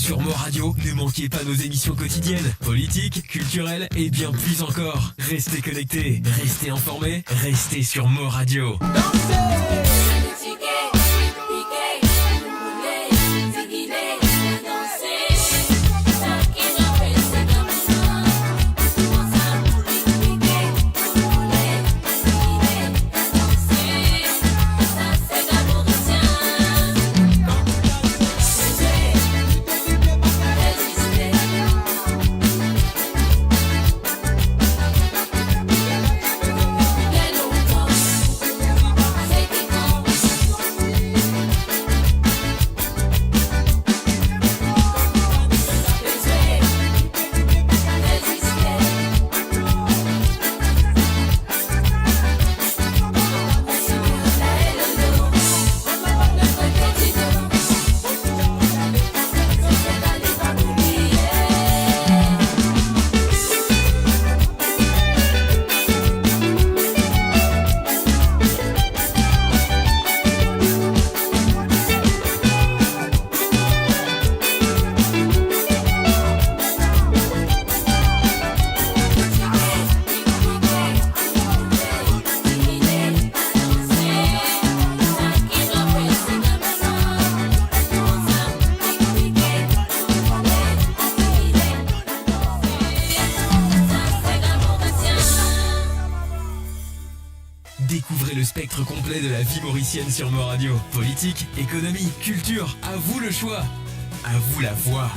Sur Mo Radio, ne manquez pas nos émissions quotidiennes, politiques, culturelles et bien plus encore. Restez connectés, restez informés, restez sur Mo Radio. Découvrez le spectre complet de la vie mauricienne sur Mo Radio. Politique, économie, culture, à vous le choix. À vous la voix.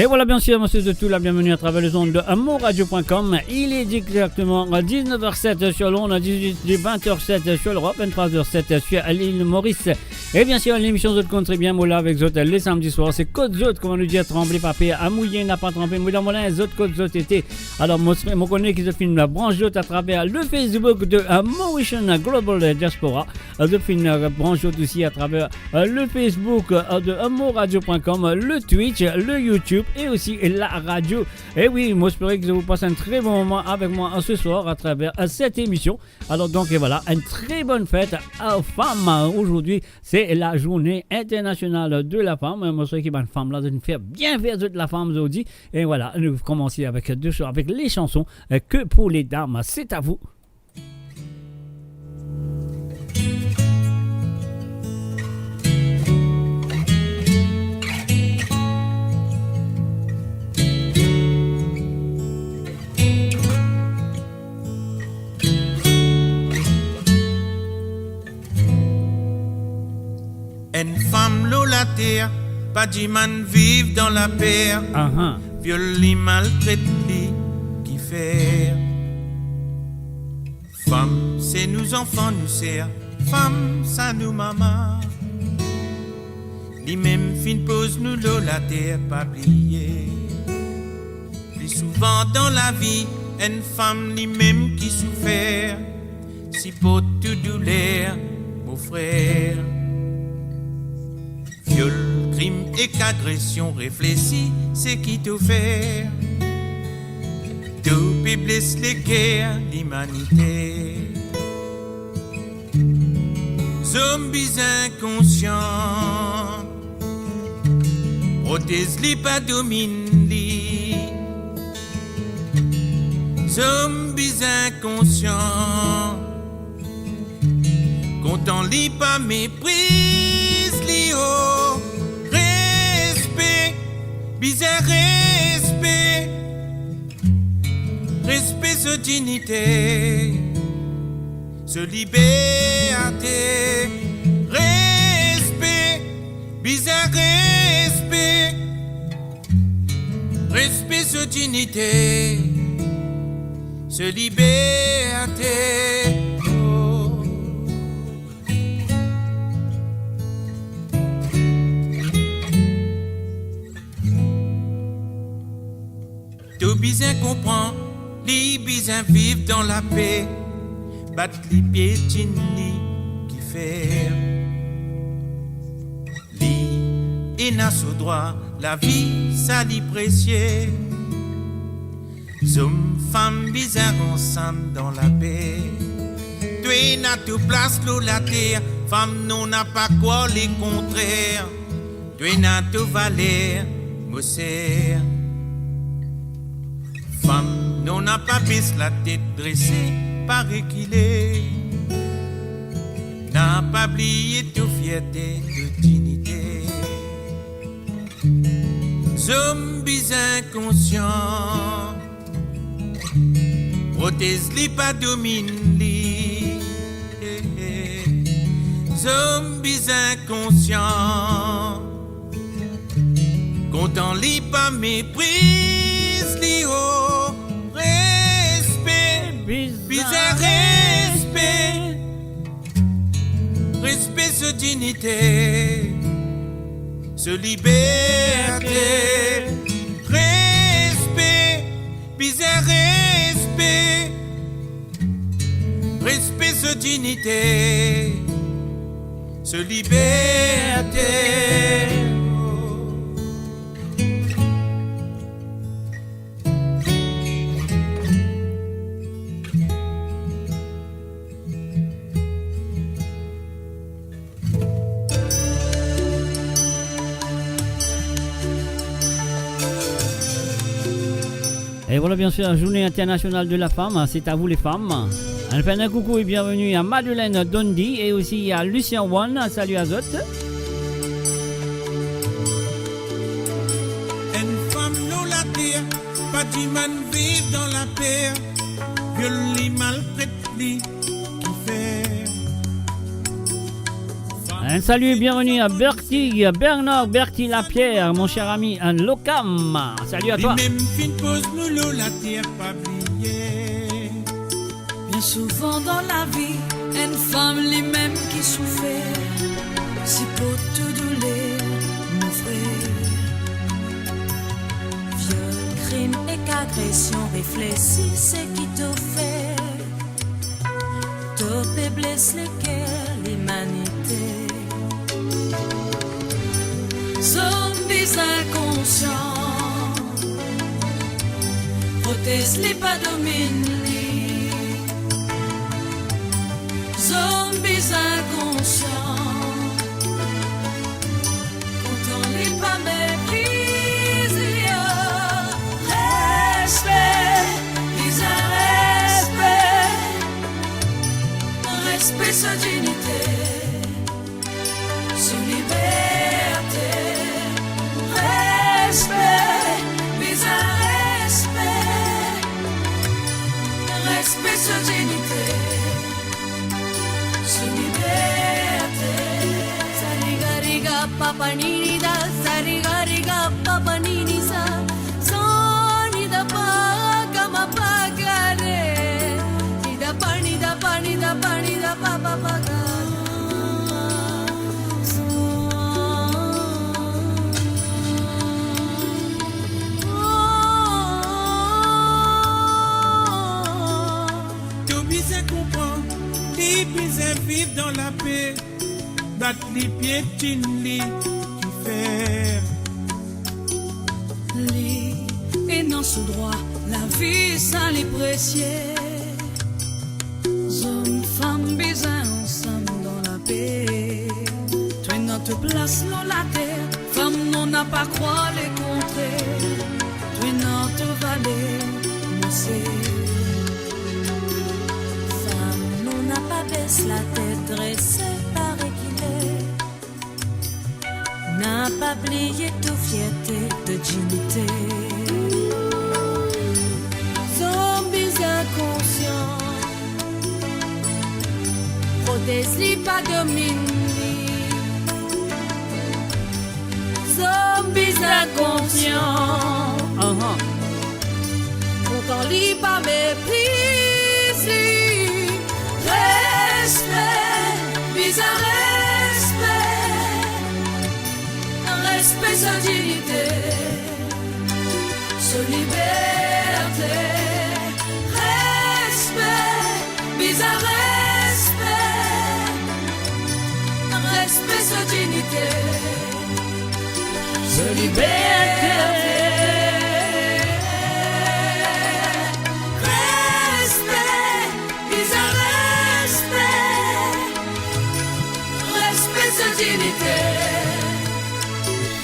Et voilà, bien sûr, monsieur de tout, la bienvenue à travers les ondes de amourradio.com. Il est exactement 19h07 sur l'onde, 20h07 sur l'Europe, 23h07 sur l'île Maurice. Et bien sûr, l'émission Zot Country bien moula avec Zot les samedis soirs. C'est Côte Zot, comment nous dire, tremblé papier, à mouiller, n'a pas trempé, mouiller dans mon lin, Zot Côte Zot été. Alors, moi, je connais qu'ils ont fait une branche Zot à travers le Facebook de Mauritian Global Diaspora. Je fais une branche Zot aussi à travers le Facebook de amourradio.com, le Twitch, le YouTube et aussi la radio. Et oui, moi j'espère que vous passez un très bon moment avec moi ce soir à travers cette émission. Alors donc et voilà, une très bonne fête aux femmes. Aujourd'hui, c'est la journée internationale de la femme. Moi je sais qu'il y a une femme là, de nous faire bien faire de la femme aujourd'hui. Et voilà, nous commençons avec deux choses, avec les chansons que pour les dames. C'est à vous. Une femme l'eau la terre, pas d'imman vive dans la paix. Viole les maltraite les qui fait. Femme, c'est nous enfants nous sert. Femme, ça nous maman. Les mêmes fin pose nous l'eau la terre, pas oublier. Plus souvent dans la vie, une femme les mêmes qui souffert. Si pour tout douleur, mon frère. Viol, crime et qu'agression, réfléchis, c'est qui te fait. Tout blesse les guerres, l'humanité. Zombies inconscients, protège-les, pas domine-les. Zombies inconscients, content-les, pas méprise-les. Oh. Bizarre respect, respect de dignité, de liberté, respect, bizarre respect, respect de dignité, de liberté. Tout bizarre comprend, les bizarres vivent dans la paix, battent les pieds qui fait. Li et n'a ce droit, la vie ça l'y précieux. Zoom, femmes bizarres ensemble dans la paix. Tu n'a tout place l'eau la terre, femme non n'a pas quoi les contraires. Tu n'a tout valeur, me sert. Femme, non n'a pas baissé la tête dressée, paraît qu'il est. N'a pas oublié toute fierté de dignité. Zombies inconscients, protège-les, pas domine-les. Zombies inconscients, content-les, pas méprise-les. Oh. Bizarre respect, respect de dignité, de liberté, respect, bizarre respect, respect de dignité, de liberté. Et voilà bien sûr la journée internationale de la femme, c'est à vous les femmes. Un fait un coucou et bienvenue à Madeleine Dondi et aussi à Lucien One, salut à Zot. Une femme non la terre, pas d'imman vive dans la paix, viole les maltraite les qui fait. Un salut et bienvenue à Bertie, Bernard, Bertie Lapierre, mon cher ami Locam. Salut à toi. Bien souvent dans la vie, une femme les mêmes qui souffert, si pour tout douleur, mon frère. Viol, crime et qu'agression, réfléchis ce qui te fait. Te blesse le cœur, l'humanité. Zombies inconscients, protège-les pas domine-les. Zombies inconscients, quand on les pas méprise. Respect, ils ont respect, sa dignité, sa liberté. Respect, ils ont respect, sa dignité. Sarigariga papa nini da, sarigariga papa nini sa, soni da pa kama pagare, ni da pani da pani da pani da papa paga. Tout bien comprendre, les bien vivre dans la paix. Battre les pieds, les qui faire. Lit et non sous droit, la vie ça les précieux. Hommes, femmes, besoin ensemble dans la paix. Toi notre place dans la terre, femme non n'a pas croire les contrées. Toi notre vallée, nous c'est. Femme non n'a pas baissé la tête dressée. N'a pas plié toute fierté de dignité. Zombies inconscients, protège-les pas domine-les. Zombies inconscients, content-les pas méprise-les. Respect, bizarre. Respect, sa dignité, sa liberté. Respect, bizarre respect. Respect, sa dignité, sa liberté. Respect, bizarre respect. Respect, sa dignité.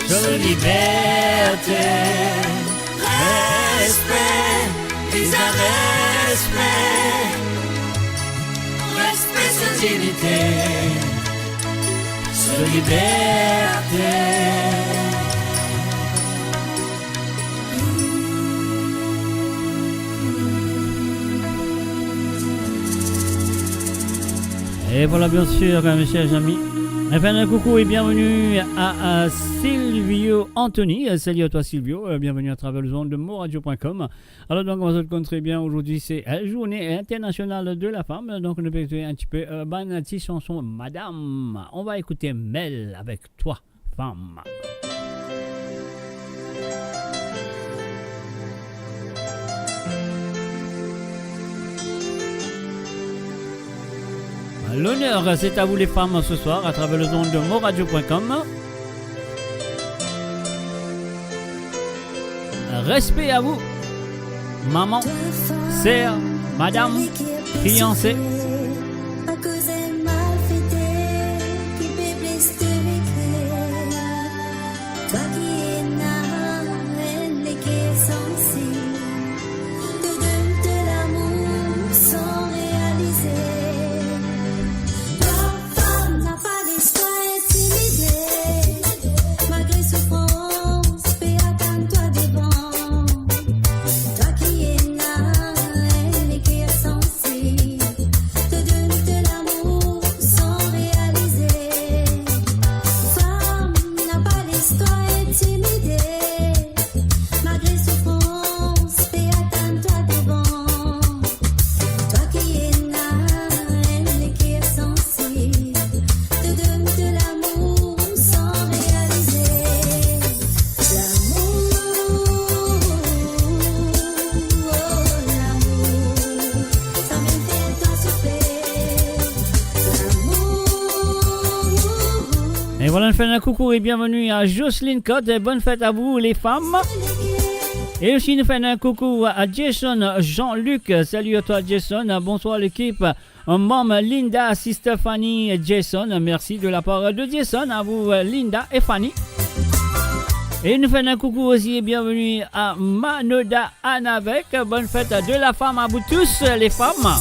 De liberté, respect, ils ont respect, respect, sa dignité, sa liberté. Et voilà bien sûr, mes chers amis. Enfin, un coucou et bienvenue à Silvio Anthony. Salut à toi Silvio, bienvenue à travers le zone de moradio.com. Alors donc on se rencontre très bien, aujourd'hui c'est la journée internationale de la femme. Donc on peut écouter un petit peu Banati chanson Madame. On va écouter Mel avec toi, femme. L'honneur, c'est à vous les femmes ce soir à travers le zone de moradio.com. Respect à vous, maman, sœur, madame, fiancée. voilà, une fête un coucou et bienvenue à Jocelyne Cotte. Bonne fête à vous les femmes. Et aussi nous faisons un coucou à Jason Jean-Luc. Salut à toi Jason. Bonsoir l'équipe. Maman Linda, Sister Fanny et Jason. Merci de la part de Jason. À vous Linda et Fanny. Et nous faisons un coucou aussi et bienvenue à Manoda Anavek. Bonne fête de la femme à vous tous les femmes.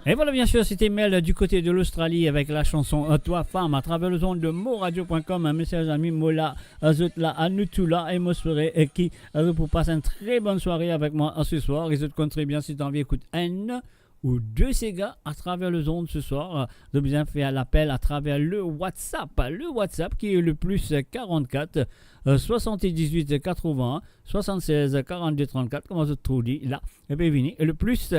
Et voilà, bien sûr, c'était Mel du côté de l'Australie avec la chanson Toi Femme à travers le zone de moradio.com. Un message ami Mola Azotla Anutula et Mosfere et qui pour passer une très bonne soirée avec moi ce soir. Et je te compte très bien si tu as envie d'écouter un ou deux Sega à travers le zone ce soir. De bien faire l'appel à travers le WhatsApp. Le WhatsApp qui est le plus 44 78 80 76 42 34. Comment je te trouve dit là? Et bien, venez. Le plus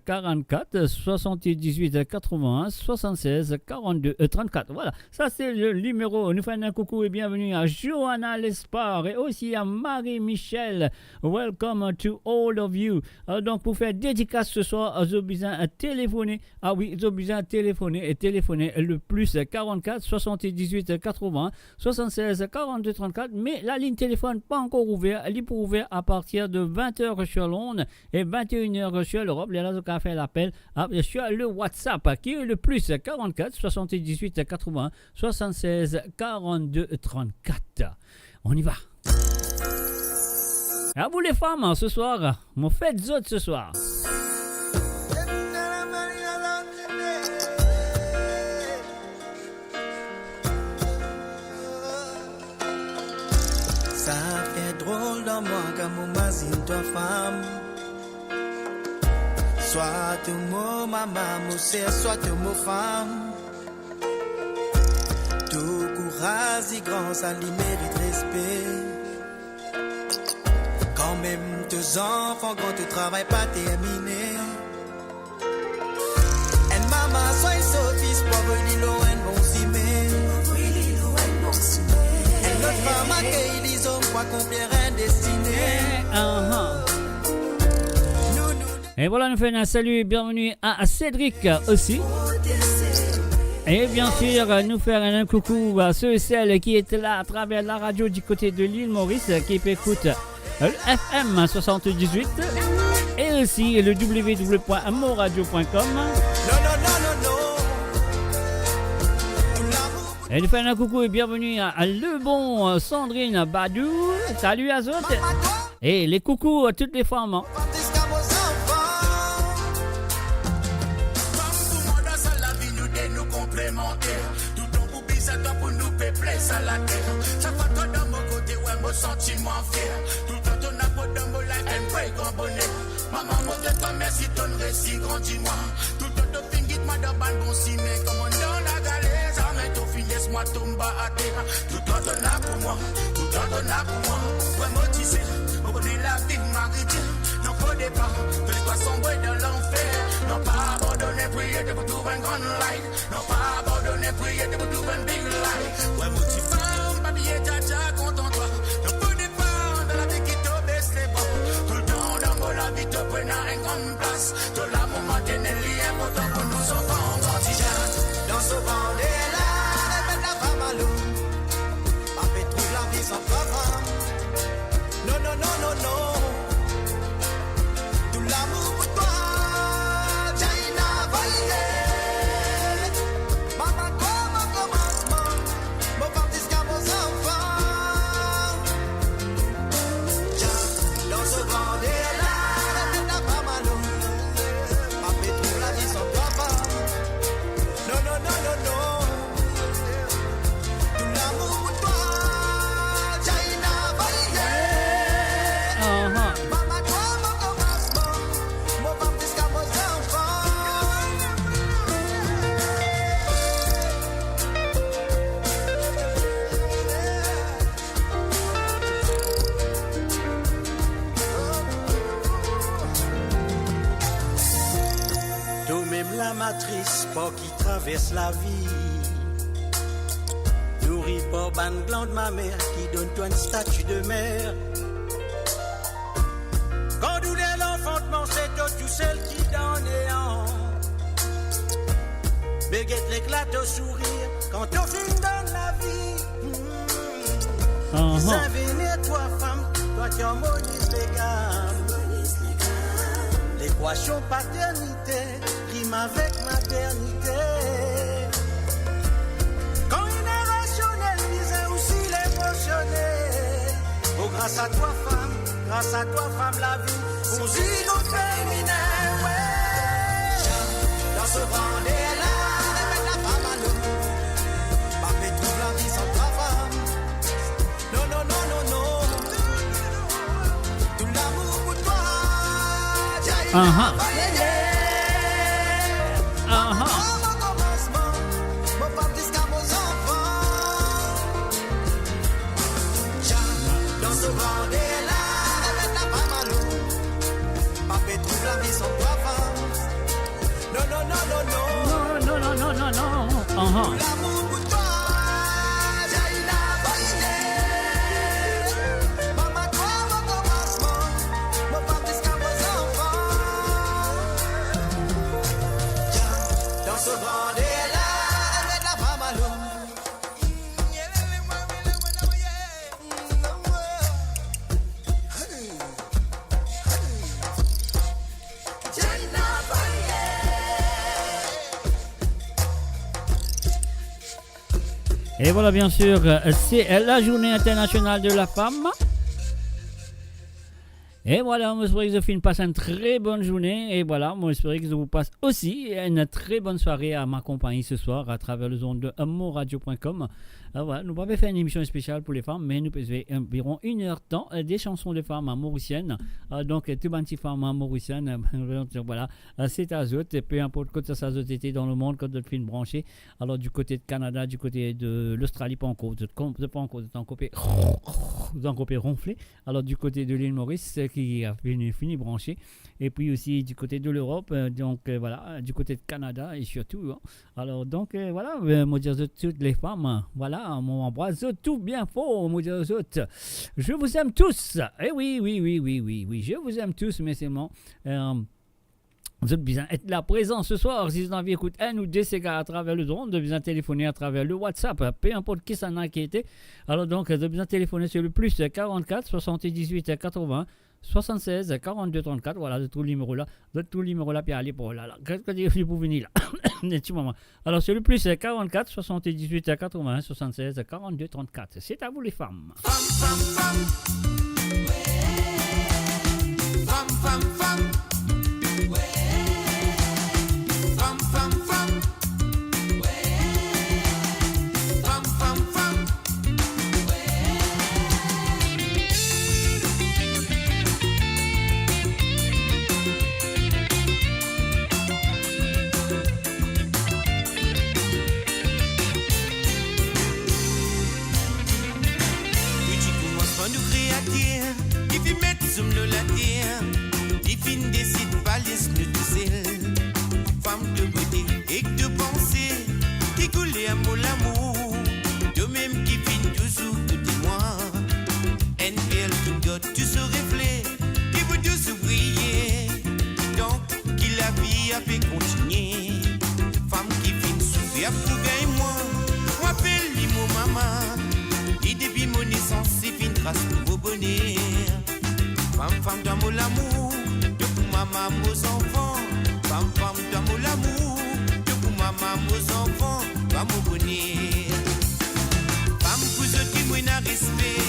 44 78 81 76 42 34. Voilà, ça c'est le numéro. Nous faisons un coucou et bienvenue à Johanna Lespard et aussi à Marie-Michel. Welcome to all of you. Donc pour faire dédicace ce soir, j'ai besoin de téléphoner. Ah oui, j'ai besoin de téléphoner le plus 44 78 80 76 42 34. Mais la ligne téléphone pas encore ouverte. Elle est pour ouvert à partir de 20h sur Londres et 21h sur l'Europe. Là, on a fait l'appel sur le WhatsApp qui est le plus 44 78 80 76 42 34. On y va. À vous les femmes, ce soir, mon fête zot ce soir. Ça fait drôle dans moi quand mon mazine toi femme. Soit tu mot maman, mon sœur, soit tu mot femme. Tout courage et grand, ça lui mérite respect. Quand même tes enfants, quand tu travailles pas terminé. Et maman, sois Sophie, pauvre Lilo, et bon simé. Et l'autre femme accueille les hommes, quoi combien destiné. Et voilà, nous faisons un salut et bienvenue à Cédric aussi. Et bien sûr, nous faire un coucou à ceux et celles qui étaient là à travers la radio du côté de l'île Maurice, qui écoutent le FM 78 et aussi le www.moradio.com. Et nous faisons un coucou et bienvenue à le bon Sandrine Badou. Salut à toutes. Et les coucous à toutes les femmes. Tout ton pour bizarre pour nous peupler ça la terre. Chaque fois que dans mon côté ouais mon sentiment fier. Tout le temps ton apport dans mon life and break grand bonheur. Maman mon Dieu toi merci ton récit grandis-moi. Tout le temps ton fingit moi dans ban bon cimé. Comme on dans la galère jamais ton finesse moi tombe à terre. Tout le temps ton a pour moi. Tout le temps ton a pour moi. Ouais motivé. On connaît la vie maritime. Non faut départ. Que les toi sombrer dans l'enfer. Non pas abandonner. abandonner, prier de vous trouver un grand light. Non pas abandonner, prier de vous trouver un big light. Ouais, mon petit femme, papier, tcha, content-toi. Non faut départ dans la vie qui tombe, c'est bon. Tout le temps dans la vie, te prenne une grande place. Tout l'amour maternel, il est important pour nous enfants. Grandissant dans ce Vendée-là, avec la femme à l'eau. Papa trouve la vie sans femme. Non, non, non, non, non. Tout l'amour pour toi. La matrice, pas qui traverse la vie. Nourri par ban blanc de ma mère qui donne toi une statue de mère. Quand douleur l'enfantement, c'est toi tout celle qui donne néant. Béguette l'éclate au sourire quand ton film donne la vie. S'invénère toi femme, toi qui harmonise les gammes. L'équation paternité rime avec maternité. Quand une est rationnelle, disait aussi l'émotionnel. Oh, grâce à toi femme, la vie, on zigote féminin, ouais. Dans ce Vendée-là, avec la femme à l'eau, Papé trouve la vie sans ta femme. Non, non, non, non, non. Tout l'amour pour toi, dans ce Vendée-là, avec la femme à l'eau, Papé trouve la vie sans toi femme. Non, non, non, non, non. Non, non, non, non, non, non. Tout l'amour pour toi, Jaïna Baïné. Maman, toi, mon commencement, mon papa jusqu'à vos enfants. Dans ce Vendée-là, avec la femme à l'eau. Et voilà, bien sûr, c'est la journée internationale de la femme. Et voilà, moi j'espère que vous avez passé une très bonne journée. Et voilà, moi j'espère que je vous passe aussi une très bonne soirée à ma compagnie ce soir à travers le zone de amourradio.com. Voilà, nous n'avons pas fait une émission spéciale pour les femmes, mais nous faisons environ 1 heure de temps des chansons de femmes mauriciennes. Donc, tout le petit femmes mauriciennes, voilà, c'est à eux, peu importe quand ça a été dans le monde, quand d'autres films branchés. Alors, du côté de Canada, du côté de l'Australie, pas encore, pas encore, vous en coupez ronflé. Alors, du côté de l'île Maurice, qui a fini branché. Et puis aussi du côté de l'Europe, donc voilà, du côté de Canada et surtout. Hein. Alors, donc voilà, moi dire toutes les femmes, voilà. Mon embrasse tout bien fort, mon Dieu, je vous aime tous. Eh oui, je vous aime tous, mais seulement vous êtes bien être là présent ce soir. Si vous avez écouté un ou deux ségards à travers le drone, de bien téléphoner à travers le WhatsApp, peu importe qui s'en a qui était. Alors donc, de bien téléphoner sur le plus 44 78 80 76 42 34, voilà, de tout le numéro là, puis allez pour là, qu'est-ce que vous venez là, un petit moment. Alors sur le plus 44 78 80 76 42 34, c'est à vous les femmes. Qui fi mettre zoom le la terre, qui fin des continuer. Femme qui fin souffrir pour gagner moi. Moi appelle lui mon maman. Et depuis mon naissance, c'est fin grâce pour vos bonheur. Femme d'amour l'amour, de pour maman aux enfants. Femme d'amour l'amour, de pour maman aux enfants. Va mon bonheur. Femme pour ceux qui m'ont un respect.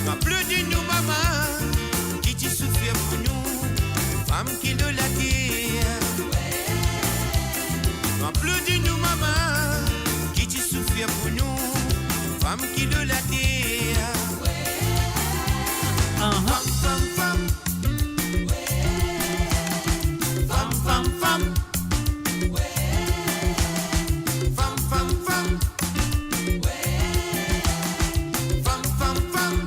Va plus de nous maman, qui t'y souffre pour nous. Femme qui de la terre. Va plus de nous maman, qui t'y souffre pour nous. Femme qui de la terre. Femme, femme, femme. Femme, femme, femme. Femme, femme, femme. Femme, femme, femme.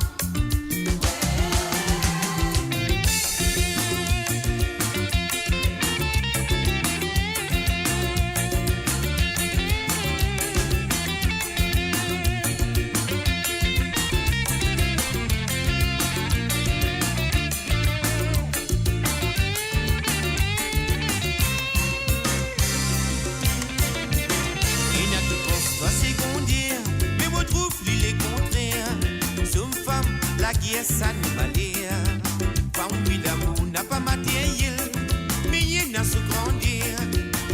La guerre ça nous valait. Femme oui l'amour n'a pas matériel, mais il n'a se grandir.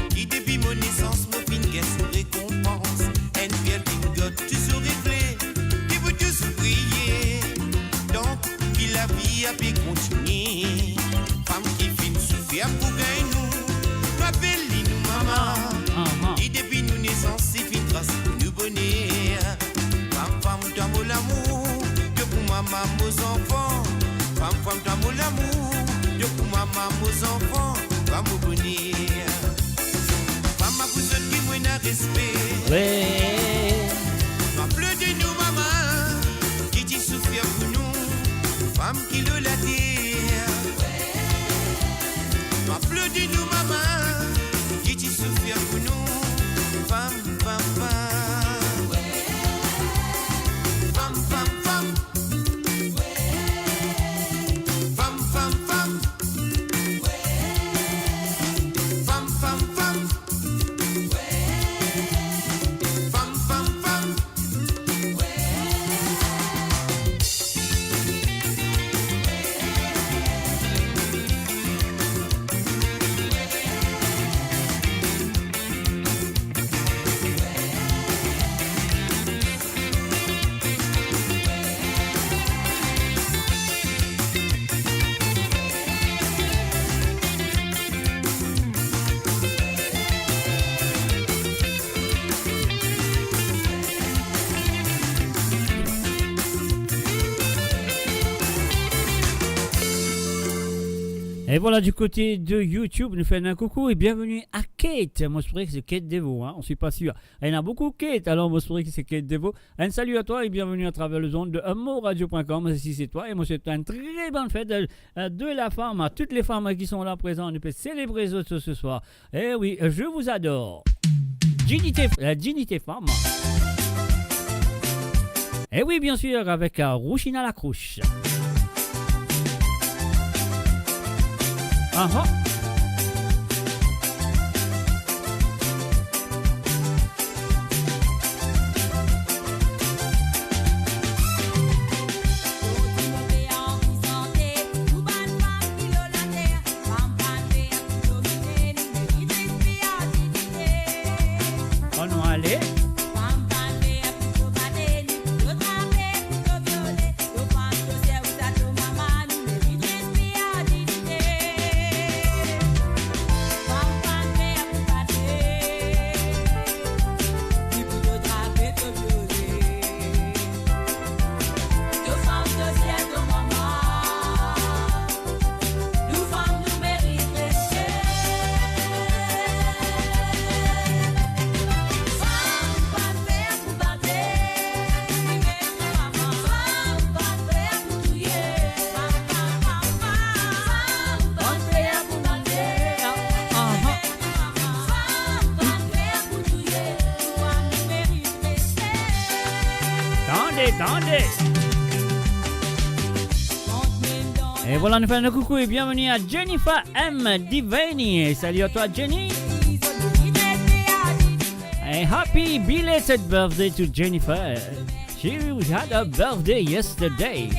Qui depuis mon naissance me fin guerre sous récompense. And pierre bingot tu saurais clé, qui veut tu s'ouvrier. Donc qui la vie a pu continuer. Femme qui fin souffrir pour gagner nous. Rappelle nous maman. Qui depuis nos naissances c'est fin grâce pour nous bonheur. Femme d'amour l'amour. Maman aux enfants, femme d'amour l'amour, de pour maman aux enfants, va me bonheur. Femme a pour ceux qui m'ont un respect. Ouais. Ma plus de nous maman, qui t'y souffre pour nous, femme qui de la terre. Ma plus de nous maman, qui t'y souffre pour nous, femme, femme, femme. Femme, femme, femme. Et voilà, du côté de YouTube, nous faisons un coucou et bienvenue à Kate. Moi, je dirais que c'est Kate Devo, hein, on ne suis pas sûr. Il y en a beaucoup, Kate, alors moi, je dirais que c'est Kate Devo. Un salut à toi et bienvenue à travers les ondes de amourradio.com. Si c'est toi, et moi, c'est une très bonne fête de la femme. À toutes les femmes qui sont là présentes, on peut célébrer ce soir. Et oui, je vous adore. Dignité femme. Et oui, bien sûr, avec Rouchina la Crouche. Uh-huh. On va aller. Attendez. Et voilà, nous faisons un coucou et bienvenue à Jennifer M. Divani. Salut à toi, Jenny. A happy belated birthday to Jennifer. She had a birthday yesterday.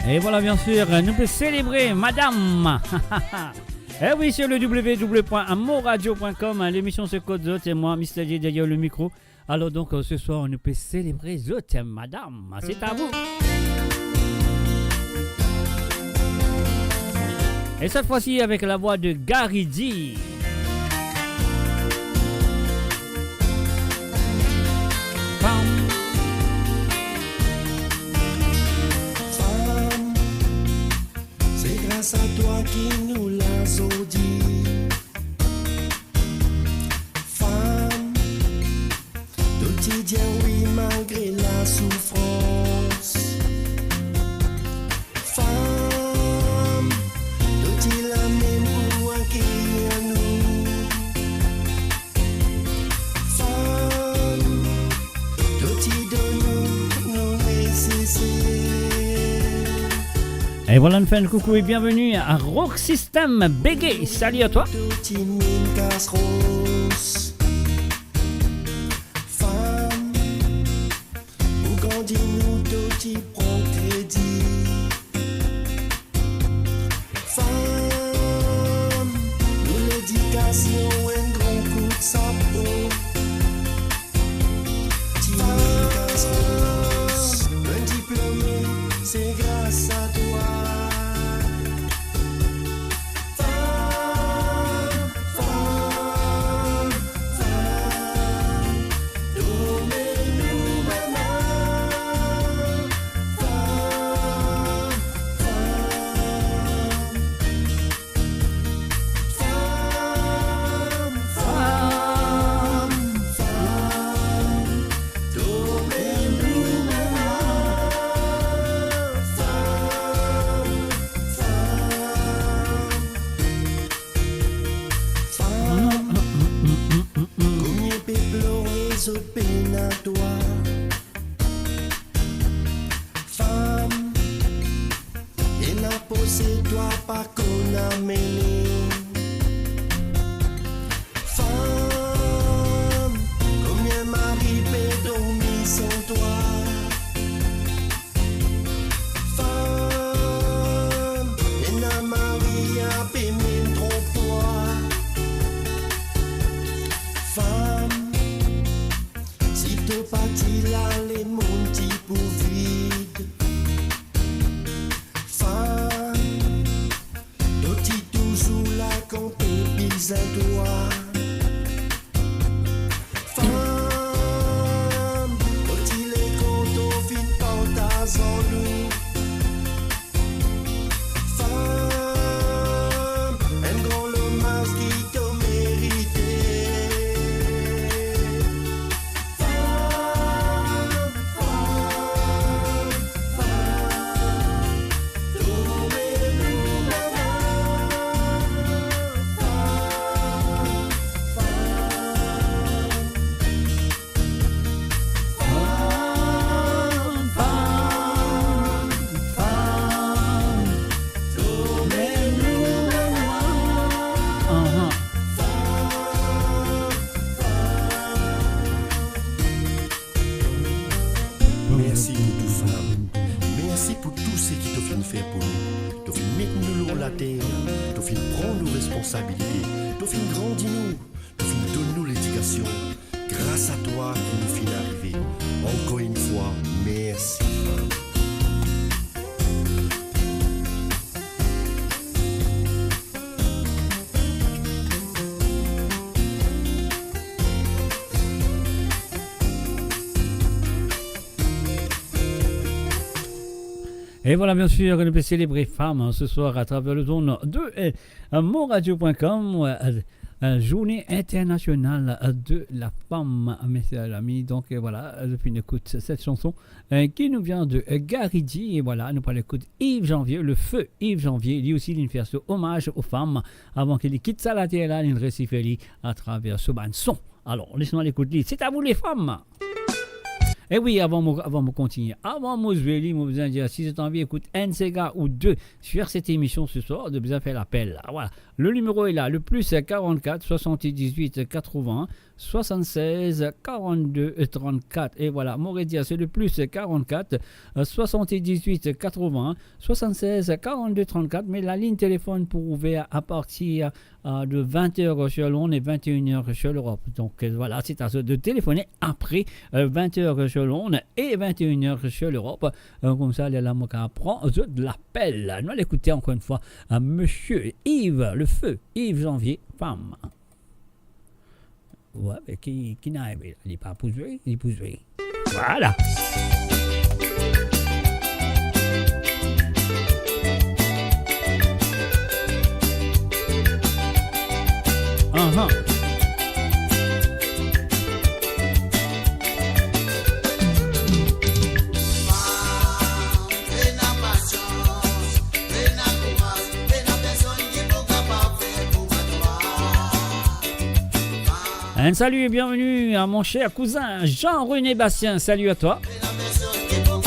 Et voilà, bien sûr, nous pouvons célébrer Madame. Eh oui, sur le www.amoradio.com, l'émission se code Zot et moi, Mr. J derrière le micro. Alors donc, ce soir, on peut célébrer Zot et Madame. C'est à vous. Et cette fois-ci, avec la voix de Gary D. C'est à toi qui nous l'a dit. Femme, quotidien, oui, malgré la souffrance. Femme, t'es la même pour accueillir nous. Femme, t'es de nous nécessaires. Et voilà, une fin de coucou et bienvenue à Rock System Bégué. Salut à toi. Femme, ou grandis-nous, t'y prends crédit. Femme, nous l'éducation, un grand coup de sabot. Femme, un diplômé, c'est grâce à toi. Femme, et n'a posé toi pas qu'on a mêlé. Femme, combien mari peut dormir sans toi. la terre, tu fin prendre nos responsabilités, tu fin grandir nous, tu fin donner nous l'éducation. Grâce à toi, qui nous fin arriver. Encore une fois, merci. Et voilà, bien sûr, nous peut célébrer femmes ce soir à travers le zone de monradio.com, journée internationale de la femme, mes chers amis. Donc voilà, depuis une écoute cette chanson qui nous vient de Garidi. Et voilà, nous parlons d'écoute Yves Janvier, le feu Yves Janvier. Lui aussi, il fait ce hommage aux femmes avant qu'il quitte sa la terre là, il récite à travers ce ban son. Alors, laissez-moi l'écouter. C'est à vous les femmes. Et oui, avant de continuer, avant de jouer, je vous dire, si vous avez envie d'écouter un Sega ou deux sur cette émission ce soir, de bien faire l'appel. Voilà. Le numéro est là, le plus 44 78 80 76 42 34. Et voilà, Morédia, c'est le plus 44 78 80 76 42 34. Mais la ligne téléphone pour ouvrir à partir de 20h sur Londres et 21h sur l'Europe. Donc voilà, c'est à ceux de téléphoner après 20h sur Londres et 21h sur l'Europe. Comme ça, la Moka prend de l'appel. Nous allons écouter encore une fois Monsieur Yves, le feu, Yves Janvier, femme. Ouais, mais qui n'arrive pas, il n'est pas poussé, il est poussé. Voilà. Uh-huh. Un salut et bienvenue à mon cher cousin Jean-René Bastien. Salut à toi. Don't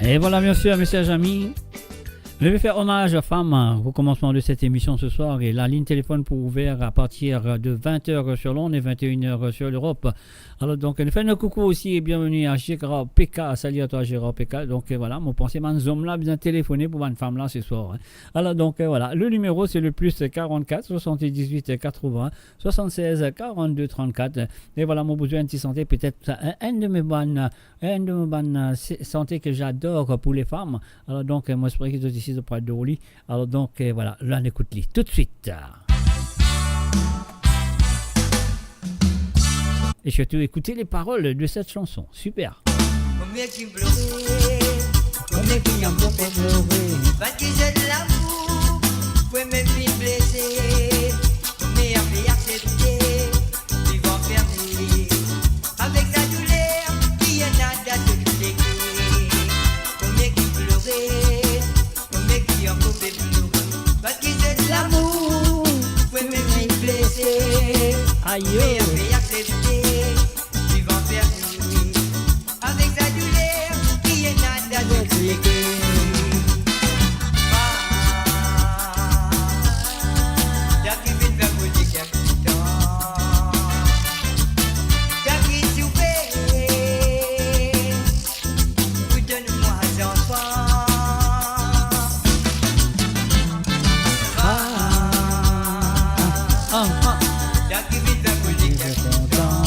Et voilà, bien sûr, mes chers amis. Je vais faire hommage aux femmes au commencement de cette émission ce soir et la ligne téléphone pour ouvert à partir de 20h sur Londres et 21h sur l'Europe. Alors donc, nous faisons un coucou aussi et bienvenue à Gérard PK. Salut à toi Gérard PK. Donc voilà, mon pensée, mon homme là, bien téléphoné pour une femme là ce soir. Alors donc voilà, le numéro c'est le plus 44 78 80 76 42 34. Et voilà, mon besoin de santé, peut-être un de mes bonnes santé que j'adore pour les femmes. Alors donc, moi je prie que ici de près de Oli. Alors donc voilà, là on écoute-les tout de suite. Et surtout écoutez les paroles de cette chanson, super. Combien qui pleurait, combien qui en peut pleurer, parce que j'ai de l'amour, pour mes filles blessées, combien fait accepter, vivant perdu, avec sa douleur, qui en a d'expliquer, combien qui pleurait, combien qui en peut pleurer, parce que j'ai de l'amour, pour mes filles blessées, combien fait accepter. Avec sa douleur qui est nada de expliquer. T'as qui vient faire bouger quelque temps. T'as qui souffert. Vous donne-moi enfant. T'as qui vient faire bouger quelque temps.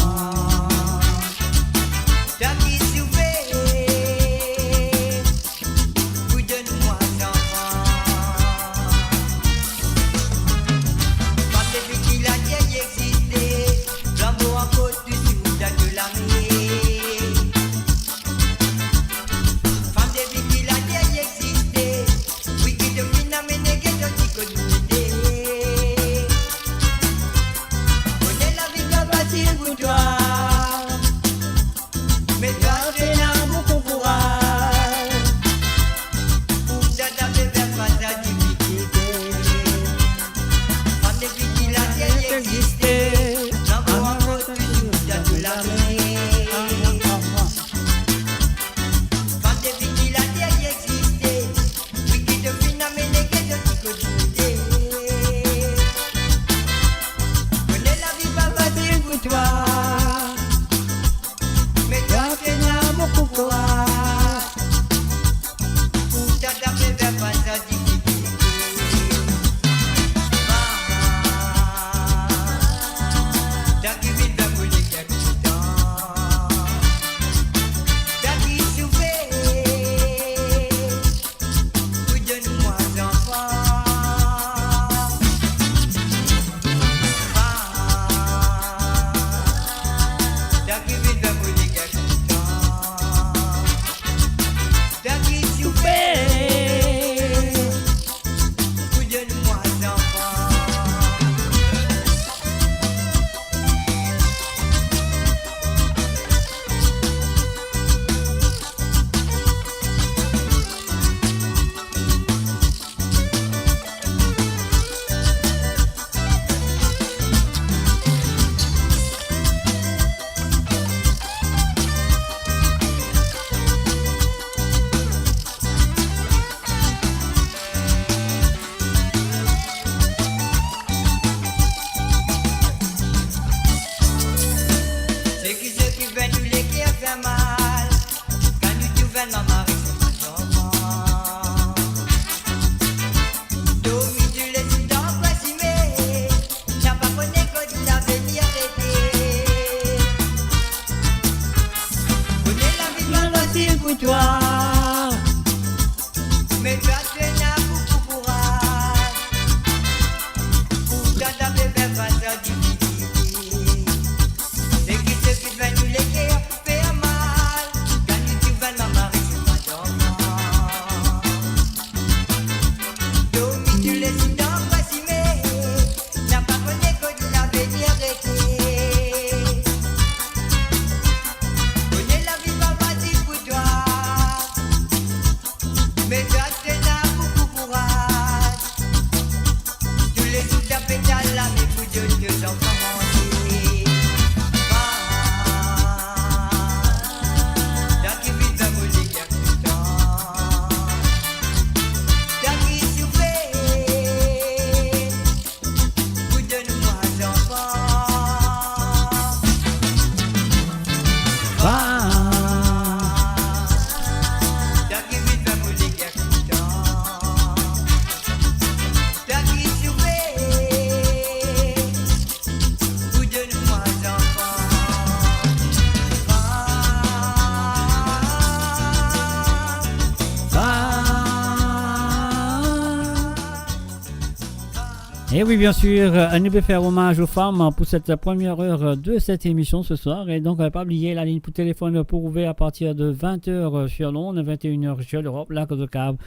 Et oui, bien sûr, nous devons faire hommage aux femmes pour cette première heure de cette émission ce soir. Et donc, pas oublier la ligne pour téléphone pour ouvrir à partir de 20h sur Londres, 21h sur l'Europe, là, de câble.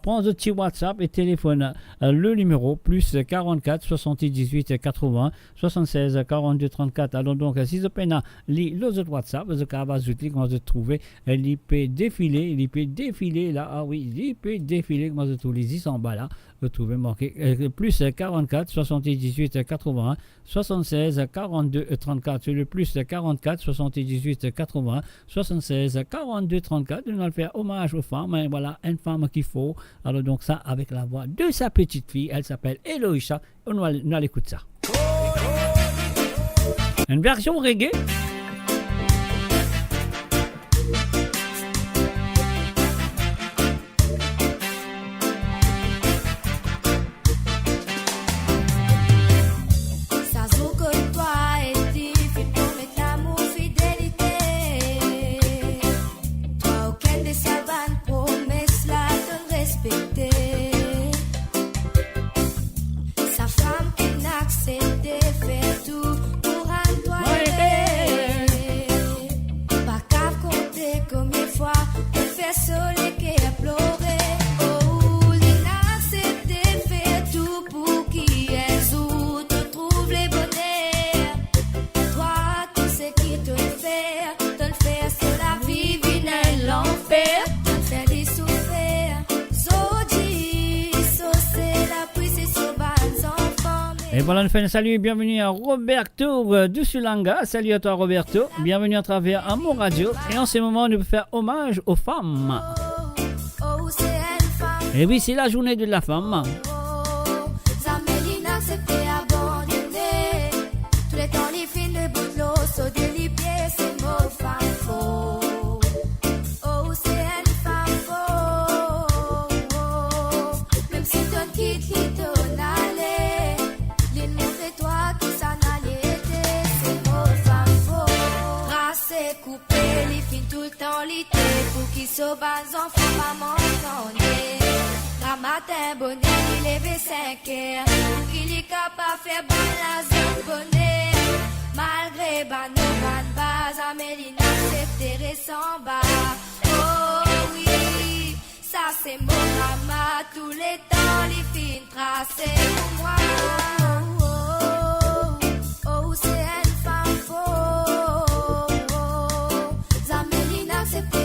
Prends le petit WhatsApp et téléphone le numéro plus 44 78 80 76 42 34. Alors, donc, si vous avez les autres WhatsApp, vous avez trouvé l'IP défilé, là, ah oui, l'IP défilé, moi, je trouve les 10 en bas là. Vous trouvez marqué plus 44 78 81 76 42 34. C'est le plus 44 78 81 76 42 34. Nous allons faire hommage aux femmes. Et voilà, une femme qu'il faut. Alors donc ça avec la voix de sa petite fille. Elle s'appelle Eloïsa. On va écouter ça. Une version reggae. Et voilà, nous faisons un salut et bienvenue à Roberto du Sulanga. Salut à toi Roberto, bienvenue à travers Amour Radio. Et en ce moment, nous pouvons faire hommage aux femmes. Et oui, c'est la journée de la femme. Sauvage enfants, maman, sonner. Matin, bonnet, il est 5 heures. Pour qu'il est capable de faire bon la zone bonnet. Malgré ban base, Amélie n'accepte récent bas. Oh oui, ça c'est mon maman. Tous les temps, les filles tracées pour moi. Oh, c'est une femme faux. Amélie n'accepte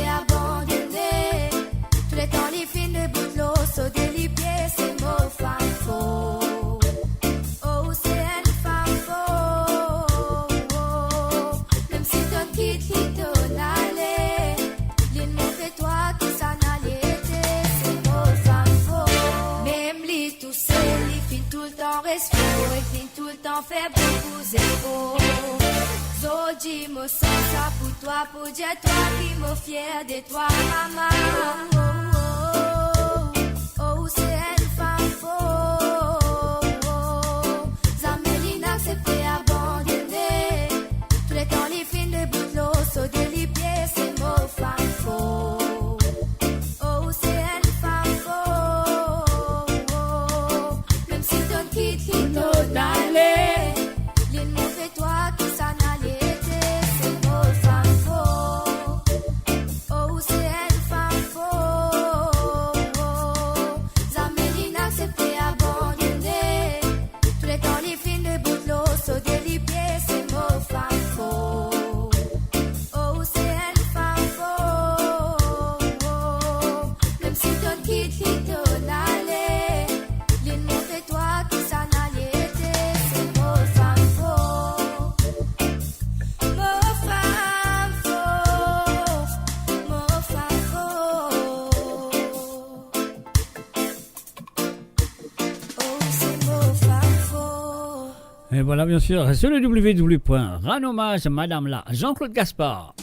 dans les filles de bout de l'eau, saut des pieds, c'est mon femme faux. Oh, c'est une femme faux. Même si ton quitte, ton allée, l'île montre toi qui s'en allait, c'est mon femme faux. Même les tout seuls, les filles tout le temps restent faux, et filles tout le temps fait beaucoup zéro. Zodi, me sens ça pour toi, pour dire toi qui me fier de toi, maman. C'est une femme faux. Zamélie n'accepte abandonner. Tous les temps, les filles de bout de l'eau, saut des pieds, c'est mon femme faux. Oh, c'est une femme faux. Même si ton quitte, ton allée, l'île montre toi qui s'en allait, c'est mon femme faux. Oh, c'est une femme faux. Et voilà, bien sûr, sur le www.ranomage, Madame la Jean-Claude Gaspard.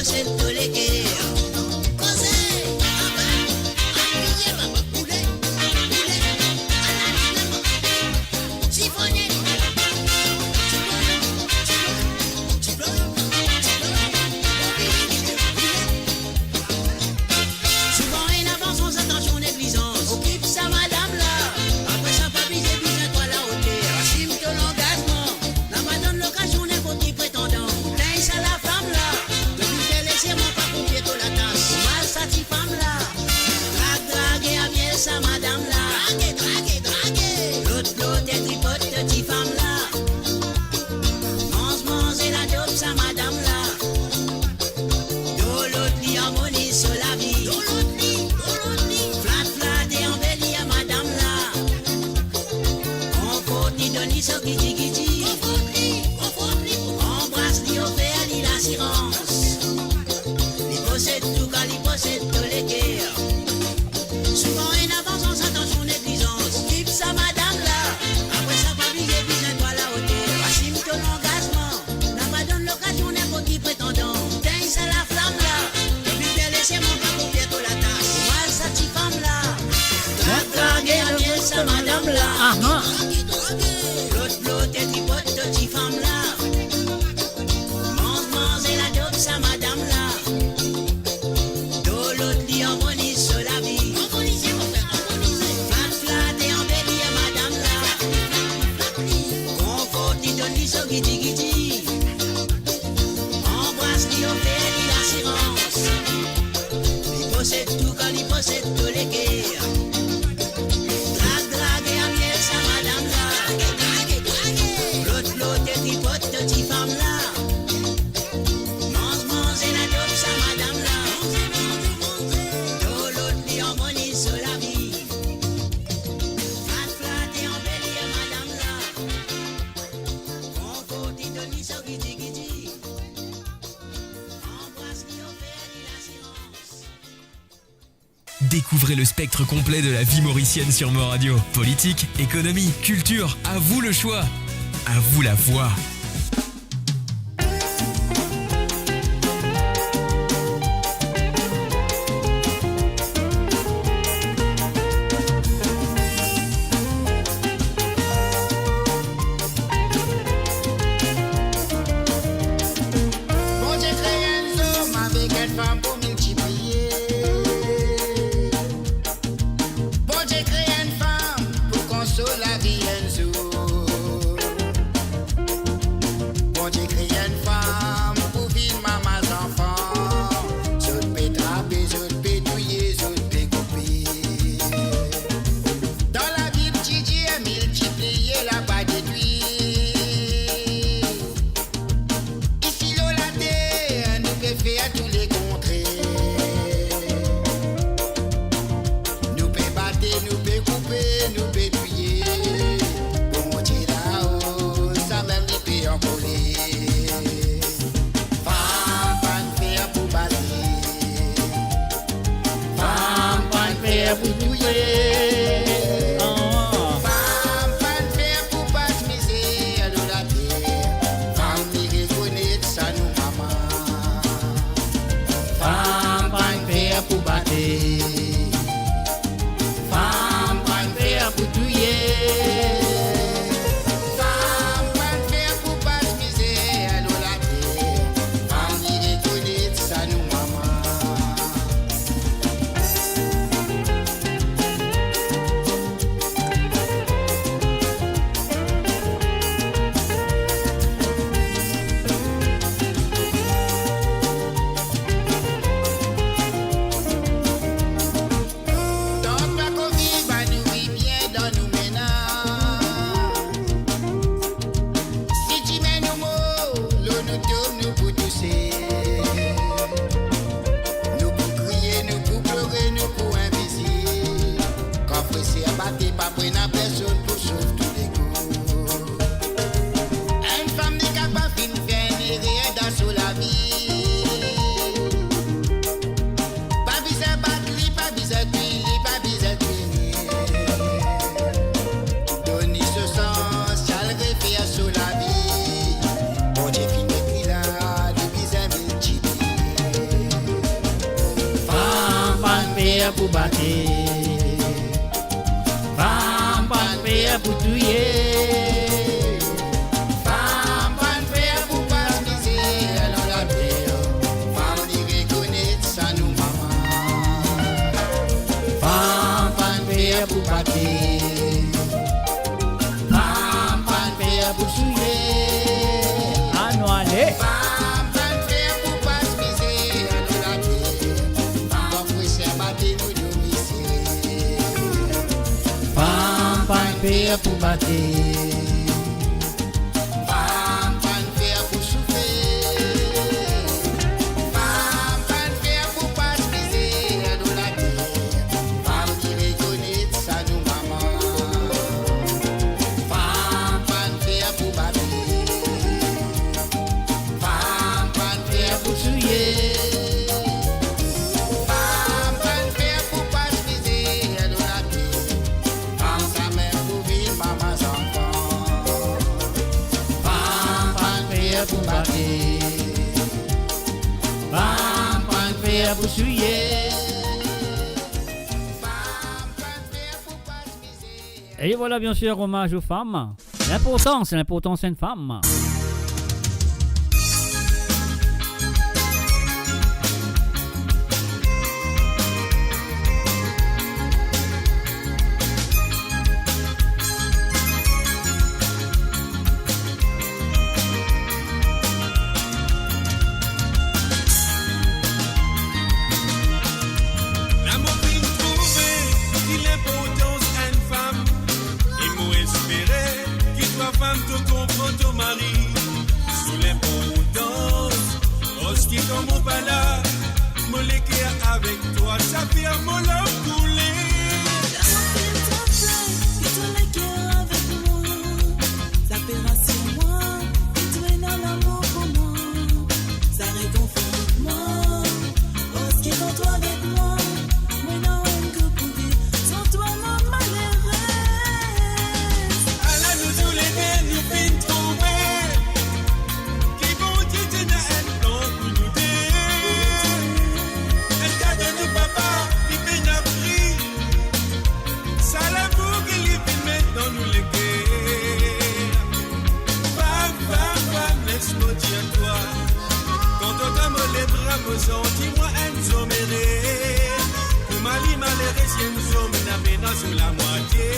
possède tous les guerres. Conseil, appuyez, papa, poulet, chiffonnier, souvent en avance, on s'attention négligence. Occupe ça, madame là. Après ça, pas biser, bise toi la hauteur. Assume ton engagement. La madame l'occasion n'est pas qui prétendant. Laisse à la femme là. Depuis qu'elle est chez moi, pas pour piéton la tasse. Mal sa petite femme là. Drague, à bien ça, madame là. Drague. L'autre, est tripote, petite femme là. Mange, et la dope, ça, madame là. De l'autre, li harmonise sur la vie. Flat, et embellie à madame là. Comforte, ni donne, ni so, gidi. Embrasse, ni offert, ni l'assurance. Li possède tout, quand li possède tous les guerres. Souvent en avance, on s'attend sur négligence. Occupe ça, madame là. Après ça, pas biser, bise toi la hauteur. Assume ton engagement. N'a pas donne l'occasion, n'importe qui prétendant. T'es ça la flamme là. Depuis qu'elle est chez moi, pas pour piéton la tasse. Mal sa petite femme là. Drague, à bien ça, madame là. L'autre, t'es tripote, petite femme là. Mange, et la dope, ça, madame là. De l'autre, li harmonise sur la vie. Flat, et embellie à madame là. Confort, ni donne, ni so, gidi. Embrasse, ni offert, ni l'assurance. Li possède tout, quand li possède tous les guerres. Drague, et à bien ça, madame là. L'autre, est tripote, petite femme là. Mange, et la dope, ça, madame là. De l'autre, li harmonise sur la vie. Flat, et embellie à madame là. Confort, ni donne, ni so, gidi. Embrasse, ni offert, ni l'assurance. Découvrez le spectre complet de la vie mauricienne sur Mo Radio. Politique, économie, culture, à vous le choix. À vous la voix. Bon, j'ai créé un homme avec une femme pour multiplier. Bon, j'ai créé une femme pour consoler la vie un jour. Bon, j'ai créé une femme pour vivre maman enfants. Je peux trapper, je peux douiller, je peux couper. Dans la vie, petit Dieu multiplier la pas déduit. Ici, l'eau, la terre, nous peut faire tous les contrées. Nous peut battre, nous peut couper, nous peut tuer. Bon Dieu là-haut, ça même il peut en coller. Femme, pas de fer pour battre. Femme, pas de fer pour tuer. Femme, pas de fer pour battre misère, l'eau, la terre. Femme, qui reconnaît ça nous maman. Femme, pas de fer pour battre. Femme, pas de fer pour tuer. Femme, pas de fer pour battre misère, l'eau, la terre. Femme, qui reconnaît ça nous maman. Donc, ma copine va nous vivre bien dans nos ménages. Si tu mets nos mots, l'eau nous tourne, nous pour tousser. Nous pour crier, nous pour pleurer, nous pour invisible. Quand frère abatté, pas prendre à personne pour sauver tous les coups. Une femme n'est capable de faire ni rien dans sous la vie. Pas besoin de battre, pas besoin de tuer, pas besoin de punir. Donner ce sens, ça le réfère sur la vie. Bon Dieu finit là, de besoin multiplier. pour battre. Femme pas payer pour tuer. Femme pas faire pour pas miser dans la terre. Femme dit reconnaître ça nous maman. Femme pas payer pour battre. Femme pas payer pour tuer. Ah non allez. Femme pas faire pour pas miser dans la terre. Femme pour faire battre nous domicile. Femme pas payer pour battre. Femme pas faire pour souffrir. Femme pas faire pour pas miser dans la terre. Femme qui reconnaît ça nous maman. Femme pas faire pour battre. Femme pas faire pour souiller. Femme pas faire pour pas miser dans la terre. Femme ça même pour vivre maman enfant. Femme pas payer pour battre. Femme pas payer pour tuer. Et voilà bien sûr hommage aux femmes. L'importance c'est une femme. L'amour qu'il trouvait, il l'importance à une femme. Et moi espérer qu'il soit femme te comprendre ton mari. Sous l'importance, lorsqu'il tombe pas là, mon l'équerre avec toi, ça fait un mot l'homme coulé. Alors nous tous les deux, nous fin trouver qui vont dire que n'a un temps pour nous deux. Un cas de nous papa, qui fait n'a pris. Ça l'amour qui lui fait mettre dans nous les guerres. Femme, laisse-moi dire toi. Quand on t'a les bras, me dis-moi un zombéré. Pour Mali, malheureux, si un zombé n'a pénal sur la moitié.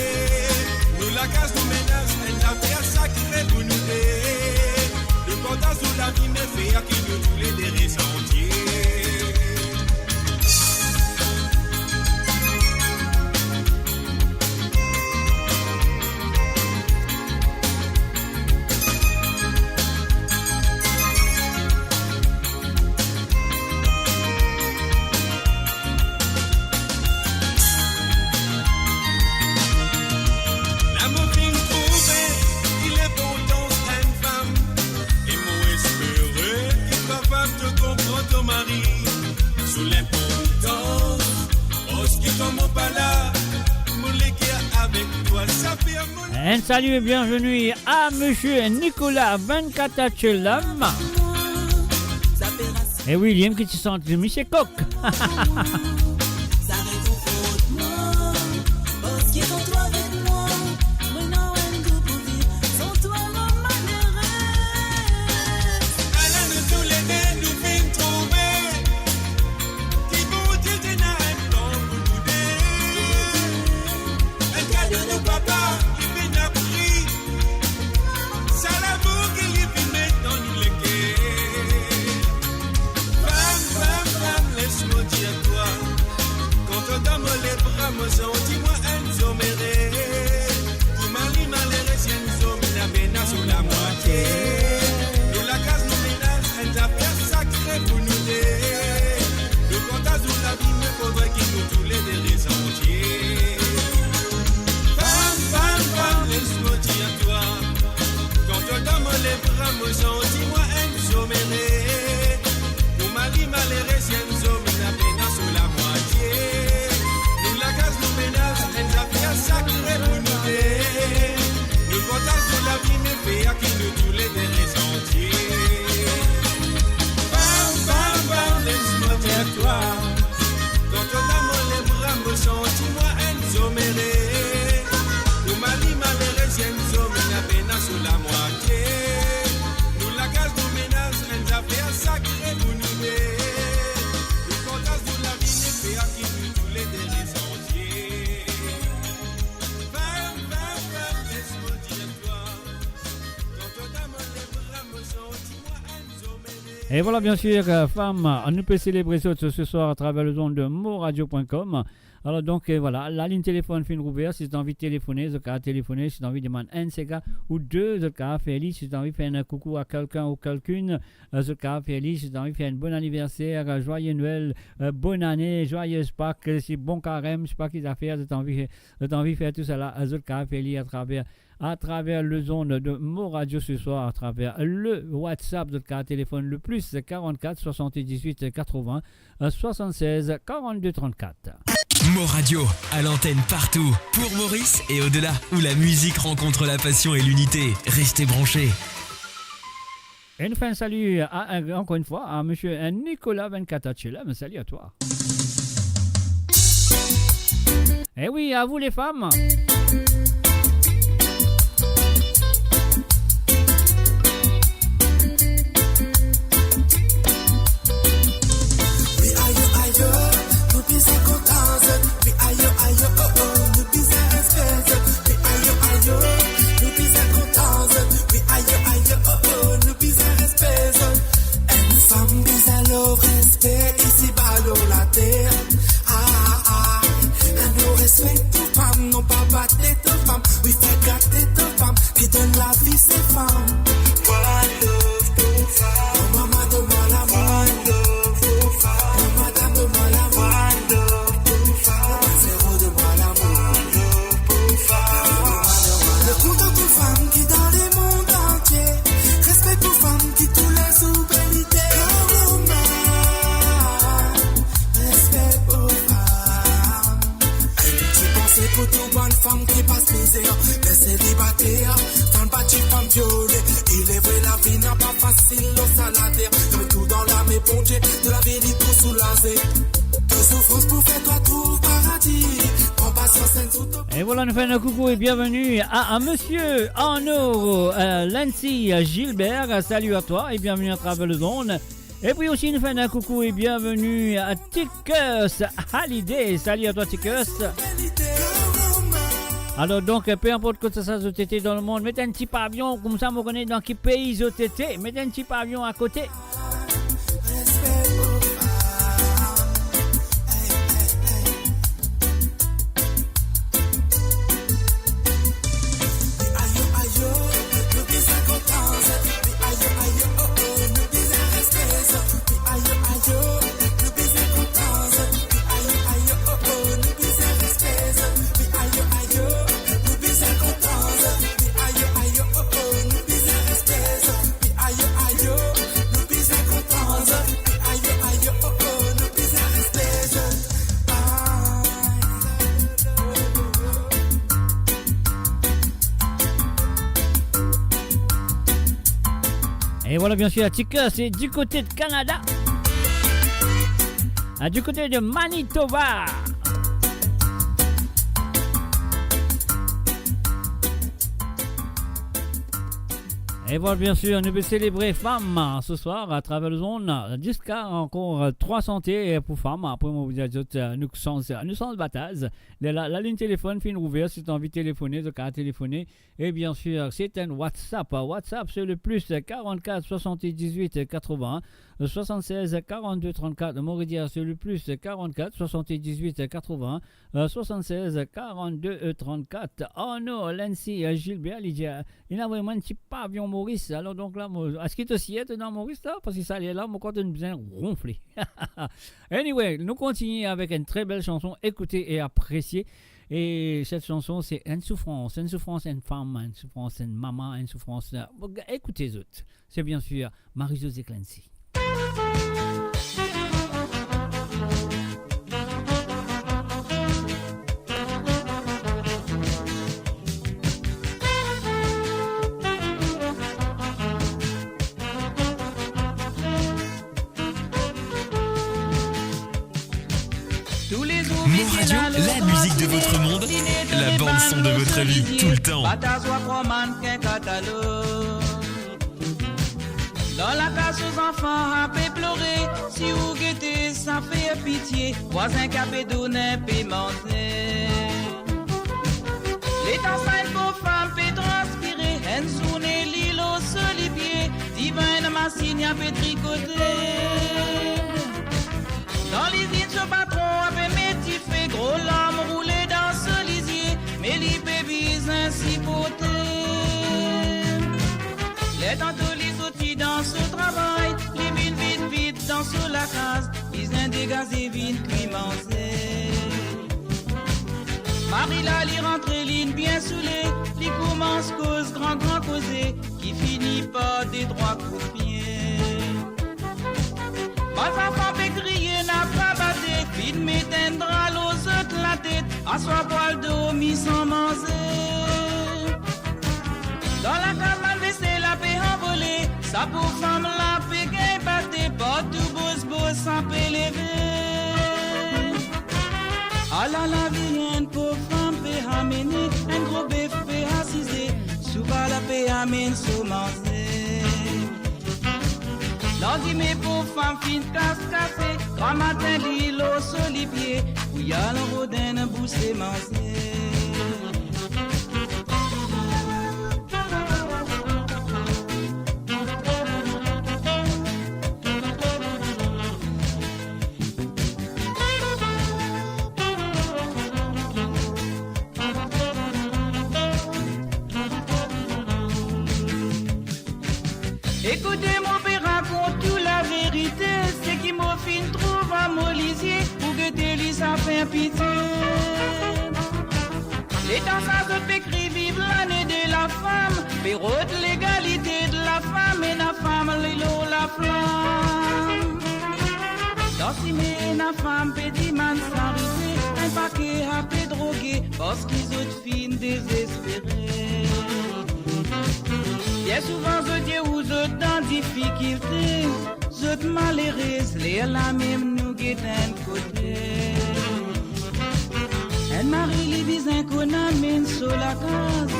Nous la casse, nous menace, un affaire sacrée pour nous aider. Le portage sous la vie, mais fait à qui nous tous les des sentiers. L'amour qu'il trouvait, il est pourtant à une femme. Et moi espérer qu'il va femme te comprendre ton mari. Sous l'importance, lorsqu'il tombe pas là, mon l'équerre avec toi, ça fait un mot. Un salut et bienvenue à monsieur Nicolas 24 Hatchelam. Et William qui se sent de Michel Coq. Alors nous tous les deux, nous fin trouver qui vont dire que n'a un temps pour nous deux. Un cas de nous papa, qui fait n'a pris. Ça l'amour qui lui fait mettre dans nous les guerres. Femme, laisse-moi dire toi. Quand on donne les bras, me dis-moi un zombéré. Pour Mali, malheureux, si un zombé n'a pénal sur la moitié. Nous la casse, nous ménage, un affaire sacrée pour nous aider. Le comptage de la vie, mais faudrait qu'il nous tous les des sentiers. Femme, laisse-moi dire toi. Quand on donne les bras, me dis-moi un zombéré. Pour Mali, malheureux, si un zombé n'a pénal sur la moitié. Nous la casse, nous ménage, Et voilà, bien sûr, femme, on peut célébrer ça ce soir à travers le zone de moradio.com. Alors donc voilà, la ligne téléphone fin ouverte, si tu as envie de téléphoner, tu as téléphoner, si tu as envie de demander un CK ou deux, tu as fait si tu as envie de faire un coucou à quelqu'un ou quelqu'une, tu as fait si tu as envie de faire un bon anniversaire, joyeux Noël, bonne année, joyeuse Pâques, si bon carême, je sais pas qu'ils affaires, tu as envie de faire tout ça là, tu as fait à travers le zone de Moradio ce soir, à travers le WhatsApp de téléphone le plus 44 78 80 76 42 34. Moradio, à l'antenne partout, pour Maurice et au-delà, où la musique rencontre la passion et l'unité. Restez branchés. Et nous faisons un salut encore une fois à monsieur Nicolas 24 HLM. Salut à toi. Et oui, à vous les femmes. Respect ici ballon la terre. Nous respectons toutes femmes, non pas battre toutes femmes. Oui, fait gâter toutes femmes qui donnent la vie ces femmes. One love pour femmes. Oh maman donne-moi l'amour. One love pour femmes. Oh madame donne-moi l'amour. One love pour femmes. Zéro donne-moi l'amour. One love pour femmes. Le coup de toutes femmes qui dans les mondes entiers. Respect pour femmes qui tous les oubliés. C'est pour toute bonne femme qui passe misère, les célibataires, femme battue, femme violée. Il est vrai, la vie n'a pas facile, l'eau salataire. Comme tout dans l'âme et bon Dieu, de la vie pour soulager. De souffrance pour faire toi trouve paradis. Prends patience et tout. Et voilà, nous faisons un coucou et bienvenue à monsieur Arnaud Lancy Gilbert. Salut à toi et bienvenue à travers le zone. Et puis aussi, nous faisons un coucou et bienvenue à Ticus Hallyday. Salut à toi, Ticus. Alors donc, peu importe que ça soit été dans le monde, mettez un petit pavillon, comme ça, vous connaissez dans quel pays ils ont été. Mettez un petit pavillon à côté. Et voilà, bien sûr, la Tika, c'est du côté de Canada. Du côté de Manitoba. Et voilà, bien sûr, nous allons célébrer femmes ce soir à travers le zone. Jusqu'à encore 3 santé pour femmes. Après, on vous dit, nous sommes batailles. La ligne téléphone fin ouverte. Si tu as envie de téléphoner, tu as téléphoner. Et bien sûr, c'est un WhatsApp. WhatsApp, c'est le plus 44 78 80 76 42 34. Mauridia, c'est le plus 44 78 80 76 42 34. Oh non, Lancy Gilbert, il a vraiment un petit pavillon Maurice. Alors donc là, est-ce qu'il te sied dans Maurice là? Parce que ça est là, mon corps est bien ronflé. Anyway, nous continuons avec une très belle chanson. Écoutez et appréciez. Et cette chanson, c'est une souffrance, une femme, une souffrance, une maman, une souffrance. Écoutez les autres. C'est bien sûr Marie-Josée Clancy. Moradio, la musique de votre monde, la bande son de votre vie, tout le temps. Dans la classe aux enfants, on peut pleurer. Si vous guettez, ça fait pitié. Voisin qui a pédouné, peut monter. Les temps ça, il faut femme, peut transpirer. En sonne l'île au sol pied. Divin, ma machine a fait tricoter. Dans l'usine, ce patron a fait métier, gros l'homme roulé dans ce lisier, mais les bébés ainsi potés. Les tantôt les sortis dans ce travail, les vite dans ce la case, ils ont dégazé vite climancé. Marie là, les rentre ligne bien saoulée, les commence cause grand causé, qui finit par des droits coupiers. Pas enfant peut crier, n'a pas batté, vite m'éteindra l'eau saute la tête, à soi poil d'eau mis sans manger. Dans la case mal vaisselle, la paix envolée, ça pour femme la paix gain batté, pas tout beau sans paix lever. À la vie, une pauvre femme peut amener, un gros bœuf peut assiser, souvent la paix amène sous manger. Lundi, mes pauvres femmes fin casse-café, grand matin, l'îlot sur les pieds, où y a le rodin, boussé manger. Écoutez mon père raconte toute la vérité, c'est qui m'a fin trouve à Molisier, pour que t'es ça fait pitié. Les danseurs de pécri vivent l'année de la femme, pérote l'égalité de la femme et la femme l'îlot la flamme. Dans si mais la femme petit man s'arriver, un paquet à peu drogué, parce qu'ils ont fin désespérés. Bien souvent, je dis où je dans difficulté, je malheureuse, les la même nous guette d'un côté. Un mari les bisins qu'on amène sur la case,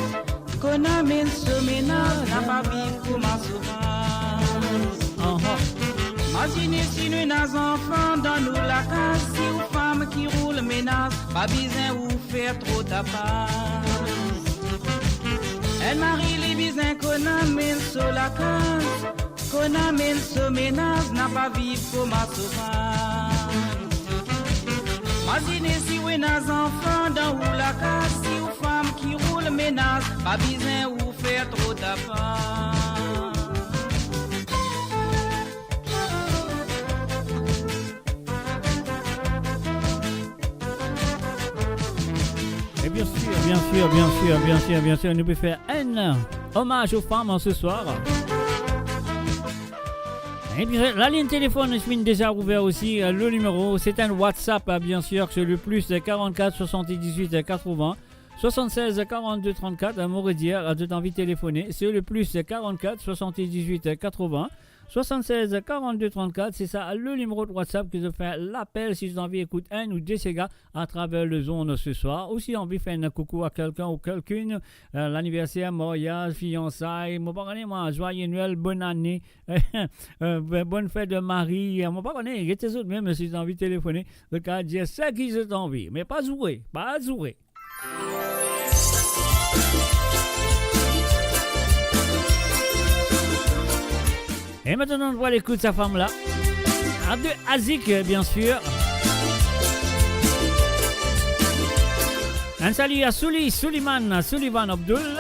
qu'on amène sur ménage, n'a pas vu comment sauvage. Imaginez si nous nos enfants dans nous la case, si aux femmes qui roulent ménage, pas besoin ou faire trop tabac. Un mari les bisins qu'on amène sur la case, qu'on amène sur ménage, n'a pas vivre comme un sauvage. Imaginez si vous nos enfants dans où la case, si aux femmes qui roulent ménage, pas besoin ou faire trop tabac. Et bien sûr, nous pouvons faire un hommage aux femmes ce soir. Et bien, la ligne téléphone est déjà ouverte aussi. Le numéro, c'est un WhatsApp, bien sûr, c'est le plus 44 78 80 76 42 34. Mauridière, de t'envie de téléphoner. C'est le plus 44 78 80 76 42 34, c'est ça le numéro de WhatsApp que je fais l'appel si vous avez envie d'écouter un ou deux gars à travers le zone ce soir. Ou si envie de faire un coucou à quelqu'un ou quelqu'une, l'anniversaire, mariage, fiançailles, moi, joyeux Noël, bonne année, bonne fête de Marie, moi, pas connaître, il y a des autres même si vous avez envie de téléphoner, le cas dire ça qui vous envie, mais pas jouer. Et maintenant, on voit l'écoute de sa femme-là. De Azik, bien sûr. Un salut à Sullivan Abdul.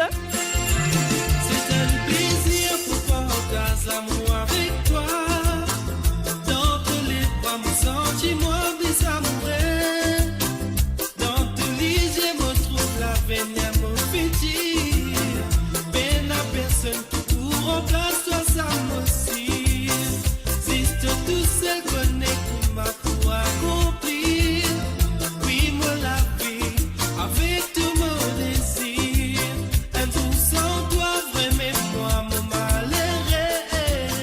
C'est un plaisir pour partager l'amour avec toi. Dans tous les bras, mon sentiment des amoureux. Dans tous les yeux, je trouve l'avenir, mon petit. Ben la personne qui pour remplacer toi, ça m'aussi. Tout seul connaît pour ma pour accomplir. Oui, moi la vie, avec tout mon désir. Un jour sans toi, vraiment moi, mon malheureux.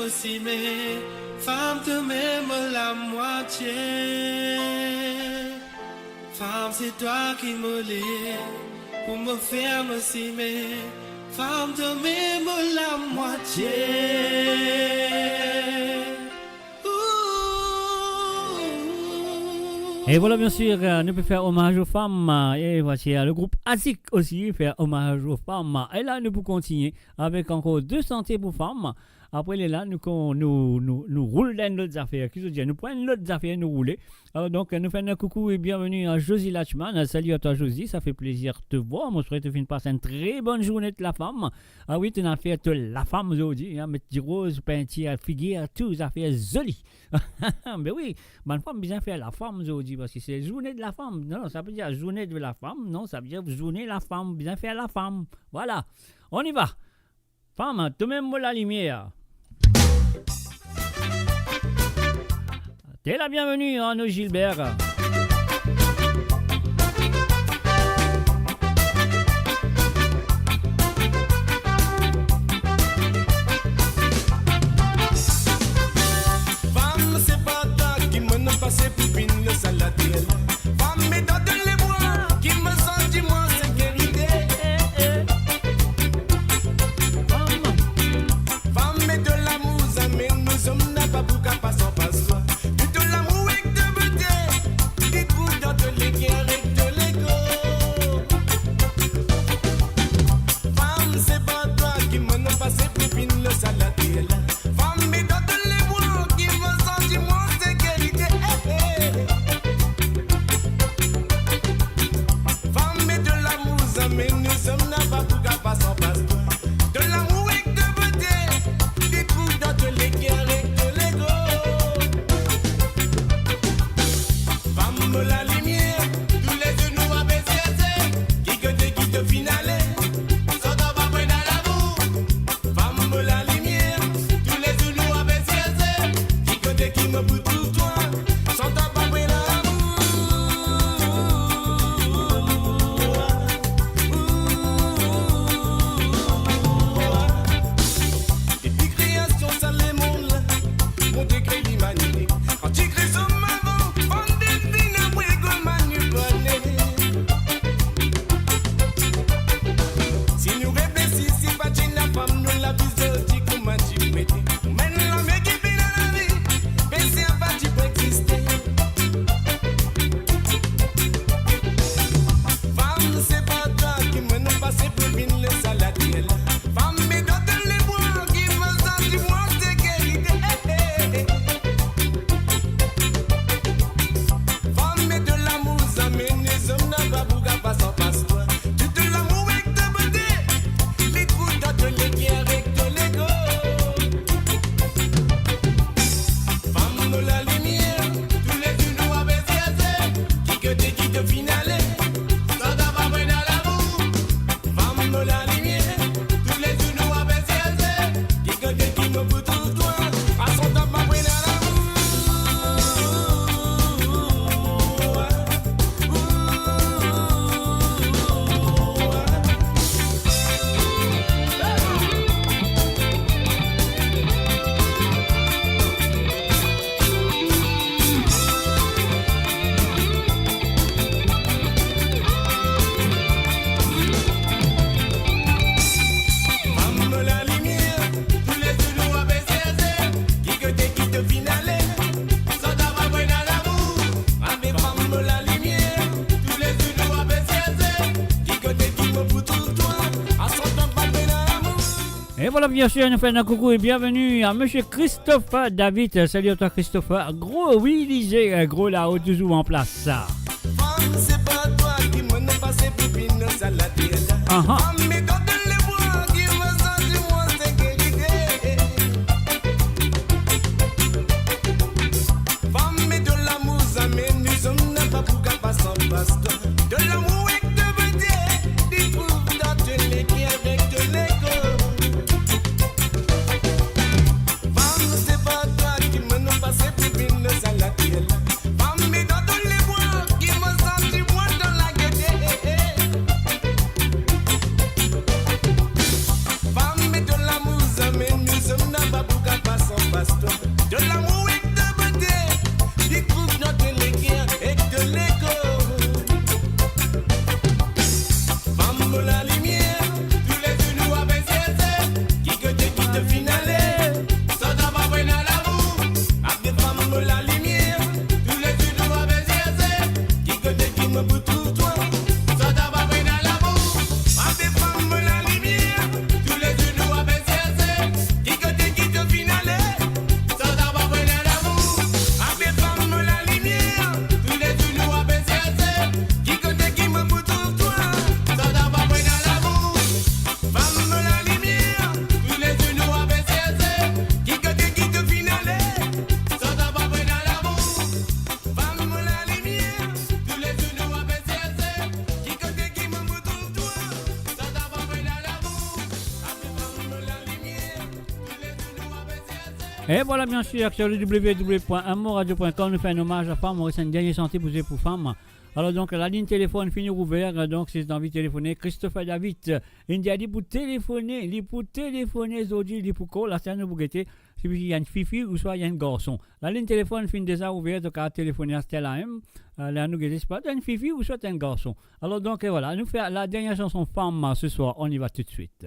aussi, mais femme te m'aime la moitié. Femme, c'est toi qui me l'es pour me faire me s'aimer. Femme, te m'aime la moitié. Et voilà, bien sûr, nous pouvons faire hommage aux femmes. Et voici le groupe ASIC aussi, faire hommage aux femmes. Et là, nous pouvons continuer avec encore 2 santé pour femmes. Après, là, nous roulons dans d'autres affaires. Qu'est-ce que je dis? Nous prenons d'autres affaires, nous rouler. Donc, nous faisons un coucou et bienvenue à Josie Lachman. Salut à toi, Josie. Ça fait plaisir de te voir. Moi, je souhaite te passer une très bonne journée de la femme. Ah oui, tu as fait de la femme aujourd'hui. Hein, mettre du rose, peinture, figure, tout ça fait joli. Mais oui, bonne femme bien fait la femme aujourd'hui parce que c'est journée de la femme. Non, ça veut dire journée de la femme. Non, ça veut dire journée de la femme. Bien fait la femme. Voilà. On y va. Femme, tu même la lumière. T'es la bienvenue, Arnaud Gilbert. Femme, c'est pas toi qui me passe pour une salade. Femme, mais dans les bois qui me sent du moins sécurité. Femme, mais de l'amour, ça mais nous sommes n'a pas pour qu'à passer en passe. Et voilà, bien sûr, nous faisons un coucou et bienvenue à monsieur Christophe David. Salut à toi, Christophe. Gros, oui, disait, gros là-haut, toujours en place. C'est pas toi qui me passe pour une salade. Mais dans les bois qui me sent du moins sécurité. Femme, mais de l'amour, ça mais nous sommes n'a pas pour qu'à passer en passe. De l'amour et de beauté, tu trouves dans tous les qui avec de l'écho. me retrouve toi. Ça t'a pas pris dans l'amour. Ma défense, la lumière. Tous les yeux nous abaissés. Qui côté qui te finale. Ça t'a pas pris dans l'amour. Ma défense, la lumière. Tous les yeux nous abaissés. Qui côté qui me retrouve toi. Ça t'a pas pris dans l'amour. Femme la lumière. Tous les yeux nous abaissés. Qui côté qui te finale. Ça t'a pas pris dans l'amour. Femme la lumière. Tous les yeux nous abaissés. Qui côté qui me retrouve toi. Ça t'a pas pris dans l'amour. Femme la lumière. Tous les yeux nous abaissés. Et voilà, bien sûr, sur le www.amoradio.com, nous fait un hommage à Femme Maurice, une dernière santé pour les femmes. Alors donc, la ligne téléphone finit ouverte, donc si vous avez envie de téléphoner, Christophe David, il a dit pour téléphoner, aujourd'hui, il dit pour quoi, la scène vous guettez, si il y a une fifi ou soit il y a un garçon. La ligne téléphone finit déjà ouverte, donc à téléphoner à Stella M, là nous guettez, c'est pas une fifi ou soit un garçon. Alors donc, voilà, nous fait la dernière chanson Femme ce soir, on y va tout de suite.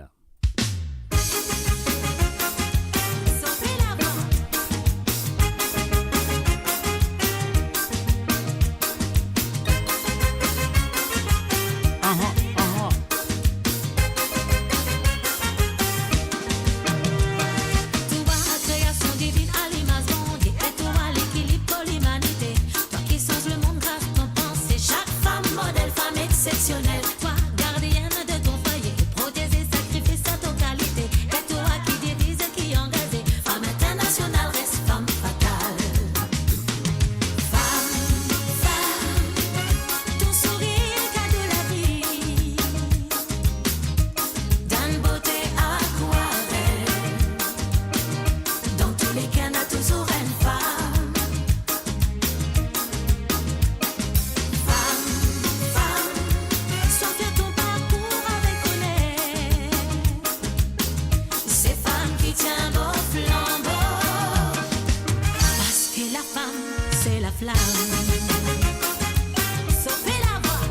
Exceptionnel, toi, gardienne de ton foyer, protégée, sacrifiée à ton qualité. Et toi qui divise, qui engage, femme internationale, reste femme fatale. Femme, ton sourire, cas de la vie, d'une beauté aquarelle. Dans tous les cas, n'a toujours une femme. Tiens beau flambeau, parce que la femme c'est la flamme. Sauvez la voix.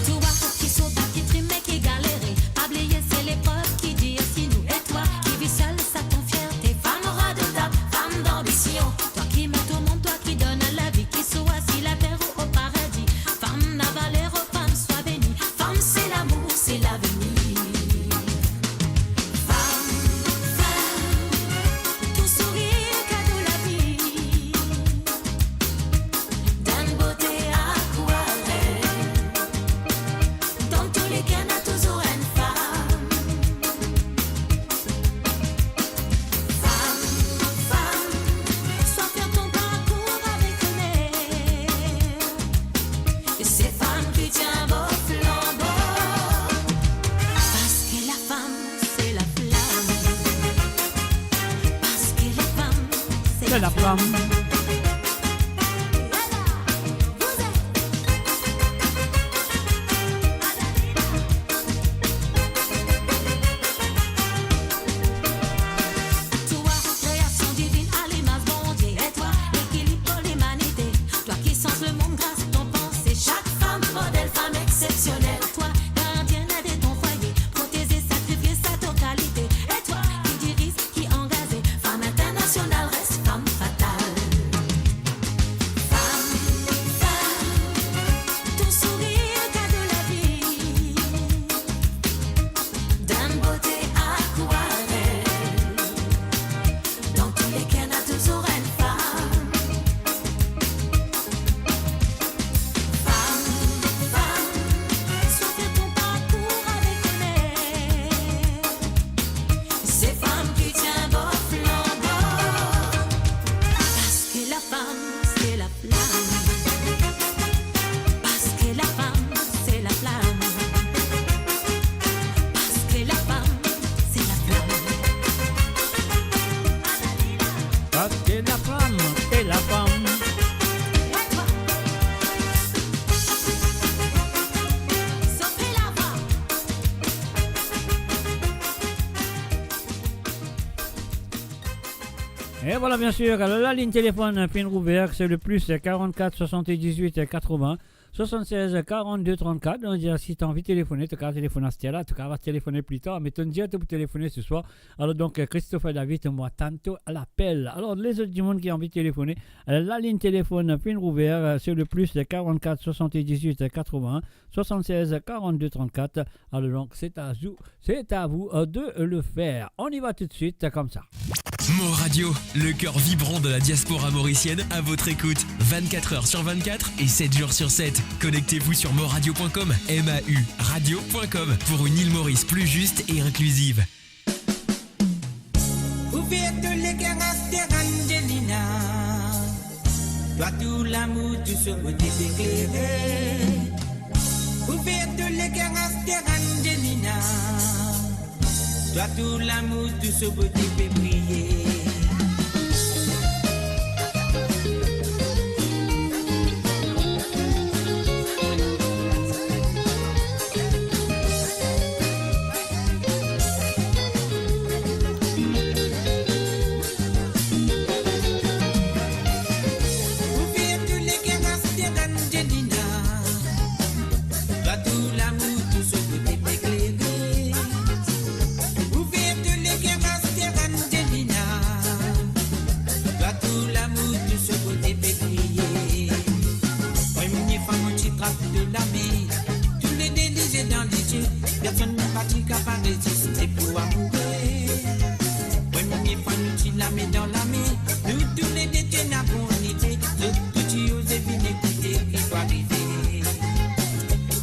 Toi qui saute, qui trime et qui galère, pas oublier c'est l'épreuve qui dit si nous. Et toi qui vis seul, ça ton fierté, femme aura de table. Femme d'ambition, toi qui mets au monde, toi qui donne la vie, qui soit si la terre ou au paradis. Femme n'a valeur, femme sois bénie. Femme c'est l'amour, c'est l'avenir. Femme, tout sourire, cadeau la vie. D'une beauté aquarelle. Dans tous les cas, n'a toujours une femme. Sois faire ton parcours avec honneur. Et c'est femme qui tient beau flambeau. Parce que la femme, c'est la flamme. Parce que la femme, C'est la flamme. Toi, création divine à l'image bon Dieu. Et toi, l'équilibre pour l'humanité. Toi qui sens le monde grâce à ton pensée. Chaque femme, modèle, femme exceptionnelle. Toi, gardienne de ton foyer, protégée, sacrifiée à ton qualité. Et toi, qui dirige, qui engage, femme internationale, reste femme fatale. Femme, ton sourire, cadeau la vie. D'une beauté aquarelle. Dans tous les cas, n'a toujours une femme. Femme, sois faire ton parcours avec honneur. C'est femme qui tient beau flambeau. Parce que la femme, c'est la flamme. Parce que la femme, c'est la flamme. Parce que la femme, c'est la flamme. Parce que la femme, c'est la femme. Et toi, sauvez la voix. Et voilà, bien sûr, alors la ligne téléphone fin ouverte, c'est le plus 44 78 80 76 42 34. On dit si tu as envie de téléphoner, tu as téléphoner à ce là, tu vas téléphoner plus tard, mais tu dis pour téléphoner ce soir. Alors donc Christophe et David, moi tantôt à l'appel. Alors les autres du monde qui ont envie de téléphoner, la ligne téléphone fin ouvert sur le plus 44 78 81 76 42 34. Alors donc c'est à vous de le faire. On y va tout de suite comme ça. Mo Radio, le cœur vibrant de la diaspora mauricienne à votre écoute. 24 heures sur 24 et 7 jours sur 7. Connectez-vous sur moradio.com, MAU radio.com pour une île Maurice plus juste et inclusive. Ouverte les caractères Angelina, toi tout l'amour, tout ce côté éclairé. Ouverte les caractères Angelina, toi tout l'amour, tout ce côté fait briller. Personne n'a pas qui capable de résister pour amourer. Premier fois nous tu la mets dans la main. Nous tous les deux tu n'as pas unité. Tout tu oses venir écouter qui va arriver.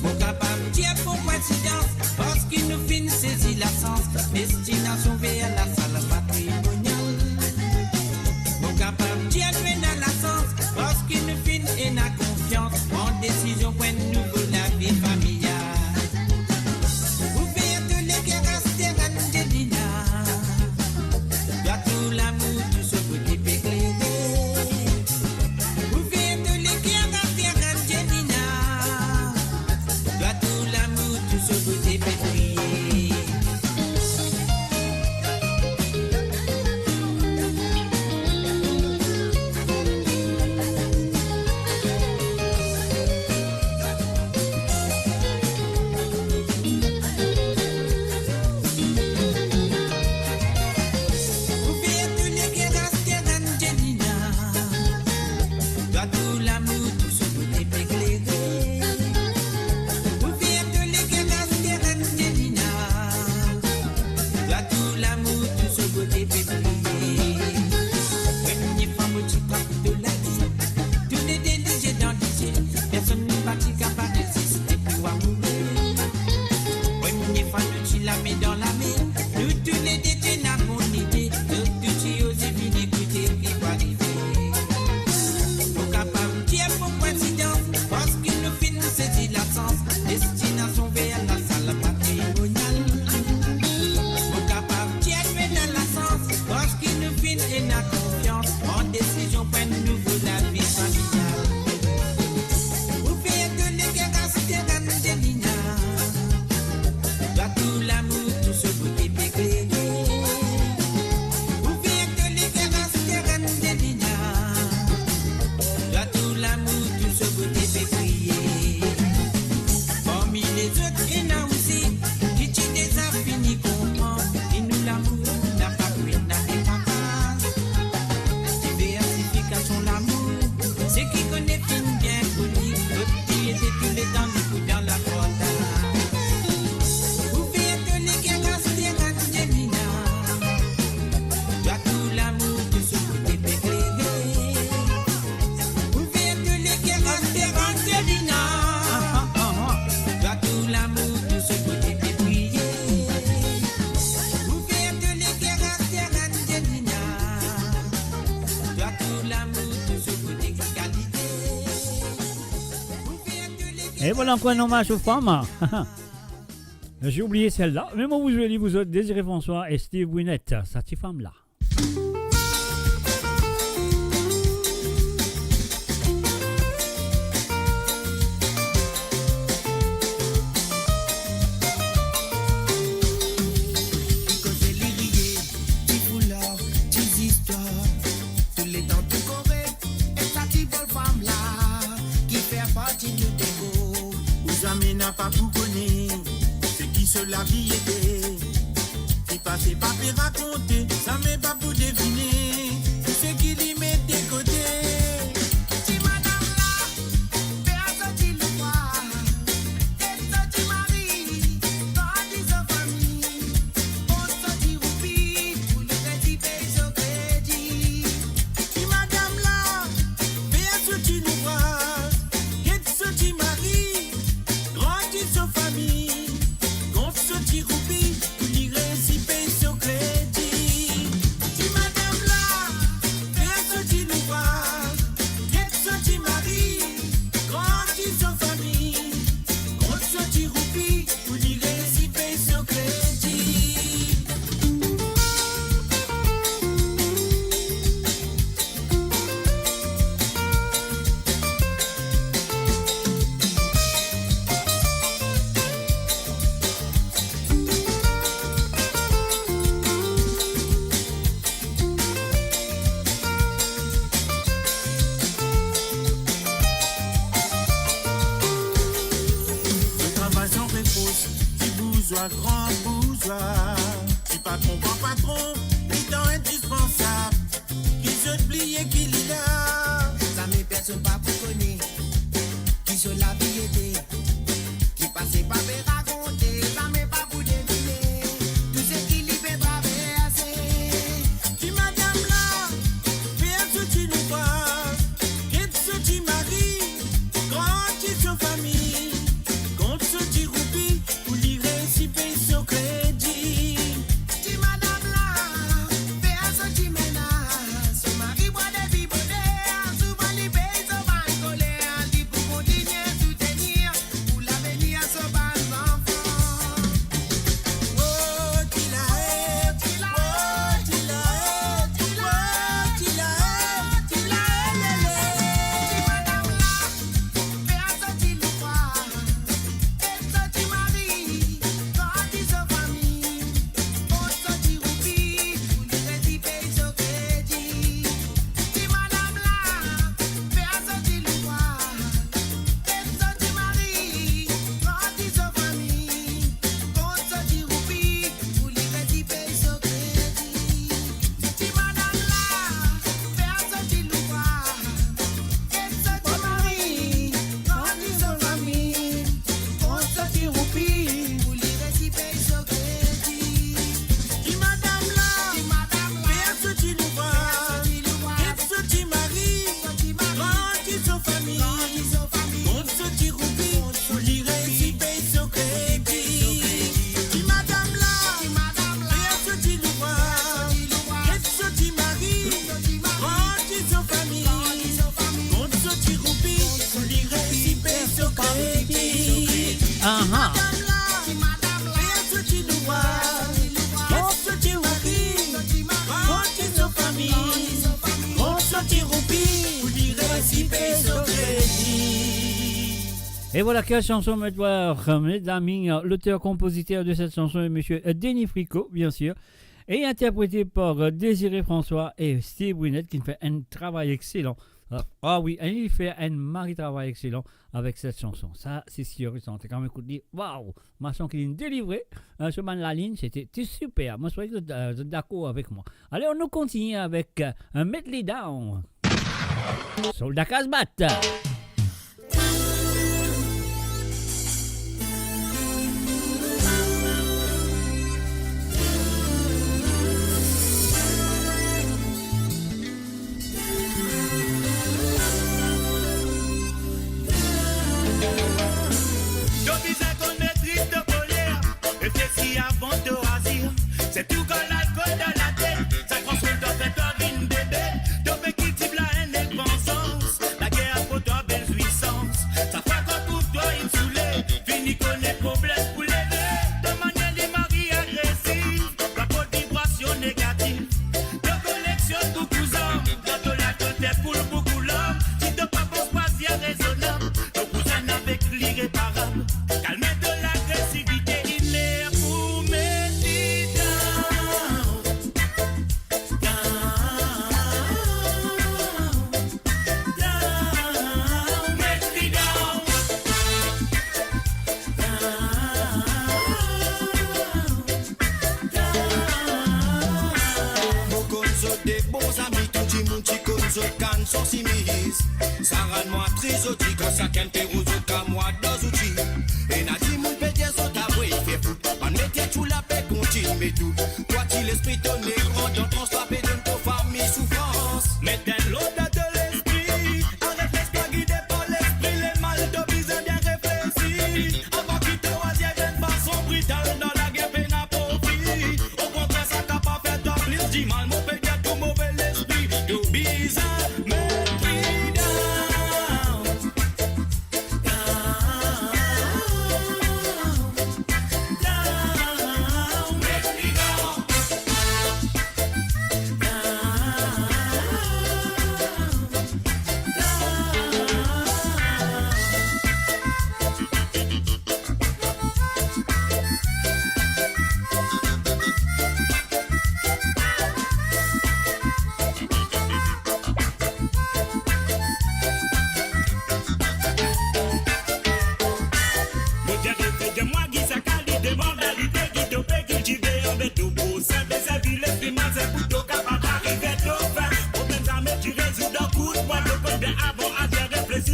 Mon capable Dieu pour coïncidence. Parce qu'il nous finit saisir la sens. Destination vers la salle patrimoniale. Mon capable Dieu fait dans la sens. Parce qu'il nous finit et n'a confiance. En décision pour une nouvelle la vie familiale. Et voilà encore un hommage aux femmes. J'ai oublié celle-là. Mais moi, vous allez vous autres, Désiré François et Steve Winnet, cette femme-là. Tous les temps de Corée, et ça qui vole femme là, qui fait partie du déco. pour connaître ce qui se la vie était. Qui passait pas pour raconter, ça m'est pas pour deviner ce qui lui met de côté. Si madame là, fait à sortir le voir, et sortir Marie, quand ils ont famille, on sortir au pire, pour le petit pays au crédit. Si madame là, fait à sortir le voir, et sortir Marie, quand ils ont famille, on sortir au pire, pour lui réciper ce crédit. Si madame là, fait à sortir le voir, et sortir Marie, quand ils ont famille, on sortir au pire, pour lui réciper ce crédit. Le travail sans réponse, petit bourgeois, grand bourgeois, petit patron, grand patron, étant indispensable, qui se plie et qui lit là. Ça me personne pas pour connaître qui sur la vie était, qui passait pas pour raconter, ça me pas pour deviner tout ce qui lui fait traverser. Si madame là, fait un sorti nous voir, et sorti Marie, quand ils sont famille, quand sorti roupie, pour lui réciper ce crédit. Si madame là, fait un sorti ménage, son mari boit des bibonnaires, souvent les pays sont mal collés, dit pour continuer soutenir, pour l'avenir son bas enfant. Oh, qu'il a est, oh, qu'il a est, oh, qu'il a est, Si madame là, fait un sorti le voir, et sorti Marie, quand ils sont famille, on sorti roupie, pour les petits pays au crédit. Si madame là, fait un sorti le voir, et sorti Marie, quand ils sont famille, on sorti roupie, pour les petits pays au crédit. Si madame là, fait un sorti le voir, et sorti Marie, quand ils sont famille, on sorti roupie, pour les petits pays au crédit. Si madame là, Si madame là, fait un sorti nous voir, sorti le voir, et sorti Marie, sorti Marie, quand ils sont famille, quand ils sont famille, on sorti roupie, pour lui réciper ce crédit. Si madame là, si madame là, fait un sorti nous voir, sorti le voir, et sorti Marie, sorti Marie, quand ils sont famille, quand ils sont famille, on sorti roupie, pour lui réciper ce crédit. Ah ah. si madame là, Fait un sorti nous voir, sorti le voir, et sorti Marie, sorti Marie, quand ils sont famille, quand ils sont famille, on sorti roupie, pour lui réciper ce crédit. Et voilà quelle chanson, mes amis. L'auteur-compositeur de cette chanson est monsieur Denis Fricot, bien sûr, et interprété par Désiré François et Steve Winnet, qui fait un travail excellent. Ah oui, et il fait un mari-travail excellent avec cette chanson. Ça, c'est sûr, c'est quand même écoute, dit waouh, ma chanson qui est délivrée sur la ligne, c'était super. Moi, je crois que vous êtes d'accord avec moi. Allez, on nous continue avec un medley down. Soldat Casbat. Yo disais qu'on est triste de colère, réfléchis avant de rasir. C'est tout comme l'alcool dans la tête, ça transforme dans cette vie bébé. Toi qui type la haine et le vengeance, la guerre pour toi bébé. monde sont si mises. Ça rend moi trisotique, ça qu'un terrozo qu'à moi deux outils. Et n'a dit mon pédier sont avoués, il fait fou. On mettait tout la paix, continue, mais tout. Toi, tu l'esprit donné grand, dans ton swap et donne ton famille souffrance. Mettez l'odeur de l'esprit, un réflexe pas guidé par l'esprit, les mal de bise bien réfléchi. Avant qu'il te oisier d'une façon brutale, dans la guerre, peine à profit. Au contraire, ça t'a pas fait d'oubli, dis mal, mon pédier, tout mauvais l'esprit, tout bizarre.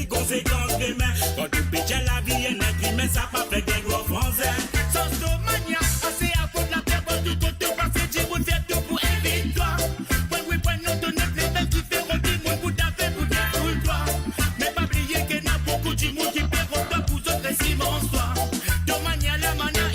Conséquences demain, quand tu pitches la vie, et n'est mais ça pas fait des gros français. Sans mania, assez à fond de la terre, bon, tout côté, passer, j'ai vous fait tout pour éviter toi. When we prennent notre net, les mêmes différents, dis-moi, vous t'avez, vous t'avez, toi. Mais pas oublier qu'il y a beaucoup de monde qui perd au top, vous autres, et si bon soir. De mania, la mania,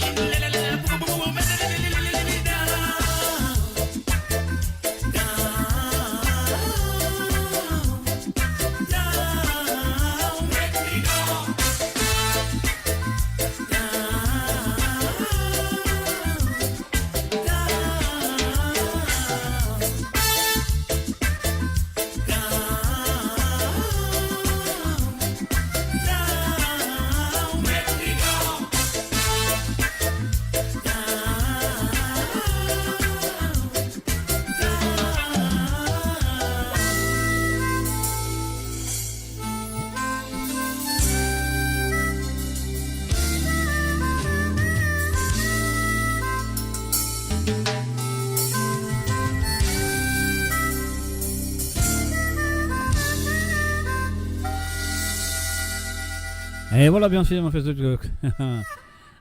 Et voilà, bien sûr, on fait tout.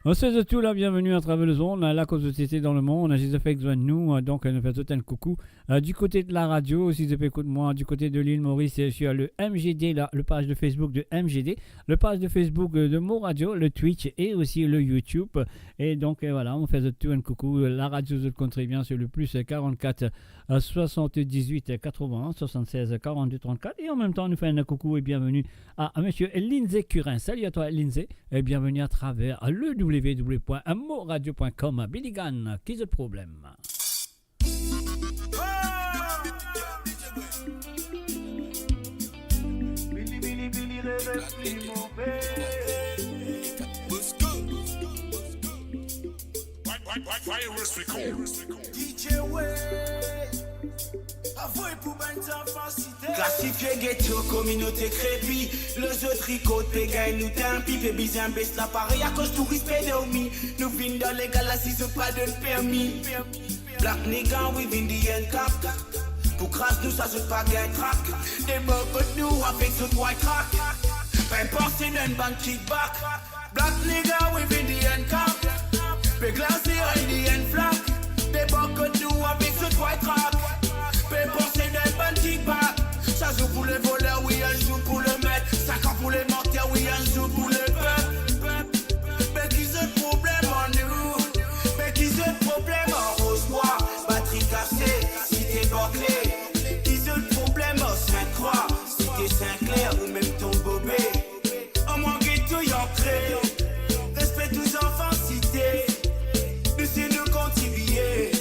On se fait de tout, la bienvenue à travers le zone, la cause de société dans le monde. Je fait besoin de nous, donc nous fait tout un coucou. Du côté de la radio, si vous écoutez moi, du côté de l'île Maurice, sur le MGD, le page de Facebook de MGD, le page de Facebook de Mo Radio, le Twitch et aussi le YouTube. Et donc voilà, on fait de tout un coucou. La radio de Country bien sur le plus 44 78 80 76 42 34. Et en même temps, nous faisons un coucou et bienvenue à monsieur Lindsay Curin. Salut à toi Lindsay et bienvenue à travers le www.moradio.com. Billy Gunn, qui est le problème? Billy, réveille mon bébé. DJ Way, avouez pour ben enfants cité. Classifié ghetto, communauté crépi. Le jeu tricot, pégaille, nous t'un pipe et bizarre, baisse l'appareil à cause du respect de mi. Nous venons dans les galaxies, ce pas de permis. Black nigga, we win the end cap. Pour crasse nous, ça se pas gain track. Des mots que nous avec ce white track. Ben pensez d'un bank kickback. Black nigga, we win the end cap. Pe glacé in the end flap. Des mots que nous avec ce white track. Ben pensez d'un bank kickback. Ça joue pour les voleurs, oui, un joue pour le maître. 5 ans pour les menteurs, oui, un joue pour le peuple. Mais qui c'est le problème en nous? Mais qui c'est le problème en Rose-Bois? Batterie cassée, cité Barclay. Qui c'est le problème en Sainte-Croix? Cité Saint-Clair ou même ton bobé. En moins ghetto y'en crée. Respect tous enfants cités. Nous c'est nous continuer.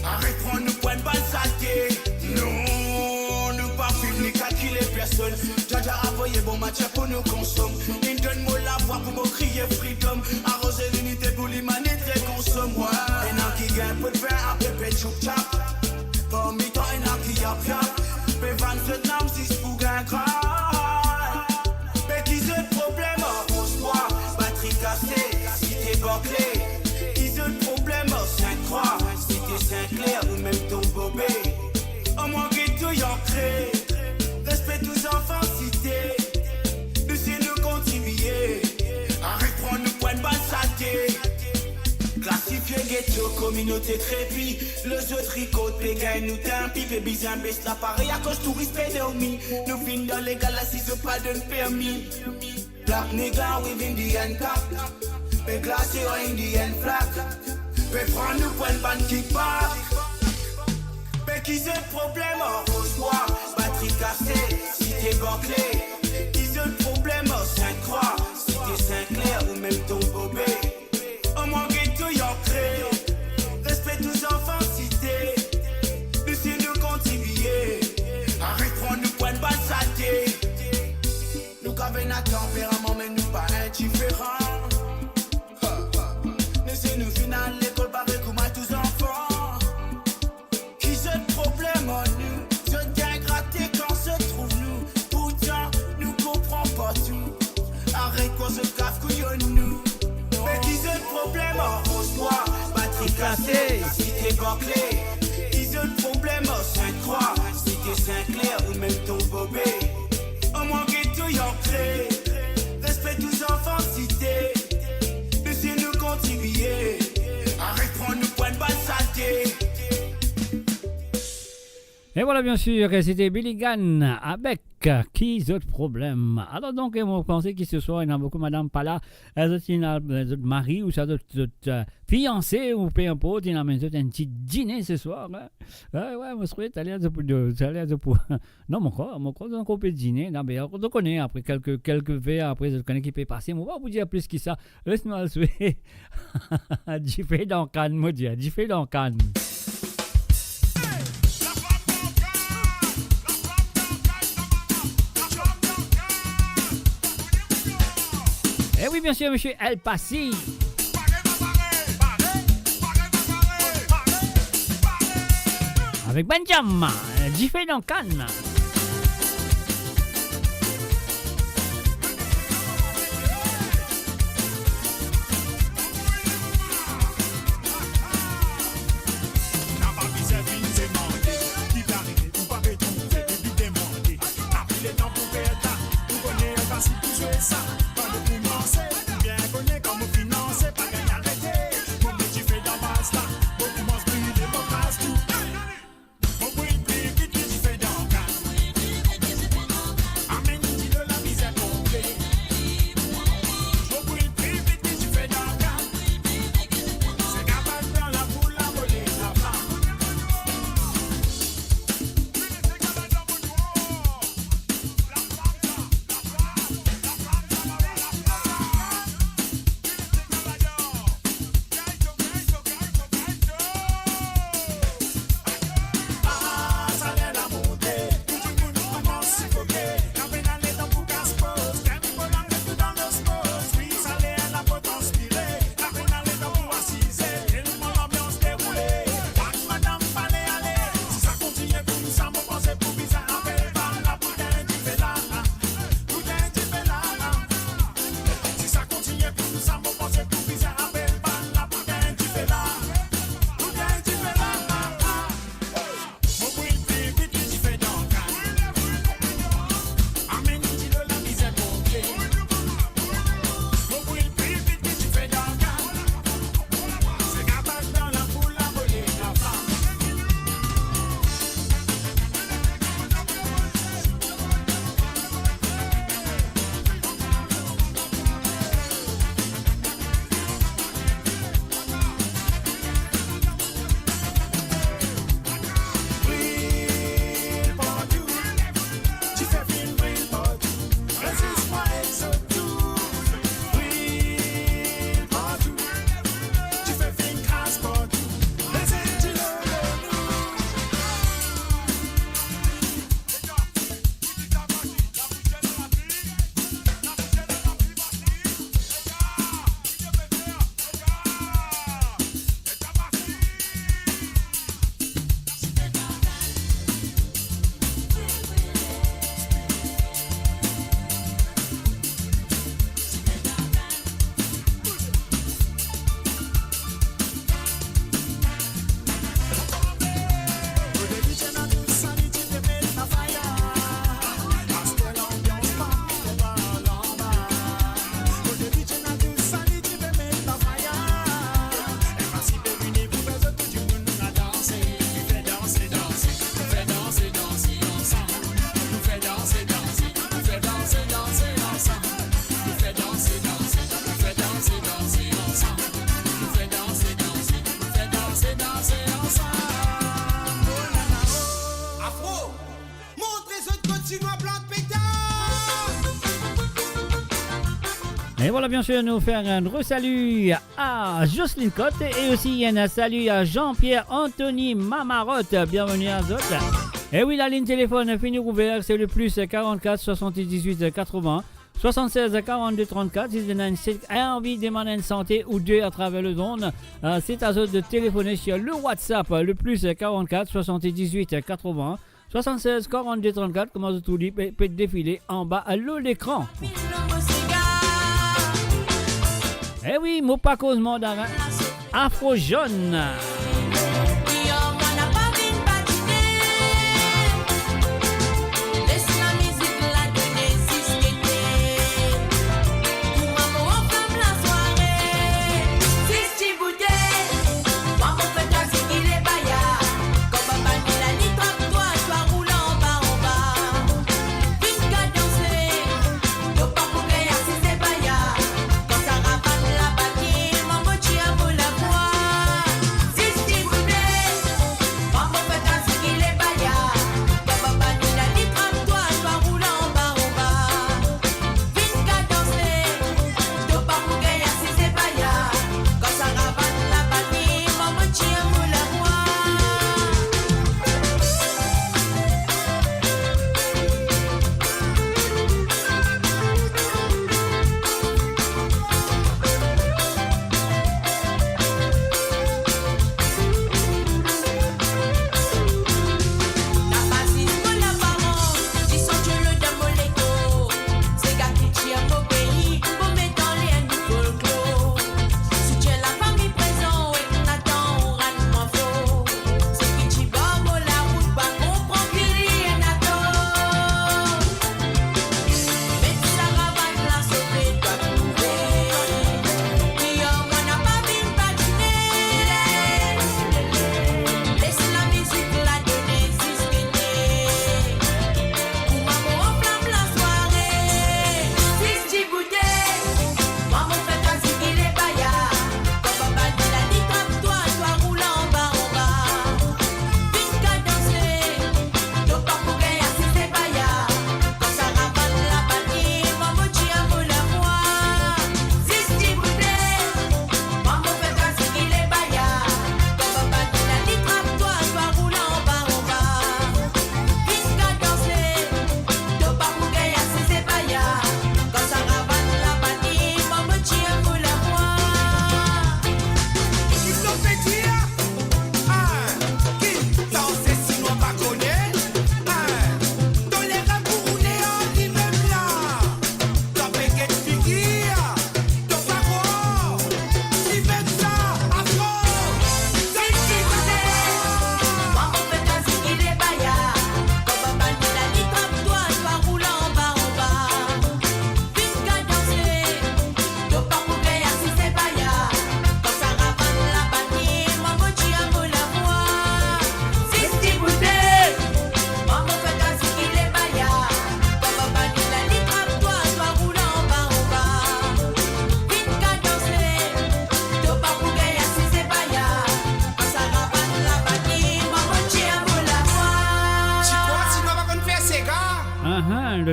Arrêterons nous point de balle saleté. Non, nous pas fumer ni calculer personne. Jaja a envoyé bon match pour nous consommer. Il donne-moi la voix pour me crier freedom. Arroser l'unité pour l'humanité consomme. Ouais. Et non qui gagne peu de faire un pépé choup chap. Parmi toi et non qui a piap. Mais 27 nam 6 pour gain grave. Mais qui c'est le problème en Rose-Bois? Batterie cassée, cité Barclay. Qui c'est le problème en Sainte-Croix? Cité Saint-Clair ou même ton bobé. En moins ghetto y'en crée. Respect nos communautés trépies. Le jeu tricote, les gars, nous t'un pipe et bizarre baisse l'appareil à cause touriste pédéomie. Nous finissons dans les galaxies, ce pas d'un permis. Black nigga within the end cap. Pe glacier in the end flag. Pe prendre nous pour une bande kickback. Pe qui c'est le problème, rose-moi. Batterie cassée, cité Banclay. Qui c'est le problème, Sainte-Croix. Cité Saint-Clair ou même ton bobé. Au moins ghetto y'en crée. Respect tous enfants cités. Laissez nous continuer. Arrête prendre nous pour une bande saté. Nous qu'avons un tempérament mais nous pas indifférents. Laissez-nous final l'école barrée comme à tous enfants. Qui se problème en nous, se gagne gratté quand se trouve nous. Pourtant nous comprend pas tout. Arrête qu'on se cave couillonne nous. Mais qui se problème en rose-moi, batterie cassée, cité Banclay. Qui se problème en Sainte-Croix, cité Saint-Clair ou même ton bobé. Au moins ghetto y'en crée. Respect tous enfants cités. Laissez-nous continuer. Arrête prendre nous point de balle saleté. Et voilà, bien sûr, c'était Billy Gunn avec Qui autre problème. Alors donc, vous pensez que ce soir, il y a beaucoup Madame Pala, d'autres mari ou ça d'autres fiancés ou peu importe, il y a un petit dîner ce soir. Hein? Ouais, moi je trouvais que tu allais pour. Non, mon corps, on peut dîner. Non, mais on connaît après quelques verres, après je connais qui peut passer. On va vous dire plus que ça. Laisse-moi le souhaiter. J'y fais dans Cannes, moi dire. J'y fais dans Cannes. Eh oui, bien sûr, monsieur El Passi. Avec Benjamin, j'y fais dans Cannes. Beaucoup Et voilà, bien sûr, nous faire un gros salut à Jocelyne Cotte et aussi un salut à Jean-Pierre Anthony Mamarotte. Bienvenue à tous. Et oui, la ligne téléphone finit ouverte, c'est le plus 44 78 80 76 42 34. Si vous avez envie de demander une santé ou deux à travers le zone, c'est à eux de téléphoner sur le WhatsApp, le plus 44 78 80 76 42 34. Comment je tout dit, peut défiler en bas à l'écran. Eh oui, mot pas cause mandarin, afro jaune.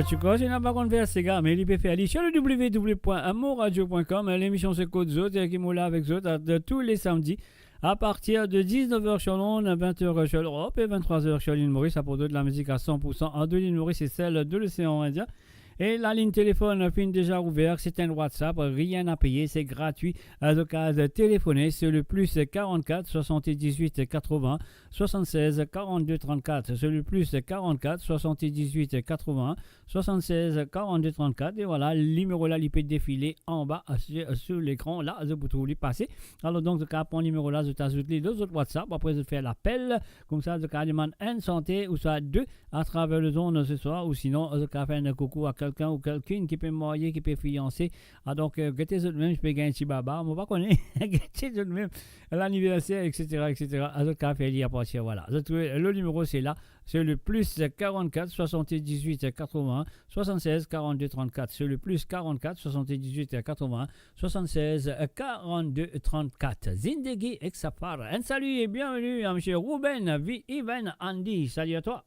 Tu crois, il n'a pas qu'on faire ces gars, mais il peut faire aller sur le www.amourradio.com. L'émission c'est Code Zot qui est là avec Zot tous les samedis à partir de 19h sur l'onde, 20h sur l'Europe et 23h sur l'île Maurice. À pour de la musique à 100% en de l'île Maurice et celle de l'océan Indien. Et la ligne téléphone fin déjà ouverte, c'est un WhatsApp, rien à payer, c'est gratuit. À l'occasion de téléphoner, c'est le plus 44 78 80 76 42 34. C'est le plus 44 78 80 76 42 34. Et voilà, le numéro là, il peut défiler en bas sur l'écran. Là, je peux tout passer. Alors donc, je prends le numéro là, je t'ajoute les deux autres WhatsApp. Après, je fais l'appel. Comme ça, je demande une santé ou soit deux à travers le zone ce soir. Ou sinon, je fais un coucou à quelqu'un ou quelqu'une qui peut marier, qui peut fiancer. Ah donc, gâtez eux même, je peux gagner un petit baba. Je ne pas connaître. Gâtez eux même l'anniversaire, etc. etc. À ce café, il y a pas voilà. Le numéro, c'est là. C'est le plus 44 78 80 76 42 34. C'est le plus 44 78 80 76 42 34. Zindegi Exafar. Un salut et bienvenue à M. Ruben Ivan Andy. Salut à toi.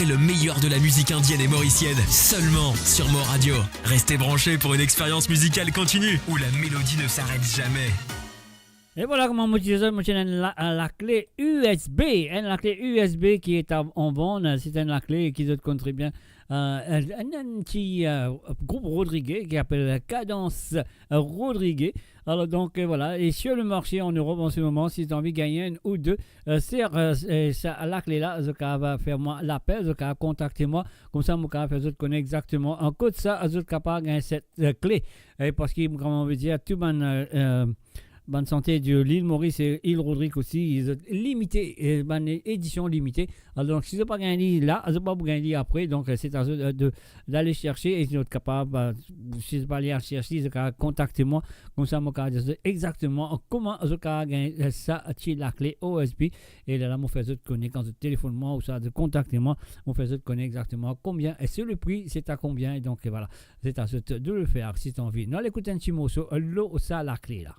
Le meilleur de la musique indienne et mauricienne, seulement sur Mo Radio. Restez branchés pour une expérience musicale continue où la mélodie ne s'arrête jamais. Et voilà comment utiliser la clé USB. La clé USB qui est en vente, c'est la clé qui contribue bien un petit groupe Rodriguez qui s'appelle Cadence Rodriguez. Alors donc voilà, et sur le marché en Europe en ce moment, si tu as envie de gagner une ou deux, c'est la clé là, je va faire moi l'appel, je vais contacter moi, comme ça, je vais faire je connais exactement. En code ça, je suis capable de gagner cette clé. Et parce que, comme on veut dire, tout le bonne santé de l'île Maurice et l'île Rodrigue aussi, ils ont limité, édition limitée. Alors donc si je n'ai pas gagné là, je ne vais pas gagner après. Donc c'est à eux d'aller chercher et si vous êtes capable, si je ne vais pas aller chercher, contactez-moi. Comme ça, je vais dire exactement comment je vais gagner ça, la clé OSB. Et là, je vais faire connaître quand je téléphone moi ou ça, de contacter moi, je vais faire connaître exactement combien. Et sur le prix, c'est à combien. Et donc voilà, c'est à eux de le faire si tu as envie. Nous allons écouter un petit morceau, l'eau, ça, la clé là.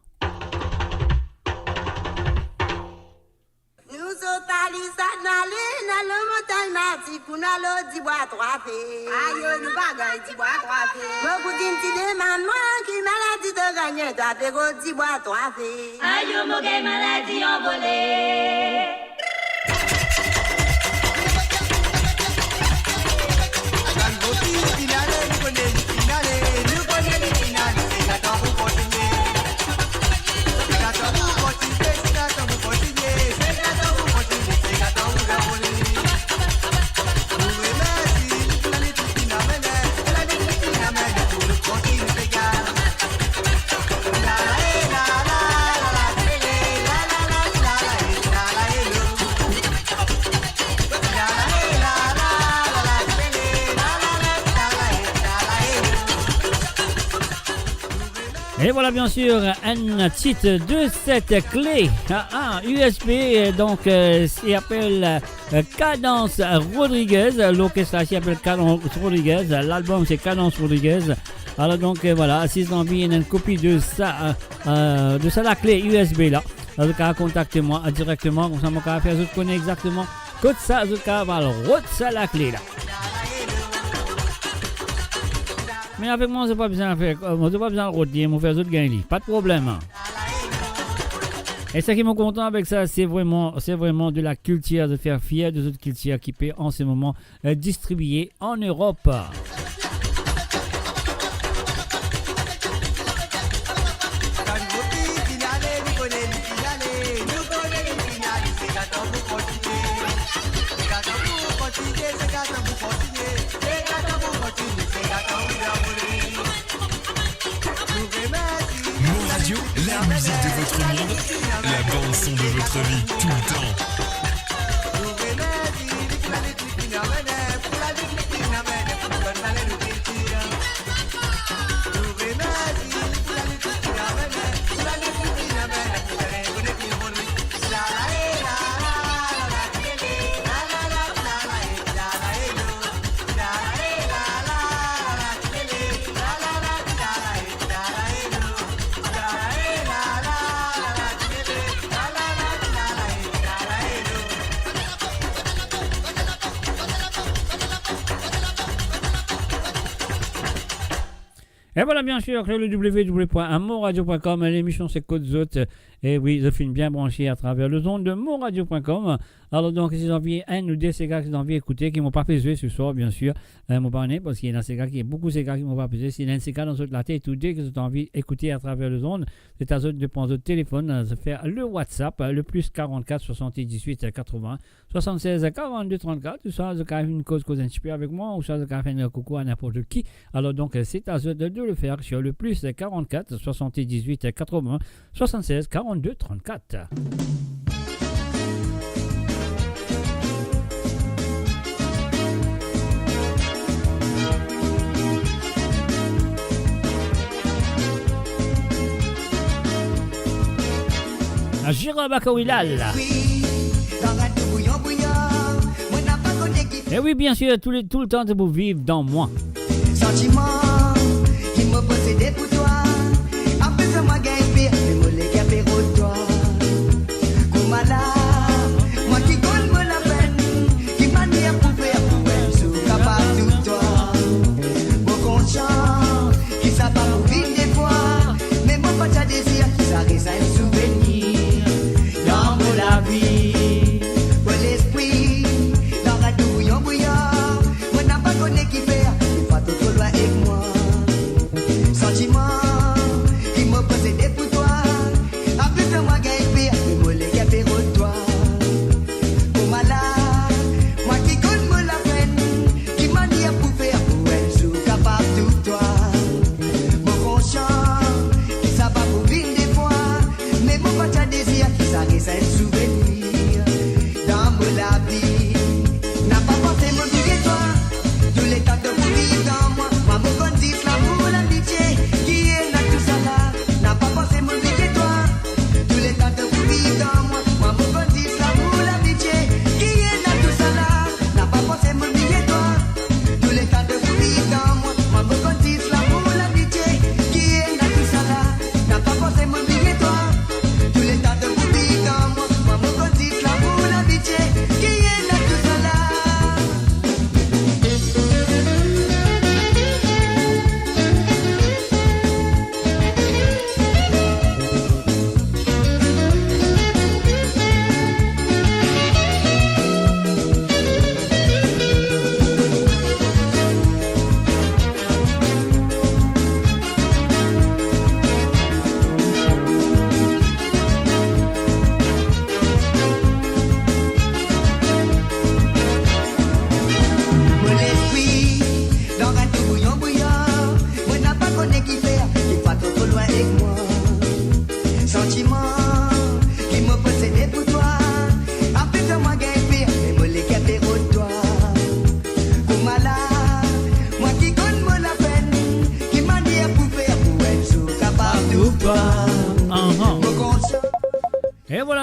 si kunalo di bois trois fées. Aïe, nous bagaille di bois trois fées. Beaucoup d'une petite maman qui maladie de gagner, toi fais go di bois trois fées. Aïe, mon gay maladie envolée. Et voilà bien sûr un titre de cette clé USB, donc s'il appelle Cadence Rodriguez, l'orchestre s'appelle Cadence Rodriguez, l'album c'est Cadence Rodriguez. Alors donc voilà, si vous avez une copie de ça, la clé USB là, alors contactez-moi directement, comme ça mon cas faire, je connais exactement que ça, je vais ça la clé là. Mais avec moi, je n'ai pas besoin de faire, je pas besoin de rôtir, je faire autre gain, pas de problème. Et ce qui me content avec ça, c'est vraiment de la culture, de faire fier de cette culture qui peut en ce moment distribuer en Europe. La musique de votre monde, la bande son de votre vie, tout le temps. Et voilà bien sûr le www.amoradio.com, l'émission c'est Côte Zot. Et oui, je filme bien branché à travers le zone de moradio.com. Alors donc si vous avez un ou deux ces gars qui ont envie d'écouter, qui m'ont pas pesé ce soir bien sûr, m'ont pas né parce qu'il y a ces gars qui beaucoup ces gars qui m'ont pas pesé. Si l'un de ces gars dans la tête ou deux qui ont envie d'écouter à travers le zone, c'est à eux de prendre votre téléphone, de faire le WhatsApp, le plus 44 78 80 76 42 34. Tout ça, vous avez une cause inspirée avec moi, ou ça vous avez fait un coucou à n'importe qui. Alors donc c'est à eux de le faire sur le plus 44 78 80 76 42 34. Jira Bakawilal. Et oui, bien sûr, tout le temps de vous vivre dans moi. Sentiment qui me possédait pour toi. Après ça, moi, gagne, mais moi, les gars, péro toi. Koumala, moi qui colle, me la peine. Qui manière pour faire pour elle, sous capable de toi. Bon conscient, qui ça pas pour vivre des fois. Mais moi, pas de désir, qui ça reste un souvenir. Dans la vie, pour l'esprit, dans la douillon bouillon. Moi, n'a pas connu qui fait, il faut tout loin avec moi.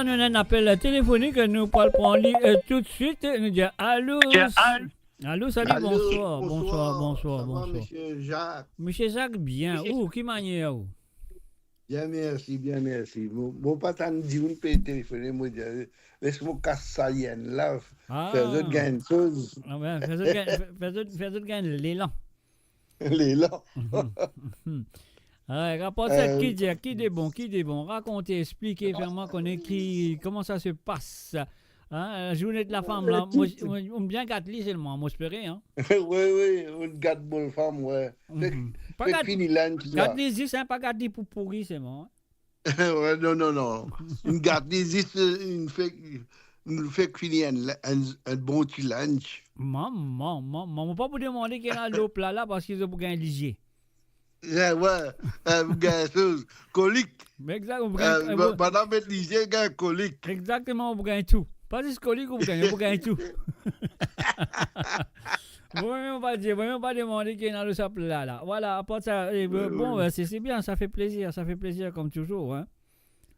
là, nous avons un appel téléphonique, nous pourrons le prendre tout de suite. Nous disons allô. Allô, salut, Allô, bonsoir. Monsieur Jacques. Monsieur Jacques, bien. Où, qui manière où? Bien, merci. Mon papa me dit, on peut téléphoner, moi, laisse-moi casser ça, là, faire d'autres gains de choses. Ah ben, faire d'autres gains, l'élan. L'élan. Rapporte ça, qui est bon, racontez, expliquez, vraiment qu'on écrit, comment ça se passe. Hein, la journée de la femme, là, on bien gâte-li seulement, moi, j'espérais, hein. Oui, on gâte bonne femme, ouais. Pas fini là, tu vois. gâte-li, c'est pas gâte-li pour pourri, c'est bon. Ouais, non. Une garde des une fait finir un bon petit lunch. Maman, pas pour demander qu'il y a l'eau plat là parce qu'ils ont pour gagner ligier. Ouais, vous gagnez chose, colique. Exactement. Madame est ligier, gagne colique. Exactement, vous gagnez tout. Pas juste colique, vous gagnez tout. Vous ne même pas demander qu'il y a le sap là. Voilà, à part ça, bon, c'est bien, ça fait plaisir comme toujours. Hein.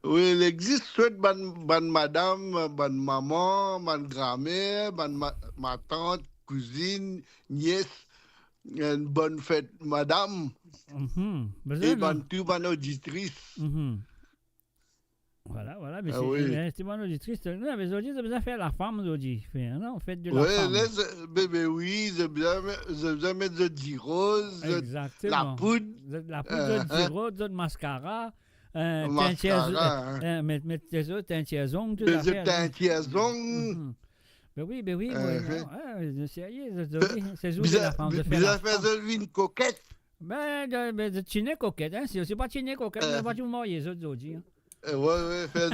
Oui, il existe soit bonne madame, bonne maman, bonne grand-mère, ma tante, cousine, nièce, une bonne fête madame, et bonne auditrice. Voilà, mais c'est bonne auditrice. Non, mais aujourd'hui, c'est besoin de faire la femme aujourd'hui. Non, faites de la femme. Bébé, oui, j'ai besoin de mettre de dirose, la poudre. La poudre, de dirose, de mascara. Mettre tes autres, teintières-ongles, tout ça. Des teintières-ongles. Ben oui, sérieux, c'est jouer de la femme de faire la femme. Vous avez fait une coquette? De chiner coquette, hein. C'est pas chiner coquette, on va tout marier les autres aujourd'hui. Ouais, faire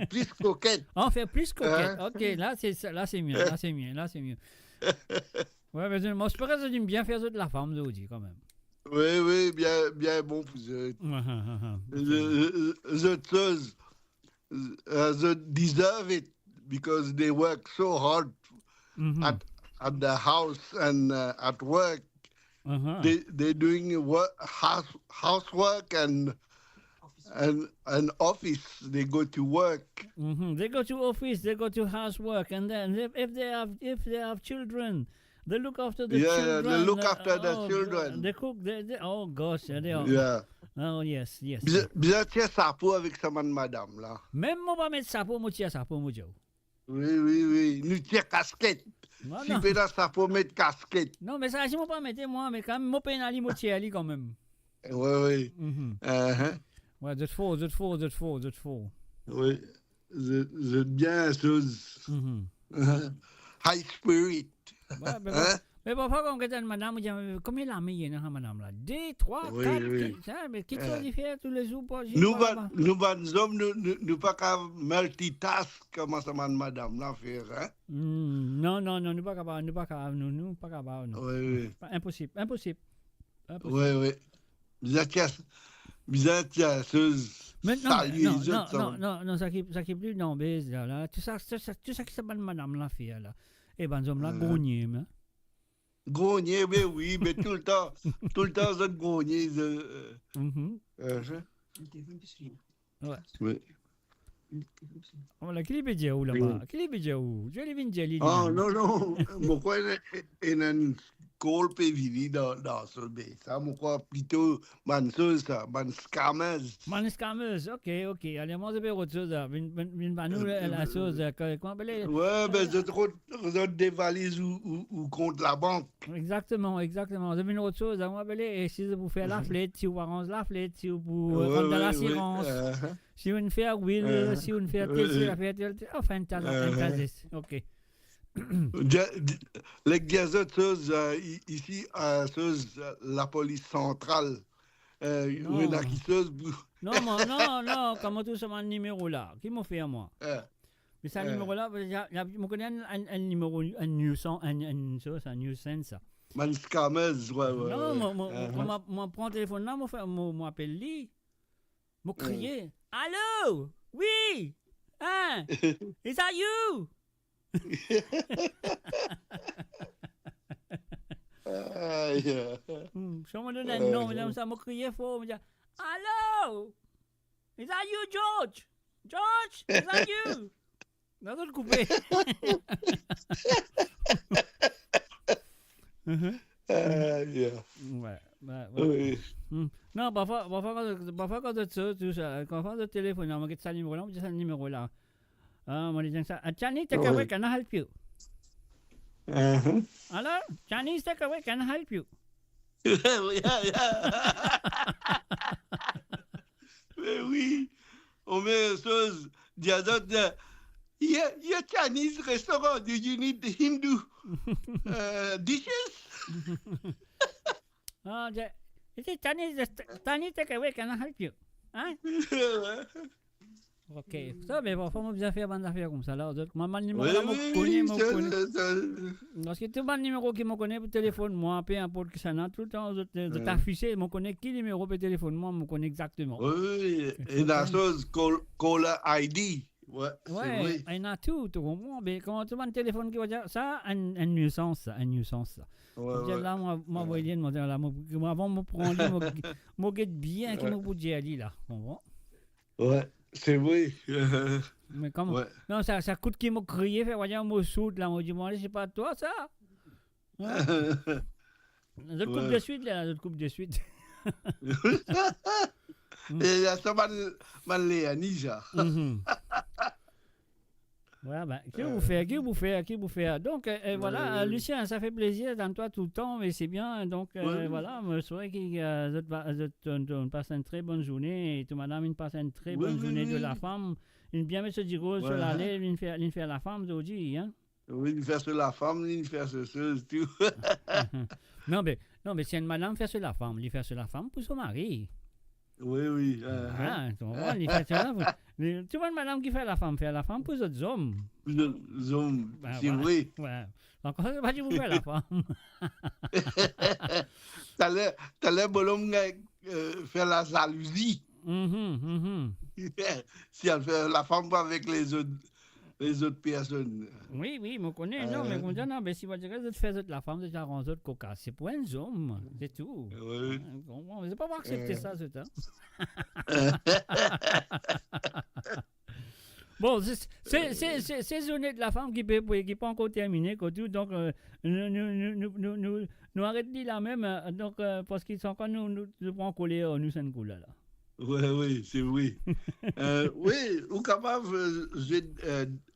plus coquette. On fait plus coquette. Ok, là c'est mieux. Ouais, mais moi je pourrais bien faire de la femme aujourd'hui quand même. Oui, bien bon pour eux. They deserve it because they work so hard at the house and at work. They're doing housework and office. They go to work. They go to office. They go to housework, and then if they have children. They look after the children. They look after the children. They cook. Oh gosh, they are. Yeah. Oh yes. Bien tiens chapeau avec sa madame là. Même moi pas mettre chapeau, moi tiens chapeau, moi Joe. Oui. Nous tiens casquette. Si peut dans chapeau mettre casquette. Non, mais ça je moi pas mettre moi, mais quand même moi pénali moi tiens ali quand même. Oui. Ouais, vous êtes faux. Oui, vous êtes bien chose. High spirit. Mais parfois, quand on regarde madame, on dit combien d'années il y a madame là? 2, 3, 4, mais qu'est-ce qu'on dit faire tous les jours? Nous, hommes, nous pas qu'à multitask comme ça, madame là faire. Hein? Non, nous pas capables. Oui. Impossible. Oui. Bizarre, mais non, ça qui plus non, là. Tout ça qui s'appelle madame la fille là. Et ben, nous là, grogné, mais. Grogné, mais oui, mais tout le temps, vous êtes grogné. Ouais. Voilà, qui est déjà où là-bas? Qui est déjà où? Je l'ai vu déjà. Ah, non. Pourquoi il y a une colle pévili dans ce bébé? Ça, pourquoi plutôt manseuse, ça, scameuse. Ok. Allez, moi, je vais autre chose. Une banou, la chose, comment appeler? Ouais, mais vous êtes des valises ou contre la banque. Exactement. Je vais une autre chose. Moi, appeler, si vous faites la flette, si vous arrangez la flette, si vous prendre de l'assurance. Si vous faites will, si vous faites enfin, ok. Les gazettes, ici, la police centrale, non, comment tout ça, mon numéro là? Qui m'a fait à moi? Mais ça, numéro là, je connais un numéro, un nuisance, ça. Man scameuse, ouais. Non, moi, prends le téléphone là, moi, appelle lui. Moi, crier. Allô? Oui! Hein? Is that you? Je me donne un nom, ça m'a crié fort. Allô? Is that you, George? George, is that you? Non, non, le couper. Yeah. Ouais, ouais. Oui. Non, parfois quand tu quand tu téléphones, on me dit ça numéro-là, on me dit ça numéro-là. On dit ça. Johnny, take away, can I help you? Hello? Johnny, take away, can I help you? Mais oui, on met une chose, yeah, Chinese restaurant, do you need the Hindu dishes? Oh, Johnny, take away, can I help you? Hein? Ok, ça, mais parfois, on a fait des affaires comme ça. Là, maman, le numéro, parce que tout le numéro qui me connaît pour téléphone, moi, peu importe que ça n'a, tout le temps, je t'affiche, je connais qui numéro pour téléphone, moi, je connais exactement. Oui, et la chose, caller ID. Ouais, ouais, il y en a tout, tu comprends? Mais quand tu as un téléphone qui va dire ça, une nuisance, ça. Ouais. Là, moi, voyais, moi, là, avant, je prends, je guette bien qui me dire là, tu comprends? Ouais. C'est vrai. Mais comment? Ouais. Non, ça coûte qui m'a crié, fait voyez un mot soute là, moi je dis, c'est pas toi ça? Ouais. Je coupe de suite là, je coupe de suite. Et là, ça m'a l'air déjà. Voilà, ben, qui vous fait. Donc, voilà, Lucien, ça fait plaisir dans toi tout le temps, mais c'est bien. Donc, voilà, je souhaite que tu passes une très bonne journée et que madame une passe une très bonne journée de la femme. Une bien mettre du rose sur la lèvre, une faire la femme d'aujourd'hui, hein? Oui, une faire sur la femme, une faire sur ce tout. Non, mais c'est une madame faire sur la femme, lui faire sur la femme pour son mari. Oui. Tu vois, tu vois une madame qui fait la femme pour les autres hommes. Les hommes, ben, c'est vrai. Ouais. Donc, on ne pas dire vous faire la femme. T'as l'air bonhomme faire la jalousie. Si elle fait la femme avec les autres personnes. Oui, je connais. Non, mais on dit, non, mais si vous dites que vous faites la femme, vous arrangez autres coca. C'est pour un homme, c'est tout. Oui. On ne peut pas accepter ça, ce temps. Bon, c'est journée de la femme qui peut pas encore terminer, donc nous arrêtons là même, donc parce qu'ils sont encore nous prenons coller nous sommes cool là. Oui, c'est vrai. Oui, ou capable j'ai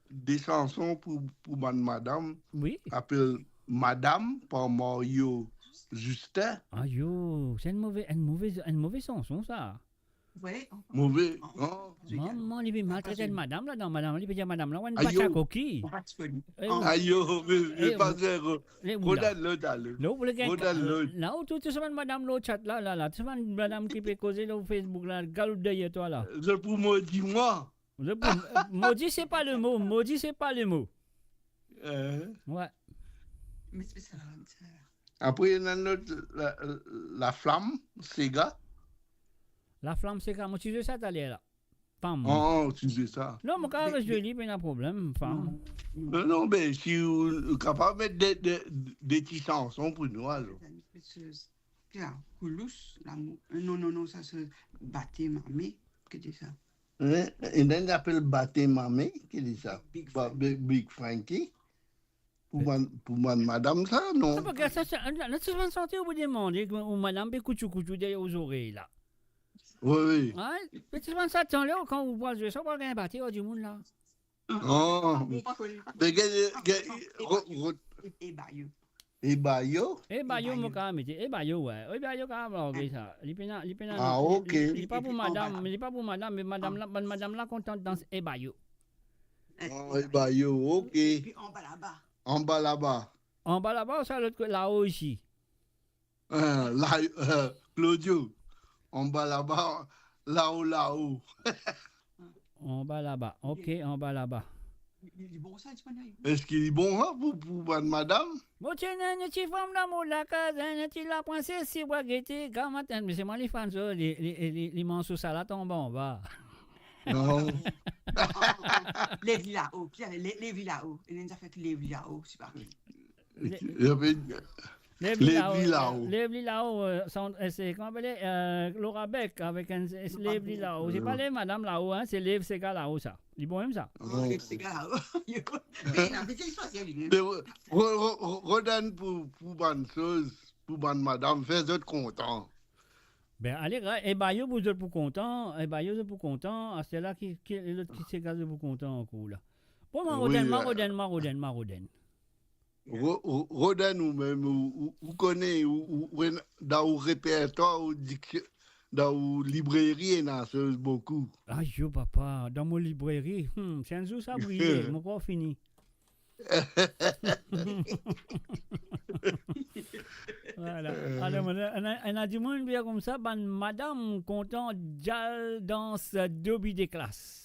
des chansons pour madame. Oui. Appelle Madame par Mario Justin. Ah yo, c'est une mauvaise chanson ça. Oui. Mauvais. Maman, il veut maltraiter madame là, non, madame, il veut dire madame là, on va pas coquille. Aïe, mais pas zéro. Regarde l'autre. Là où tu sais madame l'autre chat là, tu sais madame qui peut causer sur Facebook là, galope derrière toi là. C'est pour maudit moi. Maudit c'est pas le mot, Ouais. Mais c'est ça. Après il y a notre la flamme, Sega. La flamme, c'est quand tu veux ça, t'as l'air là. Femme. Oh, tu veux ça. Non, mon cas, je lis, mais il y a un problème, femme. Non, mais si vous êtes capable de mettre des petites chansons pour nous, alors. Non, ça se battait mamé. Qu'est-ce que c'est ça? Et on appelle batté mamé, qu'est-ce que c'est ça? Big Frankie. Pour madame, ça, non? Non, parce que ça, tu vas sentir au bout des mondes, ou madame, peut couchou derrière aux oreilles, là. Oui. Ouais, mais tu vas ça, là, quand vous voyez ça, on va gagner battre du monde, là. Oh, mais Ebayo, mon cas, mais Ebayo, ouais. Ebayo, quand même, ça. Ah, ok. Il n'est pas pour madame, mais madame là, contente dans Ebayo. Oh, Ebayo, ok. Puis en bas là-bas. En bas là-bas, ça, l'autre, là-haut, ici. Claudio. En bas là-bas, là-haut. En bas là-bas, ok, en bas là-bas. Il est bon ça, est-ce qu'il est bon hein, pour madame? Bon, tiens, une petite femme là, mon la case, une petite la princesse, si vous guettez, comment mais c'est moi les fans, les morceaux salades tombent en bas. Non. Les villas-haut, Pierre, les villas-haut. Il a fait les villas-haut, c'est parti. Lève-li là-haut, c'est comment on appelle Laura Beck avec un lève-li là-haut. C'est pas les madame là-haut, hein, c'est lève ces gars là-haut, ça. Ils bon même ça. Lève ces gars là-haut. Redonne pour bonne chose, pour bonne madame, fais d'autres contents. Ben allez, et bah yo vous êtes pour content, c'est là qui l'autre qui s'est gazé pour content encore là. Bon, Maroden. Rodin ou même, ou connaît, ou dans le répertoire, ou dans la librairie, il y en a beaucoup. Ah, yo, papa, dans mon librairie, c'est un jour ça brille, mon corps fini. Voilà. Alors, on a du monde bien comme ça, ben, madame content, danse Dobby des classes.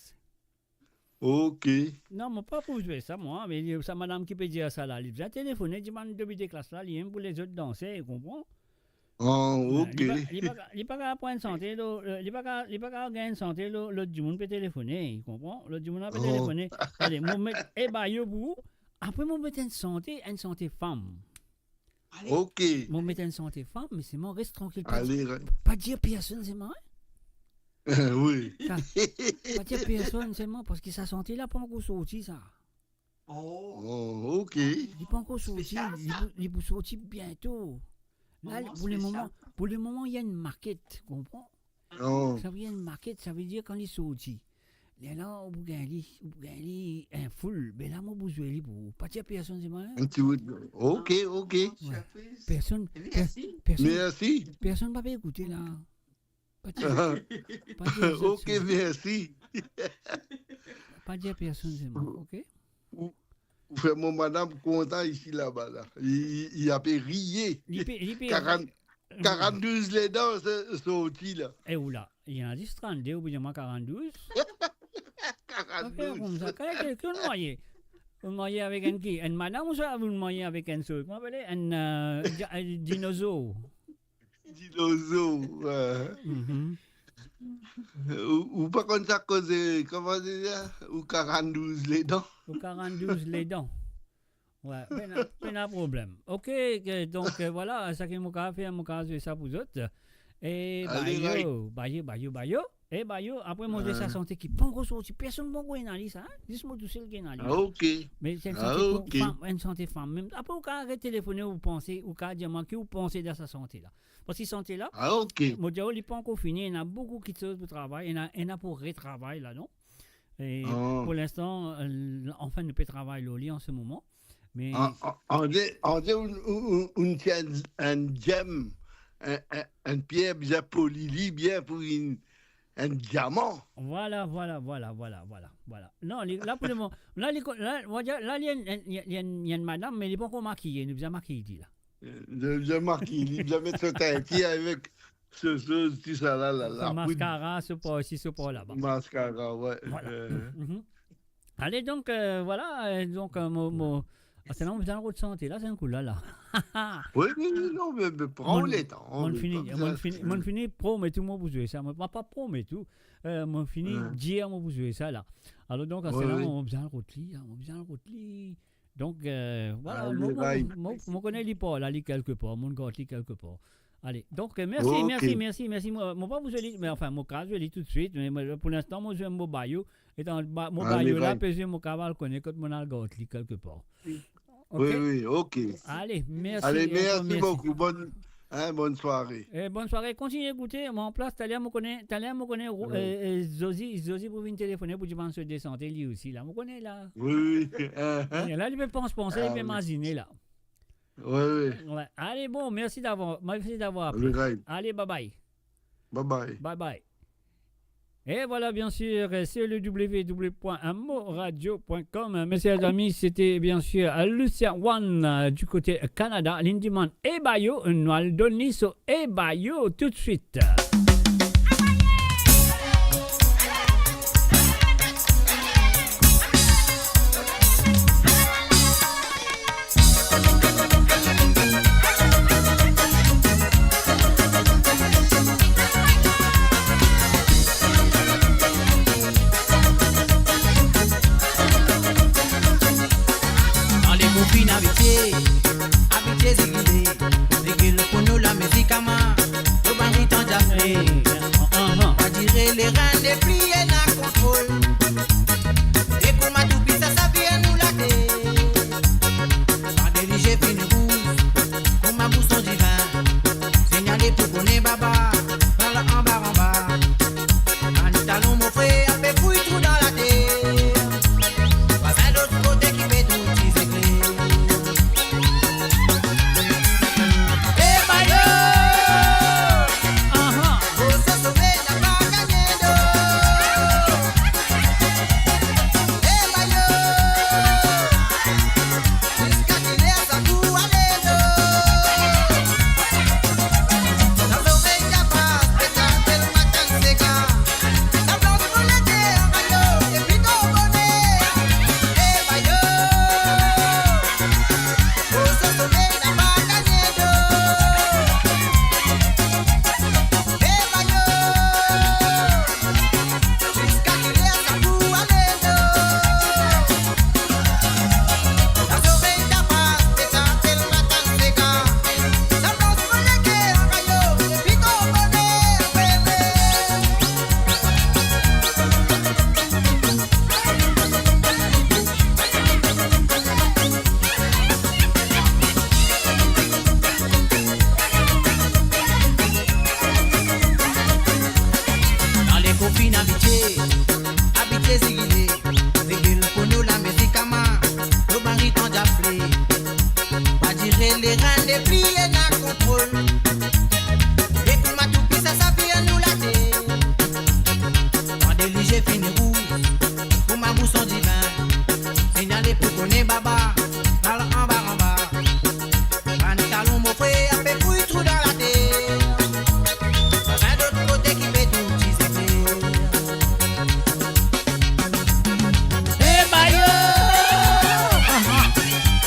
Ok. Non, mais pas pour jouer ça, moi. Mais c'est madame qui peut dire ça là. Il vient téléphoner, dit man de classe là, il aime pour les autres danser, tu comprends? Oh, ok. Il n'est pas qu'à prendre santé, il n'est pas qu'à gagner santé, l'autre du monde peut téléphoner, tu comprends? L'autre du monde peut téléphoner. Allez, moi mettre, eh ben, yo, vous. Après, moi mettre une santé femme. Allez. Ok. Moi mettre une santé femme, mais c'est moi, reste tranquille. Allez, pas dire personne, c'est moi. Oui. Pas dire personne seulement parce que sa santé là pas encore sorti ça. Oh, ok. Il n'est pas encore sorti, il va sortir bientôt. Là, pour le moment, il y a une maquette, tu comprends? Oh. Ça veut dire une maquette, ça veut dire quand il est sorti. Là, on peut gagner un full, mais là, moi, je vais pour pas dire personne, c'est moi. Ok. Ouais. Personne. Merci. Personne ne va écouter là. Ok, merci. Pas dire personne, c'est moi, ok? Vous faites mon madame content ici là-bas. Là. Il a pu rier. 42 les dents sortis là. Et où là? Il y en a 10, 32, ou bien 42. 42. Quand il y a quelqu'un noyé. Vous mariez avec un qui? Un madame ou ça? Vous mariez avec un seul? Comment vous appelez? Un dinosaure. Ou pas comme ça cause comment dire ou 42 les dents. Ou 42 les dents. Ouais, pas de problème. OK, donc voilà, ça que mon cas fait mon cas ça pour autres. Et bayo. Et bayo après mon de sa santé qui pas encore sorti personne bon dans li ça. Dis-moi tout seul qui est dans li. OK. Mais c'est une santé femme même après au cas téléphoner ou penser ou cas dire que vous pensez de sa santé là. Parce que santé là. OK. Mon Dieu, il n'est pas encore fini, il y a beaucoup de choses pour travailler, il y a pour retravailler là non. Et pour l'instant enfin ne peut travailler au lit en ce moment. Mais on dit un gemme, un pierre bien poli, bien pour un diamant. Voilà. Non, là pour le moment, là il y a une madame, mais elle n'est pas encore maquillée, elle est bien maquillée là. Bien maquillée, il vient mettre son teint avec ce tout ça là. Mascara, ce pas là-bas. Mascara, ouais. Voilà. Allez donc, voilà, donc c'est là on vient de santé, là c'est un coup là. Oui, non, mais prends les temps. Mon fini pro, mais tout le monde vous jouez ça. Pas pro, mais tout. Mon fini dire, moi vous jouez ça là. Alors donc, c'est là on vient le rotli. Donc, voilà, moi connais les pas, là, quelque part, mon gars, quelque part. Allez, donc merci. Moi pas vous allez, mais enfin, mon cas, je vais tout de suite, mais pour l'instant, moi je vais mon baillot. Et dans mon baillot là, peser mon cavale connaît quand mon algot quelque part. Okay? Oui, ok. Allez, merci. Allez, merci beaucoup. Bonne soirée. Bonne soirée. Continuez à écouter. Moi, en place, t'allais me connaître Zozi pour venir téléphoner pour dire se descendre lui aussi. Là, me connaît là. Oui. Là, il peut penser, il peut imaginer là. Oui. Ouais. Allez, bon, merci d'avoir appelé. Allez, bye bye. Et voilà, bien sûr, c'est le www.amoradio.com. Messieurs amis, c'était bien sûr Lucia One du côté Canada. Lindyman et Bayo, nous allons donner sur Bayo tout de suite. Habitué zigilé, zigile pour nous la musique à main. Au bandit en jaffré, pas tirer les reins dépliés n'a contrôle. Et pour ma toupie ça vient nous la pas dirigé fini rouge, pour ma bousson divin. Signalé pour connaître baba, par là en bas. Un talon mon frère, fait fouille tout dans la terre. Pas à l'autre côté qui fait tout petit éclair. Eh bah yo, faut se sauver, n'a pas gagné d'eau. Eh bah yo, jusqu'à qu'il ait sa coup à l'aide. La l'oreille capable, pétard, tel matin c'est gars. La blanche pour l'été, en maillot, et puis ton bonnet. Eh bah yo, faut se sauver, n'a pas gagné d'eau. Eh bah yo, jusqu'à qu'il ait sa coup à l'aide. La l'oreille capable, pétard, tel matin c'est gars. La blanche pour l'été, en maillot, et puis ton bonnet, bébé. Dans les copines habituées zigilé, zigile pour nous la musique à main, le mari t'en d'appelé, pas tirer les reins dépliés n'a contrôle, et pour ma toupie ça vient nous la terre, pas déligé fini rouge, pour ma bousson divin, signalé pour connaître baba, par là en bas, un talon mon frère, fait fouille tout dans la terre. Pas d'autre côté qui fait tout petit éclair. Eh bah yo,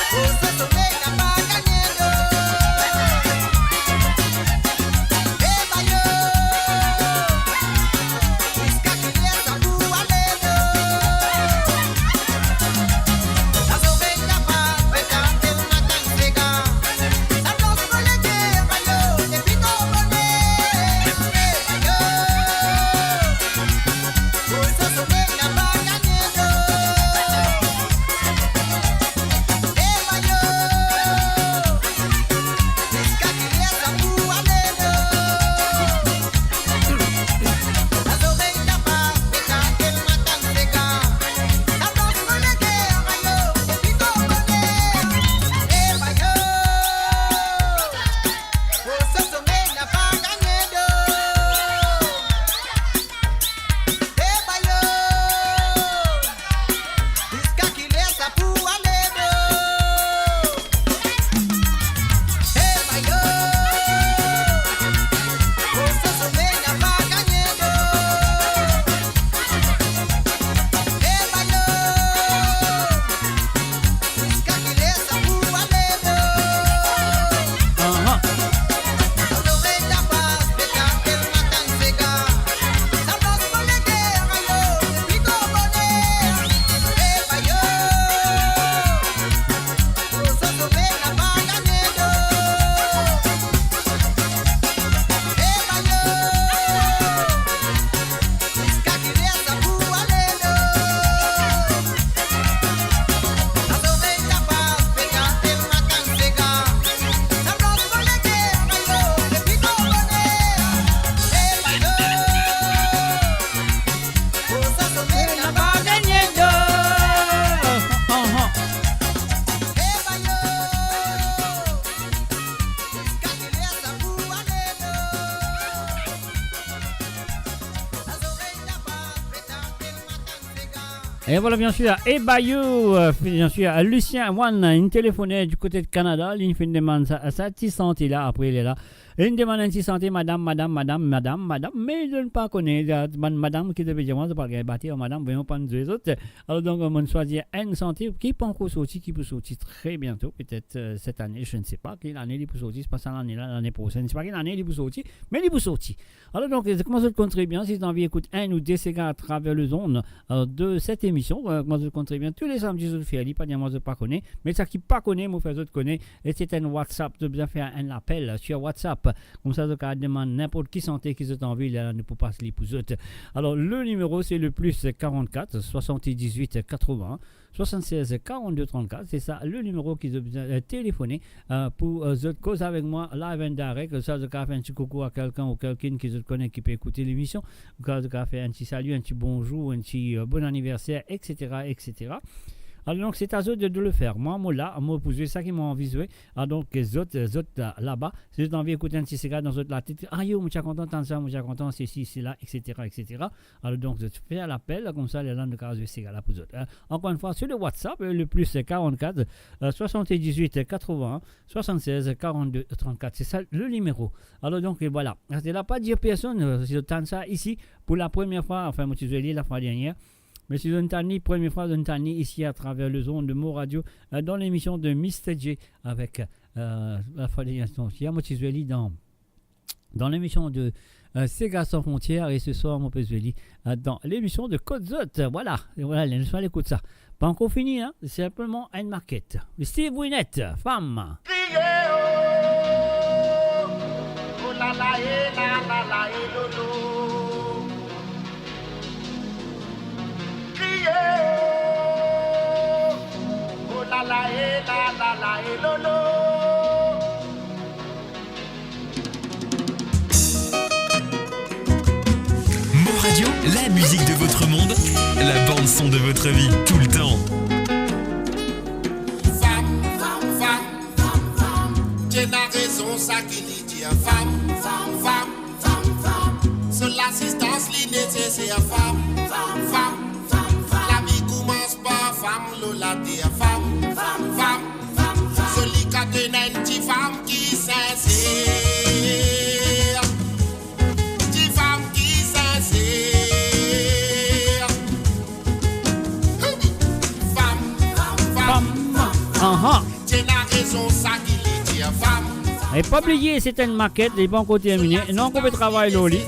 faut se sauver, n'a pas gagné d'eau. Eh bah yo, jusqu'à qu'il ait sa coup à l'aide. La l'oreille capable, pétard, tel matin c'est gars. La blanche pour l'été, en maillot, et puis ton bonnet. Eh bah yo, faut se sauver, n'a pas gagné d'eau. Eh bah yo, jusqu'à qu'il ait sa coup à l'aide. La l'oreille capable, pétard, tel matin c'est gars. La blanche pour l'été, en maillot, et puis ton bonnet. Eh bah yo, faut se sauver, n'a pas gagné d'eau. Eh bah yo, jusqu'à qu'il ait sa coup à l'aide. Eh bah yo, faut se sauver, n'a pas gagné d'eau. Eh bah yo, jusqu'à qu'il ait sa coup à l'aide. L'oreille capable, pétard, tel matin c'est gars. La blanche pour l'été, en maillot, et puis ton bonnet. Eh bah yo, faut se sauver, n'a pas gagné d'eau. Eh bah yo, jusqu'à qu'il ait sa coup à l'aide. La l'oreille capable, pétard, tel matin c'est gars. La blanche pour l'été, en maillot, et puis ton bonnet. Eh bah yo, faut se sauver, n'a pas gagné d'eau. Eh bah yo, jusqu'à qu'il ait sa coup à l'aide. La l'oreille capable, pétard, tel matin c'est gars. Et voilà, bien sûr, et Bayou, bien sûr, Lucien One, une téléphonée du côté de Canada, il fait une demande à sa petite santé là, après il est là. Une demande à petite santé, madame, mais je ne pas connaître, madame qui devait dire, moi, je parle bâtir, madame, voyons pas nous autres. Alors donc, on choisit une santé qui peut encore sortir, qui peut sortir très bientôt, peut-être cette année, je ne sais pas quelle année il peut sortir, c'est pas ça l'année prochaine, je ne sais pas quelle année il peut sortir, mais il peut sortir. Alors donc, comment ça te compte très bien, si tu as envie d'écouter un ou deux ségards à travers le zone de cette émission. l'émission. Moi, je compte très bien tous les samedis, je le fais. Pas dire moi, je ne pas connais. Mais ça qui pas connaît, moi, je connais. Et c'est un WhatsApp. Je bien faire un appel sur WhatsApp. Comme ça, je peux demander n'importe qui santé qui est en ville, ne peut pas se l'épouser. Alors, le numéro, c'est le plus 44 78 80 76 42 34. C'est ça, le numéro qui est téléphoné pour cause avec moi live and direct. Ça, je peux faire un petit coucou à quelqu'un ou quelqu'un qui se connaît qui peut écouter l'émission. Je peux faire un petit salut, un petit bonjour, un petit bon anniversaire, etc. etc. Alors donc c'est à eux de le faire. Moi là, moi poser ça qui m'a envie de jouer. Alors donc les autres là-bas, si j'ai envie d'écouter un petit cigare dans la tête, ah yo, moi je suis content de ça, moi je suis content c'est ici, c'est là, etc. etc. Alors donc je fais l'appel comme ça les gens de cas de cigare là pour eux. Encore une fois sur le WhatsApp, le plus 44 78 80 76 42 34. C'est ça le numéro. Alors donc voilà. C'est là pas dire personne, si je tente ça ici pour la première fois, enfin moi je suis allé la fois dernière. Mais c'est une première fois d'une année ici à travers le zone de Mo Radio dans l'émission de Mr. J avec la fois dernière. Moi je suis allé dans l'émission de Sega sans frontières et ce soir mon Pézueli dans l'émission de Côte Zot. Voilà, et voilà, les gens écoutent ça. Pas encore fini, hein, c'est simplement une marquette. Steve Winnet, femme. Oh la la eh la la la eh lolo. Oh la la eh la la la eh lolo. Mo Radio, la musique de votre monde, la bande son de votre vie, tout le temps. Femme, femme, femme, femme, femme. Tu as raison, ça qui dit femme, femme, femme, femme, femme. Sur l'assistance, nécessaire femme, femme, femme. Femme, Lola, t'es femme, femme, femme, femme. Celui qui a une petite femme qui s'insère. Petite femme qui s'insère. Femme, femme, femme. Tu as raison, ça qui dit femme. Et pas oublier, c'est une maquette, les bons côtés terminés. Non, qu'on peut travailler l'oli.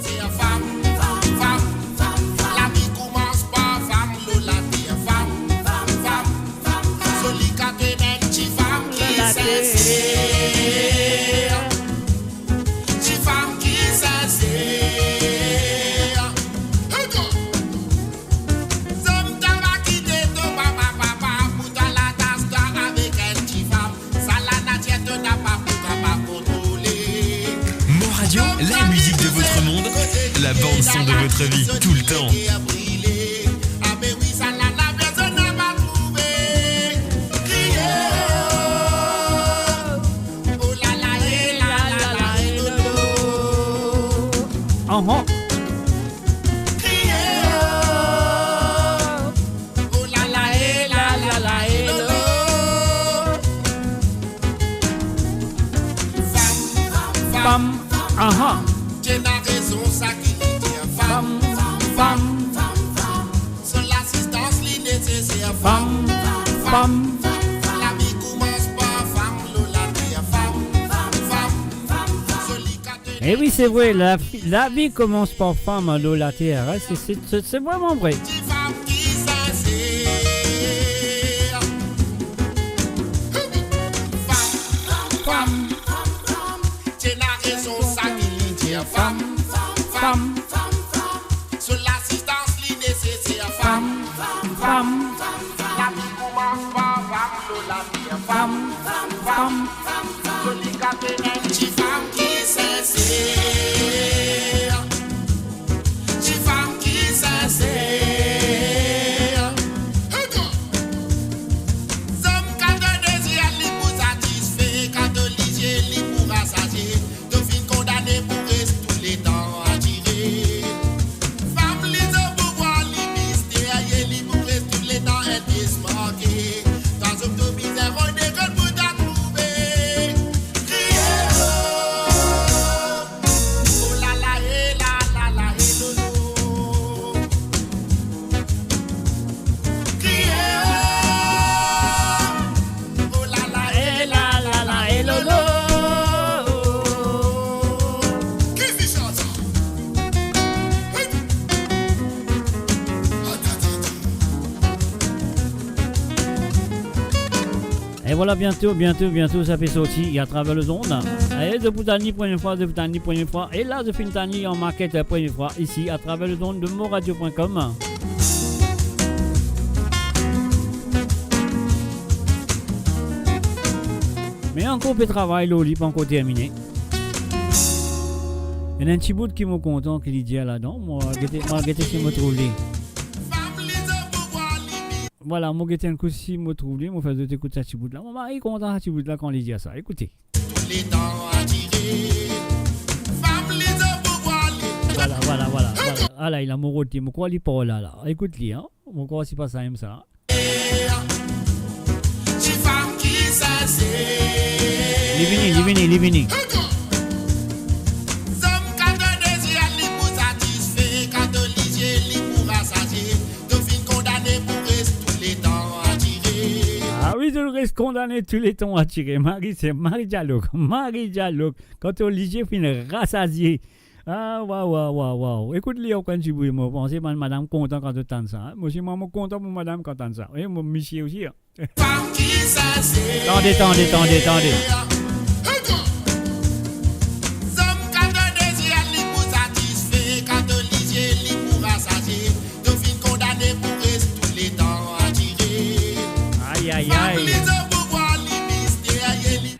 La musique de votre monde, la bande son de votre vie, tout le temps. Tu as raison, ça qui dit femme, femme, femme, femme. Sur l'assistance, nécessaire femme, femme, femme. La vie commence par femme, Lola, t'es femme, femme, femme. Et oui, c'est vrai, la vie commence par femme, Lola, t'es c'est vraiment vrai. Femme, femme, femme, sur l'assistance, nécessaire femme, femme, la vie commence par femme, Lola, femme, femme, celui qui a une petite femme qui s'insère, petite femme qui s'insère. Zom quand un désir li pour satisfait, quand un lisier li pour rassasier, de fin condamné pour les dents à tirer. Femme, les hommes, pouvoir, les mystères, les pour tous les dents, elles dismarquées. Dans un tout bizarre, on est comme pour t'as trouvé. Crier, voilà, bientôt, ça fait sortir à travers le ondes. Et de Boutani, première fois. Et là, de Fintani en maquette, première fois, ici, à travers le ondes de moradio.com. Mais encore peu de travail, Loli, pas encore terminé. Il y a un petit bout qui me content qu'il dit là-dedans. Moi, je me trouve. Voilà, moi, je un coup si me trouve. Moi, je fais écouter ce petit bout là. Mon mari est content de ce petit bout là quand il dit ça. Écoutez. Voilà. Ah là, il a mon rôti. Moi, quoi, il parle là. Écoute-lui, hein. Moi, quoi, c'est pas ça, même ça. Livini. Ah oui, je reste condamné tous les temps à tirer. Marie Diallo. Quand on lit, il finit rassasié. Ah, waouh. Écoute-les, quand tu veux, moi, pensez, madame content quand tu entends ça. Moi, je suis content pour madame quand tu entends ça. Et moi, monsieur aussi. Attendez. Aïe.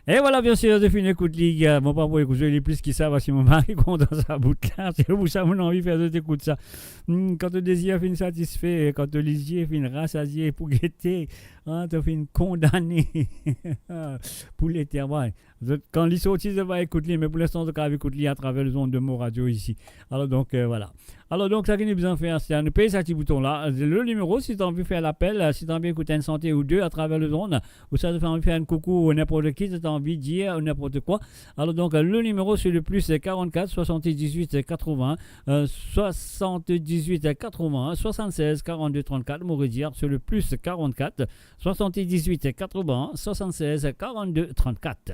Et voilà, bien sûr, de finir écoute ligue. Mon papa écoute, je lis plus qu'il ça parce que mon mari content sa bout là. C'est pour ça mon envie de faire de t'écouter ça. Quand le désir fin satisfait, quand le lisier fin rassasié pour guetter, hein, tu fin condamné pour l'éternel. Quand les sorties va écouter, mais pour l'instant, je vais écouter à travers les ondes de mon radio ici. Alors donc, voilà. Alors donc, ça qu'il a besoin de faire, c'est de payer ce petit bouton-là. Le numéro, si tu as envie de faire l'appel, si tu as envie d'écouter une santé ou deux à travers les ondes, ou ça te fait envie de faire un coucou ou n'importe qui, tu as envie de dire n'importe quoi. Alors donc, le numéro, c'est le plus 44 78 80 78 80 76 42 34. Maurizière, c'est le plus 44 78 80 76 42 34.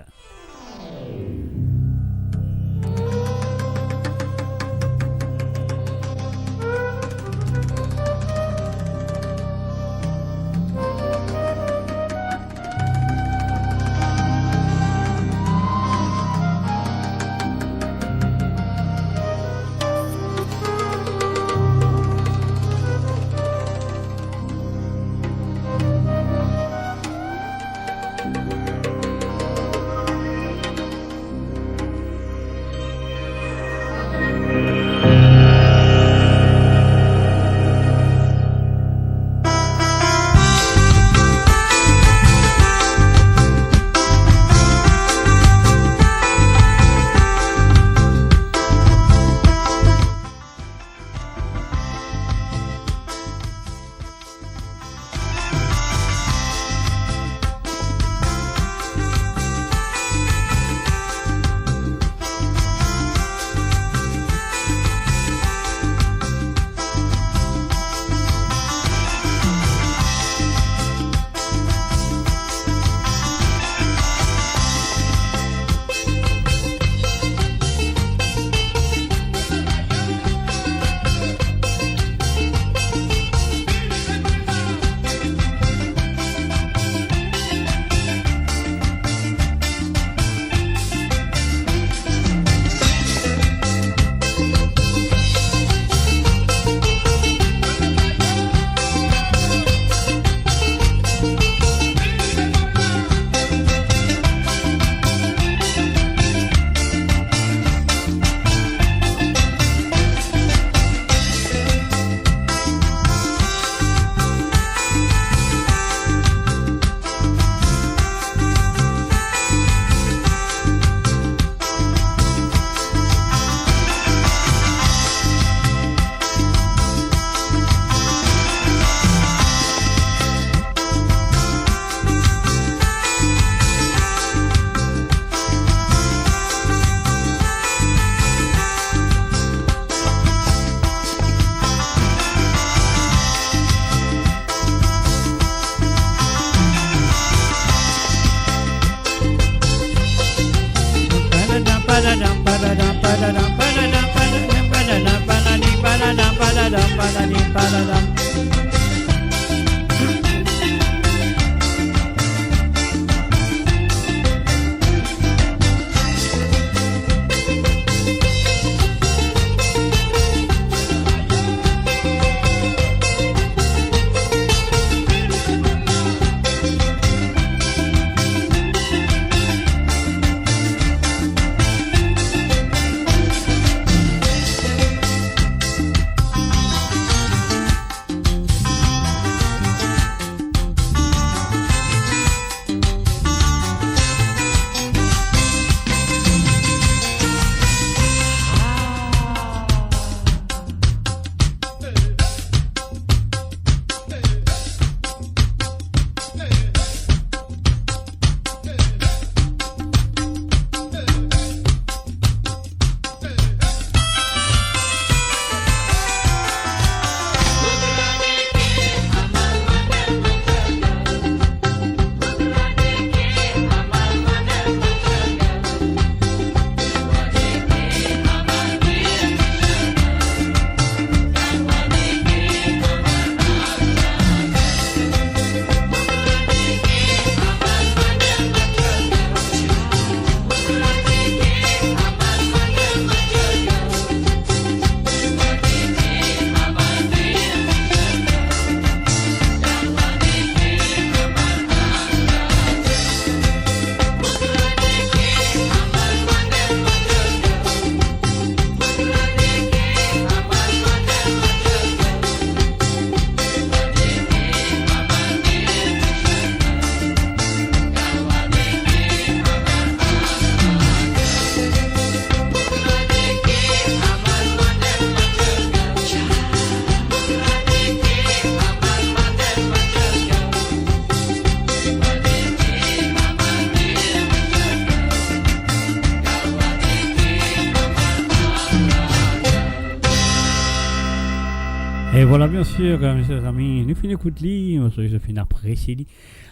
Et voilà, bien sûr, mes chers amis, nous finissons d'écouter, je finis apprécier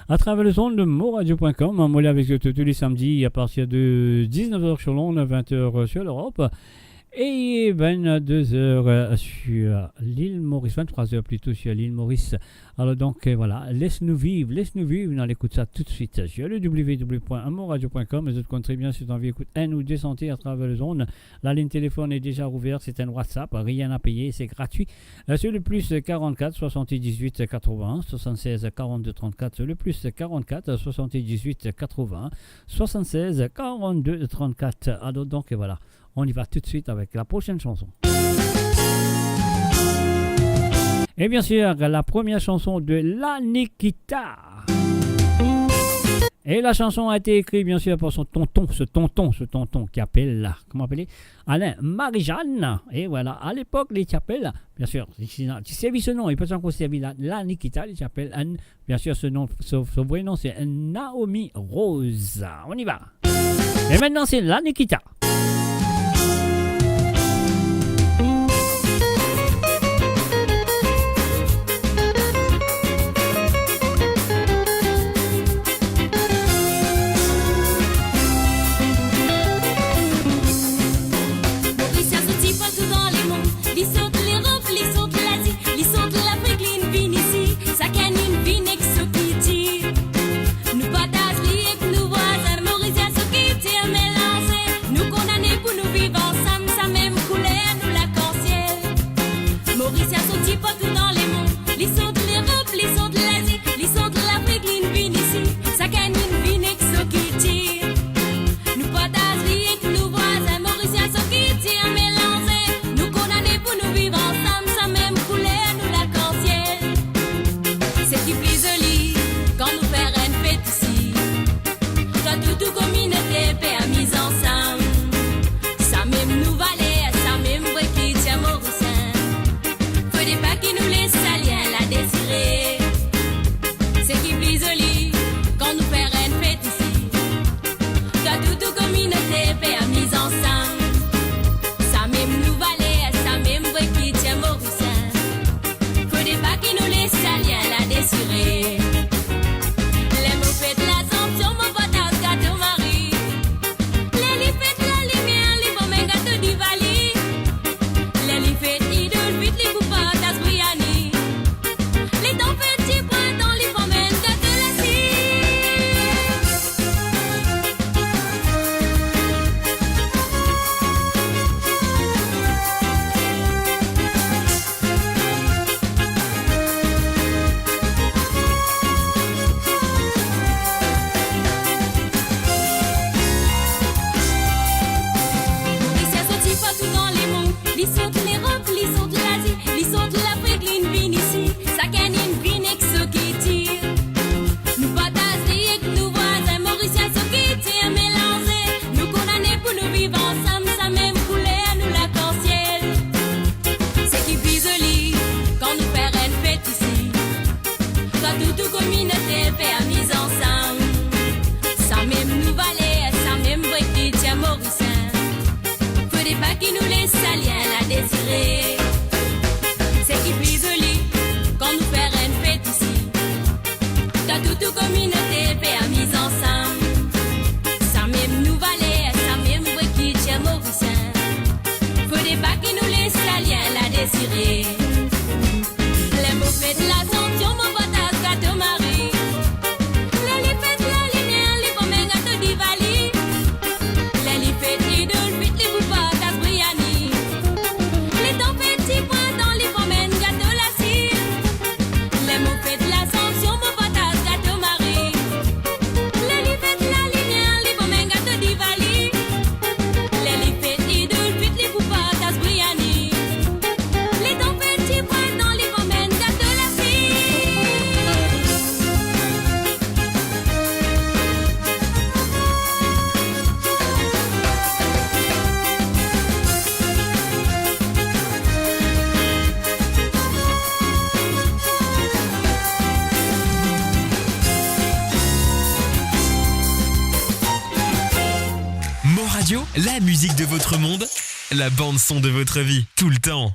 à travers le son de moradio.com. Moi, avec tous les samedis à partir de 19h sur l'onde, 20h sur l'Europe. Et 22h sur l'île Maurice, 23h plutôt sur l'île Maurice. Alors donc voilà, laisse-nous vivre, on écoute ça tout de suite sur le www.amoradio.com. Les autres comptes très bien si vous avez écouté un ou deux sentiers à travers le zone. La ligne téléphone est déjà ouverte, c'est un WhatsApp, rien à payer, c'est gratuit. Sur le plus 44 78 81 76 42 34, sur le plus 44 78 81 76 42 34. Alors donc voilà. On y va tout de suite avec la prochaine chanson. Et bien sûr, la première chanson de La Nikita. Et la chanson a été écrite bien sûr par ce tonton qui appelle, comment appeler, Alain Marie-Jeanne. Et voilà, à l'époque, les appellent, bien sûr, tu sais ce nom, il peut encore servir La Nikita, il s'appelle Anne, bien sûr, son vrai nom c'est Naomi Rose. On y va. Et maintenant, c'est La Nikita. La musique de votre monde, la bande son de votre vie, tout le temps.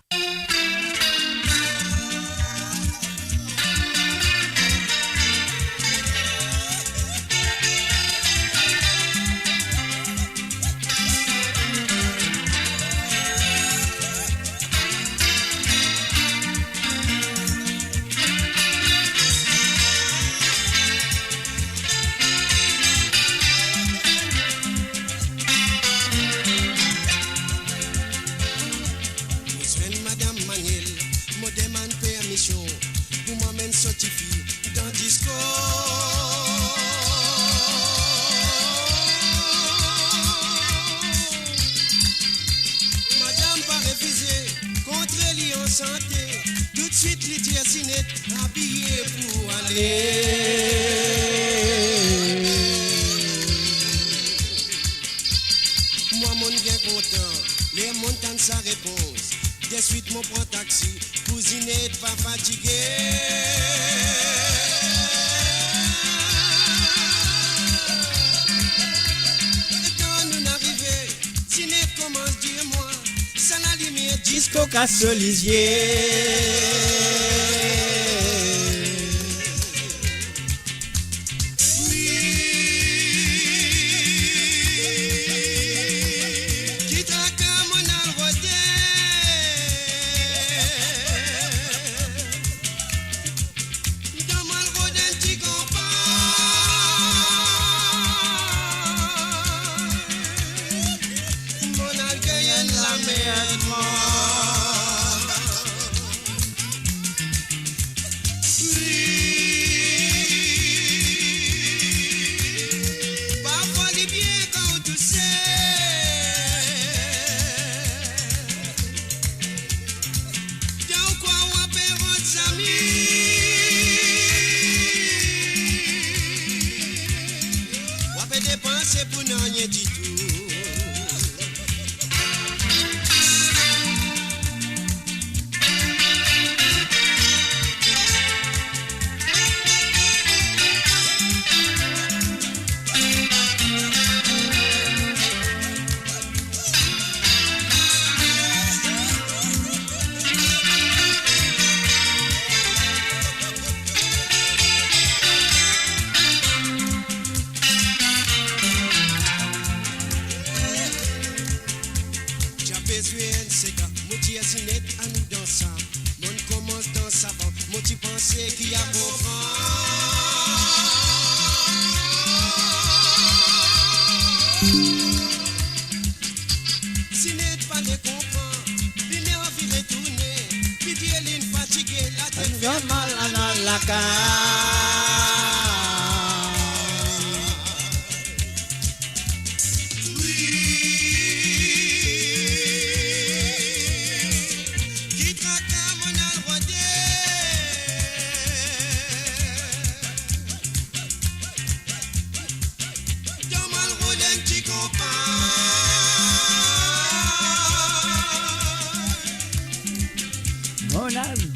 pour aller. Moi, mon bien content, les montagnes sa réponse. De suite, mon prend taxi, cousiner pas fatigué. Commence, dis-moi, ça la lumière, disco casse-lisier. Oui, qui traque mon alrodé. Dans mon alrodé, tu dépenser pour non rien du tout. Qui a si n'est pas les comprendre, il n'est envie de retourner, puis Dieu l'est fatigué, la tête fait mal à la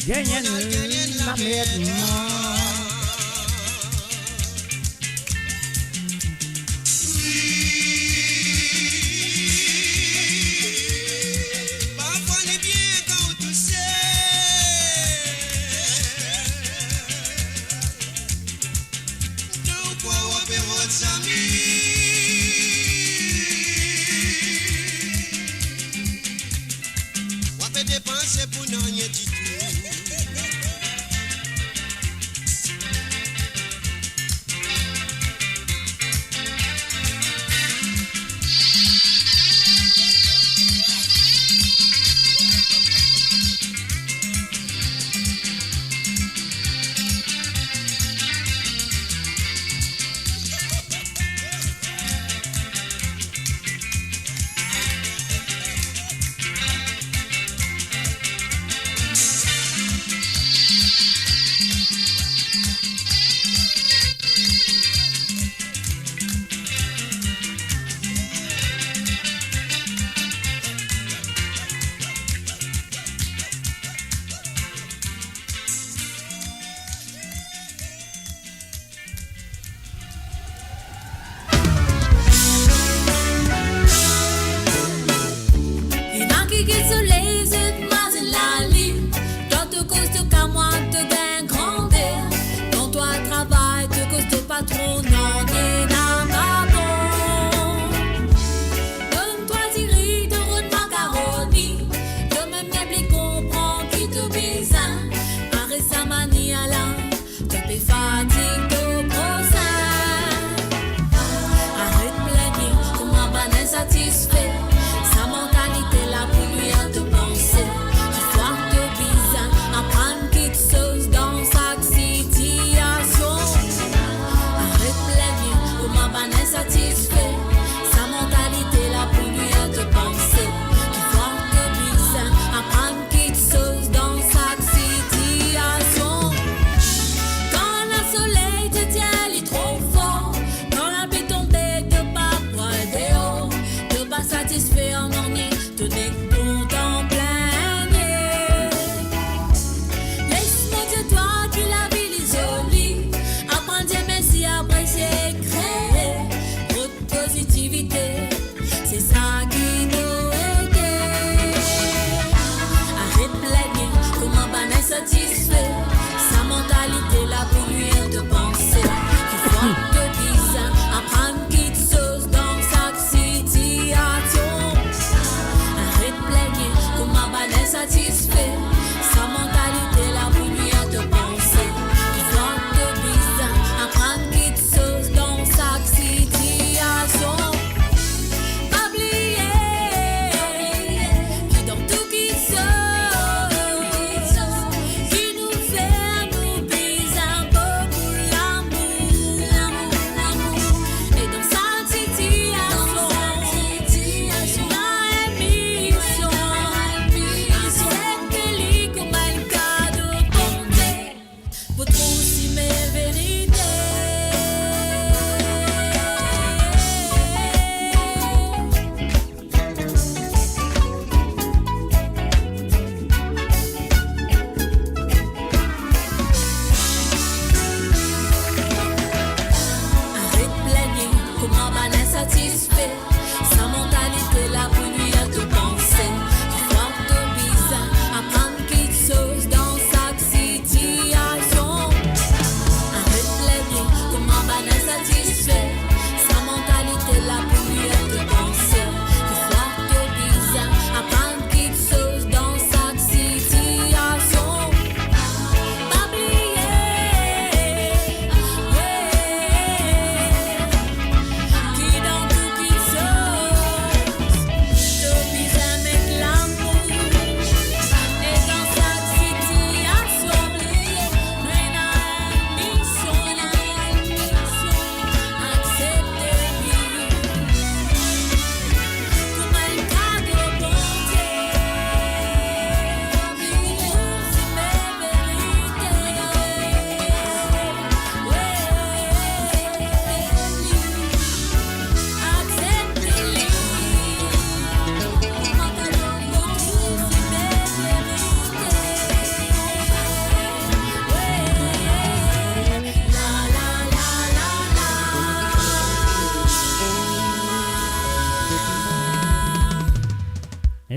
Gagné la merde. Parfois les biens quand tu sais. Donc quoi on peut votre ami. On peut dépenser pour non rien du tout.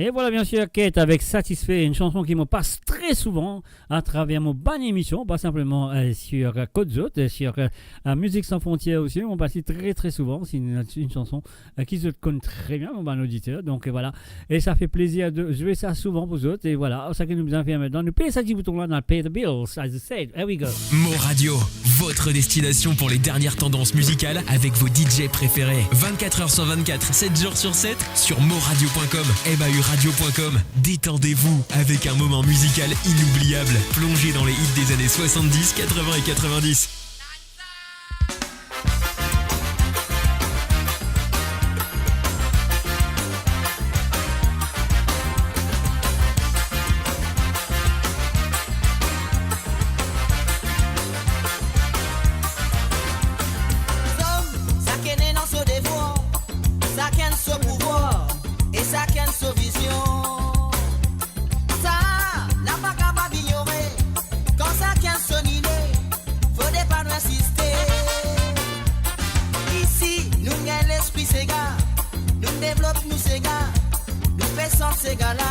Et voilà bien sûr Kate avec Satisfait, une chanson qui me passe très souvent à travers mon bonne émission, pas simplement sur Côte d'Azur, sur Musique sans frontières aussi, on passe très très souvent, c'est une chanson qui se connaît très bien mon bon auditeur, donc voilà, et ça fait plaisir de jouer ça souvent pour vous autres, et voilà, ça qui nous en fait maintenant, nous payons ça petit bouton là dans Pay the Bills, as I said, here we go. Mo Radio, votre destination pour les dernières tendances musicales avec vos DJ préférés, 24h sur 24, 7 jours sur 7, sur moradio.com, radio.com. Détendez-vous avec un moment musical inoubliable. Plongez dans les hits des années 70, 80 et 90. Ça qu'est dans ce dévoi, ça qu'est ce pouvoir et ça qu'est ce vision. Ça n'a pas capable d'ignorer. Quand ça qu'est son idée, faudrait pas nous insister. Ici, nous gagnons l'esprit ces gars, nous développons nous ces gars, nous faisons ces gars-là.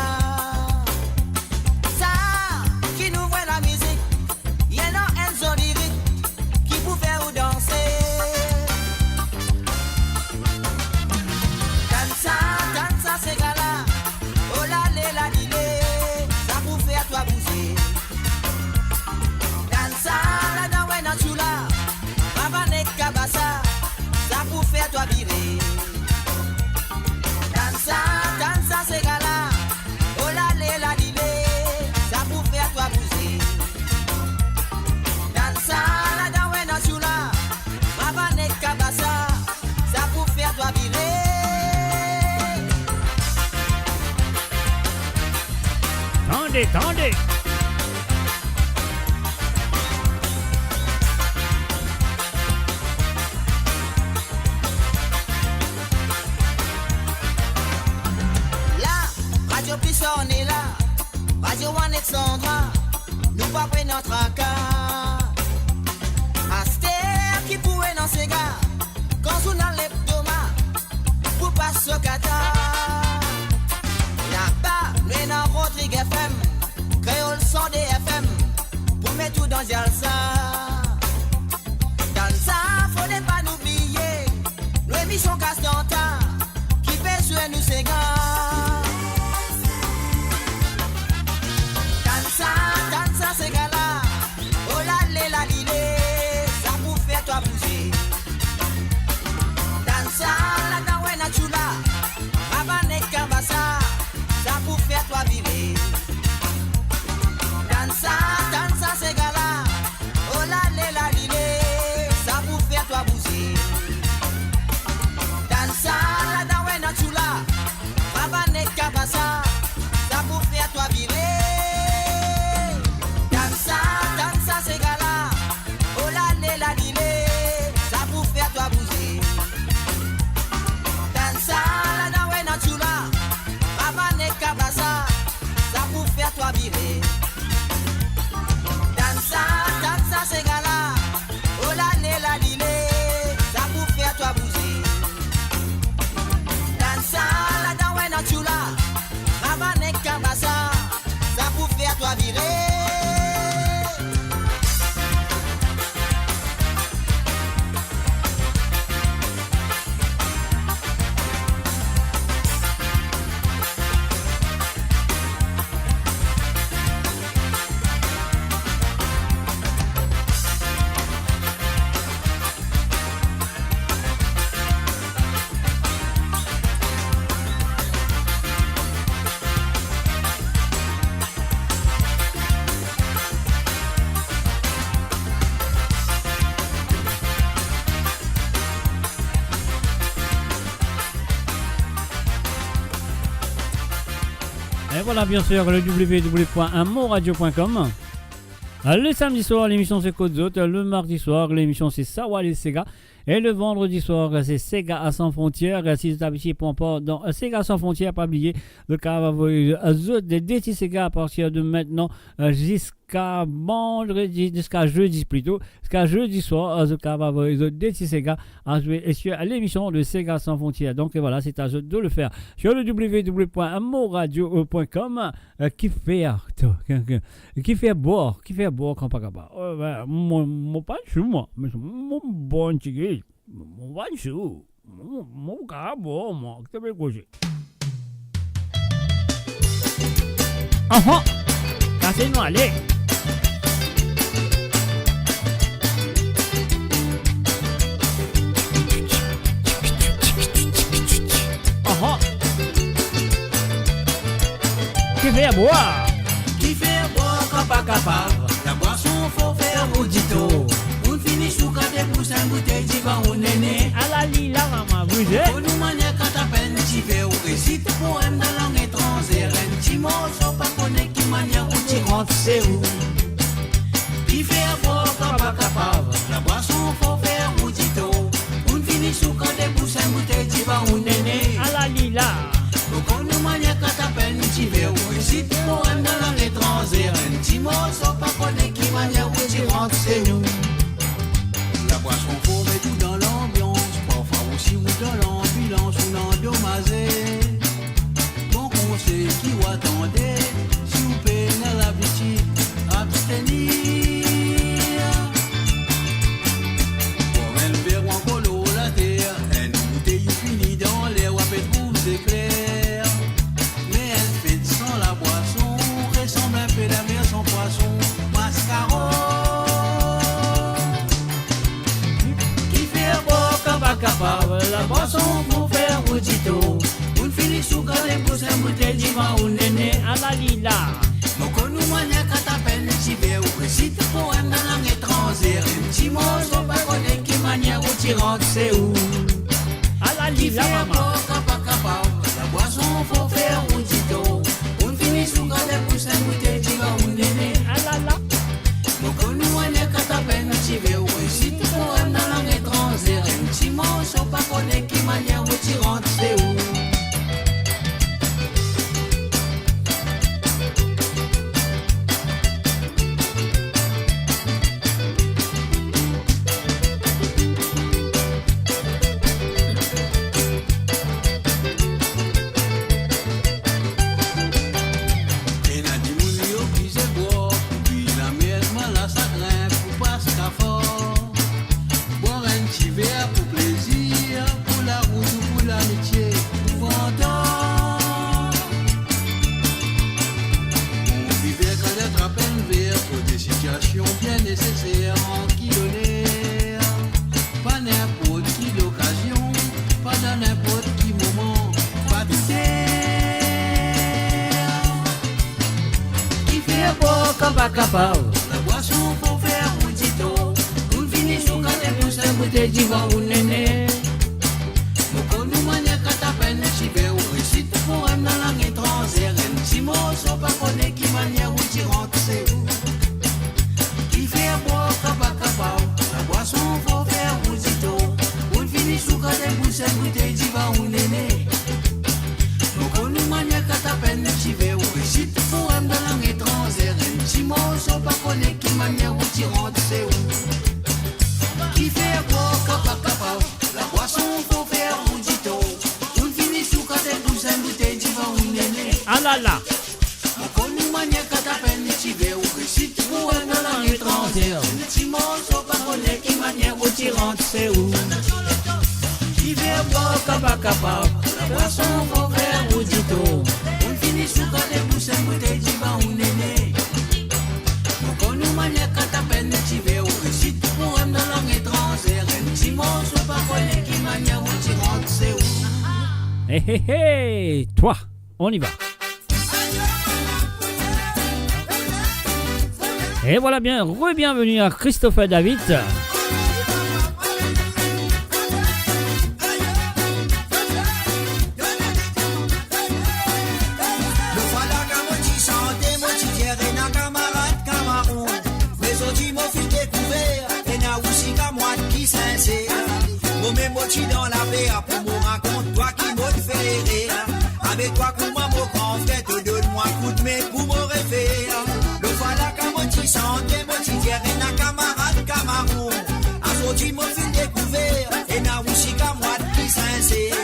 Ça qui nous voit la musique, il y en a un zone lyrique qui vous fait ou danser. Dansa, ces gars-là, oh là, la lilé, ça vous fait à toi bouger. Dansa, la daoué dans chula, Bavane Kabasa, ça vous fait à toi virer. Dansa, ces gars-là, oh là, la lilé, ça vous fait à toi bouger. Dansa, la daoué dans chula, Bavane Kabasa, ça vous fait à toi virer. Tendez. Là, Radio Pissa, on est là. Radio One Alexandra, nous pas prendre notre accord. Aster qui pourrait dans ces gars, quand on a l'hebdomad, pour pas se kata. Là-bas, nous dans Rodrigue FM, Créole 100 DFM, pour mettre tout dans Jalsa. Dans ça, faudrait pas nous oublier, nous émissions Castanta, qui fait sur nous ces gars. Dans ça, ces gars-là, oh là, la lilé, ça vous fait toi bouger. Dans ça, la daoué na chula, Abane Kabasa, ça vous fait toi vivre. Dansa, ces gars-là, oh là, la lilé, ça vous fait toi bouger. Dansa, la daoué na chula, Abane Kabasa, ça vous fait toi vivre. Dansa, ces gars-là, oh là, la lilé, ça vous fait toi bouger. Dansa, la daoué na chula, Abane Kabasa, ça vous fait toi vivre. Dansa, ces gars-là, oh là, la lilé, ça vous fait toi bouger. Dansa, la daoué na chula, Abane Kabasa, ça vous fait toi virer. Et voilà bien sûr le www.amoradio.com. Le samedi soir, l'émission c'est Côte d'Azur. Le mardi soir, l'émission c'est Sawa les Sega. Et le vendredi soir, c'est Sega à sans frontières. Si vous habitez pas dans Sega sans frontières, pas oublier le cas des Détis Sega à partir de maintenant jusqu'à jusqu'à vendredi, jusqu'à jeudi plutôt, jusqu'à jeudi soir, je vais vous des Sega à jouer sur l'émission de Sega sans frontières. Donc voilà, c'est à vous de le faire sur le www.amoradio.com qui fait boire quand pas capable. Mon pas chou moi, mais mon bon tigre, mon pas chou, mon gars bon moi, que tu veux coucher. Cassez-nous, allez. Qui fait à boire? Qui fait à boire quand pas capable? La boisson faut faire audito. On finit sous quand des pouces un bouteille d'Ivan au néné. À la lila, maman, vous êtes? Pour nous manier quand t'appelles, tu fais ou récite poème dans langue étrangère. Un petit mot, sans pas connaître qui manière où tu rentres, c'est où? Qui fait à boire quand pas capable? La boisson faut faire audito. On finit sous quand des pouces un bouteille d'Ivan au néné. À la lila. Pour nous manier quand t'appelles, tu fais ou récite poème dans langue étrangère. Un petit mot, sans pas connaître qui manière où tu rentres, c'est nous. La boisson faut mettre tout dans l'ambiance. Parfois aussi ou dans l'ambulance ou l'endommagé. Bon conseil qui vous attendez. Si vous peinez l'habitude, abstenir. Pour un verre ou un colo la terre. Elle bouteille finie dans l'air ou à fait vous éclair. Mais elle fait sans la boisson. Ressemble un peu la mer sans poisson. Mascaron. Capable, la boisson pour faire audito. On finit sous quand les pouces un bouteille d'Ivan ou néné. À la lila. Donc on nous manière quand t'appelles tu fais ou récite poème dans langue étrangère. Un petit mot sans pas connaître qui manière où tu rentres, c'est où? À la lila, maman. Quand pas capable, la boisson faut faire audito. On finit sous quand les pouces un bouteille d'Ivan ou néné. À la la. Donc on nous manière quand t'appelles tu fais ou récite poème dans langue étrangère. Un petit mot sans pas connaître qui manière où tu rentres, c'est où? Bien nécessaire en kilonnaire. Pas n'importe qui l'occasion, pas dans n'importe qui moment, pas de terre. Qui fait boire quand pas capable? La boisson faut faire audito. On finit sous quand les pouces un bouteille d'Ivan ou néné. Donc on nous manière quand t'appelles tu fais ou récite poème dans langue étrangère. Un petit mot sans pas connaître qui manière où tu rentres, c'est où? La boisson faut faire audito. On finit sous quand les pouces un bouteille d'Ivan ou néné. Donc on nous manière quand t'appelles tu fais ou récite poème dans langue étrangère. Un petit mot sans pas connaître qui manière où tu rentres, c'est où? Qui fait boire quand pas capable? La boisson faut faire audito. On finit sous quand les pouces un bouteille d'Ivan ou néné. Ah là là. Donc on nous manière quand t'appelles tu fais ou récite poème dans langue étrangère. Qui manière où tu rentres, c'est où? Qui fait boire quand pas capable? La boisson faut faire audito. On finit sous quand les pouces un bouteille d'Ivan ou néné. Donc on nous manière quand t'appelles tu fais ou récite poème dans langue étrangère. Un petit mot soit pas connaître qui manière où tu rentres, c'est où? Hé hé hé. Toi, on y va. Et voilà bien, re-bienvenue à Christopher David. Dans la paix, pour me raconte toi qui me fait rire. Avec toi, comment me confesse, donne-moi coup de main pour me réveiller. Le voilà comme tu Pierre et na camarade Camarou. Aujourd'hui, mon fil découvert, et na wishika moi qui sincère.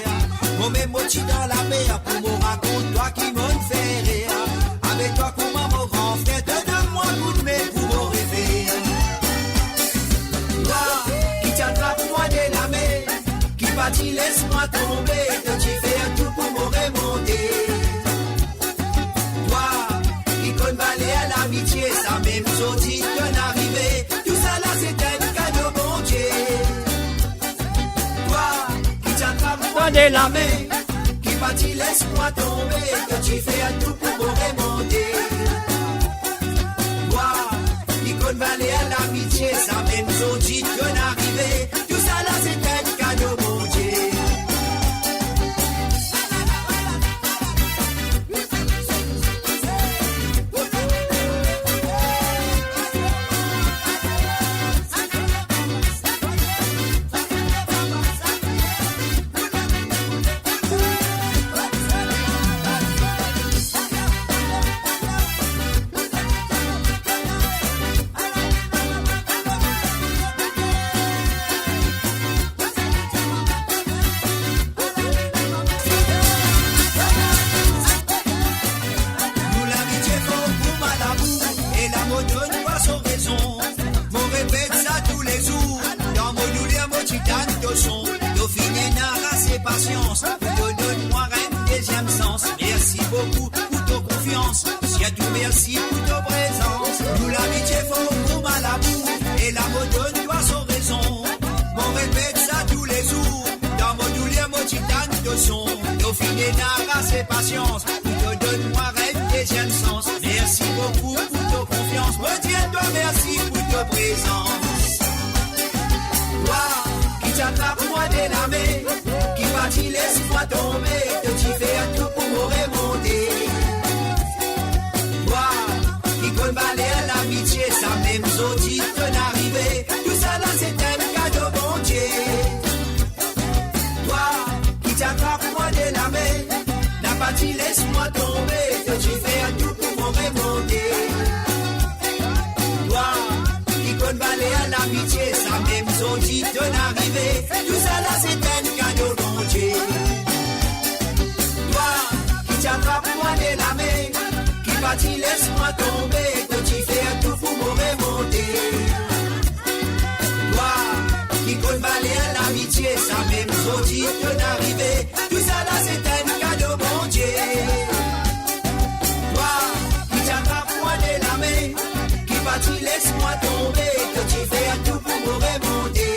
Mon même mochi dans la mer, pour me raconter toi qui m'en fait rire. Avec toi, comment mon grand frère, donne-moi coup de main pour me rêver. Toi, qui t'attrape moi de la mer, qui bâtit, laisse-moi tomber, que tu fais tout pour me remonter. Toi, qui connais balai à l'amitié, ça même sorti de l'arrivée. Tout ça là, c'est un cadeau, mon Dieu. Toi, qui t'attrape moi de la mer, qui bâtit, laisse-moi tomber, que tu fais tout pour me remonter. Toi, qui connais balai à l'amitié, ça même sorti de l'arrivée. Tout ça là, c'est un cadeau, mon Dieu. Patience, donne-moi un deuxième sens. Merci beaucoup pour ta confiance. Surtout merci pour ta présence. Nous l'amitié faut pour Malabou et la mode donne-toi sans raison. Mon répète ça tous les jours. Dans mon douleur, mon titane de son. Dauphine n'a ses patience. Donne-moi un deuxième sens. Merci beaucoup pour ta confiance. Retiens-toi, merci pour ta présence. Toi qui t'attrape moi de la main. Tu laisse-moi tomber, que tu fais tout pour me remonter. Toi, qui connais balai à l'amitié, ça même sorti de l'arrivée. Tout ça là, c'est un cadeau, bon Dieu. Toi, qui t'attrape moi de la main, n'a pas dit laisse-moi tomber, que tu fais tout pour me remonter. Toi, qui connais balai à l'amitié, ça même sorti de l'arrivée. Tout ça là, c'est un cadeau, bon Dieu. Toi, qui t'attrape moi de la main, qui bâtit, laisse-moi tomber, que tu fais tout pour me remonter. Toi, qui connais balai à l'amitié, ça même sorti de l'arrivée. Tout ça là, c'est un cadeau, bon Dieu. Toi, qui t'attrape moi de la main, qui bâtit, laisse-moi tomber, que tu fais tout pour me remonter.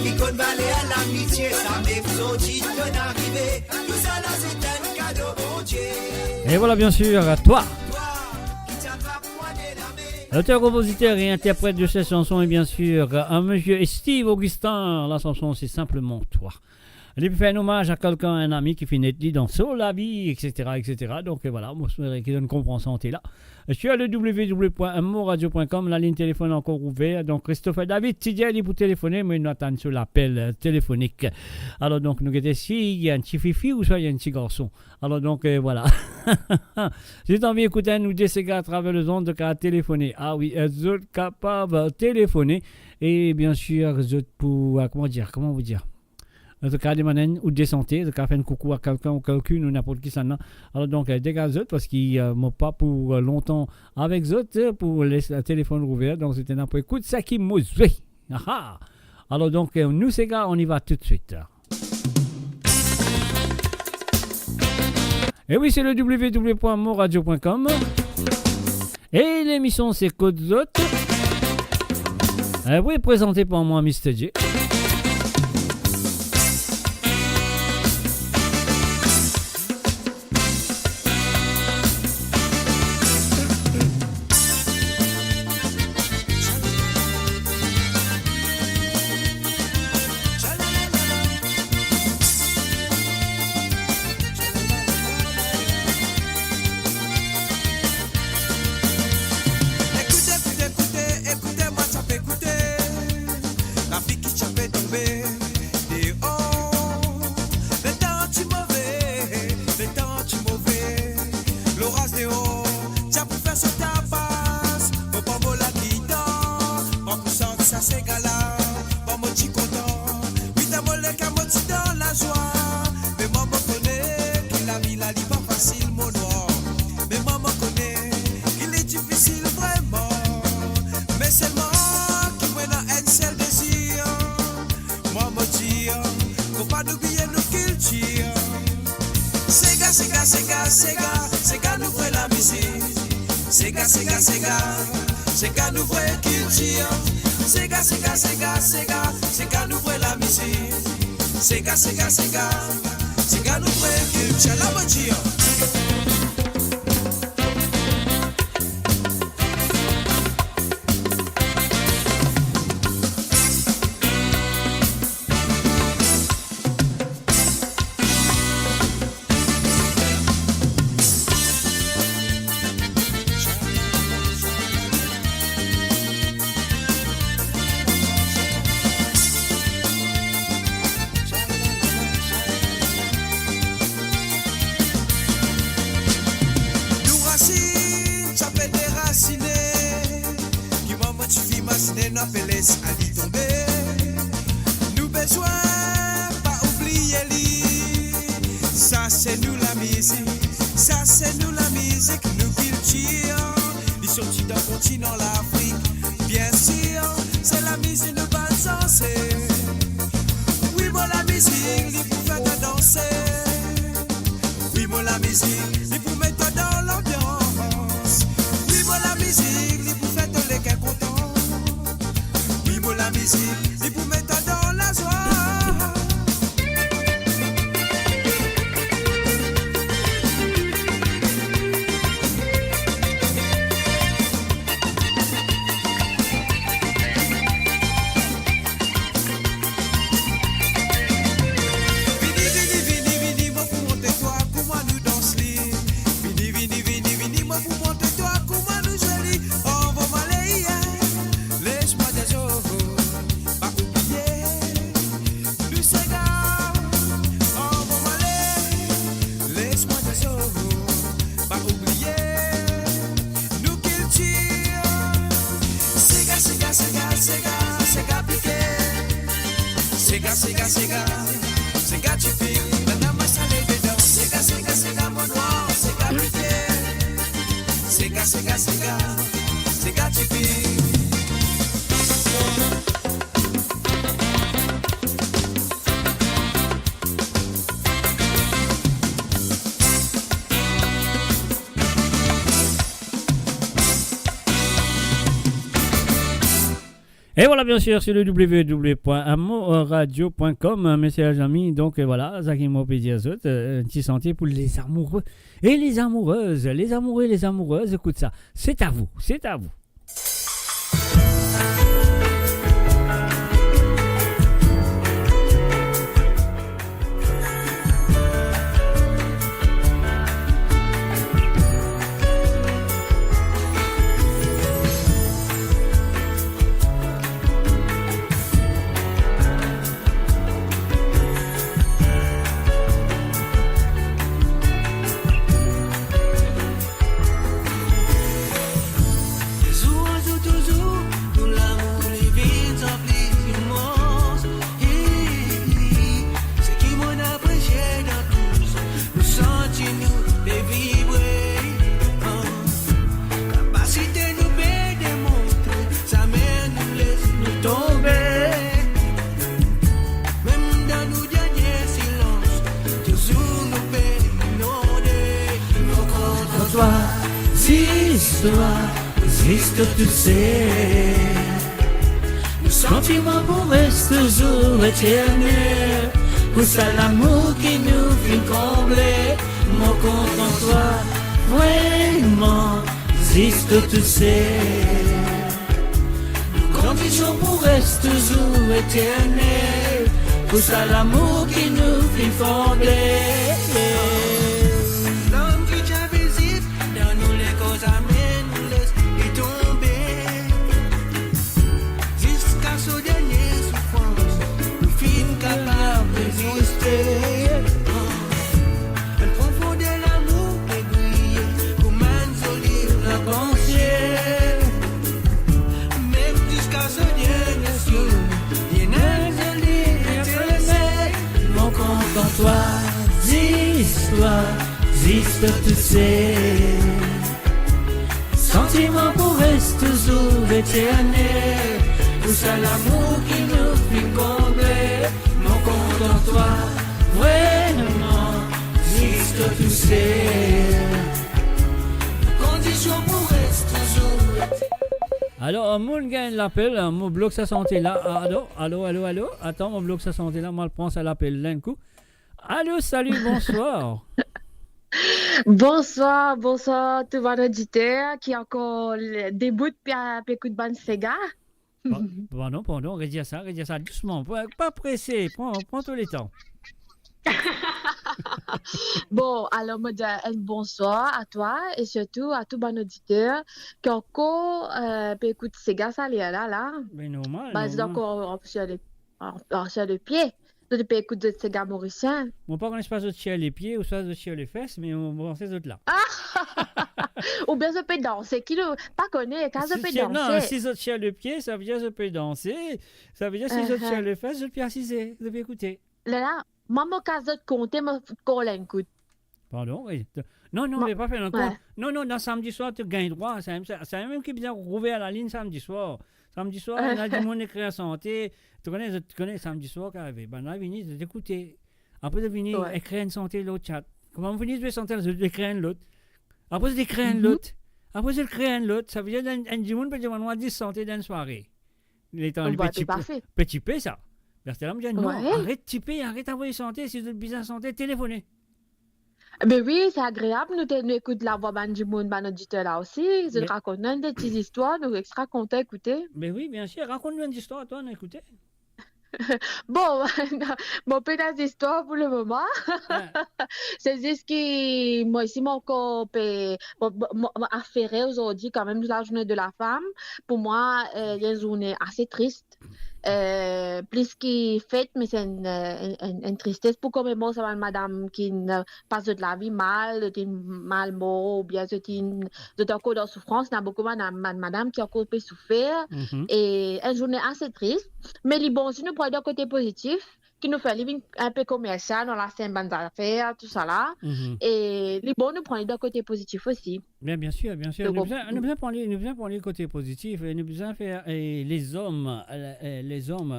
Qui connais balai à l'amitié, ça m'est sorti de l'arrivée. Tout ça là, c'est un cadeau, bon Dieu. Et voilà, bien sûr, à toi. L'auteur, compositeur et interprète de cette chanson est bien sûr un monsieur Steve Augustin. La chanson, c'est simplement toi. Il fait un hommage à quelqu'un, un ami qui finit dans Sur la vie, etc., etc. Donc voilà, moi je voudrais qu'il donne compréhension là. Je suis à le www.moradio.com, la ligne téléphone encore ouverte. Donc Christophe David, si il pour téléphoner, mais nous attendons sur l'appel téléphonique. Alors donc nous avons si il y a un petit fifi ou soit il y a un petit garçon. Alors donc voilà. Si tu as envie d'écouter nous des gars à travers le zone de cas téléphoner. Ah oui, vous êtes capable de téléphoner. Et bien sûr, vous êtes pour, comment vous dire en tout cas, des manènes ou des santé, de faire un coucou à quelqu'un ou quelqu'une ou n'importe qui ça n'a. Alors donc, dégagez parce qu'ils ne m'ont pas pour longtemps avec eux pour laisser le téléphone ouvert. Donc, c'était n'importe quoi. Ça qui m'a alors donc, nous, ces gars, on y va tout de suite. Et oui, c'est le www.moradio.com. Et l'émission, c'est Code Zot. Oui, présenté par moi, Mr. J. Écoutez-moi, ça peut écouter. La fille qui t'appelle la joie. Mais maman connaît que la vie la pas facile, mon noir. Mais maman connaît qu'il est difficile vraiment. Mais seulement qui mène à un seul désir. Maman dit, faut pas oublier nos cultures. Sega, sega, sega, sega, sega nous voit la musique. Sega, sega, sega, sega nous voit culture. Sega, sega, sega, sega, sega nous voit la musique. Sega, sega, sega, sega nous voit culture. La magie. Et voilà, bien sûr, sur le www.amoradio.com, messieurs les amis. Donc voilà, Zakimo Pédiazot, un petit sentier pour les amoureux et les amoureuses. Les amoureux et les amoureuses, écoute ça. C'est à vous, c'est à vous. Existe, tu sais, le sentiment pour reste toujours éternel. Pour ça l'amour qui nous fait combler, mon compte en toi, vraiment, existe, tu sais. Nos conditions pour reste toujours éternel. Pour ça l'amour qui nous fait combler. Elle confondait l'amour aiguillé, comme un joli la pensée. Même jusqu'à ce dernier jour, il y a un joli intéressé. Mon compte d'histoire, existe tous ces sentiments pour rester toujours éternels. Où ça l'amour qui nous fait combler, mon compte en toi, vraiment, existe tous ces conditions pour rester toujours éternels. Alors, mon gagne l'appel, mon bloc sa santé là. Allô. Attends, mon bloc sa santé là, moi je prends ça l'appel d'un coup. Allô, salut, bonsoir. Bonsoir, tout votre auditeur qui encore débute puis écoute ban Sega. Pardon, redis ça doucement, pas pressé, prends tout le temps. Bon, alors moi dis un bonsoir à toi et surtout à tout bon auditeur qui encore écoute Sega ça là. Mais normal. Bah c'est encore sur le pied. Tu peux écouter Sega mauricien. Mon pas qu'on pas de chier les pieds ou soit de chier les fesses, mais on va ces autres là. Ou bien je peux danser, qui le pas connaît, quand je peux danser. Non, si je chier les pieds, ça veut dire je peux danser. Ça veut dire si je chier les fesses, je peux assiser, je peux écouter. Là, maman quand je compte, moi qu'on l'écoute. Pardon, oui. Non, mais pas faire encore. Non, dans samedi soir, tu gagnes droit. C'est même qui vient rouver à la ligne samedi soir. Samedi soir, il y a du monde écrit à santé. Tu connais samedi soir qui arrive. Ben là, venez d'écouter. Après de venir écrire une santé l'autre chat. Comment vous venez de santé, je vais écrire l'autre. Après de écrire l'autre. Après de créer l'autre. Ça veut dire un du monde peut dire on 10 santé dans une soirée. Il est en petit P ça. Parce que là, me dit non, arrête de typer, arrête d'envoyer santé. Si vous êtes bizarre santé, téléphonez. Ben oui, c'est agréable. Nous écoutons la voix du monde, ban auditeur là aussi. Ils racontent des petites histoires, nous extra contents d'écouter. Ben oui, bien sûr. Raconte-nous une histoire, toi, on a écouté. Bon, mon pédale d'histoire pour le moment. C'est juste que moi ici, mon corps affairé aujourd'hui, quand même, la journée de la femme. Pour moi, il y a une journée assez triste. Plus qui fête, mais c'est une tristesse pour comme moi, ça va madame qui passe de la vie mal, mal mort, ou bien c'est encore dans souffrance, il y a beaucoup de madame qui a encore pu souffrir, et une journée assez triste, mais les bons, si nous prenons d'un côté positif, qui nous fait vivre un peu commercial dans la scène bonnes affaires, tout ça là, et les bons, nous prenons d'un côté positif aussi. Bien sûr. Nous besoin prendre le côté positif, et nous besoin faire les hommes,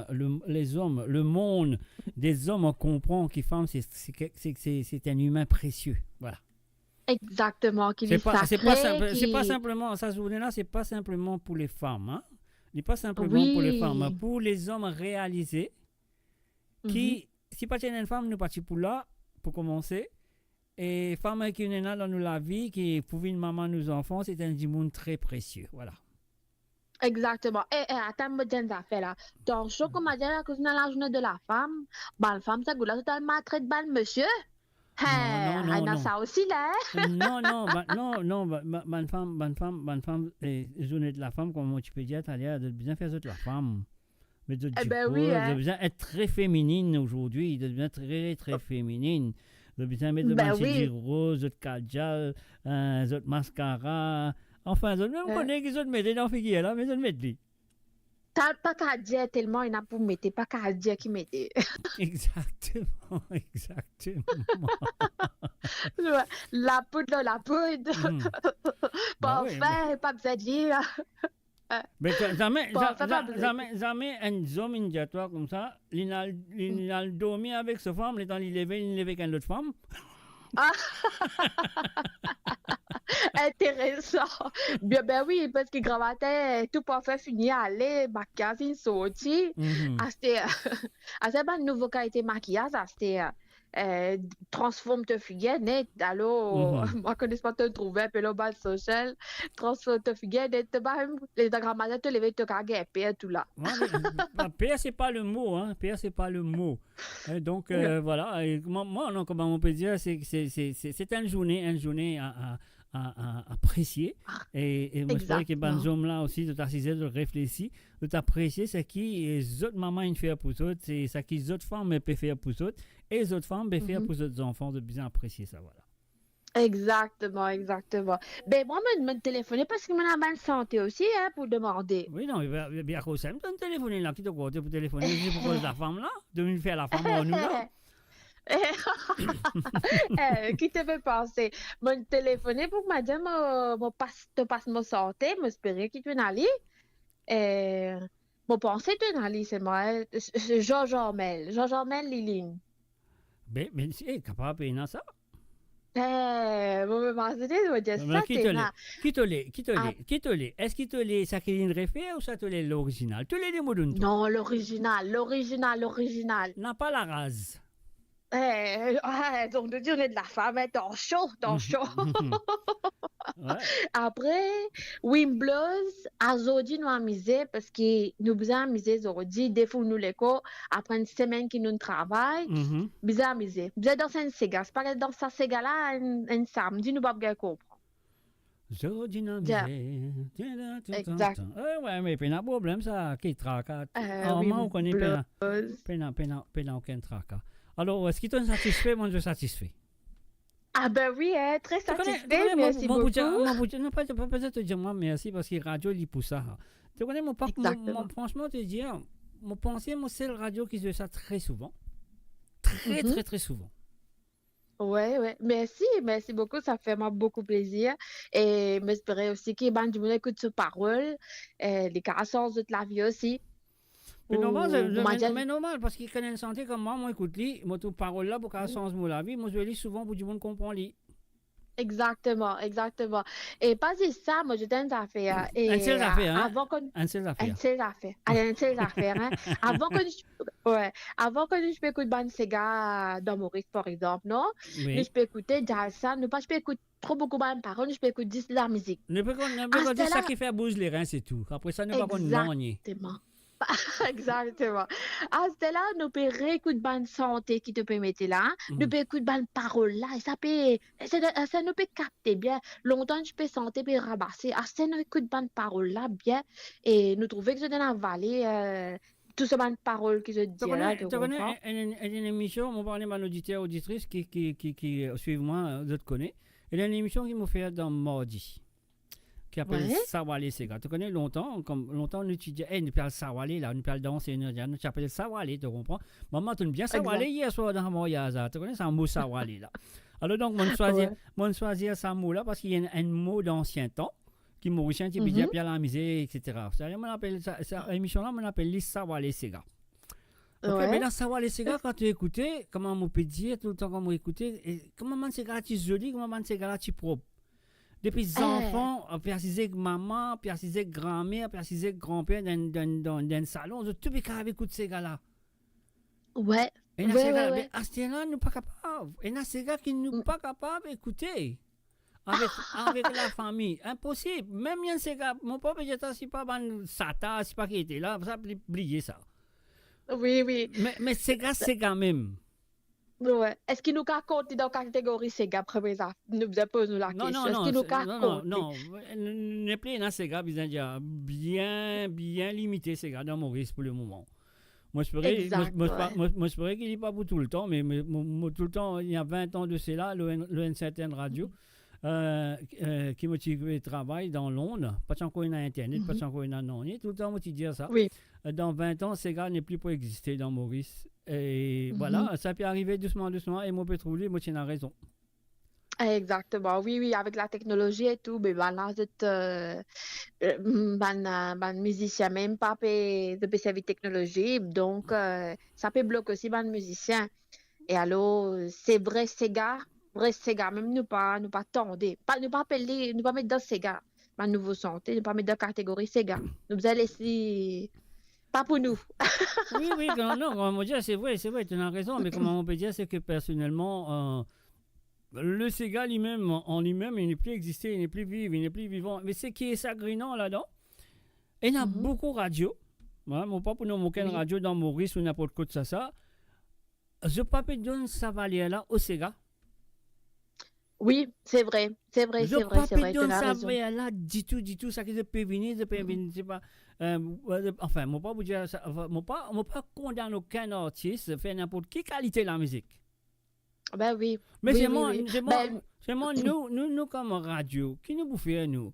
le monde des hommes comprend qu'ils femme c'est un humain précieux, voilà. Exactement, c'est pas simplement ça journée-là, c'est pas simplement pour les femmes, hein. C'est pas simplement pour les femmes, pour les hommes réalisés. Qui, si pas une femme, nous partons pour là, pour commencer. Et femme qui est là dans la vie, qui pour une maman, nos enfants, c'est un monde très précieux. Voilà. Exactement. Attends, me dis une affaire là. Dans le show, comme on dit, la journée de la femme, la femme, ça goûte totalement traite de monsieur. Non. Ça aussi là. Non, bonne femme, journée de la femme, comme tu peux dire, t'as de bien faire de la femme. Mais de besoin être très féminine aujourd'hui, de bien très très féminine, de bien mettre de rose, de kajal, de mascara, enfin, de même connaître qu'ils ont mis dans figure là, mais ils ont mis. T'as pas qu'à dire tellement il n'a pas mettre, pas qu'à dire qui mettait. Exactement. La poudre. Pas fait, pas besoin de dire. Mais jamais un homme indiatoire comme ça, il a dormi avec sa femme, il est levé avec une autre femme. Intéressant. Ben oui, parce que Gravatin, tout parfait fini à aller, maquillage, sorti. C'était une nouveau qualité maquillage, c'était transforme ta figure net. Alors, moi, je ne connais pas te trouver un peu le bas social. Transforme ta figure net. Les agrammateurs te lever, te caguer, père, tout là. Père, c'est pas le mot, hein. Père, c'est pas le mot. Donc, voilà. Et moi, non, comment on peut dire, c'est une journée à apprécier. Et moi, je crois que les hommes là aussi, de t'assiser, de réfléchir, de t'apprécier ce qui les autres mamans ils font pour eux, c'est ce qui les autres femmes peuvent faire pour eux, et les autres femmes peuvent faire pour les autres enfants, de bien apprécier ça, voilà. Exactement. Ben, moi, je me téléphoner parce que je suis en santé aussi, hein, pour demander. Oui, non, bien à cause de ça, je me téléphoner là, qui te côté pour téléphoner, c'est pour cause de la femme là, de me faire la femme à nous là. Qui te fait penser? Mon téléphoné pour que madame te passe mon santé, m'espérer qu'il te n'allait. Mon pensée te n'allait, c'est moi. Georges Ormel, Liline. Mais c'est capable de ça. Bon, me penser, je veux dire ça, c'est là. Qui te l'est? Est-ce qu'il te l'est ça qui est une référence ou ça te l'est l'original? Tu l'es des mots d'un Non, l'original. N'a pas la rase. Donc, de dire, on est de la femme, t'en chaud. Après, Wimblos, Azodi nous amusé parce que nous besoin amuser Azodi, des fois nous l'écho, après une semaine qui nous travaille, besoin amuser. Besoin danser une séga, c'est pas dans sa séga là, un samedi, nous pas bien comprendre. Azodi nous amusé. Exact. Ouais, mais pas de problème ça, qui traque. On connaît pas aucun traque. Alors, est-ce qu'il t'en satisfait? Moi, je suis satisfait. Ah ben oui, très satisfait, merci beaucoup. Non, pas te dire moi merci parce que radio il pour ça. Tu connais franchement te dire, mon pensée, moi c'est le radio qui fait ça très souvent. Très souvent. Ouais, merci beaucoup, ça fait moi beaucoup plaisir. Et j'espère aussi que ben, du monde écoute ce parole, les caractères de la vie aussi. Mais normal, parce qu'il connaît une santé comme moi écoute lui, moi toute parole là pour qu'elle change la vie, moi je lis souvent pour que du monde comprend lui. Exactement. Et pas juste ça, moi je donne des affaires. Un seul affaire, hein? Un seul affaire, hein? Avant que je peux écouter Ban Sega dans Maurice, par exemple, non? Oui. Je peux écouter Jalsa, je peux écouter trop beaucoup de paroles, je peux écouter de la musique. Ne peux pas dire ça qui fait bouger les reins, c'est tout. Après ça, ne pas qu'on manier. Exactement. À ce là, nous pouvons réécouter bonne santé qui te permettait là. Nous pouvons écouter bonne parole là. Et ça nous peut capter bien. Longtemps, je peux sentir puis rabasser. À ce nous écoute bonne parole là bien. Et nous trouvons que je donne avalé tout ce bonne parole que je dis là. Tu connais une émission, on parlait de mon auditeur, auditrice qui suivent moi, je te connais. Il y a une émission qui m'a fait dans mardi. Qui appelle Sawale Sega. Tu connais longtemps on étudiait, nous parlons Sawale là, nous parlons danser, nous appelle Sawale, tu comprends? Maman, tu bien Sawale hier soir dans Moyaza, tu connais, c'est un mot Sawale là. Alors donc, on choisit ce mot là parce qu'il y a un mot d'ancien temps qui mauricien qui dit bien la musique, etc. On appelle ça, émission là, on appelle les Sawale Sega. Mais dans Sawale Sega, quand tu écoutais, comment on peut dire tout le temps quand on écoutait, comment man c'est là joli, comment man c'est là propre. Depuis les enfants, persisé avec maman, persisé avec grand-mère, persisé avec grand-père dans un salon, je tout bien écouter ces gars-là. Ouais. Et à ce moment-là, nous pas capables. Et là, ces gars qui nous pas capables d'écouter avec la famille. Impossible. Même ces gars, mon papa, c'est pas Satan, c'est pas qui était là, ça a oublié ça. Oui. Mais ces gars même. Ouais. Est-ce qu'il nous compte dans la catégorie Sega première? Nous posons la question. Est-ce qu'il nous compte? Non. Ne plus dans Sega, bien limité Sega dans Maurice pour le moment. Moi, je pourrais qu'il n'est pas pour tout le temps, mais tout le temps, il y a 20 ans de cela, le certaine radio, qui me travaille dans Londres, pas encore une Internet, pas encore une non, tout le temps, moi, tu dis ça. Oui. Dans 20 ans, Sega n'est plus pour exister dans Maurice. Et voilà, ça peut arriver doucement, et moi, je peux trouver, moi, tu as raison. Exactement, oui, avec la technologie et tout, ben là, musicien même pas de servir technologie, donc ça peut bloquer aussi les musiciens. Et alors, c'est vrai Sega, même nous pas tendre, nous pas appeler, nous pas mettre dans Sega, ma nouveau santé, nous pas mettre dans la catégorie Sega. Nous allons laisser. Pas pour nous. oui, non, on va dire, c'est vrai, tu as raison, mais comment on peut dire, c'est que personnellement, le Sega lui-même, en lui-même, il n'est plus existé, il n'est plus vivant, il n'est plus vivant. Mais c'est qui est sagrinant là-dedans. Et il y a beaucoup de radios. Moi, mon papa n'a aucune radio dans Maurice ou n'importe quoi de ça. Je peux pas donner ça valeur-là au Sega. Oui, c'est vrai. Je ne peux pas donner ça valeur-là du tout. Ça qui peut venir, c'est pas. Enfin, je ne peux pas vous dire ça. Je ne peux pas condamner aucun artiste faire n'importe quelle qualité de la musique. Ben oui. Mais c'est moi, nous comme radio, qui nous bouffons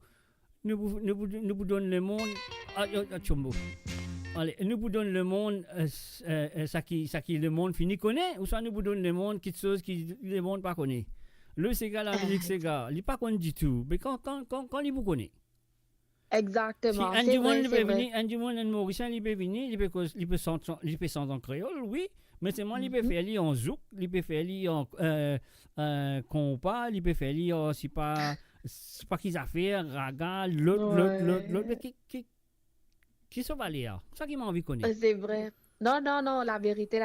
nous vous donne le monde. allez, nous vous donne le monde, ça qui le monde finit connaît, ou soit nous vous donne le monde quelque chose qui le monde pas connaît. Le Sega, la musique Sega, il pas connaît du tout, mais quand il vous connaît. Exactement. Si C'est vrai, c'est vrai. Andy Mauricien, il peut venir, il peut chanter en créole, oui, mais c'est moi, il peut faire en zouk, il peut faire en compas, il peut faire c'est pas qu'ils a fait, raga, l'autre, qui se va là. C'est ça qui m'a envie de connaître. C'est vrai. Non, la vérité.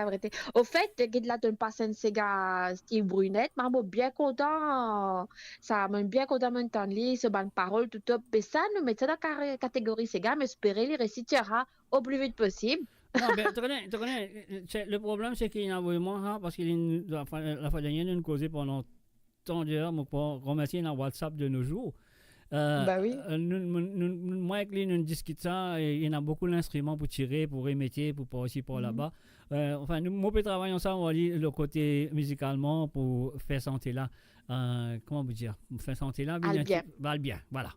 Au fait, il a donné pas un Sega Steve Brunette, mais je suis bien content. Ça m'a bien content d'entendre ce ban parole tout top. Mais ça, nous mettons dans la catégorie Sega, mais espérer les récitera au plus vite possible. Non, mais tu connais, le problème, c'est qu'il y en a vraiment, parce qu'il la fois dernière, nous causé pendant tant d'heures, pour remercier dans WhatsApp de nos jours. Bah oui. Moi, avec lui, nous discutons ça, et il y en a beaucoup d'instruments pour tirer, pour émettre, pour aussi pour là-bas. Enfin, nous, moi, travaillons ça, on va dire, le côté musicalement, pour faire sentir là, comment vous dire, faire sentir là, bien, voilà.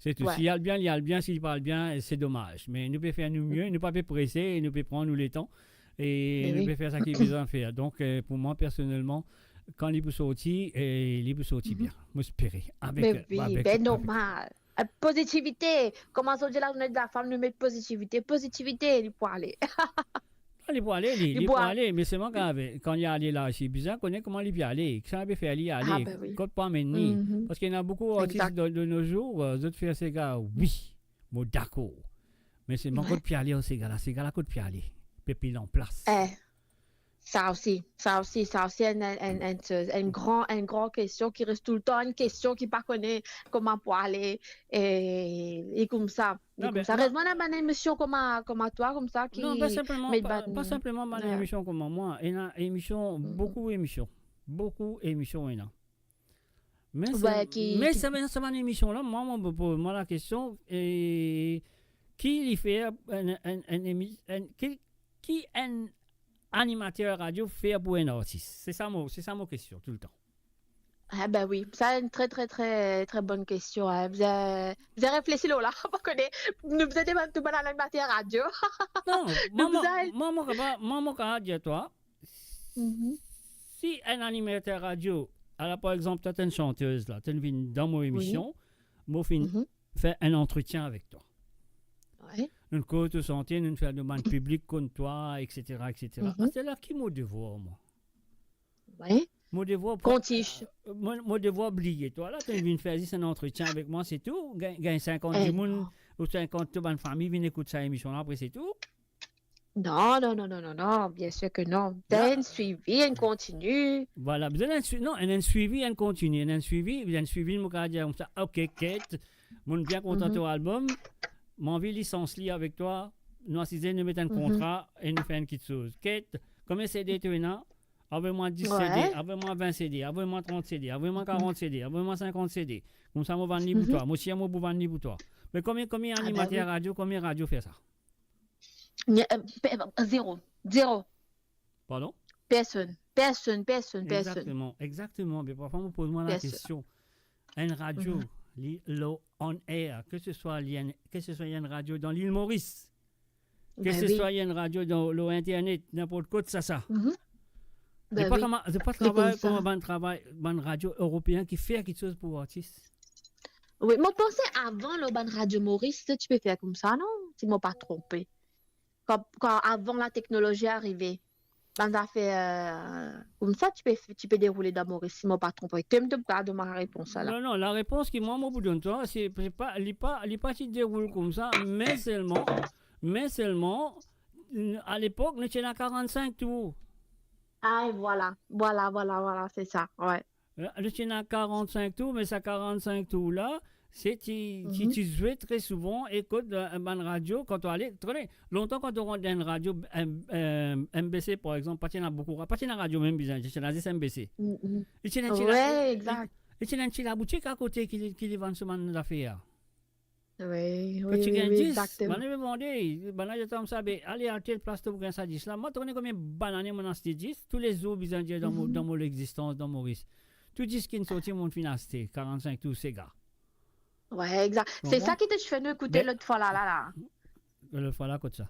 C'est tout. Ouais. S'il y a le bien, il y a le bien. S'il parle bien, c'est dommage. Mais nous pouvons faire nous mieux, nous ne pouvons pas presser, nous pouvons prendre nous les temps, et nous pouvons faire ça qu'il y a besoin de faire. Donc, pour moi, personnellement, quand il peut sortir, il peut sortir bien. Moi, j'espère. Mais oui, ben normal. Positivité. Comment on dit la journée de la femme, nous met positivité, il faut aller. Il peut aller, mais c'est moi quand il y a allé là, c'est bizarre, connaît comment il peut aller. Ça peut faire aller, quand pas mener. Parce qu'il y en a beaucoup d'artistes de nos jours, d'autres faire ces gars, oui, moi d'accord. Mais c'est mon côté de aller, ces gars-là, côté de aller. Pépile en place. Ça aussi, une grande question qui reste tout le temps, une question qui pas connaît comment pour aller et comme ça. Heureusement, on a une émission comme toi, comme ça, qui... Non, pas simplement une émission comme moi. Il y a une émission, beaucoup d'émissions, il y en a. Mais c'est une émission là, moi la question, qui y fait qui un animateur radio fait pour un artiste? C'est ça mon question tout le temps. Ah ben oui, ça c'est une très très très très bonne question. Hein. Vous avez réfléchi là, nous vous êtes tout bon à l'animateur radio. Non, moi quand dire toi, si un animateur radio, alors par exemple tu es une chanteuse là, tu viens dans mon émission, moi fait un entretien avec toi. Ouais. Nous te sentir, nous faire demande publique contre toi, etc. C'est là qui m'a devoir, moi. Oui. Mon devoir. Contiche. Mon devoir oublier. Toi, là, tu viens faire un entretien avec moi, c'est tout. Gagne 50 personnes ou 50 de famille viennent écouter cette émission après, c'est tout. Non, bien sûr que non. Un suivi, un continu. Voilà, vous avez un suivi, un continu. Un suivi, je me dire comme ça, ok, Kate, je suis bien content de ton album. Mon envie licence avec toi, nous assisons, nous mettons un contrat et nous faisons quelque chose. Kate, combien de CD tu as? Avez-moi 10 CD, avez-moi 20 CD, avez-moi 30 CD, avez-moi 40 CD, avez-moi 50 CD. Comme ça, je vais vendre pour toi. Moi aussi, je vais vendre pour toi. Mais combien d'animateurs radio, combien radio fait ça? Zéro. Pardon? Personne. Exactement. Mais parfois, on pose-moi la question. Une radio, on air, que ce soit une radio dans l'île Maurice, que ce soit une radio dans l'internet, n'importe quoi de ça. C'est pas travail comme un radio européen qui fait quelque chose pour l'artiste. Oui, moi pensais avant le radio Maurice, tu peux faire comme ça, non? Si je ne m'ai pas trompé. Quand avant la technologie arrivait. Quand ça fait comme ça, tu peux dérouler dans Maurice, si je ne m'ai pas trompé. Tu me donnes ma réponse là. Non, la réponse qui moi vous donne toi, c'est pas, il pas tu déroules comme ça, mais seulement, à l'époque, nous étions à 45 tours. Ah, voilà, c'est ça, ouais. Nous étions à 45 tours, mais ces 45 tours là, c'est tu jouais très souvent, écoute une radio, quand tu allais, longtemps quand tu rentres dans une radio, MBC par exemple, pas de la radio même bizarre, c'est la MBC. Ouais, exact. Et tu as la boutique à côté qui vend ce man d'affaires. Oui, exactement. Je me demandais, allez à telle place pour gagner ça 10 là. Moi, tu connais combien de bananes mon acheté 10? Tous les autres bizarres dans mon existence, dans Maurice. Tout 10 qui sont sortis, mon financé, 45 tous ces gars. Ouais, exact. C'est ça qui te fait nous écouter l'autre fois là. L'autre fois là, comme ça.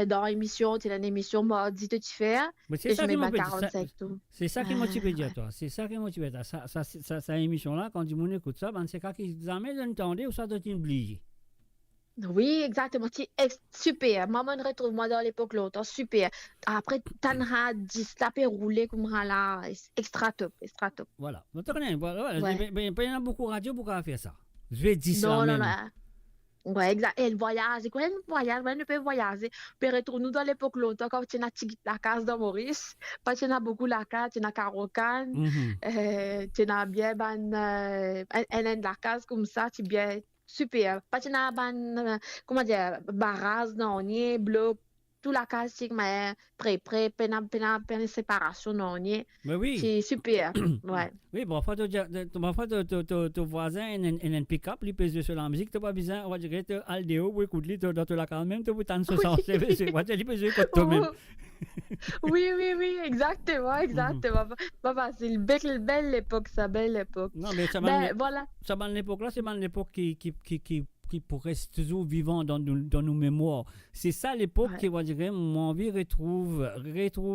dans l'émission, tu as une émission mardi de tu fais, Mais et je mets ma 45 tout. c'est ça qui motive dire toi. C'est ça qui motive toi. Ça émission là quand du monde écoute ça, ben c'est quand qu'ils jamais d'entendre ou ça doit oublier. Oui, exactement. Super. Maman retrouve moi dans l'époque longtemps. Super. Après, t'as 10 tapé roulé comme ça là. Extra top. Extra top. Voilà. Donc, tu connais, voilà. Ouais. Il y a beaucoup de radio pour faire ça. Je vais dire ça Non, non, même. non. Ouais, exact. Elle voyage. Quand elle voyage, elle ne peut voyager. Puis retourne dans l'époque longtemps quand tu as la case dans Maurice. Parce que tu as beaucoup la case, tu as Carocan. Tu as bien, elle a la case comme ça, tu bien. Super. Parce que tu as comment dire, barrage dans le bloc. Toute la case, c'est prêt, peine séparation dans le Mais oui. C'est super. Ouais. Oui, bon, parfois, ton voisin, il a un pick-up, il pèse sur la musique, tu n'as pas besoin, on va dire, tu as Aldeo, ou écoute, tu as la case même, tu as un sens, il pèse sur toi-même. Oui, exactement. Papa, c'est une belle époque, ça, belle époque. Non, mais ça voilà. Ça, l'époque là, c'est l'époque qui pourrait rester toujours vivant dans nos mémoires. C'est ça l'époque qui, on dirait, mon envie retrouve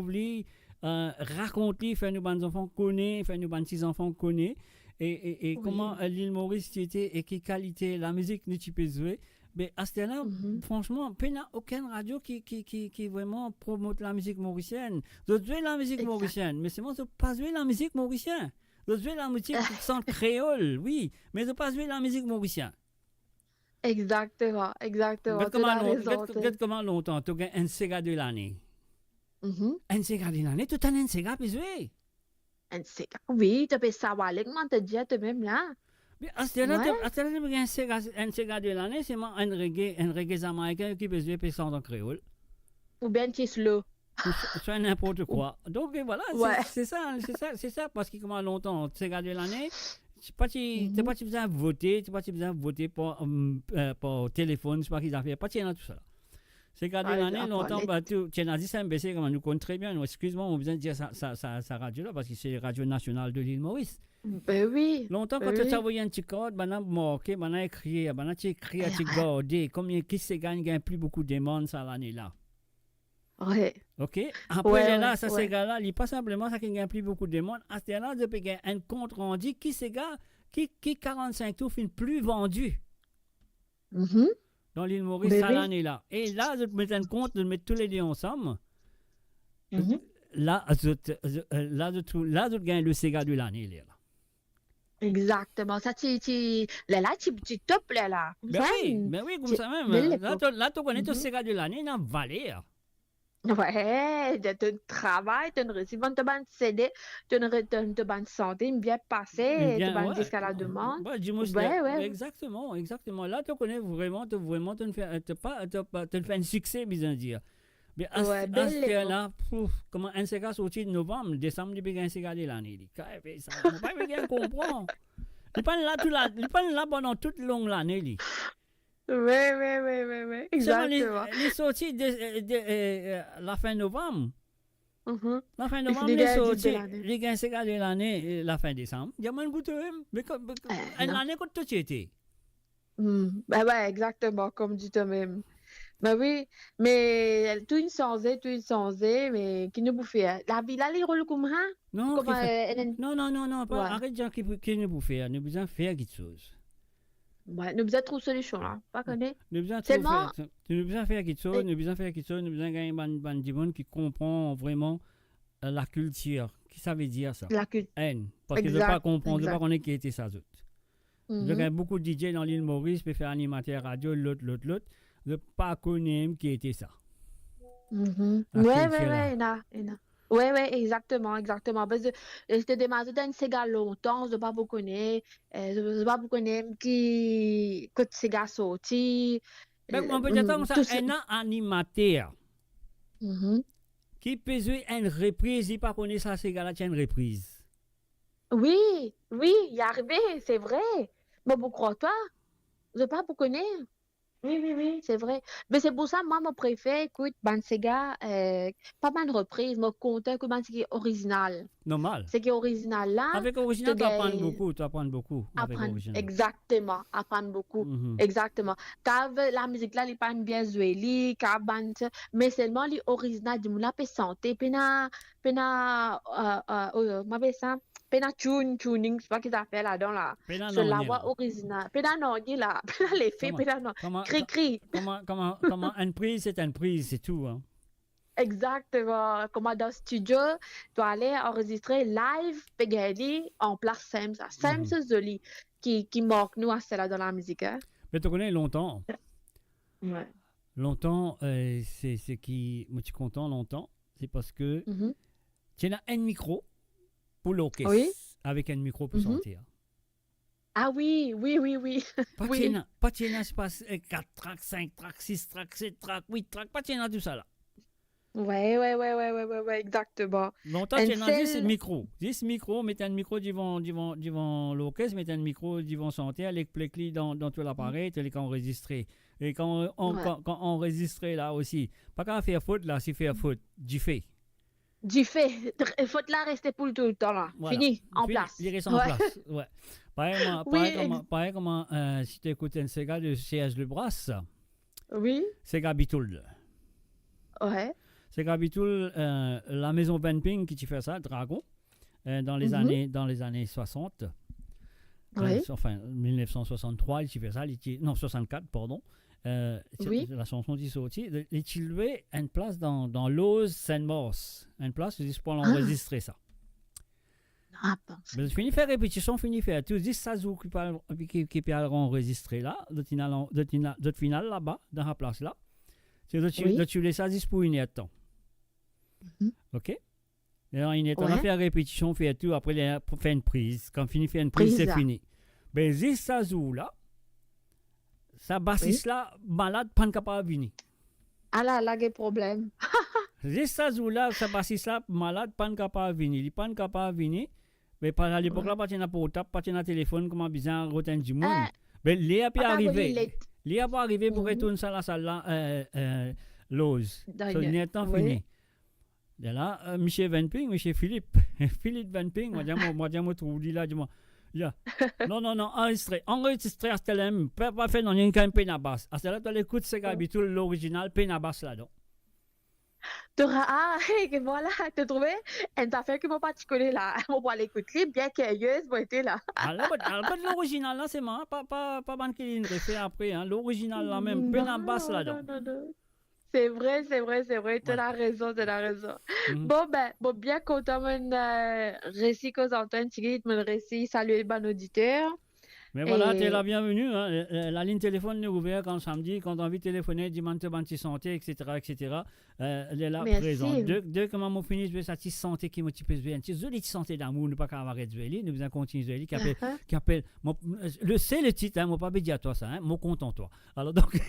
lui, raconte lui, faire nous bonnes enfants connaît, faire nous bonnes petits enfants connaît, et comment l'île Maurice était et quelle qualité la musique nous tu peux jouer. Mais à ce là franchement, il n'y a aucune radio qui vraiment promote la musique mauricienne. Vous jouez la musique mauricienne, mais c'est moi, je ne pas jouer la musique mauricienne. Vous jouez la musique qui sent créole, oui, mais je ne pas jouer la musique mauricienne. Exactement. Regarde comment longtemps tu as un Sega de l'année. Un Sega de l'année, tout un Sega peut jouer. Un Sega, oui, tu peux savoir, comment te dire toi-même là. Mais à ce là, un Sega de l'année, c'est un reggae américain qui peut jouer en créole. Ou bien tu slow. C'est n'importe quoi. Donc voilà, c'est ça, parce que comment longtemps, Sega de l'année, tu n'as pas besoin de voter par téléphone, c'est pas qu'ils ont fait, pas tout ça. C'est qu'à l'année, longtemps, tu as dit ça, MBC, comme nous connaissons très bien. Excuse-moi, on a besoin de dire ça radio là, parce que c'est Radio Nationale de l'île Maurice. Ben oui. Longtemps, quand tu as envoyé un petit code, tu as marqué, tu as écrit, tu as gardé, comme qui se gagne plus beaucoup de monde ça l'année là. Ouais. OK? Après, là, ça c'est gars là, il n'est pas simplement ça qui gagne plus beaucoup de monde. À ce là, depuis qu'il y a un compte rendu, qui c'est gars, qui 45 tours fin plus vendu. Dans l'île Maurice, ça l'année là. Et là, je mets un compte de mettre tous les deux ensemble. Là, je gagne le Sega de l'année là. Exactement. Ça, tu top là. Ben oui, comme ça même. Là, tu connais le Sega de l'année dans Valère. Ouais, tu travailles, tu reçois une bonne CD, tu as une bonne santé, bien passée, tu as jusqu'à la demande. Ouais. Exactement. Là, tu connais vraiment, tu fais un succès, bien dire. Mais à ce là, comment un Sega sorti de novembre, décembre, il y a un Sega de l'année. Ça ne va pas bien comprendre. Il n'est pas là pendant toute longue l'année. Oui. Exactement. Il est sorti la fin novembre. La fin novembre, il est sorti. Il y a un Sega de l'année, la fin décembre. Il y a un goût de même. Mais l'année, quand tu étais. Ouais, exactement, comme dit toi-même. Ben oui, mais tout une changé, mais qui nous bouffait. La vie, là, les rôles comme ça? Non, pas arrête de dire qui nous bouffait. Nous besoin faire quelque chose. Ouais, nous besoin de trouver solution là, pas connaître. Nous besoin faire quelque chose, nous besoin gagner un monde qui comprend vraiment la culture. Qui ça veut dire ça? La culture. Parce que je ne pas comprendre, je ne pas connaître qui était ça. Il y a beaucoup de DJ dans l'île Maurice qui faire animateur radio, l'autre. Je ne pas connaître qui était ça. Ouais, exactement. Parce que j'étais démarré dans une Sega longtemps, je ne pas vous connaître. Je ne pas vous connaître qui quand Sega sorti. Mais on peut dire comme ça, un animateur qui peut jouer une reprise, il ne pas connaître ça, Sega là, une reprise. Oui, il est arrivé, c'est vrai. Mais vous croyez toi? Je ne pas vous connaître. Oui, c'est vrai. Mais c'est pour ça, moi, mon préféré, écoute, Bansega, pas mal de reprises, mon compteur que c'est qui est original. Normal. C'est qui est original là. Avec original, tu apprends beaucoup. Avec Apprendre, original. exactement, apprendre beaucoup. Exactement. Quand la musique là, il pas bien joué, mais seulement l'original, du la peut santé, pena, ça. Pena tuning, je sais pas qu'ils appellent là-dedans là. C'est la voix originale. Pena non, là. Pena l'effet, pena non. Cri. Comment une prise, c'est une prise, c'est tout. Hein. Exactement. Comme dans le studio, tu dois aller enregistrer live, Peggy, en place Sam. Sam, c'est joli, qui manque nous à celle-là dans la musique. Hein. Mais tu connais longtemps. Ouais. Longtemps, c'est qui. Moi, je suis content longtemps. C'est parce que tu as un micro. Pour l'orchestre, avec un micro pour sortir. Ah oui. Pas tiens, c'est pas 4 tracks, 5 tracks, 6 tracks, 7 tracks, 8 tracks, pas tiens tout ça là. Ouais, exactement. Longtemps, tu as 10 micros. 10 micros, mettez un micro devant l'orchestre, mettez un micro devant sortir, les plekli dans tout l'appareil, tu les enregistrés. Et quand on enregistrait là aussi, pas qu'à faire faute là, c'est faire faute, du fait. Du fait, il faut là rester pour tout le temps là. Voilà. Fini, en place. Il reste en place. Ouais. Pareil comment si tu écoutes un Sega de Serge Lebras. Oui. Sega Bitoul. Ouais. Sega Bitoul, la maison Benping qui fait ça, Dragon, dans les années 60. Enfin, 1963, il fait ça, non, 64, pardon. La chanson qui est sortie, il louait une place dans l'Ose Saint-Mors, une place juste pour l'enregistrer ça. Mais fini faire répétition, fini faire tout, 10 sazou qui peut enregistrer là, d'autres finales là-bas, dans la place là. C'est de les sazis pour une temps. Ok? Et alors, une temps, on fait la répétition, fait tout, après, on fait une prise. Quand fini faire une prise, c'est fini. Mais 10 sazou là, sa bassiste là, malade, pas capable de venir. Ah là, il y a problème. C'est ça, là, sa bassiste là, malade, pas capable de venir. Il n'est pas capable de venir. Mais à l'époque là, pas de portable, pas de téléphone, comment bizarre, rotin du monde. Mais il a pas arrivé. Il a pas arrivé pour retourner à la salle là, l'ose. C'est n'est pas fini. Et là, M. Venping, M. Philippe Venping, moi, je me trouve là, je me non, enregistré à Stelem, pas fait dans une campagne à basse. À cela, tu l'écoutes, c'est habituel, l'original, peine à basse là-dedans. Voilà, tu as trouvé? Et t'as fait que mon particulier là, on va l'écouter, bien curieuse, moi, était là. Alors, l'original là, c'est marrant, pas ban qui une refait après, hein, l'original là même, peine à basse là-dedans. Non. C'est vrai, tu as raison. Bon, bien content, mon récit qu'on entend, mon récit, salut les auditeurs. Mais voilà, tu es la bienvenue. Hein. La ligne téléphone est ouverte quand samedi, quand tu as envie de téléphoner, dimanche, santé, etc. Elle est là présente. Dès que maman finit, je vais sa petite santé qui motive bien. Tu as une santé d'amour, ne pas qu'à avoir de nous allons continuer qui appelle. C'est le titre, hein, moi pas dire à toi ça, hein, moi content toi. Alors donc.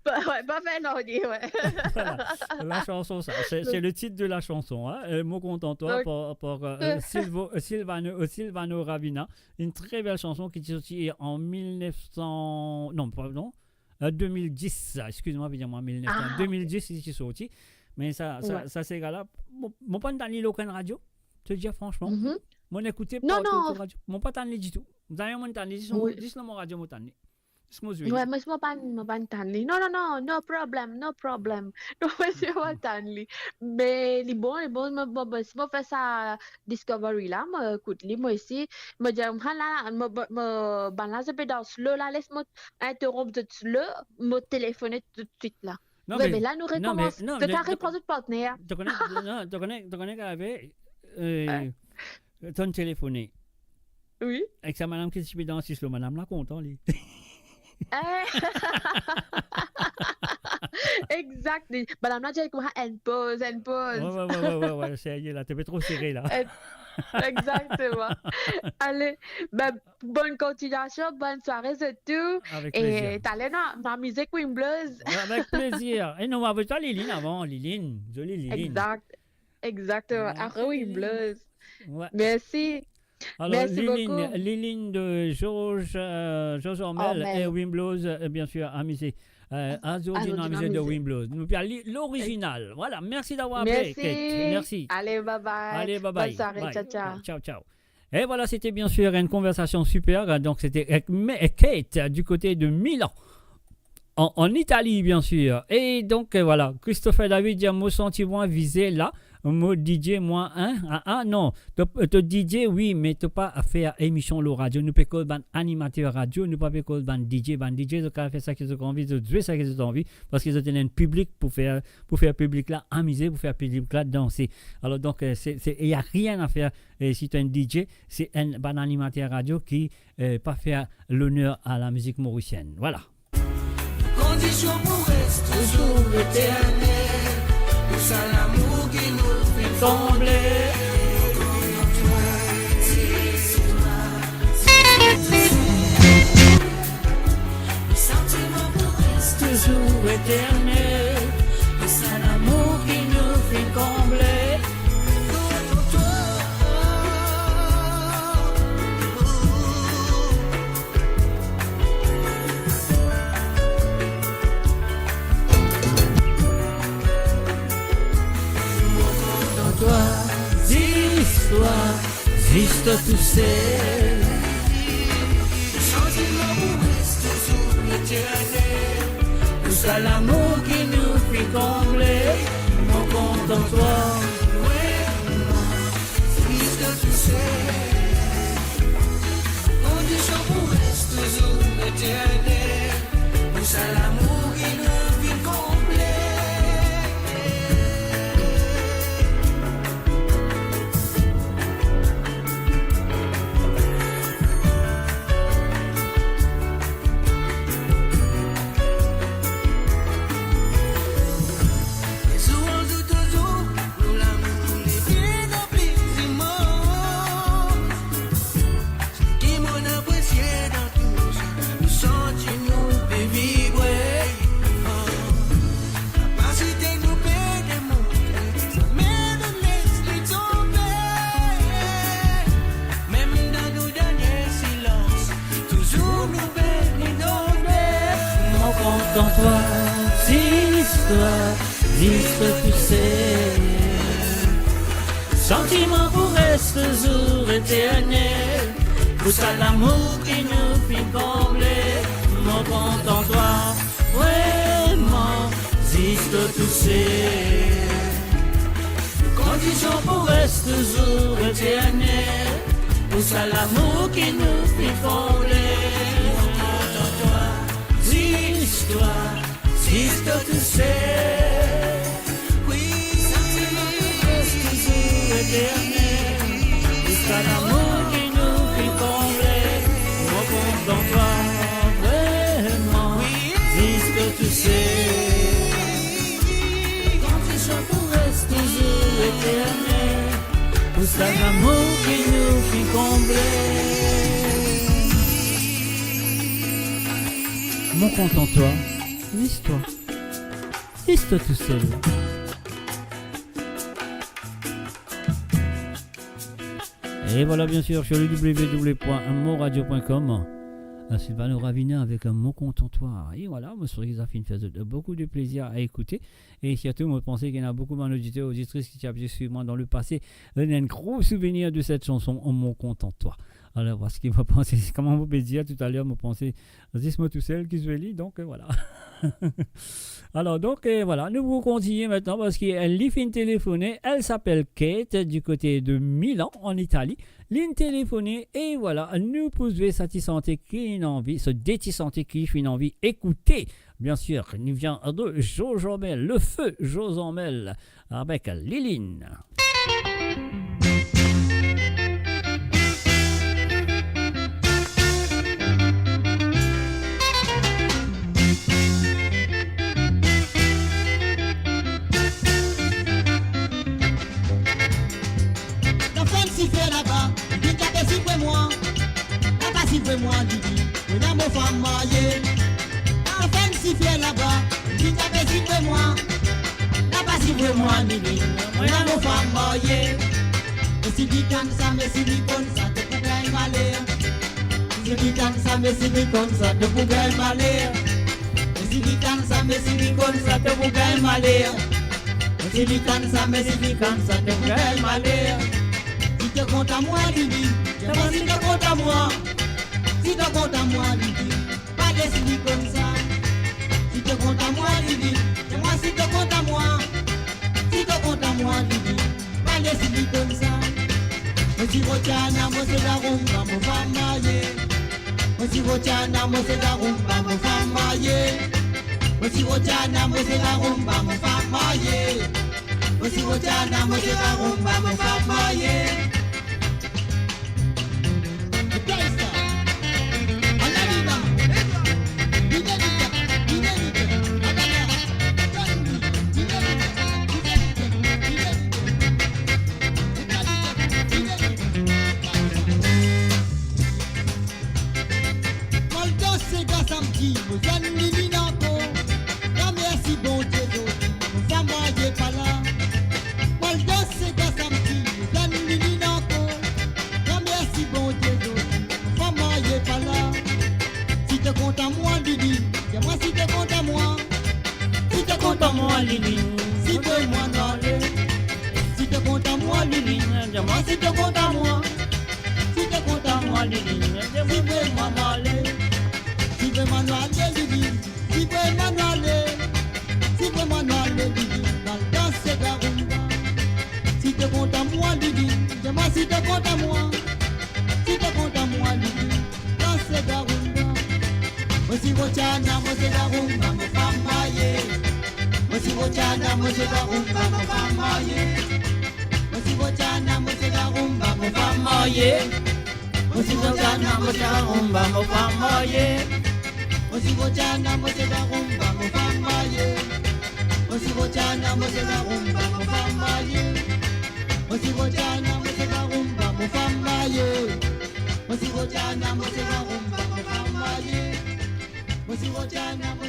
Pas fait non, ouais. La chanson, ça, c'est le titre de la chanson. Hein, mot content toi pour Silvano Ravina, une très belle chanson qui est sortie en 2010, excuse-moi, 2010 il est sorti, mais ça c'est là, mon pas dans l'aucun radio, te dire franchement, mon écouté pas radio, mon pas dans du tout, d'ailleurs mon dans dis mon radio mon dans. Ouais, mais je ne pas tanli. Non, no problem. Non, je pas tanli. Mais les bons, si je fais ça Discovery là, écoute, moi ici, je dis, je balance un peu dans slow là, laisse-moi interrompre de slow, me téléphoner tout de suite là. Mais là, nous recommençons. Tu as répondu de partenaire. Tu connais qu'avec ton téléphoné. Oui. Avec sa madame qui se met dans le slow, madame là, content, lui. Exact. Madame là, j'ai comment elle pose. Ouais, c'est là, t'es trop serré là. Exactement. Allez, bonne continuation, bonne soirée, c'est tout. Avec plaisir. Et t'allais dans la musique Queen Blues. Avec plaisir. Et nous avons toi Liline avant, Liline, jolie Liline. Exactement. Après Queen Blues. Ouais. Merci. Alors, Merci beaucoup. Liline de George Ormel Ormel. et Wimblows, bien sûr, amusé. Azodino amusé de Wimblows. Nous parlons l'original. Voilà, merci d'avoir appelé, Merci. Kate. Merci. Allez, bye bye. Allez, bye bye. Bonne soirée, Bye. ciao, ciao. Ciao, ciao. Et voilà, c'était bien sûr une conversation super. Donc, c'était avec Kate du côté de Milan. En Italie, bien sûr. Et donc, voilà, Christopher David dit, moi, sentiment visé là. Moi, DJ, moi, non. Tu DJ, oui, mais tu pas à faire émission le radio. Nous pouvons faire animateur radio, nous pouvons faire DJ. DJ, tu peux faire ça qu'ils ont envie, de jouer ça qu'ils ont envie, parce qu'ils ont un public pour faire public là amuser, pour faire public là danser. Alors, donc, il n'y a rien à faire. Et si tu es un DJ, c'est un animateur radio qui pas faire l'honneur à la musique mauricienne. Voilà. Condition pour rester toujours éternel. Pour ça l'amour qui nous fait trembler. Le sentiment pour rester toujours éternel. Pour ça l'amour qui nous fait combler. Juste tu sais, le sentiment pour rester toujours éternel. tout ça l'amour qui nous fait combler. Mon compte en toi, Juste tu sais, condition pour rester toujours éternel. Tout ça l'amour qui nous fait combler. dans toi, existe, tu sais. Sentiment pour rester jour éternel, pour ça l'amour qui nous fit combler. Mon compte en toi, vraiment, existe, tu sais. Condition pour rester jour éternel, pour ça l'amour qui nous fit combler. Mon compte en toi, existe, tu sais. Jusqu'à l'amour qui nous fit combler. Mon compte dans toi, vraiment, existe, tu sais. Condition pour rester toujours éternel. Jusqu'à l'amour qui nous fit combler. Mon compte en toi, l'histoire. Existe tout seul. Et voilà, bien sûr, sur le www.moradio.com, Sylvano Ravina avec un mot contentoir. Et voilà, moi, sur les affaires, fait beaucoup de plaisir à écouter. Et surtout, moi, je pensais qu'il y en a beaucoup d'auditeurs, auditrices qui avaient suivi moi dans le passé. Il y a un gros souvenir de cette chanson, Mon contentoir. Alors, parce qu'il m'a pensé, comment on peut dire tout à l'heure, m'a pensé, dis-moi tout seul qui se lit, donc voilà. Alors, donc, voilà, nous vous continuons maintenant parce qu'elle lui fait téléphoner. Elle s'appelle Kate du côté de Milan, en Italie. Ligne téléphonée, et voilà, nous pouvons satisfaire qui a une envie, se détissanter qui a une envie. Écoutez, bien sûr, nous vient de Joe Ormel, le feu Joe Ormel, avec Liline. Là-bas, dit t'as pas si près moi, t'as pas si près moi, Didi, on a mon femme mariée. Enfin, si fier là-bas, dit t'as pas si près moi, t'as pas si près moi, Didi, on a mon femme mariée. Et si dit comme ça, mais si dit comme ça, t'es gagne malheur. Si tu gagne ça, mais si tu comme ça, tu peux gagner malheur. Si tu gagne ça, mais si tu comme ça, tu peux gagner malheur. Si tu gagne ça, mais si tu comme ça, tu peux gagner malheur. Si tu comptes à moi, Lili, dis-moi si tu comptes à moi. Si tu comptes à moi, Lili, pas décider comme ça. Si tu comptes à moi, Lili, dis-moi si tu comptes à moi. Si tu comptes à moi, Lili, pas décider comme ça. Mosi vochana, mosi la rumba, mo famaye. Mosi vochana, mosi la rumba, mo famaye. Mosi vochana, mosi la rumba, mo famaye. Mosi vochana, mosi la rumba, mo famaye.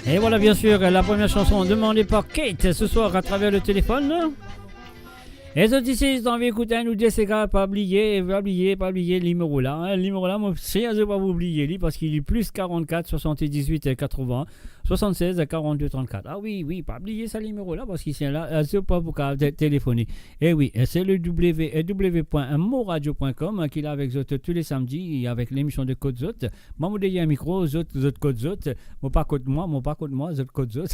Et voilà bien sûr la première chanson demandée par Kate ce soir à travers le téléphone. Et les autres ici, ils ont envie d'écouter nous dire c'est grave, pas oublier le numéro là. Le numéro là, moi, je ne vais pas vous oublier parce qu'il est plus 44 78 80 76 42 34. Ah oui, pas oublier ce numéro là parce qu'il est là, c'est pas pour téléphoner. Et oui, c'est le www.moradio.com qui est là avec vous tous les samedis avec l'émission de Côte Zot. Moi, je dis un micro, Zot Côte Zot. Moi, pas contre moi, Zot Côte Zot.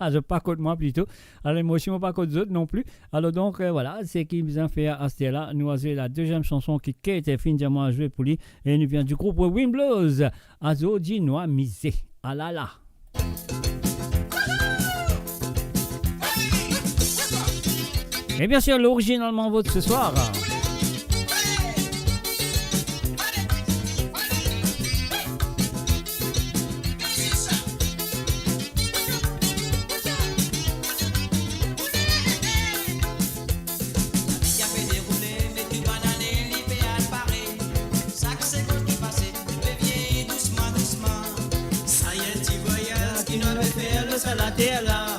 Je pas contre moi plutôt. Alors, moi aussi, moi pas contre Zot non plus. Alors, donc, voilà, c'est qui nous a fait à ce là. Nous avons la deuxième chanson qui était finalement à jouer pour lui. Et nous vient du groupe Wind Blues. Azo Dinois Misé. Ah là là. Et bien sûr, l'originalement vote ce soir. La terre là,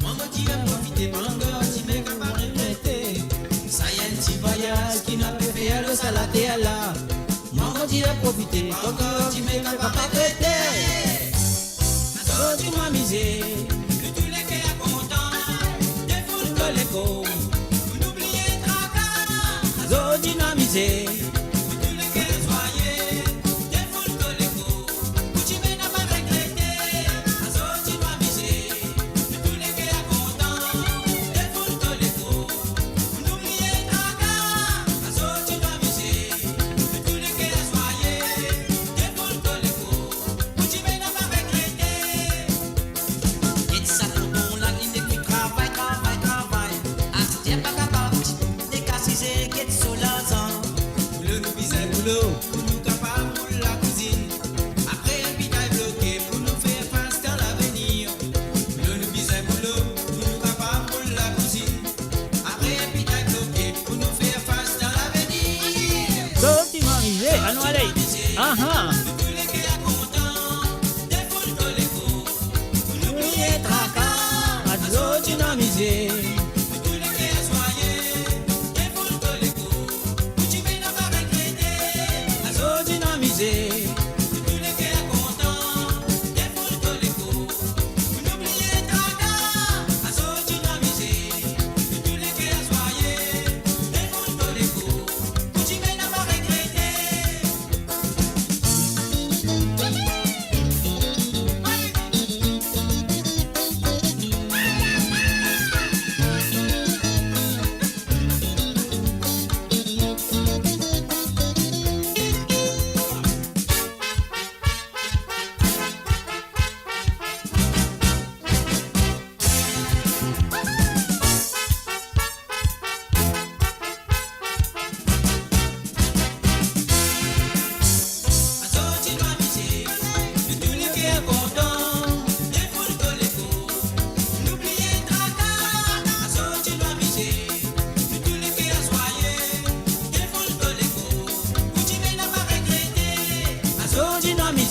maman qui a profité, maman qui m'a préparé l'été. Ça y est, un petit voyage qui n'a pas fait le salaté là. Maman qui a profité, maman qui m'a préparé l'été. Alors tu m'as misé, que tous les qui sont contents, des foules de l'écho, vous n'oubliez tracas. Alors tu m'as misé.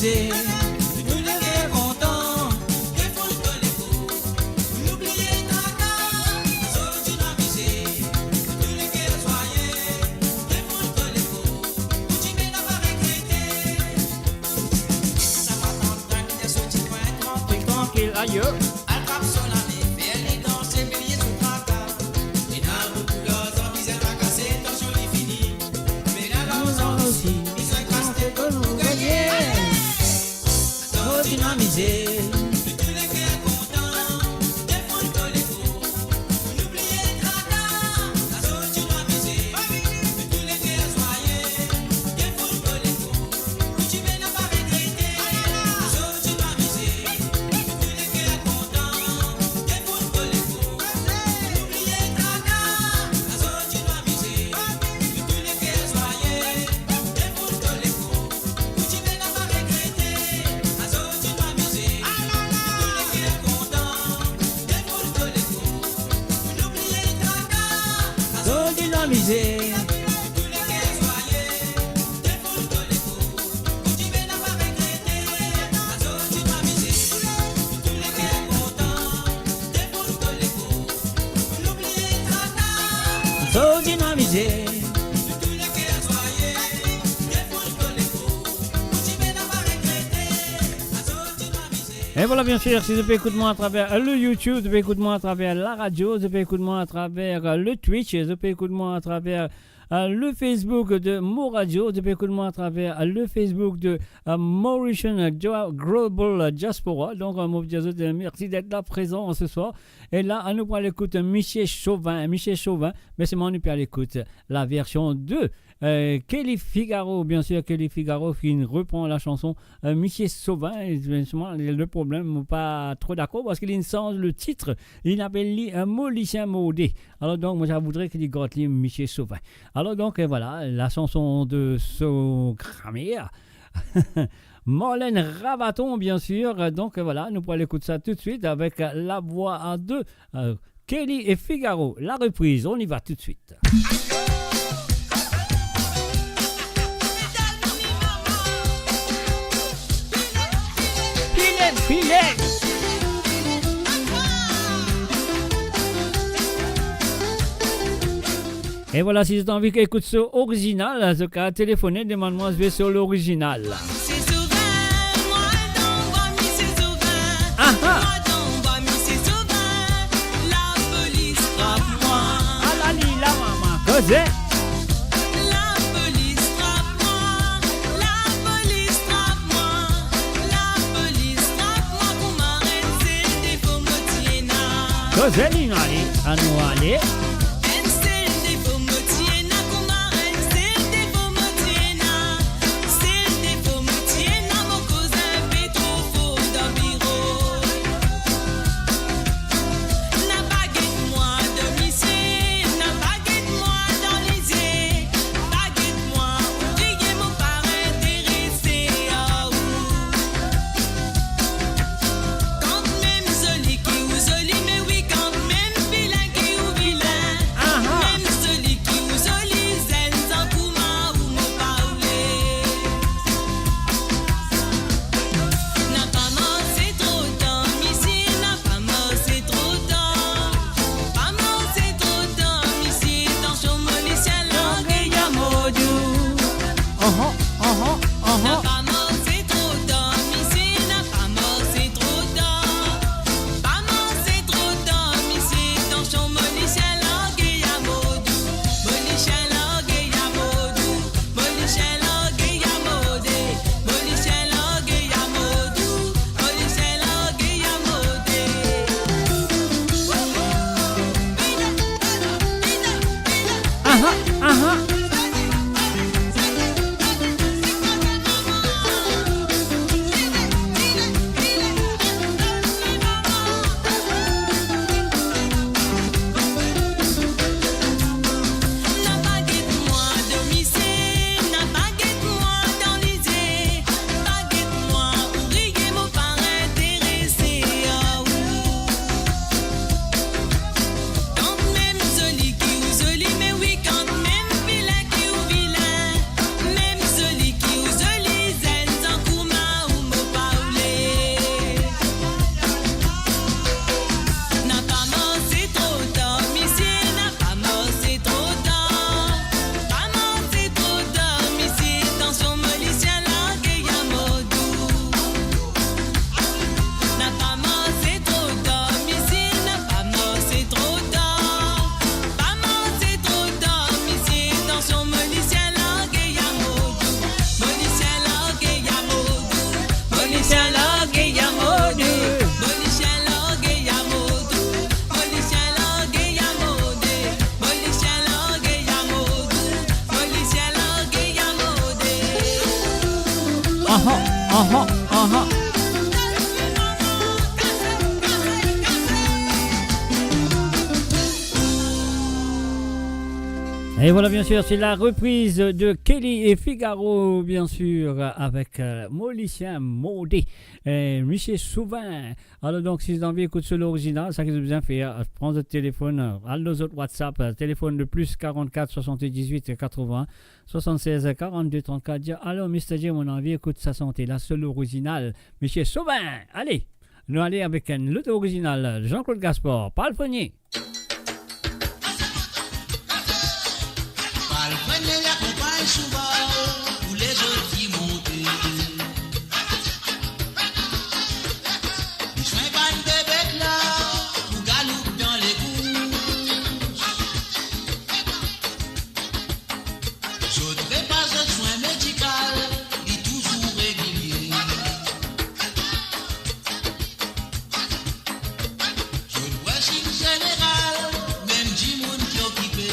misé, tous les cœurs contents, des foules de l'écho, n'oubliez tracas, sorti dans misé, tous les cœurs joyeux, des foules de l'écho, où tu mets n'a pas regretté. Ça m'attend dans des sorties points, tranquille, aïe. Attrape son ami, fais les danser, bélier sous tracas, et dans le couleur, sans misère tracassée, tension est finie, mais dans l'ensemble aussi. Dynamisé, tous les cœurs contents, des foules de l'écho, n'oubliez tracas, la sortie dynamisée, tous les cœurs joyeux, des foules de l'écho, où tu mets n'a pas regretté, la sortie dynamisée, tous les cœurs contents, des foules de l'écho, n'oubliez tracas, la sortie dynamisée, tous les cœurs joyeux, des foules de l'écho, où tu mets n'a pas regretté. Dynamisé. So dynamisé. Et voilà, bien sûr, si vous pouvez écouter moi à travers le YouTube, vous pouvez écouter moi à travers la radio, vous pouvez écouter moi à travers le Twitch, vous pouvez écouter moi à travers le Facebook de Mo Radio, vous pouvez écouter moi à travers le Facebook de Mauritian Global Diaspora. Donc, merci d'être là présent ce soir. Et là, nous pourrons l'écouter Michel Chauvin, mais c'est moi qui à l'écoute la version 2. Kelly Figaro, bien sûr, Kelly Figaro qui reprend la chanson Michel Chauvin. Le problème, pas trop d'accord parce qu'il change le titre. Il appelle un Molicien Maudé. Alors donc, moi, je voudrais qu'il gotte Michel Chauvin. Alors donc, voilà, la chanson de So Grammaire. Marlène Ravaton, bien sûr. Donc voilà, nous pourrons écouter ça tout de suite avec la voix de Kelly et Figaro. La reprise, on y va tout de suite. Et voilà, si vous avez envie d'écouter ce original, ce cas téléphoné, demande-moi je vais sur l'original. Ah ah! Ah la li la maman, cosé! Coselino ali, annuale. Quand même Et voilà, bien sûr, c'est la reprise de Kelly et Figaro, bien sûr, avec Molicien Maudé et Michel Souvin. Alors, donc, si vous avez envie d'écouter l'original, ça que vous avez besoin de faire, prendre votre téléphone, allez nos autres WhatsApp, téléphone de plus 44 78 80 76 42 34. Dire, alors, Mr. J, on a envie d'écouter sa santé, la seule originale, Michel Souvin. Allez, nous allons avec l'autre original, Jean-Claude Gaspard, Palefrenier. Palefrenier accompagne souvent pour les autres qui montent. Ils sont ban de bêtes là, pour galoupe dans les courses. Je ne pas de soins médicaux, ils toujours réguliers. Je dois chez général, même du monde qui occupé.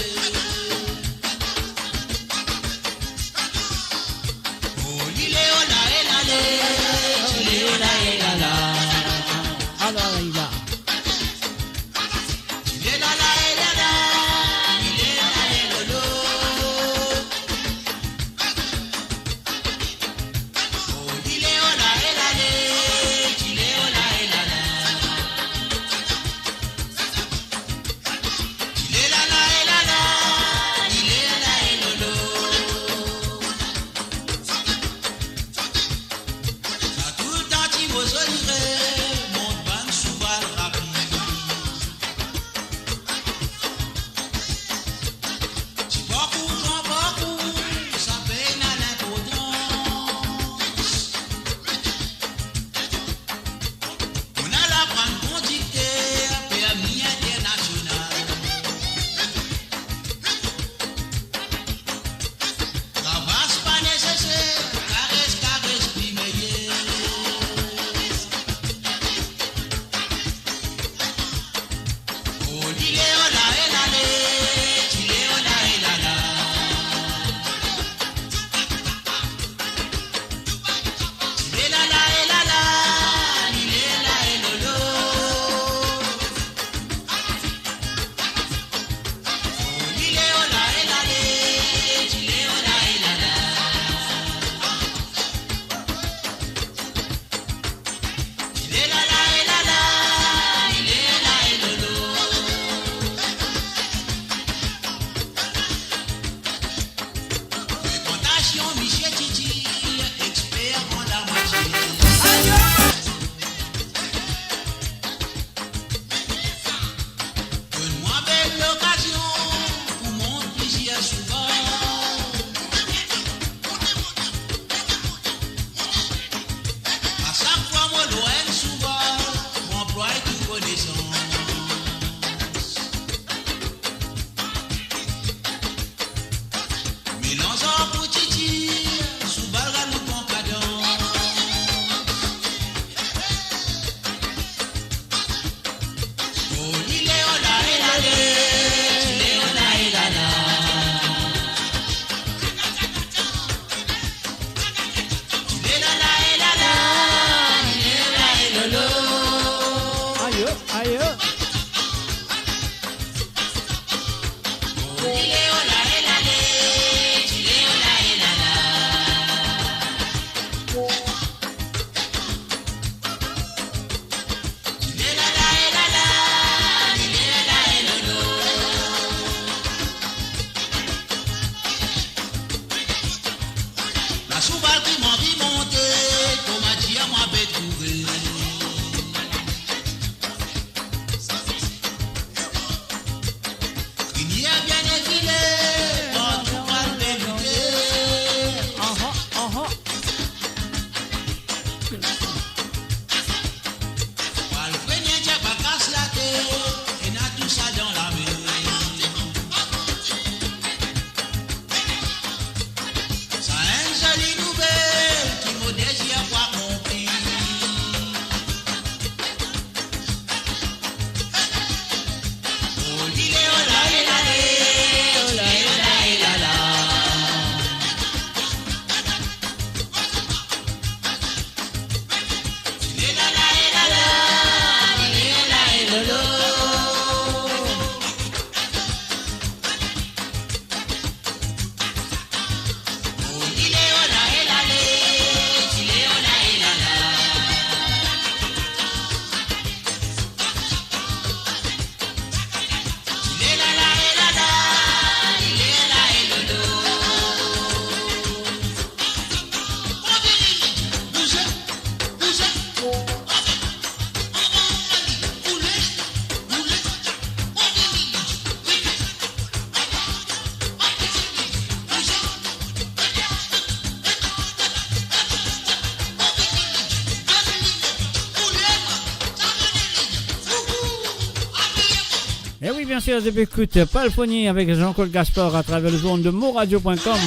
sûr, depuis écoute Palfonnier avec Jean-Claude Gaspard à travers le zone de moradio.com.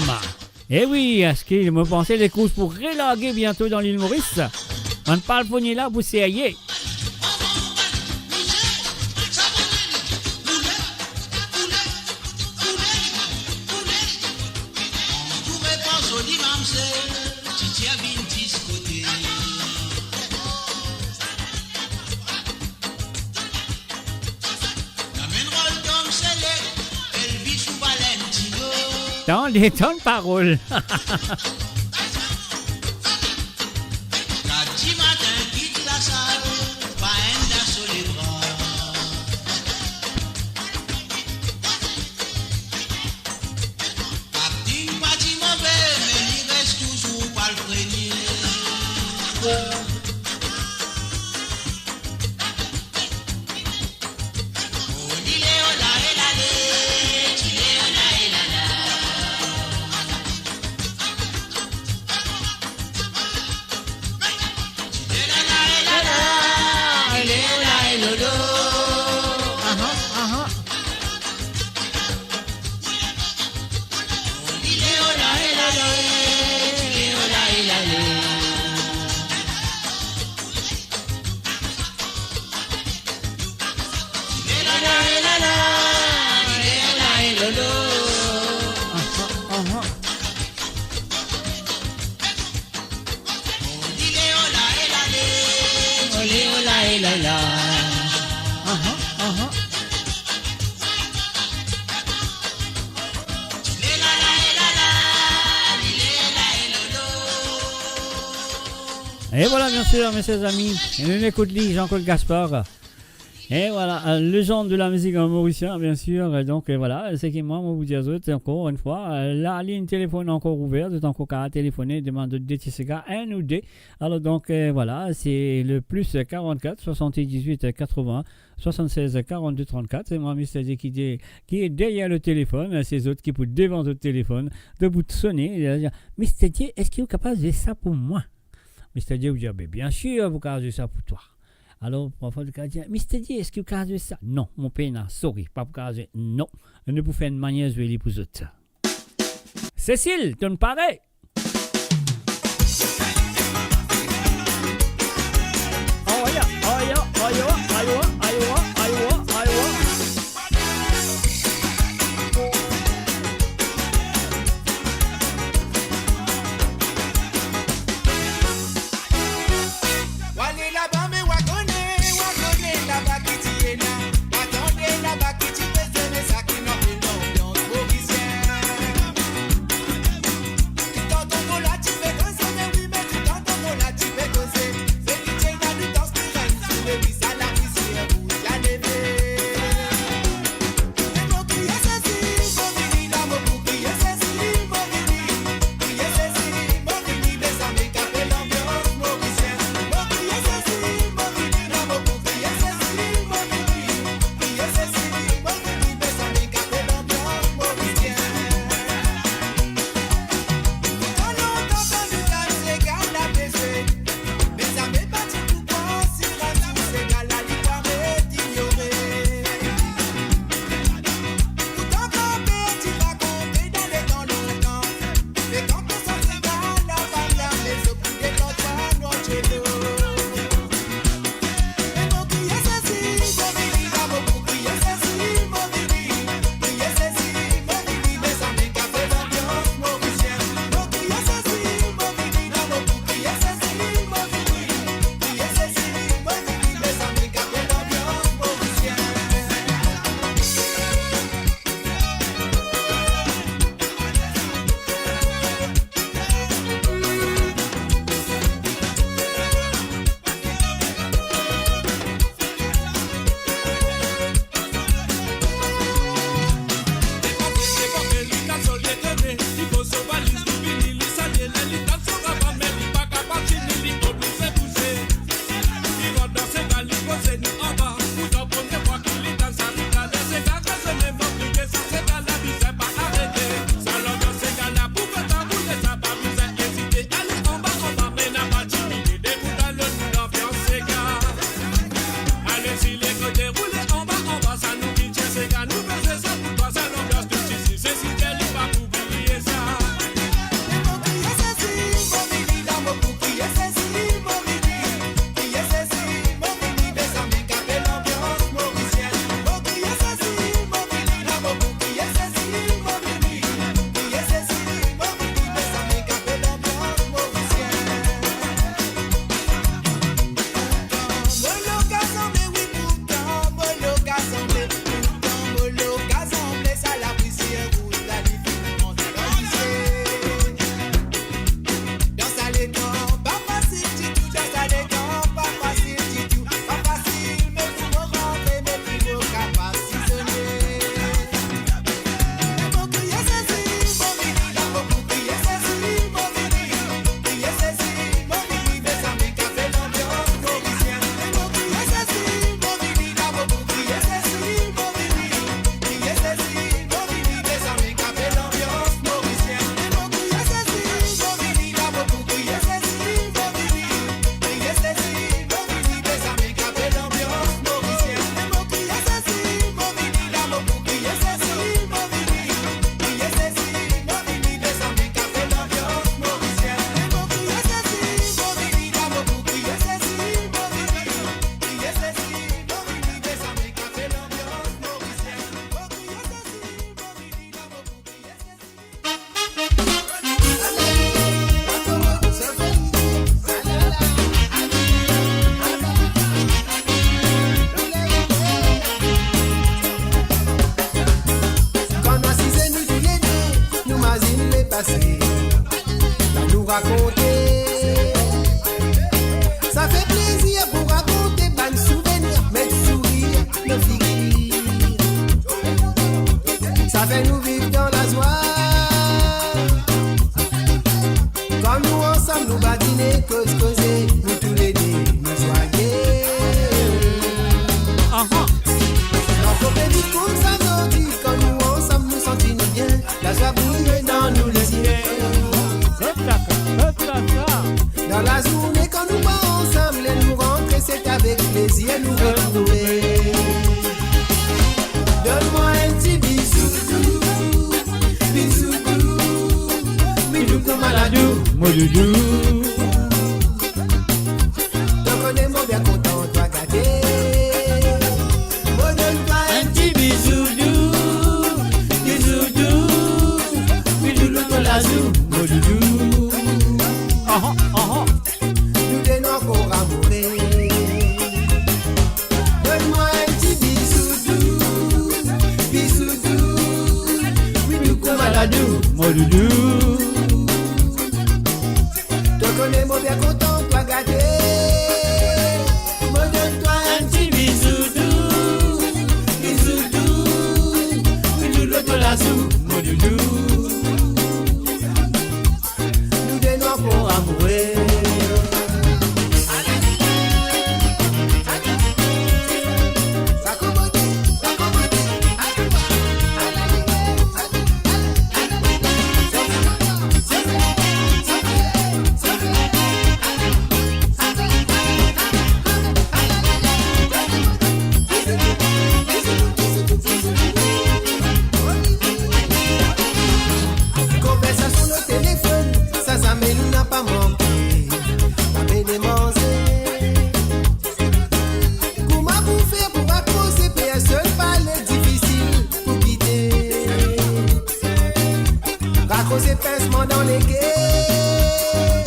Et oui, est-ce qu'il me pensait les courses pour relarguer bientôt dans l'île Maurice? On Palfonnier là, vous essayez. Dans les temps de parole. Et voilà, bien sûr, mes chers amis, une écoute Jean-Claude Gaspard. Et voilà, légende de la musique en mauricien, bien sûr. Donc voilà, c'est qui moi vous dire encore une fois, la ligne téléphone encore ouverte, vous encore qu'à téléphoner, demande de DTCK 1 ou 2. Alors donc voilà, c'est le plus 44 78 80 76 42 34. C'est moi, Mr. D, qui est derrière le téléphone. C'est autres qui pour devant le téléphone, de vous sonner et dire, Mr. D, est-ce que vous êtes capable de faire ça pour moi? Mr. D vous dit, bien sûr, vous pouvez faire ça pour toi. Alors, parfois, vous dit, Mr. D, est-ce que vous pouvez faire ça? Non, mon père, sorry, pas pour faire non. Ne vous faites une manière de jouer pour vous autres. Cécile, tu ne parais? Oh, yeah, oh, yeah, oh, yeah, oh, yeah. Baby, ça la poussière. passé, à nous raconter. Ça fait plaisir pour raconter pas de souvenirs, mais de sourire, de figure. Ça fait nous vivre dans la joie. Quand nous ensemble, nous badiner, causer, nous tous les deux, nous soigner. Dans nos pays comme ça, nous dit, quand nous ensemble, nous sentons bien. La joie brille dans nous les yeux. Dans la journée, quand nous pas ensemble, et nous rentrer, c'est avec plaisir, nous retrouver. Donne-moi un petit bisou, bisou, bisou comme maladou, moi doudou. Donc on est bien content, toi gâter. Moi donne-toi un petit bisou, bisou, bisou comme maladou, moi doudou. Nous tenons encore amoureux. Donne-moi un petit bisou doux, bisou comme maladou, moi doudou. Te connais moi bien content, toi gâté. Moi donne-toi un petit bisou doux, bisou l'autre la sou, moi doudou. Nous tenons encore amoureux. Conversation au téléphone, ça nous n'a pas manqué. Amener manger. Comment vous faire pour accrocher personne par les difficiles pour quitter. Raccrocher pincement dans les quais.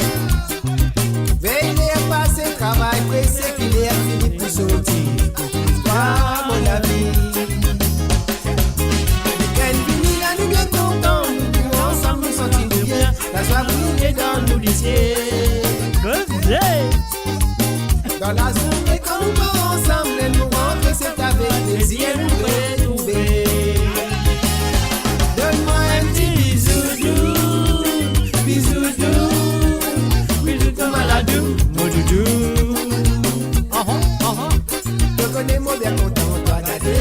Veiller à passer travail pressé qu'il est fini pour sortir. Toi, mon ami. Nous bien contents, nous ensemble nous sentir bien. La joie brille dans nous lycées. Dans la journée quand nous sommes ensemble, nous rentrons, c'est avec plaisir nous retrouver. Donne-moi un petit bisou doux, bisou comme maladou, mon doudou. Je connais mon bien content, toi gâté.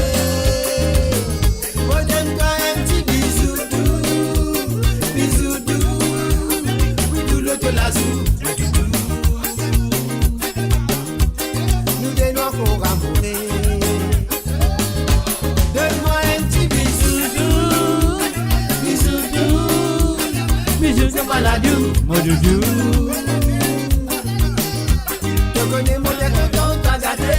Moi donne-toi un petit bisou doux, oui tout l'autre la sou. Nous des noirs pour amoureux. Donne-moi un petit bisou doux, bisou comme maladou, moi doudou. Je connais mon bien content, toi gâté.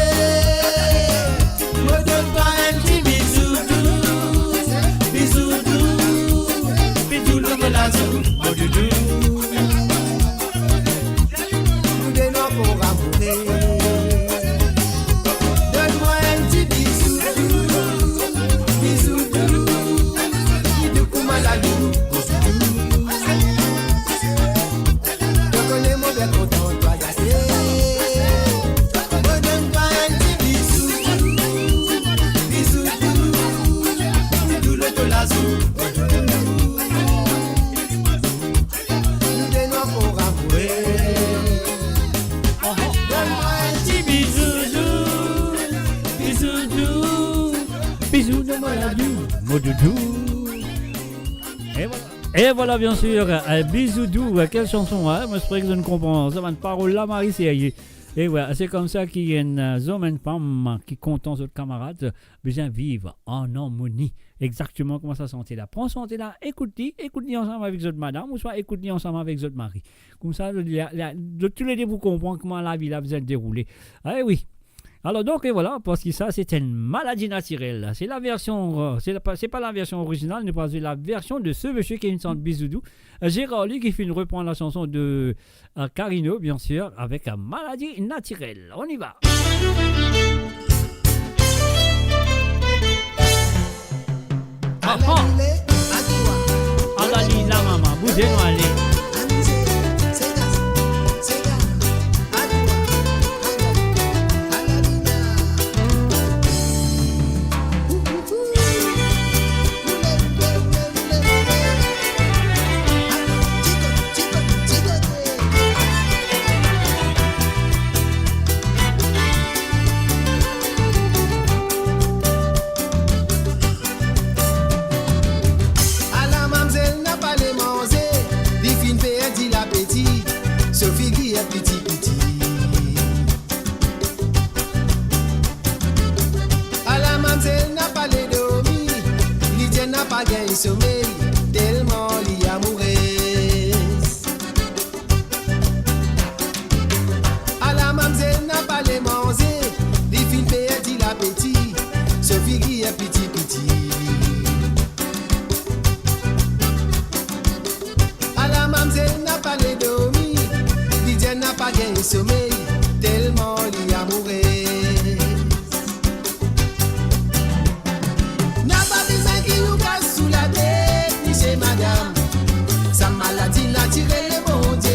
Moi donne-toi un petit bisou doux, bisou l'homme la sou, moi doudou. Nous des noirs pour amoureux. Donne-moi un petit bisou doux comme maladou, moi doudou. Je connais mon bien content, toi gâté. Moi donne-toi un petit bisou l'autre la sou, moi doudou. Nous des noirs pour amoureux. Donne-moi un petit bisou Bisous de maladou, moi doudou. Et voilà bien sûr, bisous doux, quelle chanson, hein? Moi je crois que je ne comprends, ça va une parole là, Marie, c'est. Et voilà, c'est comme ça qu'il y a une homme et une femme qui comptent autres camarades, bien vivre en harmonie. Exactement comment ça sentait là. Prends santé là, écoute-y ensemble avec votre madame, ou soit écoute-y ensemble avec votre mari. Comme ça, de tous les deux, vous comprenez comment la vie là vous êtes déroulée. Ah oui. Alors donc et voilà, parce que ça c'est une maladie naturelle. C'est la version, c'est pas la version originale, mais c'est la version de ce monsieur qui est une sorte bisoudou. Gérard Lee qui fait une reprendre la chanson de Carino, bien sûr, avec maladie naturelle. On y va. Alali la maman, vous nous aller. Sommeil tellement li amoureuse. À la mamzelle n'a pas les manger, li fin perdit l'appétit, Sophie qui est petit petit. À la mamzelle n'a pas les dormi, li n'a pas gagné sommeil, tellement li amoureuse. Madame, sa maladie naturelle est bon Dieu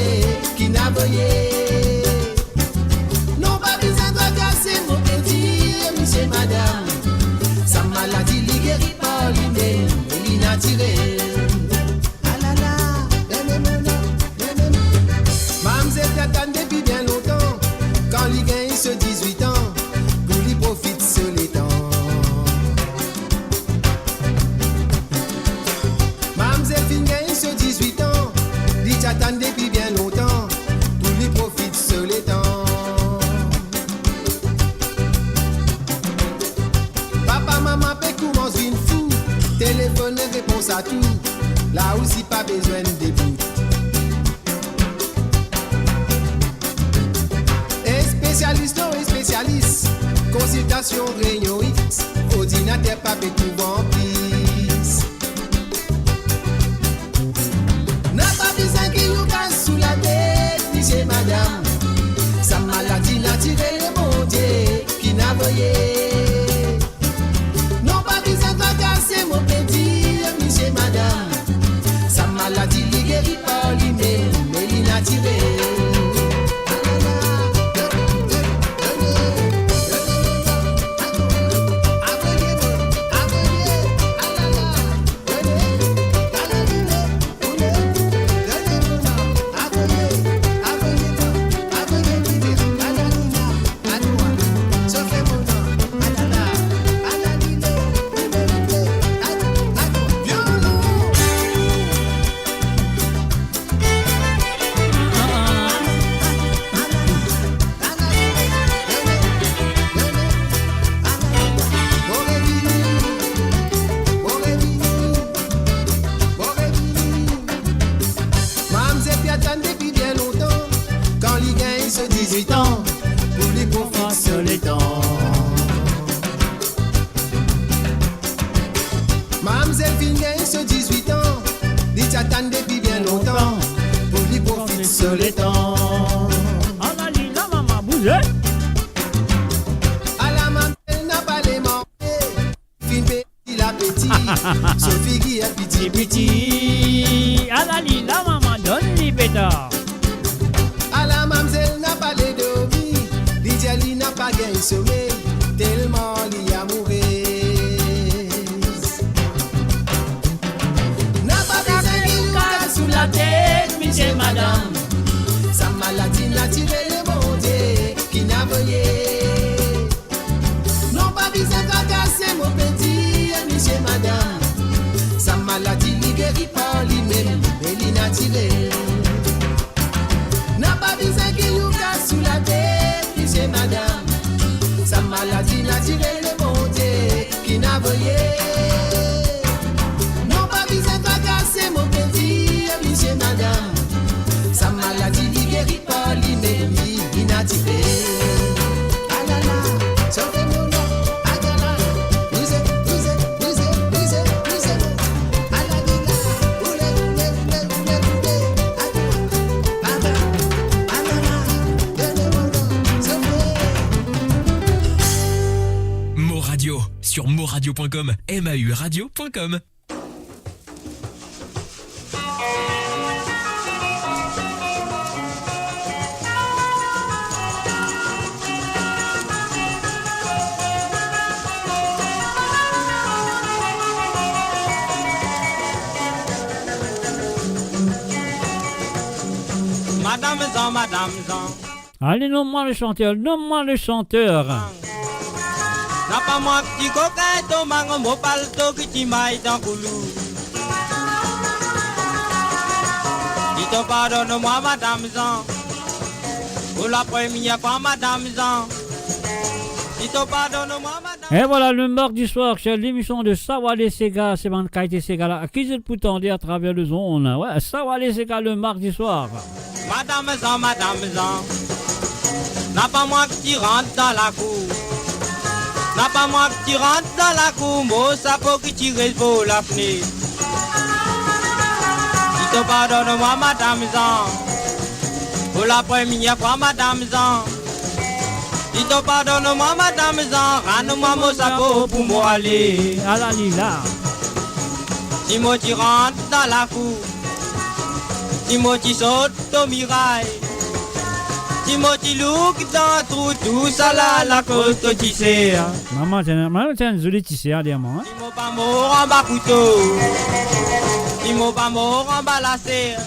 qui n'a voyé. Non pas besoin de casser mon petit, monsieur madame. Sa maladie li guérit par lui-même, elle est naturelle. Ah là là, Mamzelle t'attend depuis bien longtemps, quand il gagne ce 18 ans, pour lui profite sur les temps. Mamzelle fin gagne ce 18 ans, lui t'attend depuis bien longtemps, pour lui profite sur les temps. Papa, maman, peut commence une fou, téléphone et réponse à tout, là aussi pas besoin de bout. Et spécialiste, non, et spécialiste, consultation, réunion X, ordinateur, papier, tout remplis. N'a pas besoin qu'il nous casse sous la tête, monsieur madame. Sa maladie naturelle est bon Dieu qui n'a voyé. Non pas besoin de casser mon petit, monsieur madame. Sa maladie li guérit par lui-même, mais il naturelle. Sophie qui est petit petit. À la lila maman donne les pétards. À la mamzelle n'a pas les dormi, Lidjali n'a pas gagné sommeil, tellement li amoureuse. N'a pas besoin qu'il nous casse sous la tête, monsieur madame. Sa maladie naturelle est bon Dieu qui n'a voyé. Non pas besoin de casser mon petit, monsieur madame. Sa maladie li guérit par lui-même, elle est naturelle. N'a pas besoin qu'il nous casse sous la tête, monsieur madame. Sa maladie naturelle est bon Dieu qui n'a voyé. Non pas besoin de casser mon petit, monsieur madame. Sa maladie li guérit par lui-même, elle est naturelle. Ah là là, sauvez mon nom, ah là là, vous êtes. Radio sur moradio.com, mauradio.com. Madame Zan. Allez, nomme-moi le chanteur, nomme-moi le chanteur. N'a pas moi qui coquin, ton mango, mon palto qui t'y maille dans coulou. Dis-toi pardonne-moi, Madame Zan. Pour la première fois, Madame Zan. Dis-toi pardonne-moi, Madame. Et voilà le mardi soir, c'est l'émission de Sawale Sega, c'est mon Kaite Sega là, qui je peux tendre à travers le zone. Ouais, Sawale Sega le mardi soir. Madame Zan. N'a pas moi qui rentre dans la cour. N'a pas moi qui rentre dans la cour, mon sapot qui tire pour la fenêtre. Dis-toi pardonne-moi, Madame Zan. Pour la première fois, Madame Zan. Dis-toi pardonne-moi, Madame Zan. Rends-moi mon sapot pour moi aller. À la lila. Timothy rentre dans la cour. Timothy saute au mirail. Timothy look dans le trou, tout ça là, la cause de tisser. Maman, c'est un joli tissé, diamant. Timo pas mort en bas couteau. Timo pas mort en bas la serre.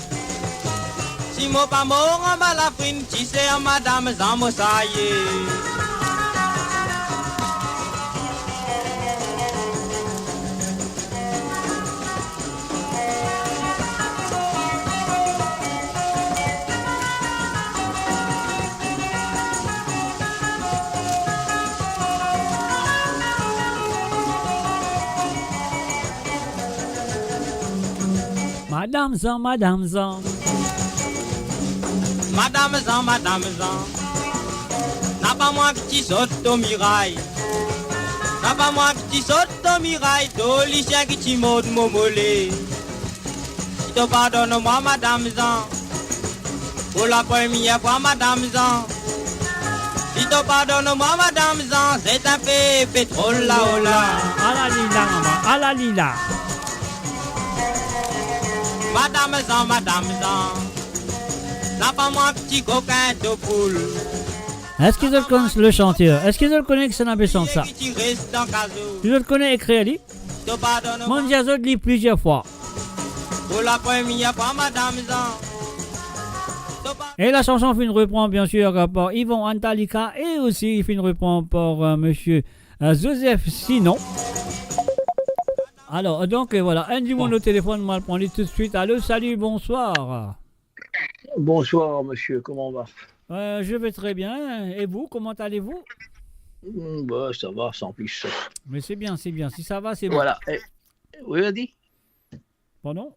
Timo pas mort en bas la frine, tissé à Madame Zan, ça y est. Madame Zan. Madame Zan. N'a pas moi qui saute au mirail. N'a pas moi qui saute au mirail. Tous les chiens qui t'y montent mon mollet. Si te pardonne-moi, Madame Zan. Pour la première fois, Madame Zan. Si te pardonne-moi, Madame Zan. C'est un peu pétrole là-haut là. À la lila, maman, à la lila. Madame Zan. N'a pas moi petit coquin de poule. Est-ce qu'ils le connaissent le chanteur? Est-ce qu'ils le connaissent que ça n'a pas ça? Tu le connais écrit Ali? Mon diazot lit plusieurs fois. Pour la première fois, Madame Zan. Et la chanson finit reprend bien sûr par Yvon Antalika et aussi il finit reprend par monsieur Joseph Sinon. Alors donc voilà, un du monde au téléphone, moi le prends tout de suite. Allô, salut, bonsoir. Bonsoir monsieur, comment on va? Je vais très bien. Et vous, comment allez-vous? Bah, ça va, sans plus. Mais c'est bien, c'est bien. Si ça va, c'est bon. Voilà. Oui, on dit? Pardon?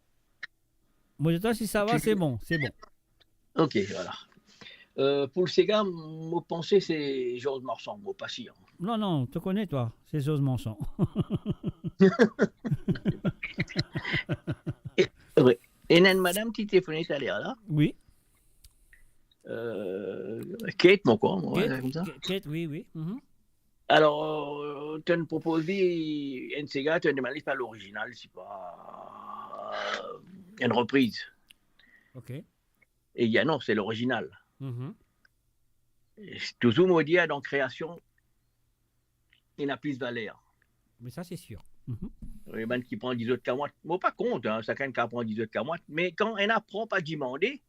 Moi, je dis, si ça va, c'est bon, c'est bon. Ok, voilà. Pour le Sega, mon pensée, c'est Georges Marchand, mon patient. Non, non, tu connais, toi. C'est Georges Marchand. Oui. Et une madame qui téléphonait tout à l'heure, là? Oui. Kate, mon quoi, moi, Kate, comme ça. Kate, oui, oui. Alors, tu as proposé un Sega, tu as demandé pas l'original, c'est pas une reprise. Ok. Et il y a non, c'est l'original. Toujours me dit dans création, il n'a plus de valeur. Mais ça, c'est sûr. Les bandes qui prend 10 autres camottes, moi pas compte, hein, chacun qui prend 10 autres camottes, mais quand on n'apprend pas à demander,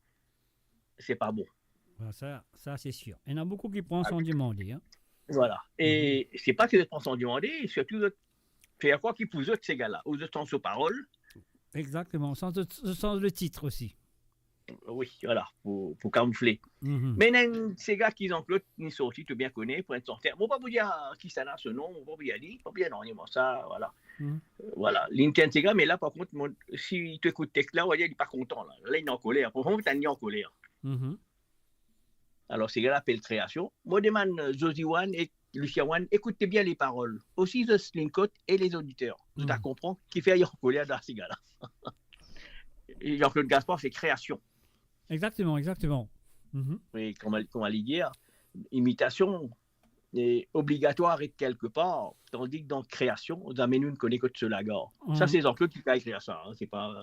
c'est pas bon. Ça c'est sûr. Il y en a beaucoup qui prennent sans demander. Hein. Voilà. Et c'est pas qu'ils prennent sans demander, surtout, c'est à quoi qu'ils poussent ces gars-là, aux autres sans parole. Exactement, sans le titre aussi. Oui, voilà, pour camoufler. Mais ces gars qui ont l'autre, ni sorti, tu bien connais, pour être sorti. Bon, pas vous dire qui ça a ce nom, on va vous dire, pas bien, non, ça, voilà. Voilà, l'interne ces gars, mais là, par contre, si tu écoutes texte là, on va dire, il n'est pas content, là. Là, il est en colère. Pour moi, il est en colère. Alors, ces gars-là appellent création. Moi, je demande Josie Wan et Lucien Wan, écoutez bien les paroles. Aussi, The Slinkot et les auditeurs. Tu comprends qui fait en colère dans ces gars-là. Et Jean-Claude Gaspard, c'est création. Exactement, exactement. Oui, comme on l'a dit, imitation est obligatoire et quelque part, tandis que dans création, on amène une connaît que de ce lagar. Ça, c'est Jean-Claude qui va écrire ça. Hein, c'est pas.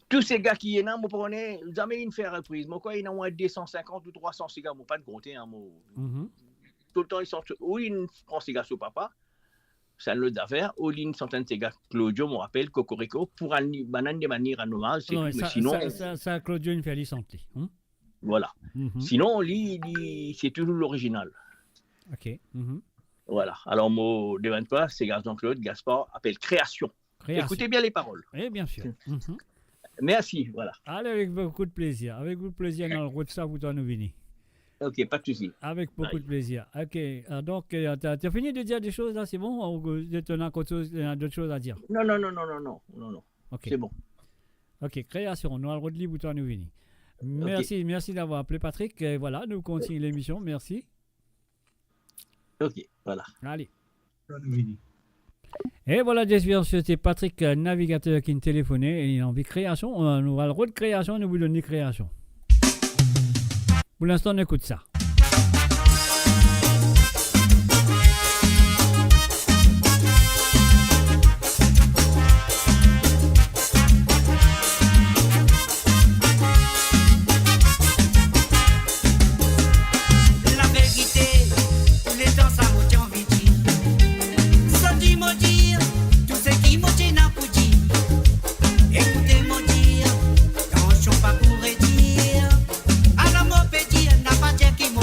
Tous ces gars qui sont là, vous prenez, vous amènez une faire reprise. Moi, quoi, il y en a moins 250 ou 300 ces gars, moi, pas de compter. Hein, tout le temps, ils sortent. Ou ils prennent ces gars sur papa. C'est un lot d'affaires. Ou une centaine de ces gars, Claudio, me rappelle, Cocorico, pour une banane de manière à hommage. Non, mais sinon. Ça, Claudio, il fait santé. Voilà. Sinon, c'est toujours l'original. Ok. Voilà. Alors, mot de 23, c'est Jean-Claude Gaspard appelle création. Écoutez bien les paroles. Oui, bien sûr. Merci, voilà. Allez, avec beaucoup de plaisir. Avec beaucoup de plaisir, dans le route ça, vous nous venez. Ok, pas de souci. Avec beaucoup de plaisir. Ok, donc, tu as fini de dire des choses là, c'est bon? Ou tu as d'autres choses à dire? Non. Okay. C'est bon. Ok, création, nous allons vous nous venir. Merci d'avoir appelé Patrick. Et voilà, nous continuons l'émission. Merci. Ok, voilà. Allez. Et voilà, j'espère que c'était Patrick, navigateur, qui nous téléphonait. Et il a envie de création. Nous allons de création, nous vous donnons création. Pour l'instant, on écoute ça. La vérité, les temps ça m'a envie de dire. Sans dire m'a dire, tout ce qui m'a dit n'a pas dit. Écoutez m'a dire, quand je ne pas pour dire. Alors m'a peut dire, n'a pas dit qui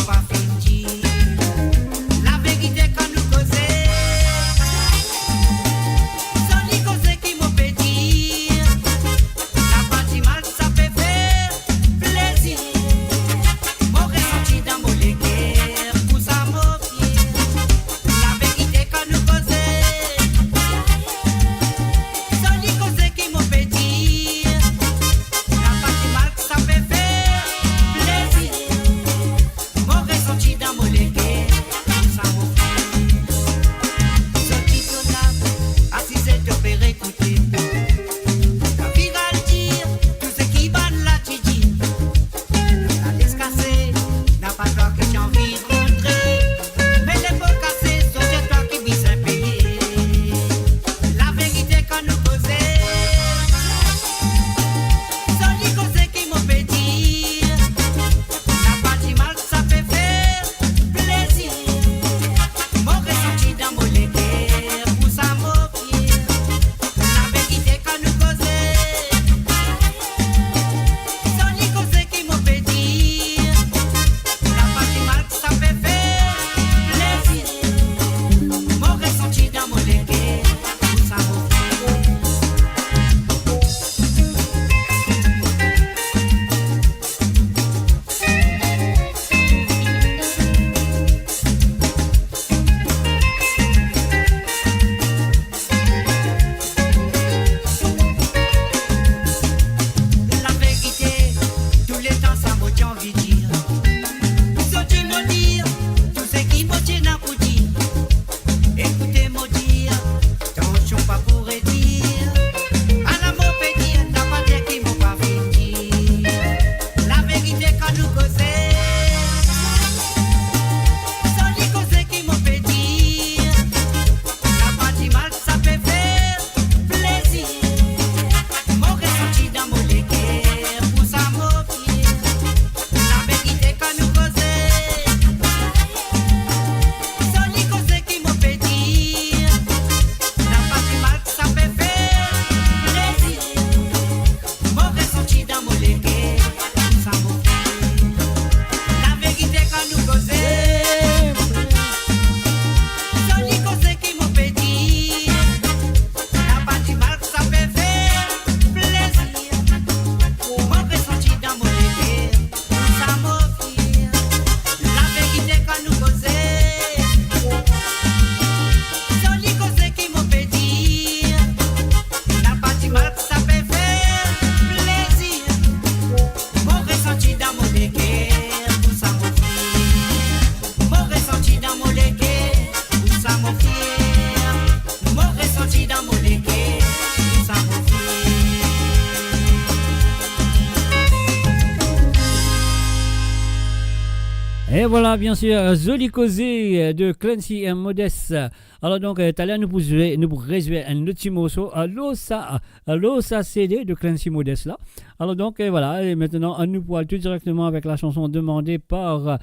Et voilà, bien sûr, Joli Causé de Clancy et Modeste. Alors donc, tout à l'heure, nous résumer un petit morceau à l'Ossa CD de Clancy Modeste là. Alors donc, voilà, et maintenant, nous pourrons tout directement avec la chanson demandée par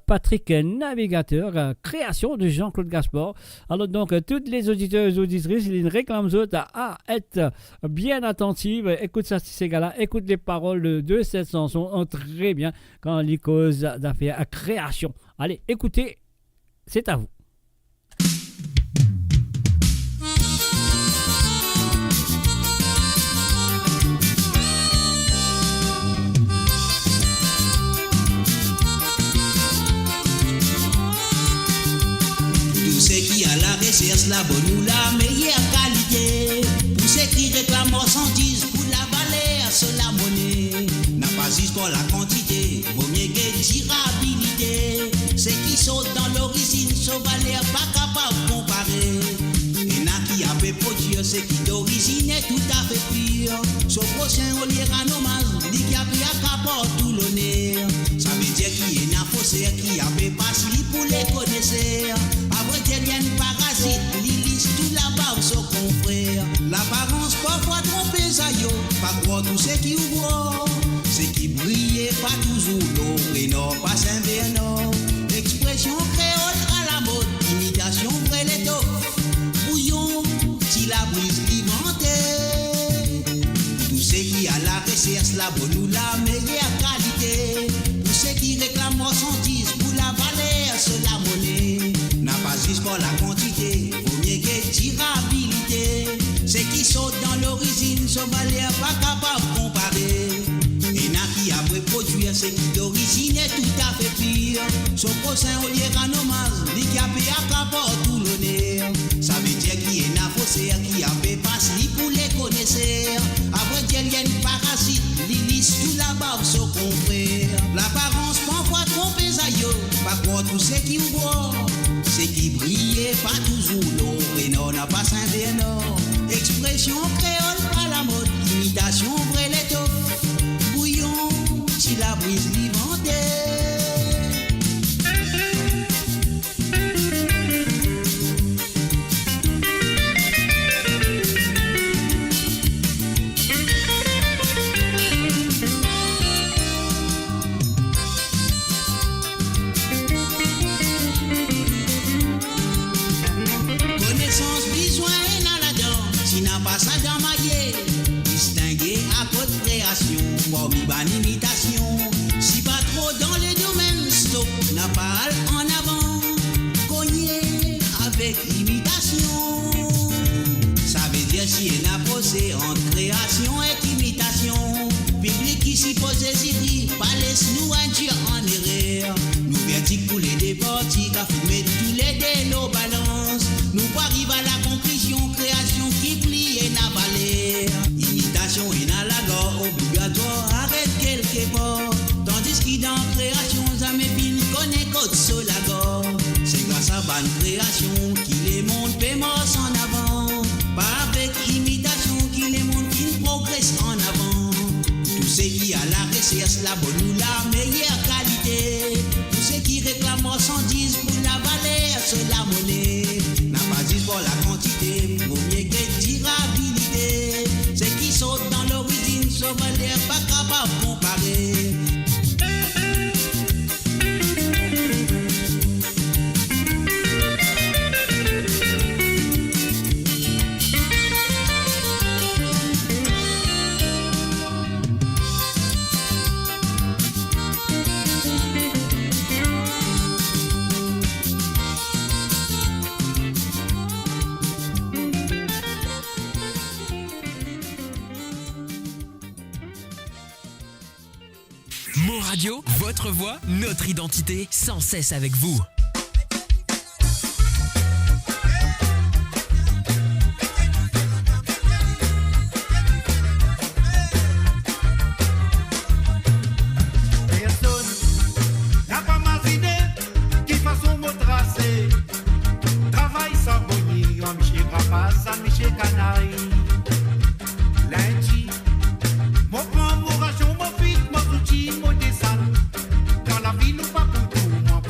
Patrick Navigateur, création de Jean-Claude Gaspard. Alors donc, toutes les auditeurs et auditrices, ils réclament à être bien attentives. Écoute ça, ces gars-là, écoute les paroles de cette chanson, très bien, quand les causes d'affaires à création. Allez, écoutez, c'est à vous. Recherche la bonne ou la meilleure qualité. Pour ceux qui réclament marchandises, pour la valeur, c'est la monnaie. N'a pas juste pour la quantité, vaut mieux que durabilité. Ceux qui sautent dans l'origine, sont valeur pas capable de comparer. Et n'a qui a fait produire, ceux qui d'origine est tout à fait pur. Son prochain, on lui rend hommage, dit qu'il a pris à capot tout l'honneur. Ça veut dire qu'il y a un faussaire qui a fait passer pour les connaisseurs. Après, il y a une parasite, l'illis tout là-bas, son confrère. L'apparence parfois trompée, ça y est, pas croire tout ce qui ouvre. Ce qui brillait, pas toujours l'eau, et non, pas Saint-Bernard. Expression créole à la mode, imitation vraie l'étoffe. Bouillon, si la brise inventée. Tout ce qui a la recherche, la bonne ou la meilleure qualité. Pour ceux qui réclament marchandises, pour la valeur, c'est la monnaie. N'a pas juste pour la quantité, vaut mieux que durabilité. Ceux qui sautent dans l'origine, sont valeur pas capable de comparer. Et n'a qui a produire, ceux qui d'origine est tout à fait pire. Son prochain, on lui rend hommage, dit qu'il a payé à capot tout l'honneur. Ça veut dire qu'il y a un faussaire qui a fait passer pour les connaisseurs. Après, il y a une parasite, l'illis tout là-bas, son confrère. L'apparence parfois trompée, ça y est, pas croire tout ce qui ouvre. C'est qui brillait, pas toujours l'eau, et non, n'a pas Saint-Bernard. Expression créole à la mode, imitation vraie l'étoffe. Bouillon, si la brise vivante. Imitation, si pas trop dans les domaines, stop, n'a pas en avant, cogné avec imitation. Ça veut dire si elle a posé entre création et imitation. Public qui s'y pose ici, pas laisse-nous induire en erreur. Nous verdict pour les déportiques, à fumer tous les dés, nos balances. Nous arrivons à la conclusion, création qui plie et n'a pas l'air. Imitation et n'a la loi obligatoire. Tandis qu'il dans création, ça m'épine connaît côte sur la gorge. C'est grâce à bonne création qui les mondes pémos en avant. Pas avec imitation qui les mondes qui progressent en avant. Tout ce qui a la recherche, la bonne ou la meilleure qualité. Tout ce qui réclame marchandises pour la valeur, c'est la monnaie. N'a pas dit pour la quantité, vaut mieux que durabilité. Ceux qui sautent dans l'origine, sont valeur pas capable de comparer. Mon Radio, votre voix, notre identité, sans cesse avec vous. Dans la ville ou pas pour tout, moi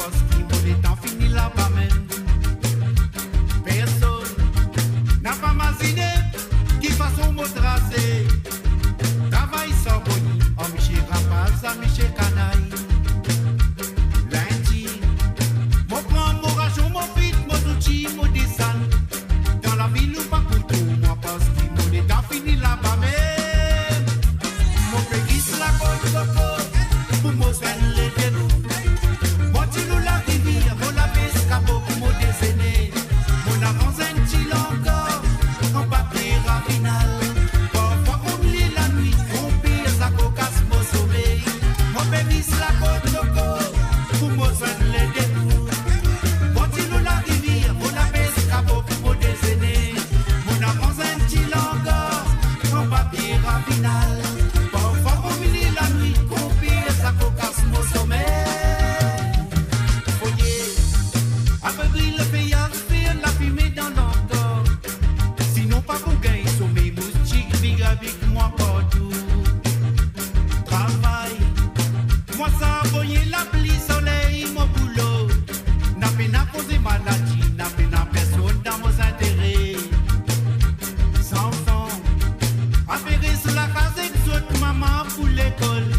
côte coco, pour moi faire les débuts. Bon, tu nous la rivière, mon la pescabo pour mon déjeuner. Mon avance un petit encore, on pas pire à final. Parfois on lit la nuit, on pire sa cocasse mon sommeil. Mon bébé c'est la côte coco, pour moi faire les débuts. Bon, tu nous la rivière, mon la pescabo pour mon déjeuner. Mon avance un petit encore, on pas pire à final. Parfois on lit la nuit, on pire sa cocasse mon sommeil. Après brille le payard, fait la fumée dans l'encore. Sinon pas pour gagner sur mes moustiques, big avec moi partout. Travail, moi ça envoyer la pluie, soleil, mon boulot. N'a pas causé maladie, n'a pas personne dans mon intérêt. Sans fond, affaire sur la case exote, maman pour l'école.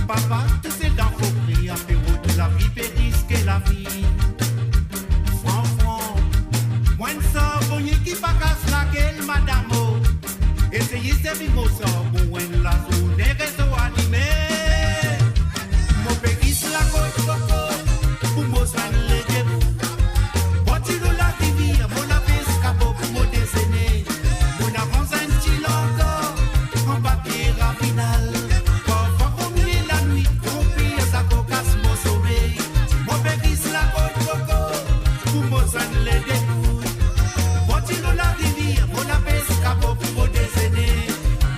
Papa, tout c'est dans faut prier, apéro de la vie, peut risquer la vie. Moi, ça, bon, qui pas casse la gueule, madame. Essayez de vivre ça, bon, la zone des réseaux animés. Mon pays, c'est la côte coco, pour moi, ça les débouts. Bon, tu nous la rivière, mon la pescabo pour mon déjeuner. Mon avance un petit encore, en papier à final. Parfois, on lit la nuit, on pire sa cocasse, mon sommeil. Mon pays, c'est la côte coco, pour moi, ça les débouts. La rivière, mon pescabo pour mon déjeuner.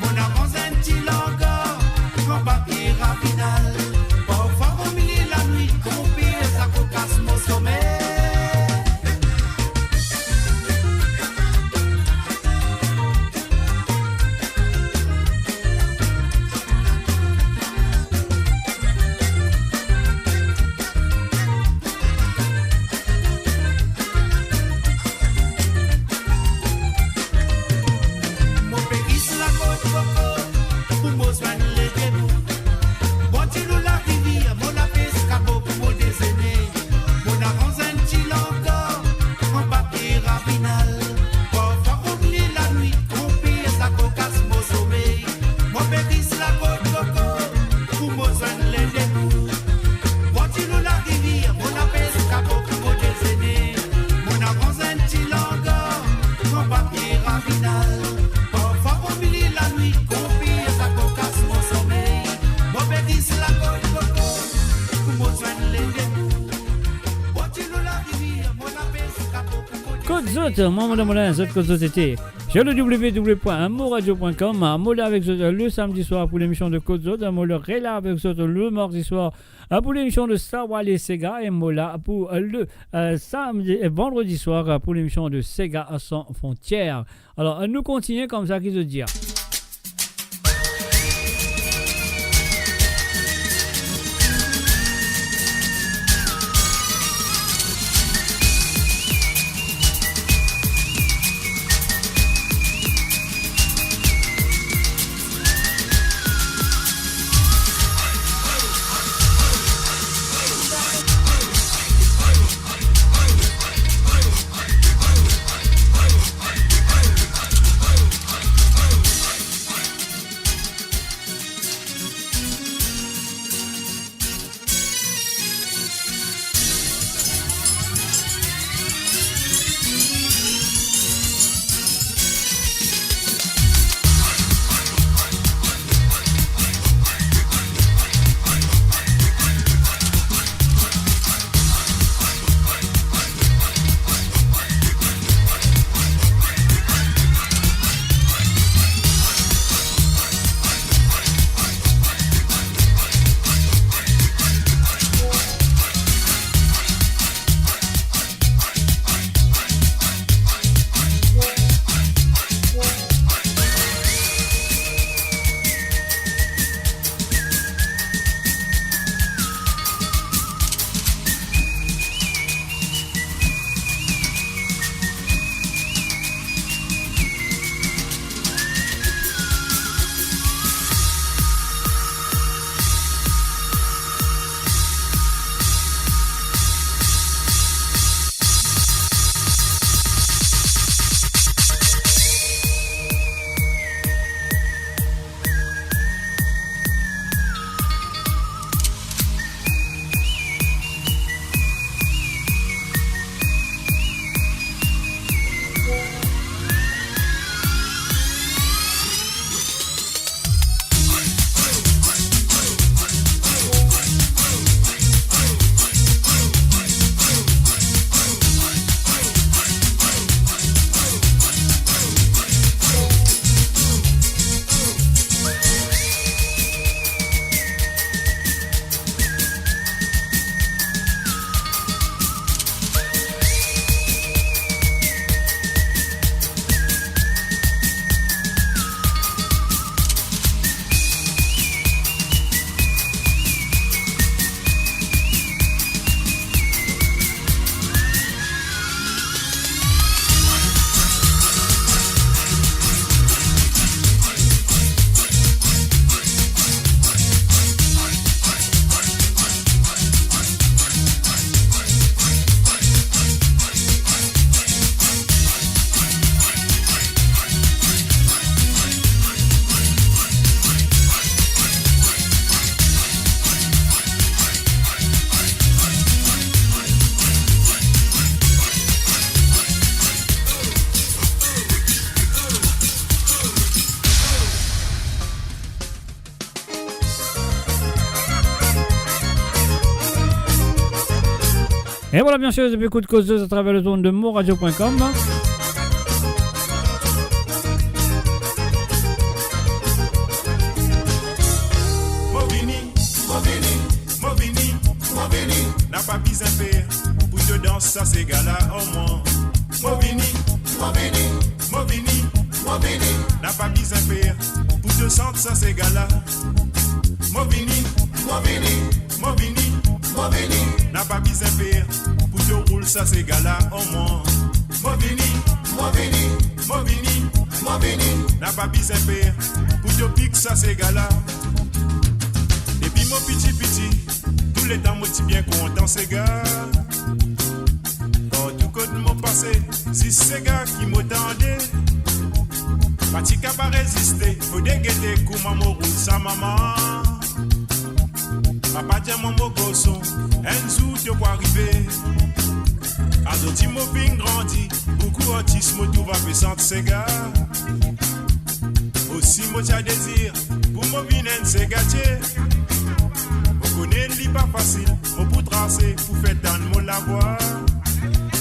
Mon avance un petit encore, mon papier à final. Parfois au milieu de la nuit, on pire sa cocasse mon sommeil. Maman de Moulin, cette cause c'était sur le www.amourradio.com. Moula avec le samedi soir pour l'émission de Côte Zot, Moula Réla avec le mardi soir pour l'émission de Sawal et Sega, et Moula pour le samedi et vendredi soir pour l'émission de Sega sans frontières. Alors nous continuons comme ça, qui se dit. Et voilà, bien sûr, depuis coup de causeuse à travers le zone de moradio.com. N'a pas besoin de faire pour te danser ça c'est gala au moins. Movini, n'a pas besoin de faire pour te sentir ça c'est gala. Movini, n'a pas besoin de faire pour te rouler ça c'est gala au moins. Movini, n'a pas besoin de faire pour te piquer ça c'est gala. Depuis mon petit, tous les temps moi suis bien content ces gars. Quand tout côté mon passé, si ces gars qui m'attendaient, Pati ka pas résister, faut dégueter kou maman roule sa maman. Papa dit maman goson, un jour tu vas arriver. Adoti mo bin grandi, beaucoup autisme tout va faire sentir ces gars. Aussi moi t'as désir, pour moi vinen c'est gâté. Connais li pas facile, mon pour tracer, pour faire dans mon la voix.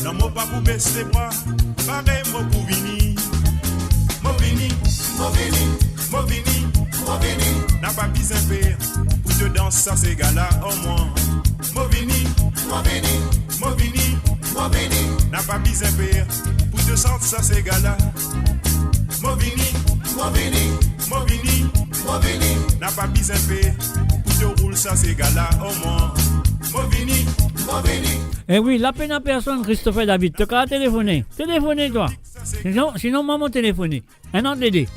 Non, mon pas pour baisser les bras, pareil, mon pour venir. Movini, n'a pas besoin de faire, pour te danser ça c'est gala au moins. Movini, n'a pas besoin de faire, pour te sentir ça c'est gala. Movini, n'a pas besoin de faire. Roule ça c'est gala au moins. Movini. Eh oui, la peine à personne, Christopher David. Tu as téléphoné. Téléphonez toi. Sinon maman téléphoner. Un an de l'aider.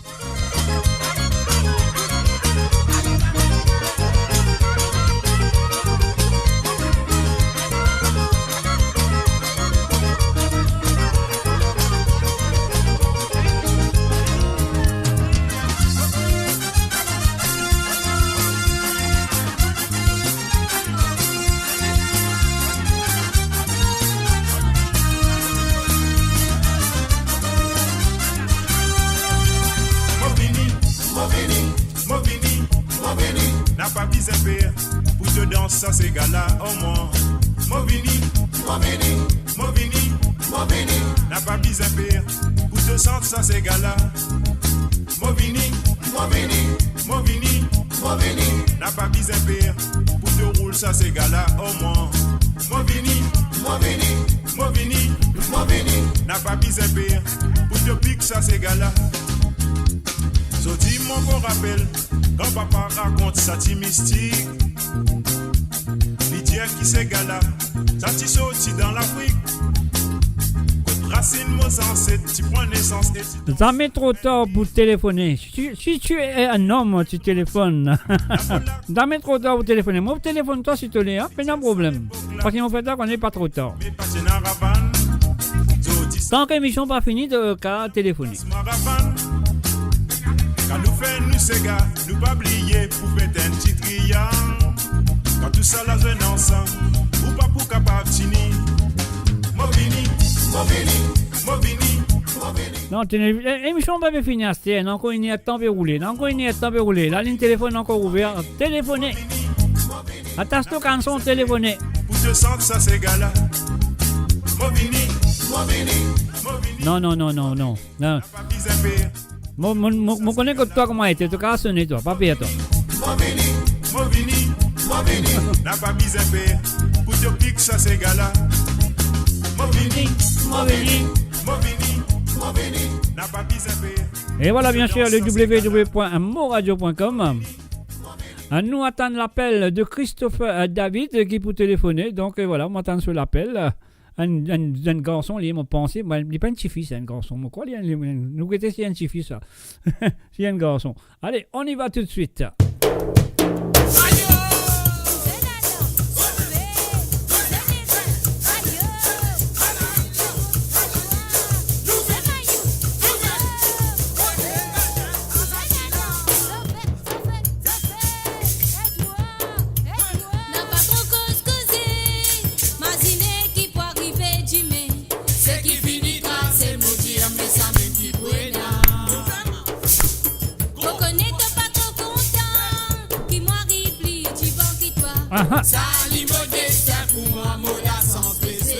Pour te danser ça c'est gala au moins. Movini, n'a pas besoin de faire, pour te sentir ça c'est gala. Movini, n'a pas besoin de faire, pour te rouler ça c'est gala au moins. Movini, n'a pas besoin de faire, pour te piquer ça c'est gala. So dis mon bon rappel, quand papa raconte ça ti mystique. L'idée qui c'est gala, ça ti sorti dans l'Afrique. Côte racine mon ancêtre, tu prends naissance et tu... Jamais trop tard pour téléphoner. Si tu es un homme, tu téléphones. Jamais trop tard pour téléphoner. Moi, téléphone toi si tu l'es, hein, pas de problème. Parce qu'on fait ça qu'on n'est pas trop tard. Tant que l'émission pas finie, de cas téléphoner. Quand nous faisons nous ces gars, nous pas oublier pour faire un petit triangle. Quand tout ça la jeune ensemble, ou pas pour capable finir. Movini. Non, l'émission va pas finir, c'est encore une heure de temps pour rouler. La ligne téléphone encore ouverte. Téléphonez. Attache ton canson, téléphonez. Pour te sentir ça ces gars-là. Movini. Non. Moi connais que toi comment était, tu as sonné toi, pas pire toi. Movini, n'a pas besoin de faire, pour te piquer ça c'est gala. Movini, n'a pas besoin de faire. Et voilà bien sûr le www.moradio.com. Nous attendons l'appel de Christopher David qui peut téléphoner, donc voilà, on attend sur l'appel. Un garçon, il m'a pensé, il n'est pas un petit fils, c'est un garçon. Moi, quoi, nous étions si un petit fils, ça. C'est un garçon. Allez, on y va tout de suite. Sali modeste pour moi, mola sans plaisir.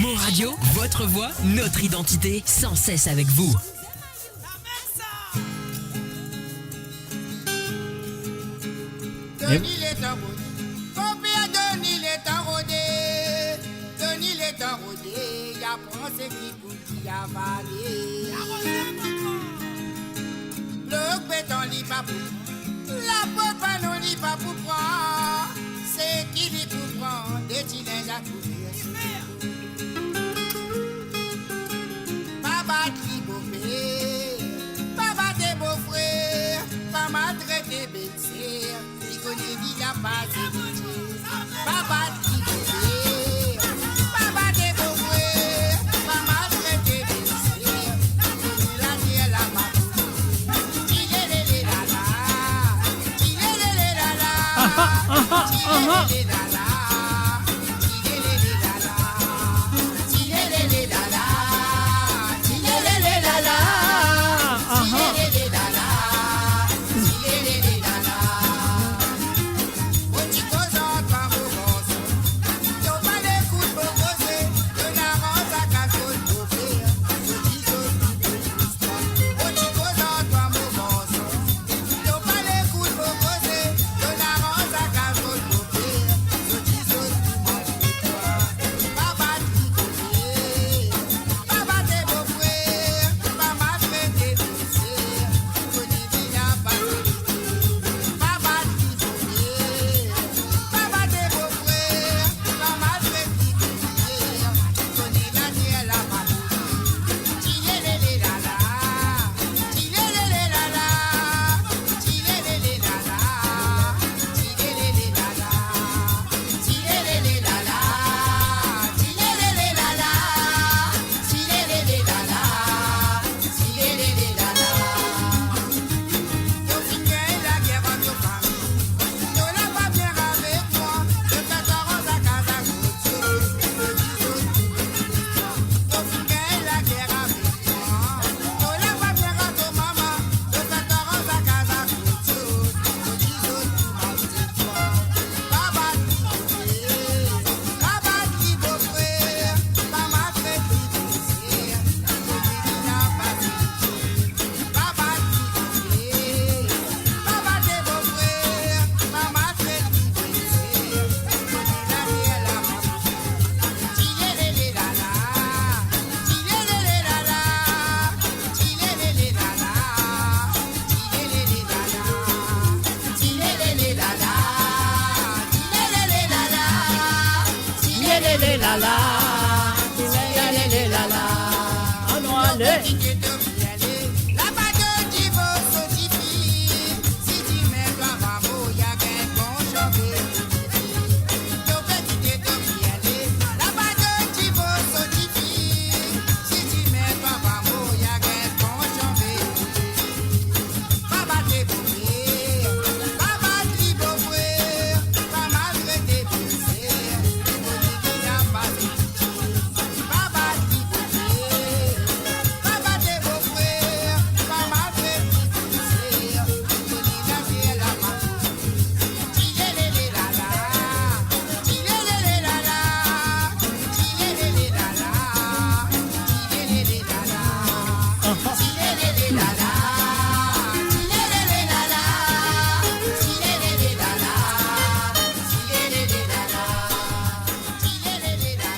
Mon Radio, votre voix, notre identité, sans cesse avec vous. Denis l'est en rodé, combien Denis l'est en rodé, Denis l'est en rodé, y'a pensé qui goûte, y'a valé. Le béton lit pas pour, la pote pas non lit pas pour prendre, c'est qui lit pour prendre, des tinèges à courir. Papa qui beau père, papa des beaux frères, papa traité belle-sœur. Il n'a pas d'héritier. Papa qui veut, papa des beaux frères, maman traité de sœur. Il a dit elle a pas tout. Il est les lala, il est les lala, il est les lala, il est les lala, il est les lala, il est les lala, il est les lala.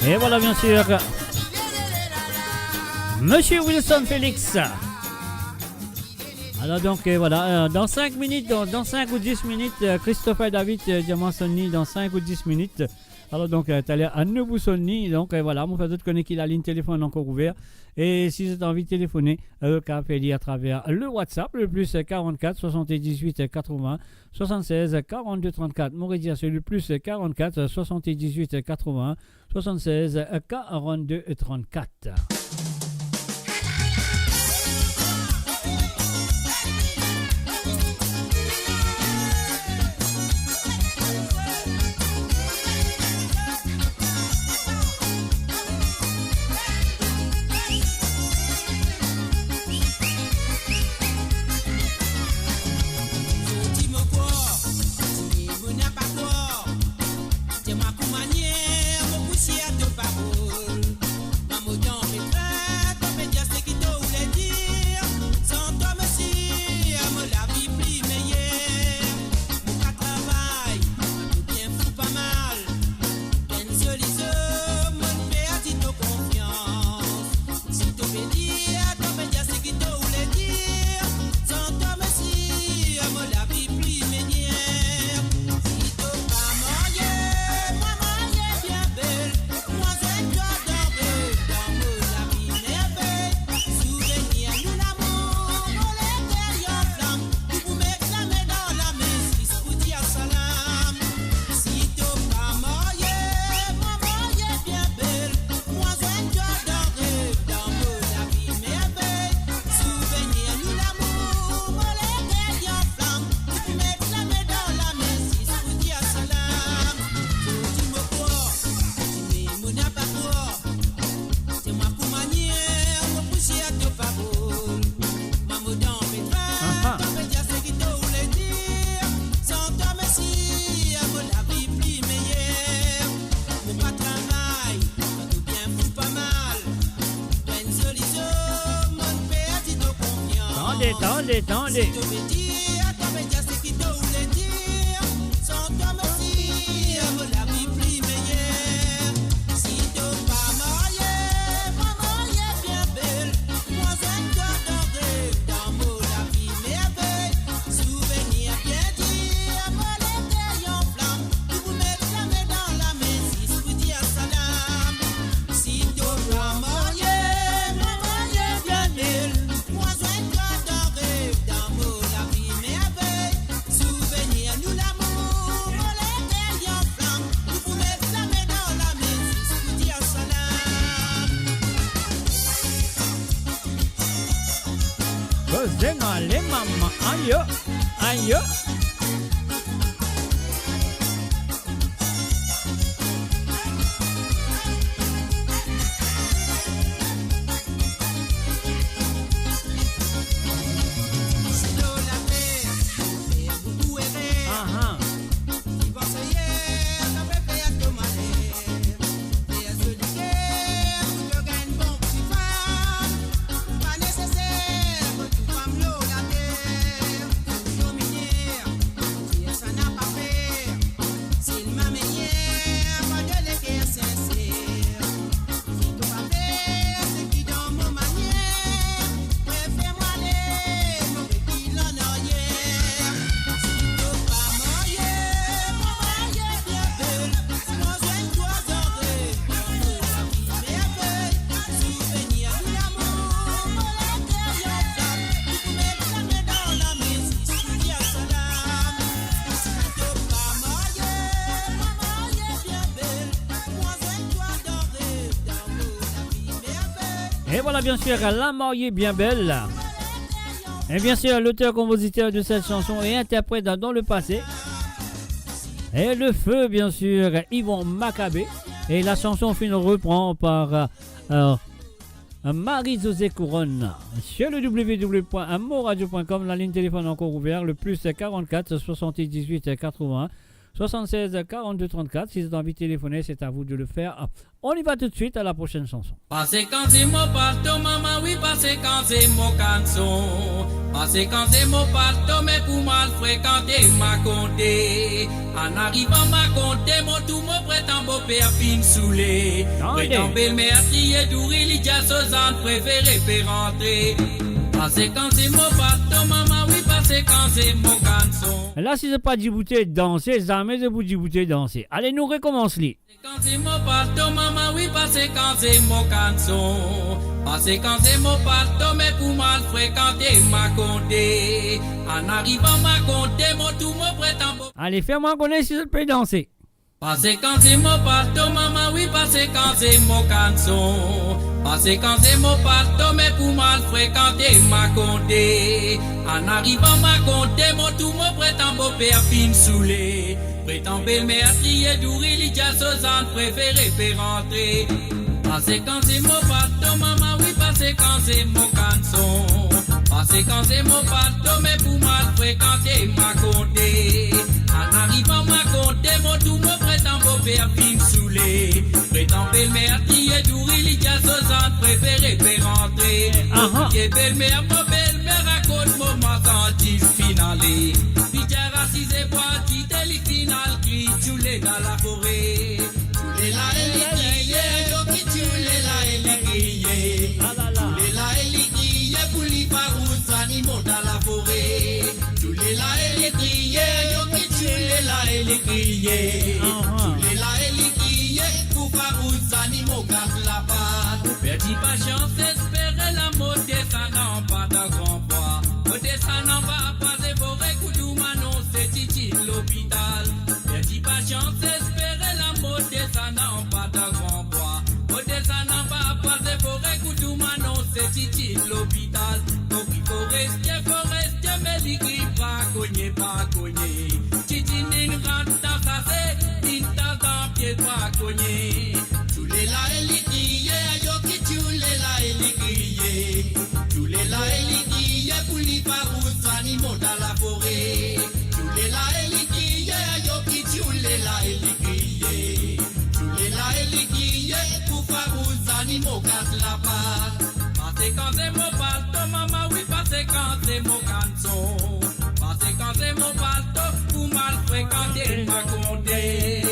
Et voilà, bien sûr, Monsieur Wilson Félix. Alors donc voilà, dans 5 minutes, dans 5 ou 10 minutes, Christopher David Diamant Sonny dans 5 ou 10 minutes. Alors donc, tu allé à Nebou Sonny, donc voilà, mon frère d'autres connaît qu'il a la ligne téléphone encore ouverte. Et si vous avez envie de téléphoner, qu'à faire à travers le WhatsApp, le plus 44 78 80 76 42 34. Moridia, c'est le plus 44 78 80 76 42 34. Attendez. Allez maman, aïe. Et voilà bien sûr La mariée bien belle. Et bien sûr l'auteur-compositeur de cette chanson et interprète dans le passé. Et le feu bien sûr Yvon Maccabé. Et la chanson finale reprend par Marie-Josée Couronne. Sur le www.amoradio.com, la ligne téléphone encore ouverte, le plus 44 78 80 76 42 34. Si vous avez envie de téléphoner, c'est à vous de le faire. On y va tout de suite à la prochaine chanson. Passez quand c'est mon partout, maman, oui, passez quand c'est mon canson. Parce que quand c'est mon pâteau, mais pour mal fréquenter ma comté. En arrivant ma comté, mon tout mon prétend beau père fin saoulé. Prétend belle-mère trier d'ouri, l'idja sozane préféré fait rentrer. Parce que quand c'est mon pâteau, maman, oui, parce que quand c'est mon canson. Là, si c'est pas Djibouti danser, jamais c'est pour Djibouti danser. Allez, nous recommençons. Quand c'est mon pâteau, maman, oui, parce que quand c'est mon canson. Parce que quand c'est mon pâteau, mais pour mal fréquenter ma comté. En arrivant ma comté, mon tout mon prétend beau. Allez, fais-moi connaître si je peux danser. Parce que quand c'est mon pâteau, maman, oui, parce que quand c'est mon canson. Parce que quand c'est mon pâteau, mais pour mal fréquenter ma comté. En arrivant ma comté, mon tout mon prétend beau père fin saoulé. Prétend belle-mère trier d'ouri, l'idja sozane préféré fait rentrer. Parce que quand c'est mon pâteau, maman, oui, parce que quand c'est mon canson. Parce que quand c'est mon pâteau, mais pour mal fréquenter ma comté. En arrivant ma comté, mon tout mon prétend beau père fin saoulé. Prétend belle-mère trier d'ouri, l'idja sozane préféré fait rentrer. Et belle-mère, mon belle-mère raconte moment senti finalé. L'idja racisé bois, qui télé final, cri, tchoulé dans la forêt. Tchoulé là, elle crié, donc tchoulé là, elle crié. Tchoulé là, elle crié, pour les farouches animaux dans la forêt. Tchoulé là, elle crié, donc tchoulé là, elle crié. Tchoulé là, elle crié, pour farouches animaux gardent la patte. Perdit patience, espérer la mode, ça n'a pas de grand poids. Mode ça n'en va pas, c'est pour écouter manon, c'est titi l'hôpital. Perdit patience, espérer la mode, ça n'a pas de grand poids. Mode ça n'en va pas, c'est pour écouter manon, c'est titi l'hôpital. Donc il faut rester, mais l'igri pas cogner. Titi n'in rentre dans sa c'est, n'in dans pied pas cogner. Tous les là, elle y crié, ayo qui tous les là, elle y crié. Tous les là, elle y crié, pour les farouches animaux dans la forêt. Tous les là, elle y crié, ayo qui tous les là, elle y crié. Tous les là, elle y crié, pour farouches animaux gardent la patte. Parce que quand c'est mon pâteau, maman, oui, parce que quand c'est mon canson. Parce que quand c'est mon pâteau, pour mal fréquenter ma comté.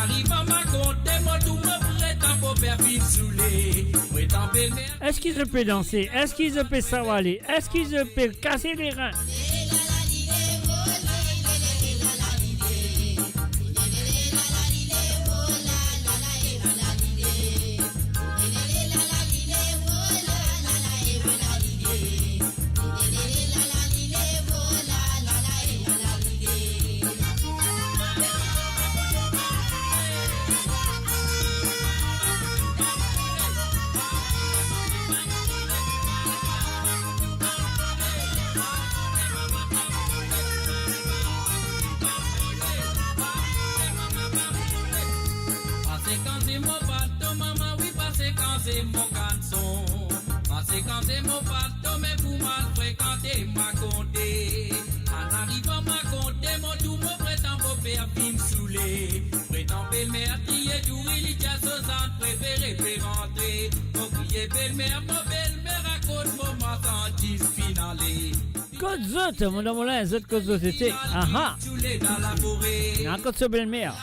Arrivant ma comté, moi tout me prétend pour faire vivre saoulé. Prétend belle-mère. Est-ce qu'ils se peut danser? Est-ce qu'ils se peut s'avaler? Est-ce qu'ils se peut casser les reins? C'est mon canson, parce que quand c'est mon pâteau, mais pour mal fréquenter ma comté. En arrivant ma comté, mon tout mon prétend beau père fin saoulé. Prétend belle-mère trier d'ouri, l'idja sozane préféré fait rentrer. Mon crier belle-mère raconte moment senti finalé. Côte zot, mon amour, zot côte zot c'était. Aha. Un côte sur belle-mère.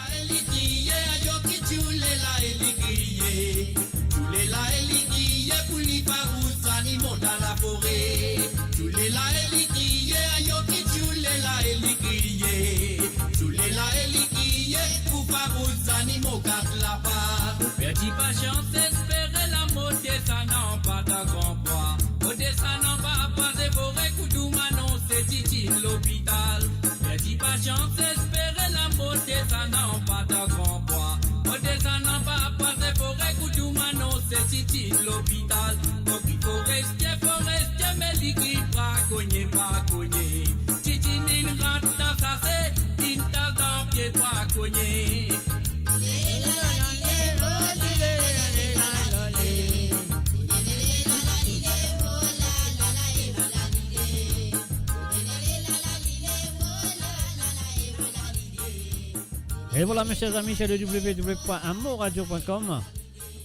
Là, elle criait pour les farouches animaux dans la forêt. Tous les là, elle criait, ayo qui tous les là, elle criait. Tous les là, elle criait pour farouches animaux gardent la patte. Perdit patience, espérer la mode, ça n'a pas de grand poids. Mode ça n'a pas, c'est pour écouter manon, c'est titi l'hôpital. Perdit patience, espérer la mode, ça n'a pas de grand poids. Mode ça n'a pas, c'est pour écouter manon, c'est titi l'hôpital. Donc il faut rester, mais l'igri pas cogner. Titi n'in rentre dans sa c'est, n'in dans pied pas cogner. Et voilà mes chers amis, c'est le www.amoradio.com.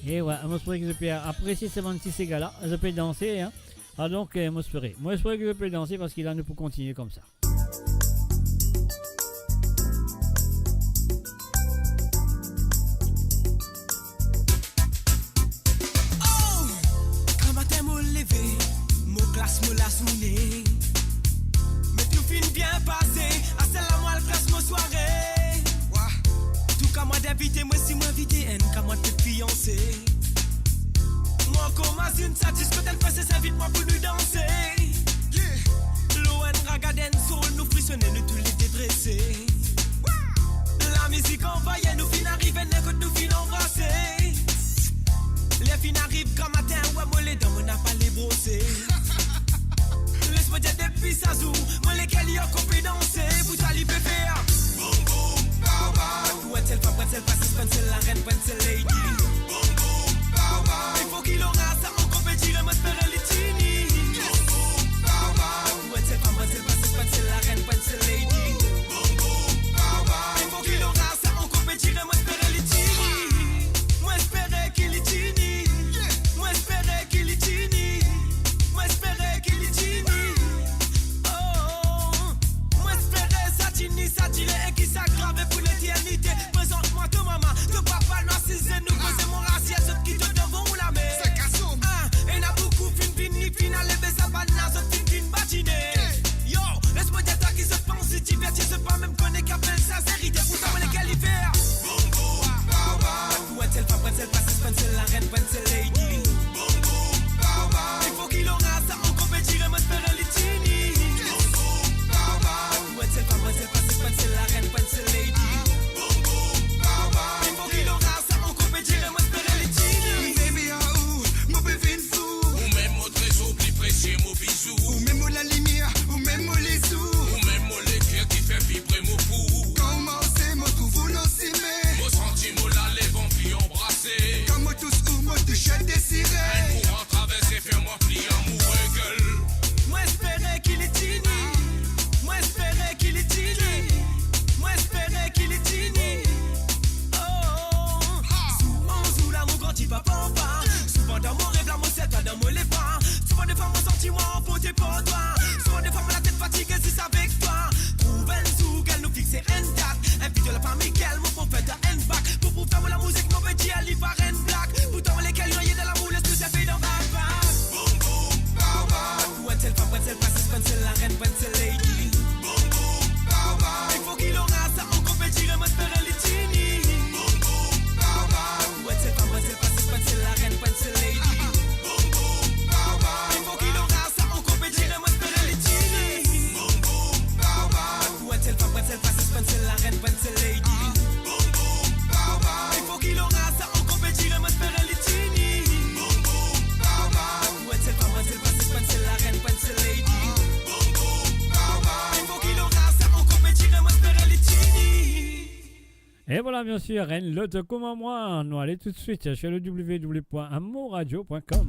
Et ouais, je que je peux apprécier ces 26 gars-là, je peux danser. Hein. Ah donc, moi j'espère qu'il peut danser parce qu'il a nous pour continuer comme ça. Oh, quand matin me lever, mon classe me la sonner. Mais tout fin bien passé, à celle la moi le classe mon soirée. Tout comme moi d'inviter, moi si moi invité, en comme moi te fiancé. Moi comme une satisfaite, elle fait ses invites-moi pour nous danser. L'eau en ragaden soul, nous frissonner, nous tous les dédresser. La musique envoyée, nous fin arriver, n'écoute nous fin embrasser. Les fins arrivent grand matin, ouais moi les dents, on n'a pas les brosser. Laisse-moi dire depuis ça zou, moi lesquels y a compris danser. Vous allez bébé, boum boum, pow pow. Où est-elle pas, c'est la reine, c'est lady. Boum boum, pow pow. Il faut qu'il aura ça, on compétira, moi espérer les tini. Boum boum, pow pow. Où est-elle pas, c'est la reine, c'est lady. Boum boum, pow pow. Il faut qu'il aura ça, on compétira, moi espérer les tini. Moi espérer qu'il est tini. Moi espérer qu'il est tini. Moi espérer qu'il est tini. Moi espérer ça tini, ça dirait et qui s'aggrave pour l'éternité. Présente-moi ton maman, ton papa, narcisse, nous poser mon racier, ceux qui te devant la mer. C'est cassou. Et n'a beaucoup fin à lever sa banane, ce fin bâtiner. Yo, laisse-moi dire toi qui se pense, si divertir, c'est pas même qu'on est qu'appelle sincérité. Vous savez lesquels hiver. Boum boum, pow pow. Où est-elle pas, c'est la reine, c'est lady. Boum boum, pow pow. Il faut qu'il aura ça, on compétirait, moi espérer les tini. Boum boum, pow pow. Où est-elle pas, c'est la reine, c'est lady. Boum boum, pow pow. Il faut qu'il aura ça, on compétirait, moi espérer les tini. Baby, à où, mon bébé fou. Ou même mon trésor plus précieux, mon bisou. Ou même la lumière, ou même les sous. Ou même mon l'éclair qui fait vibrer mon fou. Comment c'est, moi trouve nos cimets. Mon sentiment la lève en pli embrassé. Comme moi tous ou moi touche désiré. Un courant traversé, fais-moi plier amoureux gueule. Moi espérer qu'il est tini. Moi espérer qu'il est tini. Moi espérer qu'il est tini. Oh, sous l'amour quand il va pas. Souvent dans mon rêve, l'amour c'est toi dans mon lévant. Souvent des fois mon sentiment emporté pour toi. Souvent des fois la tête fatiguée si c'est avec toi. Trouve un sou, qu'elle nous fixe un date. Invite la famille qu'elle me pour faire un bac. Pour prouver la musique, mon petit elle y va un black. Pourtant lesquels noyés dans l'amour, laisse tout ça fait dans ma vague. Boum boum, pow pow. Où est-elle pas, c'est la reine, c'est lady. Boum boum, pow pow. Il faut qu'il aura ça, on compétirait, moi espérer les tini. Boum boum, pow pow. Où est-elle pas, c'est la reine, c'est lady. Boum boum, pow pow. Il faut qu'il aura ça, on compétirait, moi espérer les tini. Boum boum, pow pow. Où est-elle pas, c'est la reine, c'est lady. Boum boum, pow pow. Il faut qu'il aura ça, on compétirait, moi espérer les tini. Boum boum, pow pow. Où est-elle pas, c'est la reine, c'est lady. Boum boum, pow pow. Il faut qu'il aura ça, on compétirait, moi espérer les tini. Et voilà, bien sûr, Rennes, le te comme moi. Nous allons tout de suite sur le www.amourradio.com.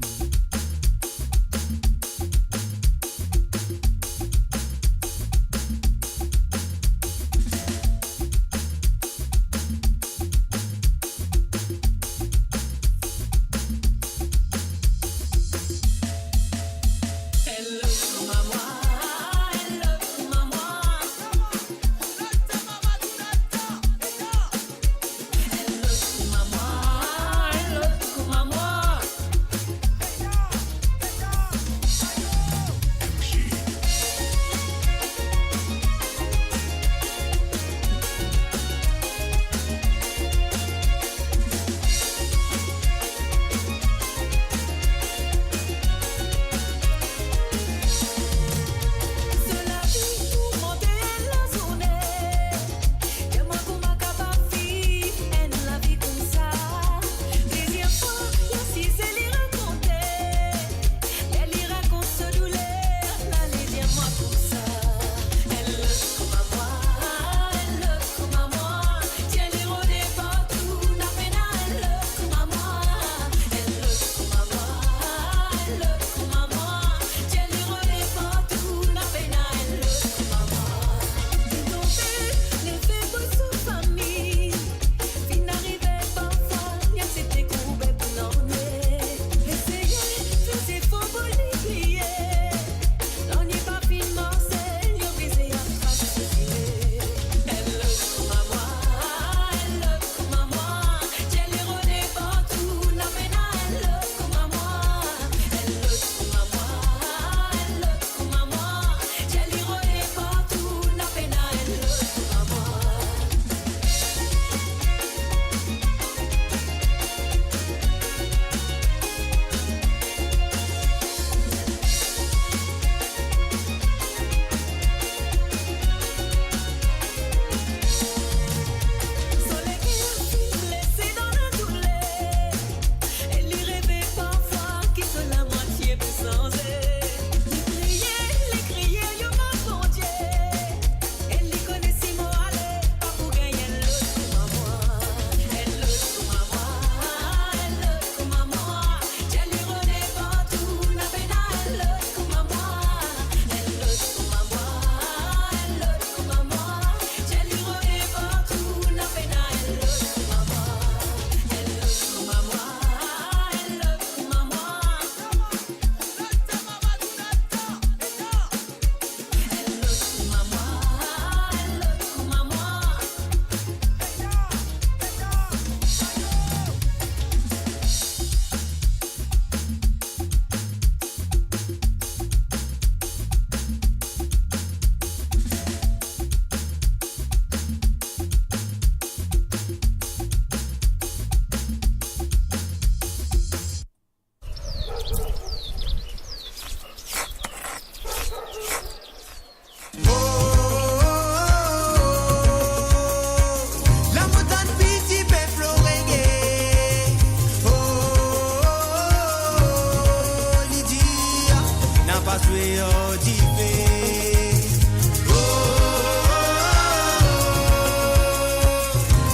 joué au divé.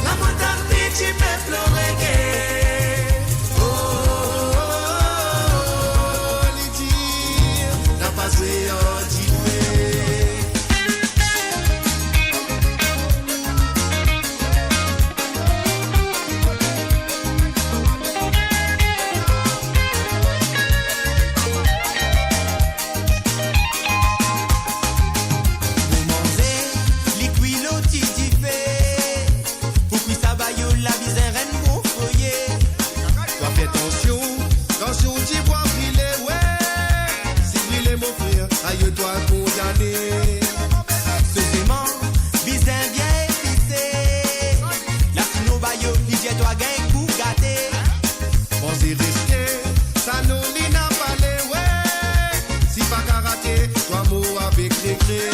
La montagne petit peuple reggae. Lydie, n'a pas joué au divé. Toi condamné, ce sément vise un bien épicé. La sino bayo, il jette toi gain pour gâter. on y risqué, ça nous n'y n'a pas les ouais. Si pas karaté, toi mot avec les clés.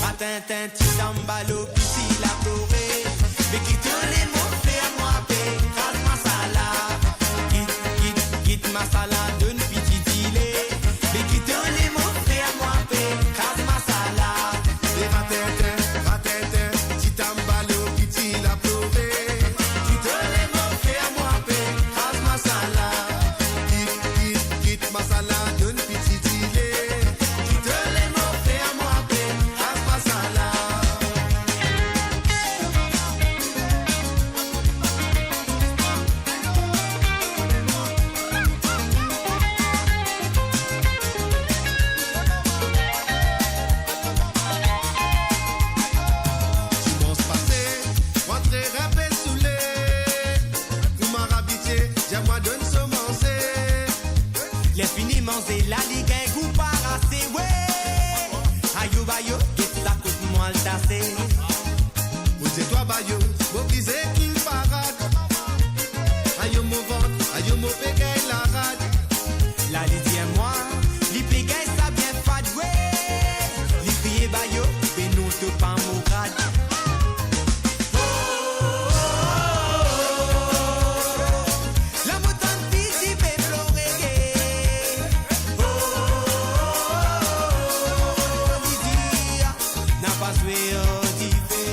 Ratintin, titambalo, petit la pleurer. Mais quitte les mots, fais-moi paix, rase masala. Quitte masala, donne petit gilet. Mais quitte les mots, fais-moi paix, rase masala. Et ratintin, titambalo, petit la pleurer. Quitte les mots, fais-moi paix, rase masala. Quitte masala, donne petit gilet. Quitte les mots, fais-moi paix, rase masala. L'infiniment c'est la ligue un coup parassé, ouais. Ayo bayo, get la coupe moi le tassé. Vous c'est toi bayo, vous brisez qu'il parade. Ayo mon ventre, ayo mon pégué la rade. La lydie et moi, li pégué ça bien fade, ouais. Li crié bayo, mais nous te pas mon grade. La montagne petit peuple reggae. N'a pas joué au divé.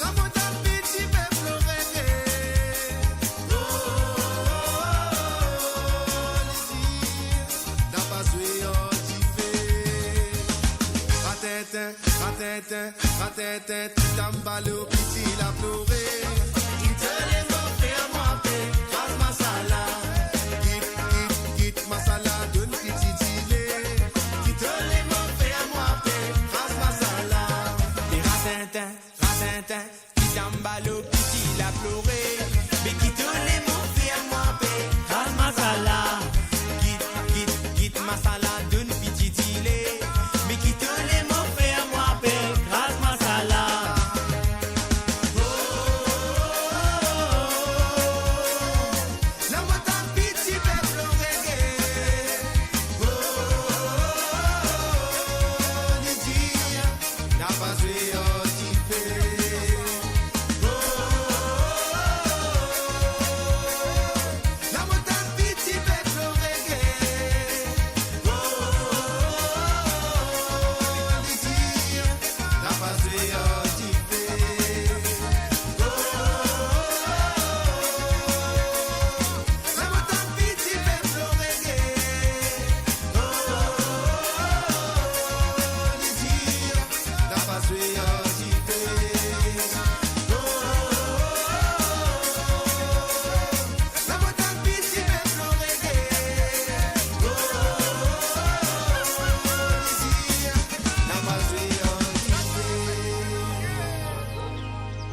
La montagne petit peuple reggae. N'a pas joué au divé. Ratintin, titambalo, petit la pleurer. Quitte les mots, fais-moi paix, rase masala. Quitte masala, donne petit gilet. Quitte les mots, fais-moi paix, rase masala. Et ratintin, titambalo, petit la pleurer. Mais quitte les mots, fais-moi paix, rase masala. Quitte masala, donne petit gilet. Mais quitte les mots, fais-moi paix, rase masala. La montagne petit peuple reggae. N'a pas joué au divé.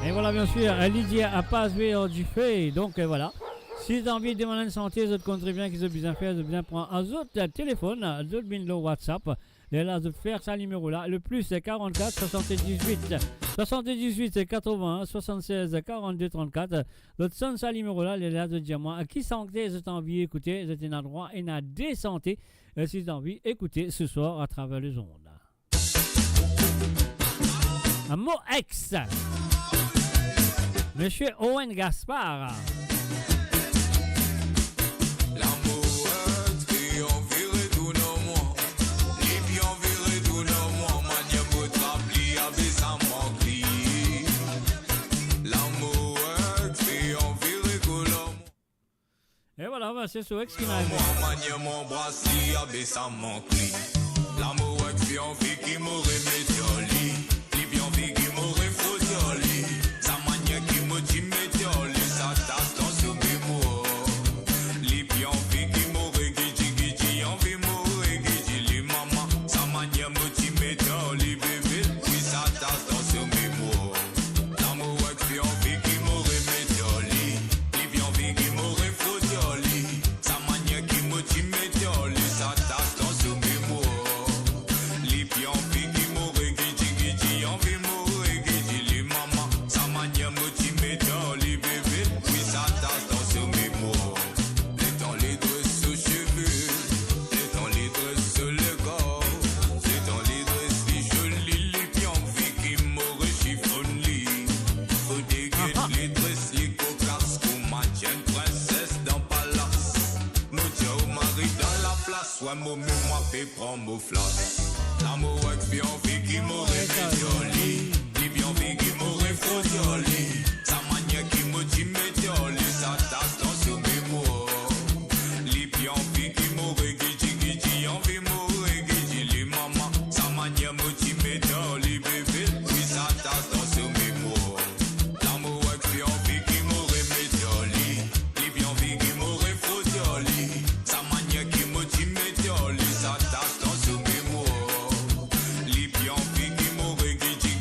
Et voilà, bien sûr, Lydia a pas joué du fait. Donc voilà. Si vous avez envie de demander une santé, vous comptez bien qu'ils ont bien fait, vous bien prendre un autre téléphone, un autre le WhatsApp. Et là, de faire ça numéro là. Le plus c'est 44 78 81 76 42 34. L'autre sonne ça numéro là, les là de dire moi, qui santé, vous avez envie d'écouter, vous avez un droit et une des santé. Si vous avez envie d'écouter ce soir à travers les ondes. Un mot ex. Monsieur Owen Gaspard. Et voilà, c'est ce ex qui m'a dit. L'amour est fait en vie qui m'aurait mis joli. Il vient en vie qui m'aurait faux joli. Sa manière qui me dit met joli. Sa tasse dans ce mémoire. Il vient en vie qui m'aurait guidi. En vie m'aurait guidi. Les mamans. Sa manière me dit met joli bébé. Oui, sa tasse dans ce mémoire. L'amour est fait en vie qui m'aurait mis joli. Il vient en vie qui m'aurait faux joli. Sa manière qui me dit met joli. Sa tasse dans ce mémoire. Soit mon moi fait prendre mon flash. L'amour est bien vie qui m'aurait mis joli. Il bien vie qui m'aurait faux joli. Sa manière qui me dit met joli. Sa tasse dans ce mémoire. Il bien vie qui m'aurait guidi. En vie m'aurait guidi. Les mamans. Sa manière me dit met joli bébé. Oui sa tasse dans ce mémoire. L'amour est bien vie qui m'aurait mis joli. Il bien vie qui m'aurait faux joli. Sa manière qui me dit met joli. Sa tasse dans ce mémoire. Les pieds en vie qui m'aurait guidi.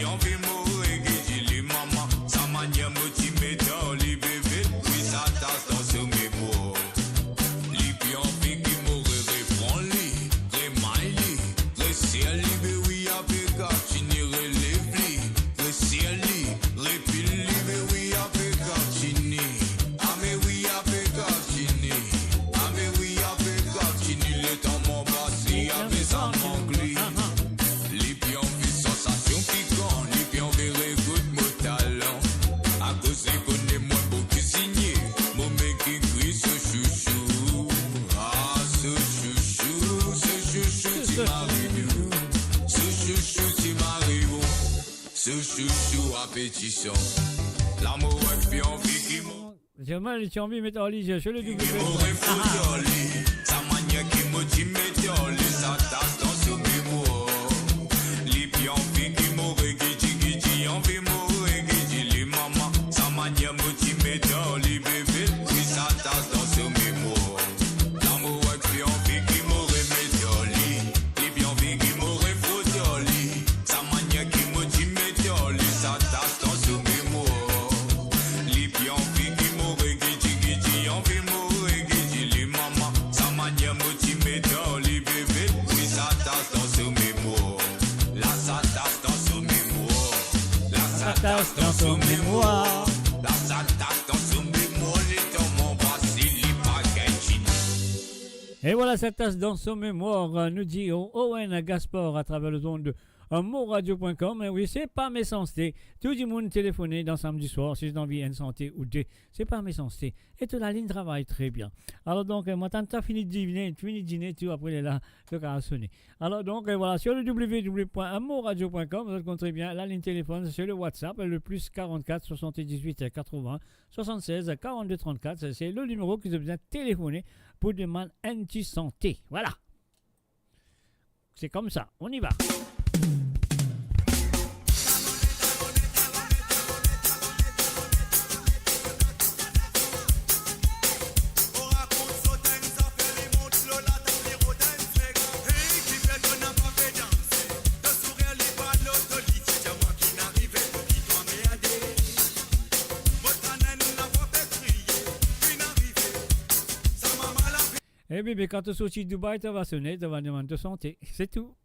En vie m'aurait guidi. Les mamans. Sa manière me dit met joli bébé. Oui sa tasse dans ce mémoire. Les pieds en vie qui m'aurait reprend-li. Remaille-li. Ressier-li. Mais oui à Pécatini. Relève-li. Ressier-li. Répile-li. Mais oui à Pécatini. Ah mais oui à Pécatini. Ah mais oui à Pécatini. Le temps mon passé avait sa mangli. Les pieds en vie sensation piquant. Les pieds en verre goûte mon talent. À cause de connaît moi beau cuisinier. Mon mec qui crie ce chouchou. Ah ce chouchou. Ce chouchou tu m'arrives. Ce chouchou tu m'arrives. Ce chouchou appétissant. L'amour est bien en vie qui m'ont. J'ai mal, tu as envie de mettre en ligne sur le double. Sa manière qui me dit met joli. Sa tasse dans ce mémoire. Les pieds en vie qui m'aurait guidi. En vie m'aurait guidi. Les mamans. Sa manière me dit met joli bébé. Oui sa tasse dans ce mémoire. L'amour est bien en vie qui m'aurait mis joli. Les pieds en vie qui m'aurait faux joli. Sa manière qui me dit met joli. Sa tasse dans ce mémoire. Les pieds en vie qui m'aurait guidi. En vie m'aurait guidi. Les mamans. Sa manière me dit met joli bébé. Oui sa tasse dans ce mémoire. La sa tasse dans ce mémoire. La sa tasse dans ce mémoire. La sa tasse dans ce mémoire. Les dans mon Basili Pagachini. Et voilà cette tasse dans son mémoire, nous dit Owen Gaspard à travers le zone de moradio.com. Et oui, c'est pas méchanceté. Tout le monde téléphoné dans samedi soir, si j'ai envie une santé ou deux. C'est pas méchanceté. Et toute la ligne travaille très bien. Alors donc, moi, tant que tu as fini de dîner, tu après là, le cas a sonné. Alors donc, voilà, sur le www.amoradio.com, vous comptez bien la ligne téléphone, c'est le WhatsApp, le plus 44 78 80 76 42 34. C'est le numéro que vous avez besoin de téléphoner pour demander anti-santé. Voilà. C'est comme ça. On y va. Hey, Eh bébé, quand tu sortis de Dubaï, tu vas sonner, tu vas demander de santé. C'est tout.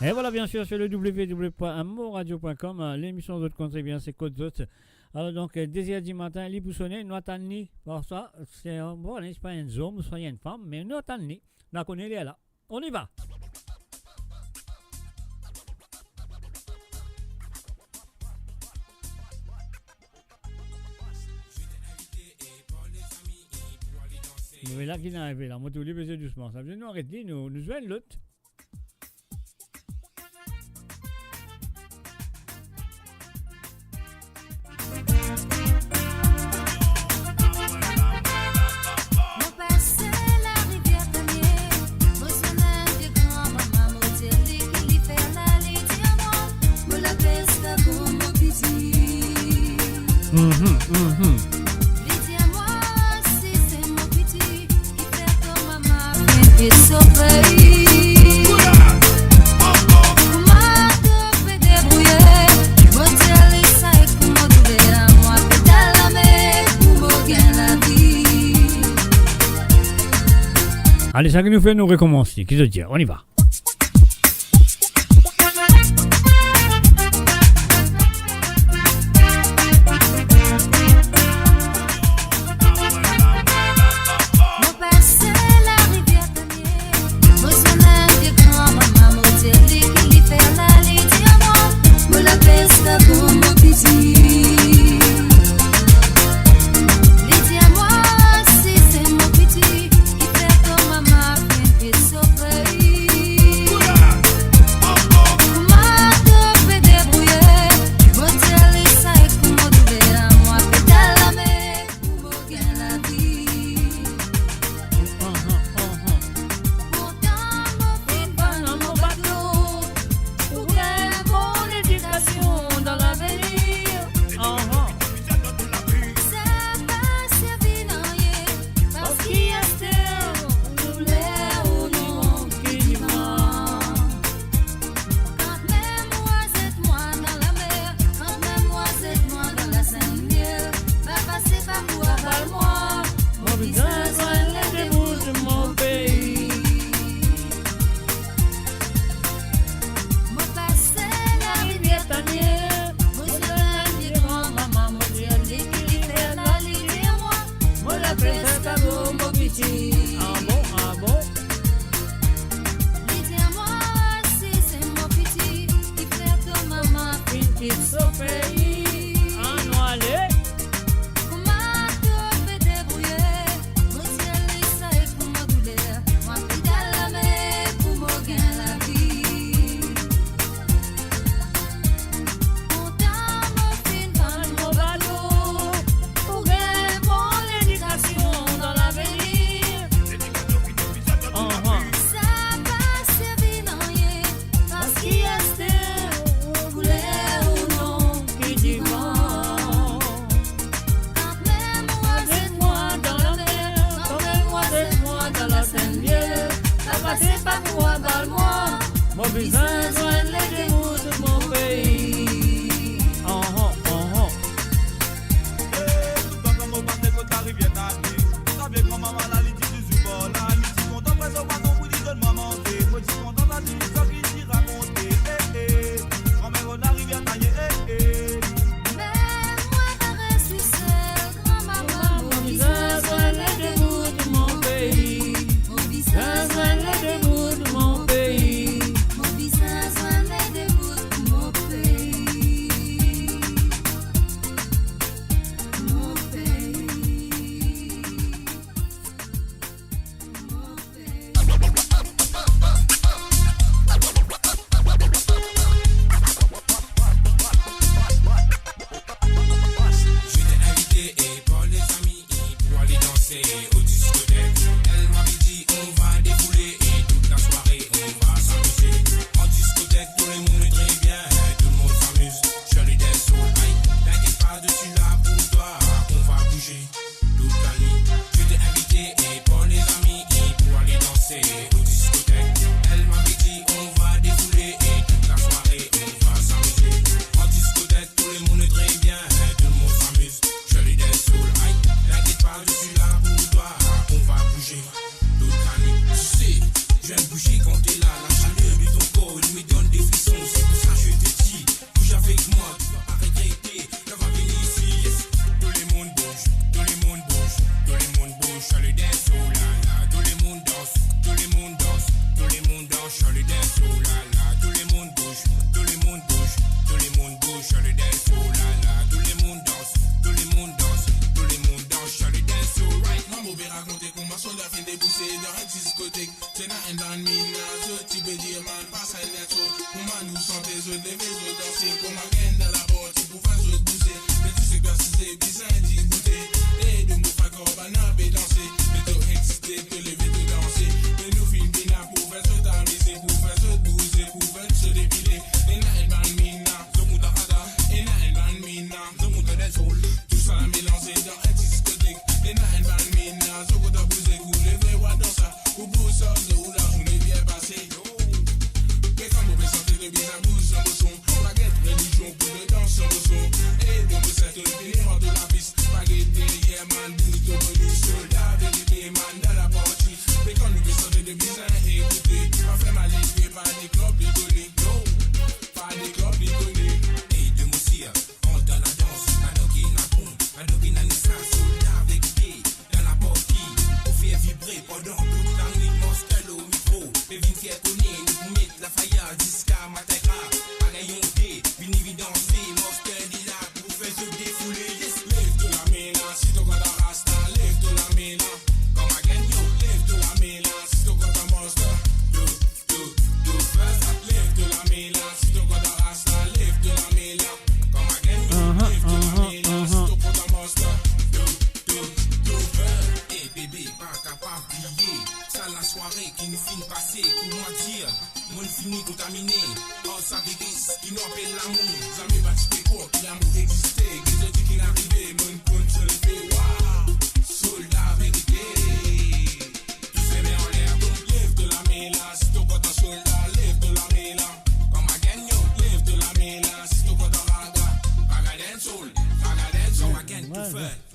Et voilà, bien sûr, sur le www.amoradio.com, l'émission d'autres comptes, bien, c'est Côte d'autres. Alors, donc, désir du matin, les poussonnés, nous attendons. Pour ça, c'est bon, c'est pas un homme, soit une femme, mais nous attendons. Nous connaissons là. On y va. Mais là, qui est arrivé là, moi, tous les baisers doucement. Ça veut dire, nous arrêter, nous jouons l'autre. Allez, ça que nous fait nous recommencer. Qu'est-ce que dire? On y va.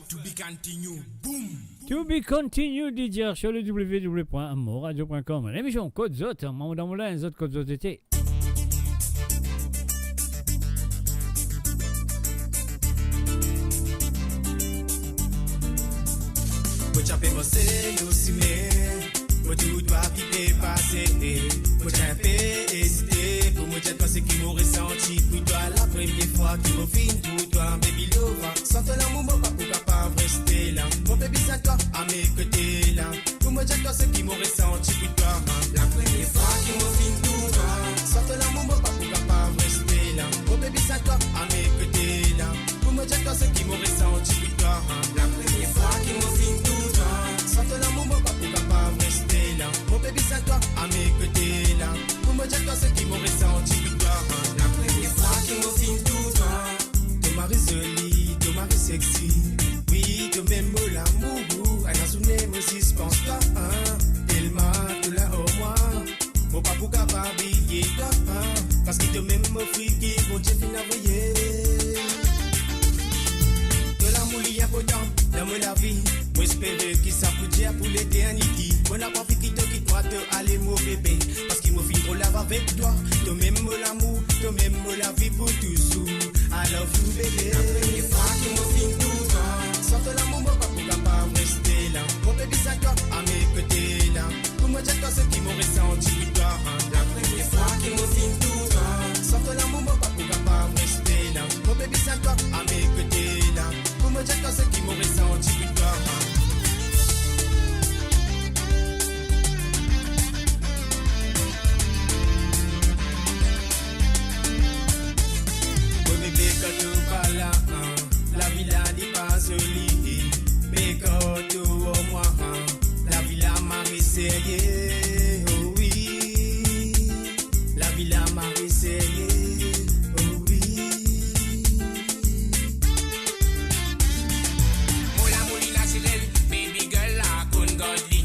To be continue, boom. To be continued, DJ sur le www.amoradio.com. L'émission Côte Zot, Maman dans Moulin, Zot Côte Zot été. Moi j'appelle moi c'est aussi mais moi tout doit piquer passer. Moi j'ai hésité pour moi dire toi ce qui m'a ressenti pour toi la première fois qui m'a fin pour toi baby lover. Sans toi l'amour moi pas capable rester là. Mon baby c'est toi à mes côtés là. Pour moi dire toi ce qui m'a ressenti pour toi la première fois qui m'a fin pour toi. Sans toi l'amour moi pas capable rester là. Mon baby c'est toi à mes côtés là. Pour moi dire toi ce qui m'a ressenti pour toi la première fois qui m'a fin pour toi. Sans toi l'amour moi pas capable rester là. Mon baby c'est toi à mes côtés là. Pour me dire toi ce qui m'a ressenti pour toi la première fois qui m'a fin pour toi. Ton mari joli, ton mari sexy. Oui, ton même mot l'amour. Elle a sonné me suspense toi tellement tout là au moi. Mon pas pour capable habiller toi parce qu'il te même me friqué bon Dieu fin envoyé. Que l'amour y a potent dans la vie. Moi espérer qu'il ça peut dire pour l'éternité. Moi n'a pas fait quitter qui toi te aller mon bébé parce qu'il m'a fin trop lave avec toi. Toi même l'amour, toi même la vie pour toujours. I love you bébé. La première fois qu'il m'a fin tout toi. Sans toi l'amour moi pas capable rester là. Mon bébé c'est toi à mes côtés là. Pour moi dire toi ce qui m'a ressenti pour toi. La première fois qu'il m'a fin tout toi. Sans toi l'amour moi pas capable rester là. Mon bébé c'est toi à mes côtés là. Pour moi dire toi ce qui m'a ressenti pour toi. La villa n'est pas jolie, mais quand tu au moi, la villa m'a essayé, oh oui, la villa m'a essayé, oh oui. Mon amour il a tiré, baby girl la con godly,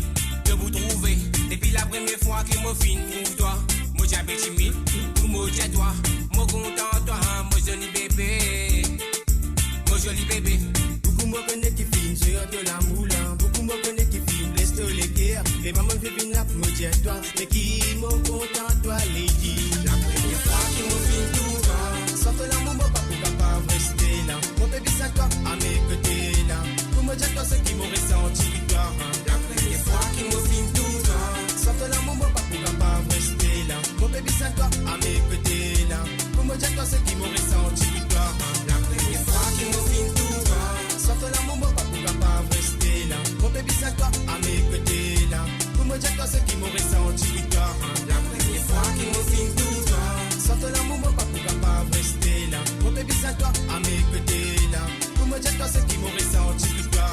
de vous trouver, depuis la première fois que moi fin pour toi, moi j'avais timide, pour moi j'ai toi, moi content toi, moi joli bébé. Joli bébé, beaucoup me connaissent qui filment sur de l'amour là, beaucoup me connaissent qui filment laisse les guerres, et maman fait venir là pour me dire toi, mais qui me content toi lady. La première fois qui me filme tout toi, sans toi l'amour moi pas capable rester là, mon bébé c'est toi à mes côtés là, pour me dire toi ce qui m'a ressenti pour toi. La première fois qui me filme tout toi, sans toi l'amour moi pas capable rester là, mon bébé c'est toi à mes côtés là, pour me dire toi ce qui m'a ressenti pour toi. La première fois qui me filme tout toi, sans toi l'amour moi pas capable rester là, mon bébé c'est toi à mes côtés là, pour me dire toi ce qui m'a ressenti pour toi. La première fois qui me filme tout toi, sans toi l'amour moi pas capable rester là, mon bébé c'est toi à mes côtés là, pour me dire toi ce qui m'a ressenti pour toi.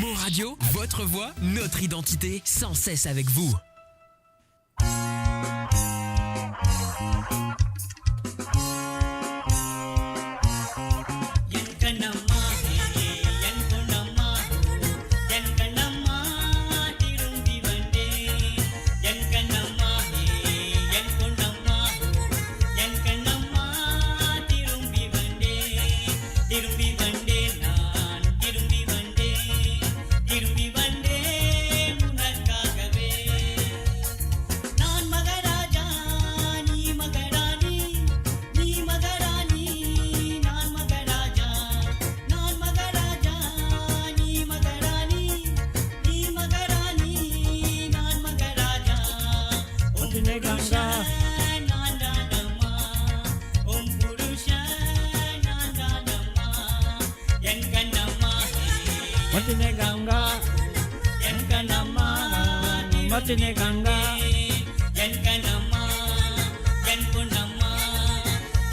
Mon Radio, votre voix, notre identité, sans cesse avec vous. Matine Ganga, Yankanama, Yankunama,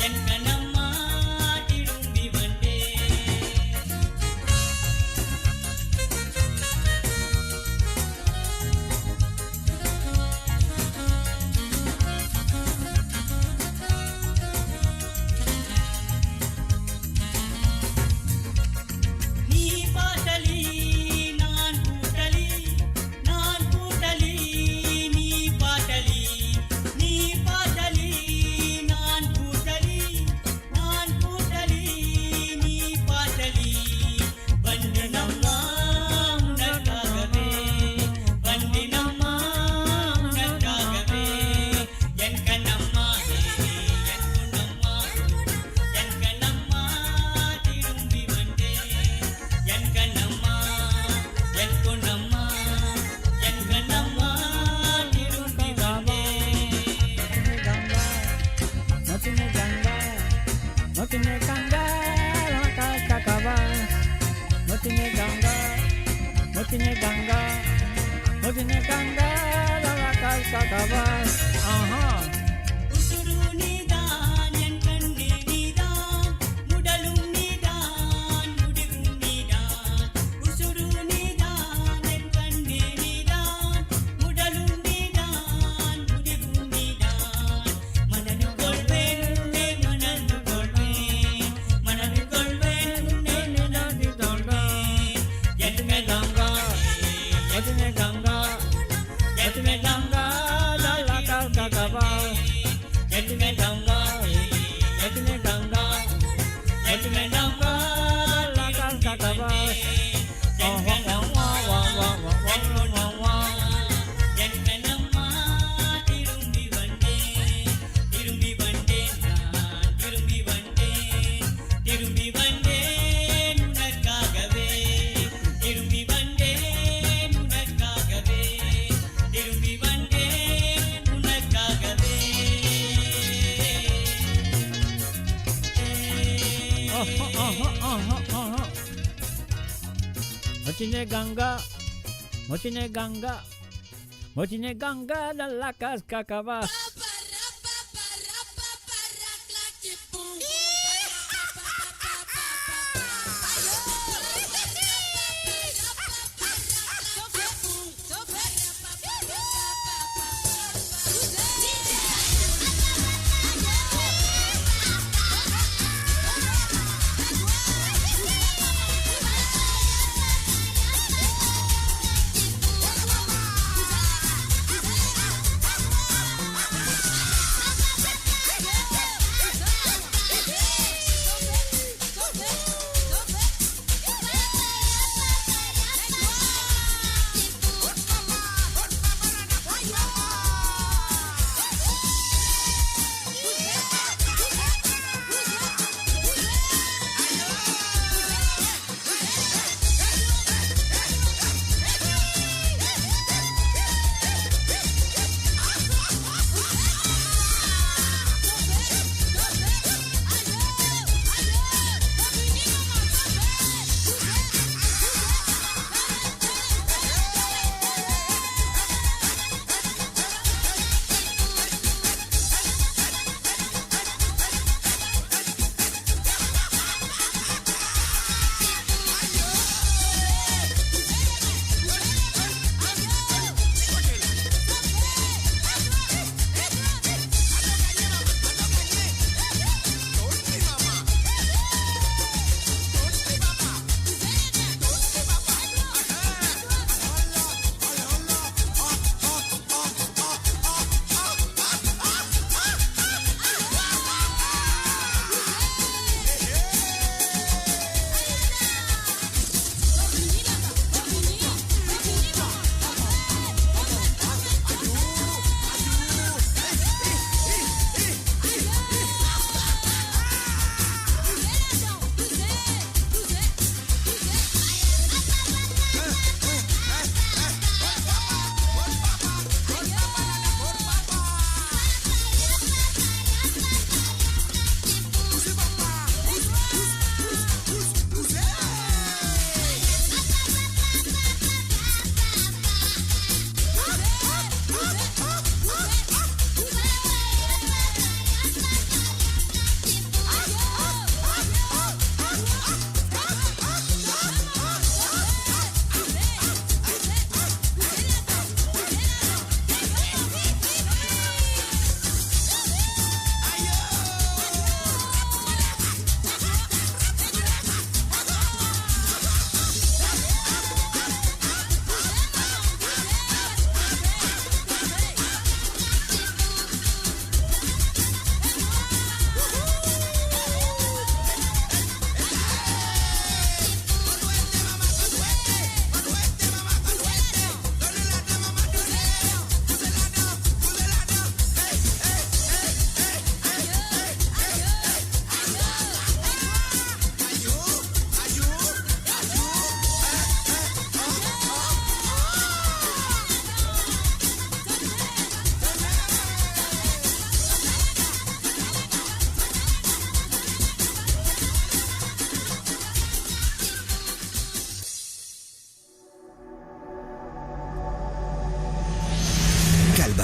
Yankanama, Tirumbi Vande. Ni patali, nan putali, ni patali. kakavas. Aha. Mochine ganga de la cascacavas.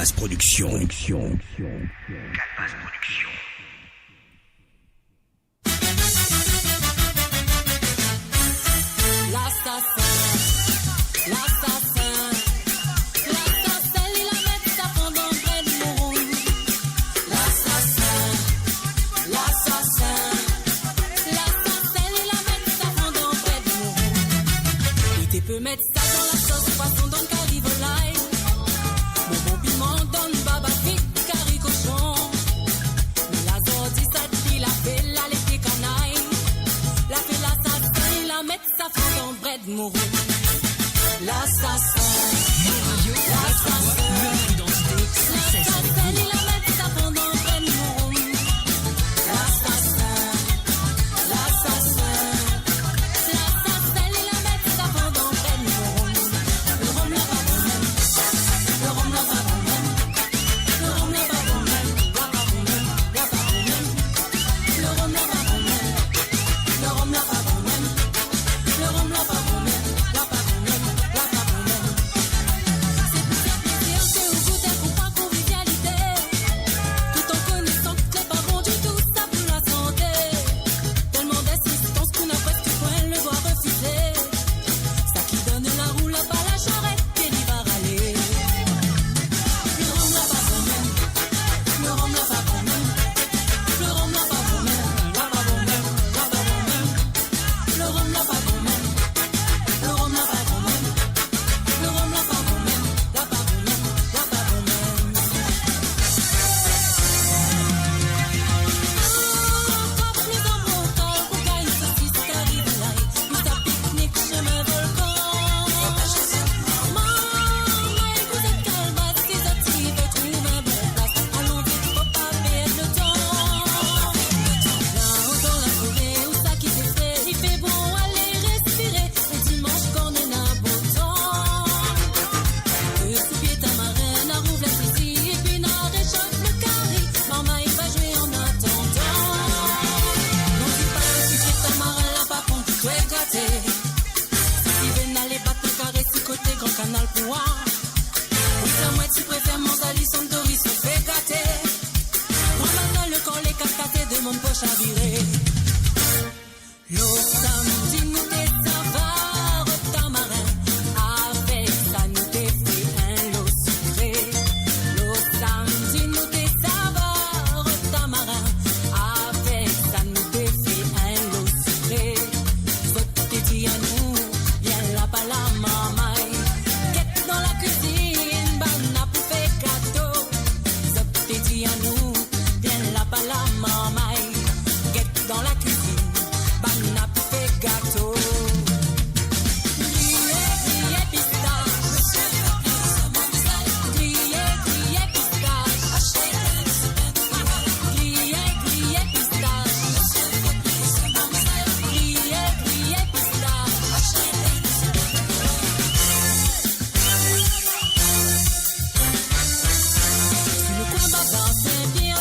Calvas Productions. Peut mettre ça dans la sauce poisson dans le curry volaille. Mon bon piment donne baba fric, curry cochon. La zodi ça dit la fait la l'été canaille. La fait l'assassin, il la met sa fond dans bread mourou. L'assassin, l'assassin, il la met sa fond dans bread mourou. L'assassin, l'assassin.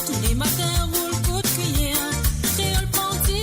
Tous les matins roule coup de cuillère, créole pendu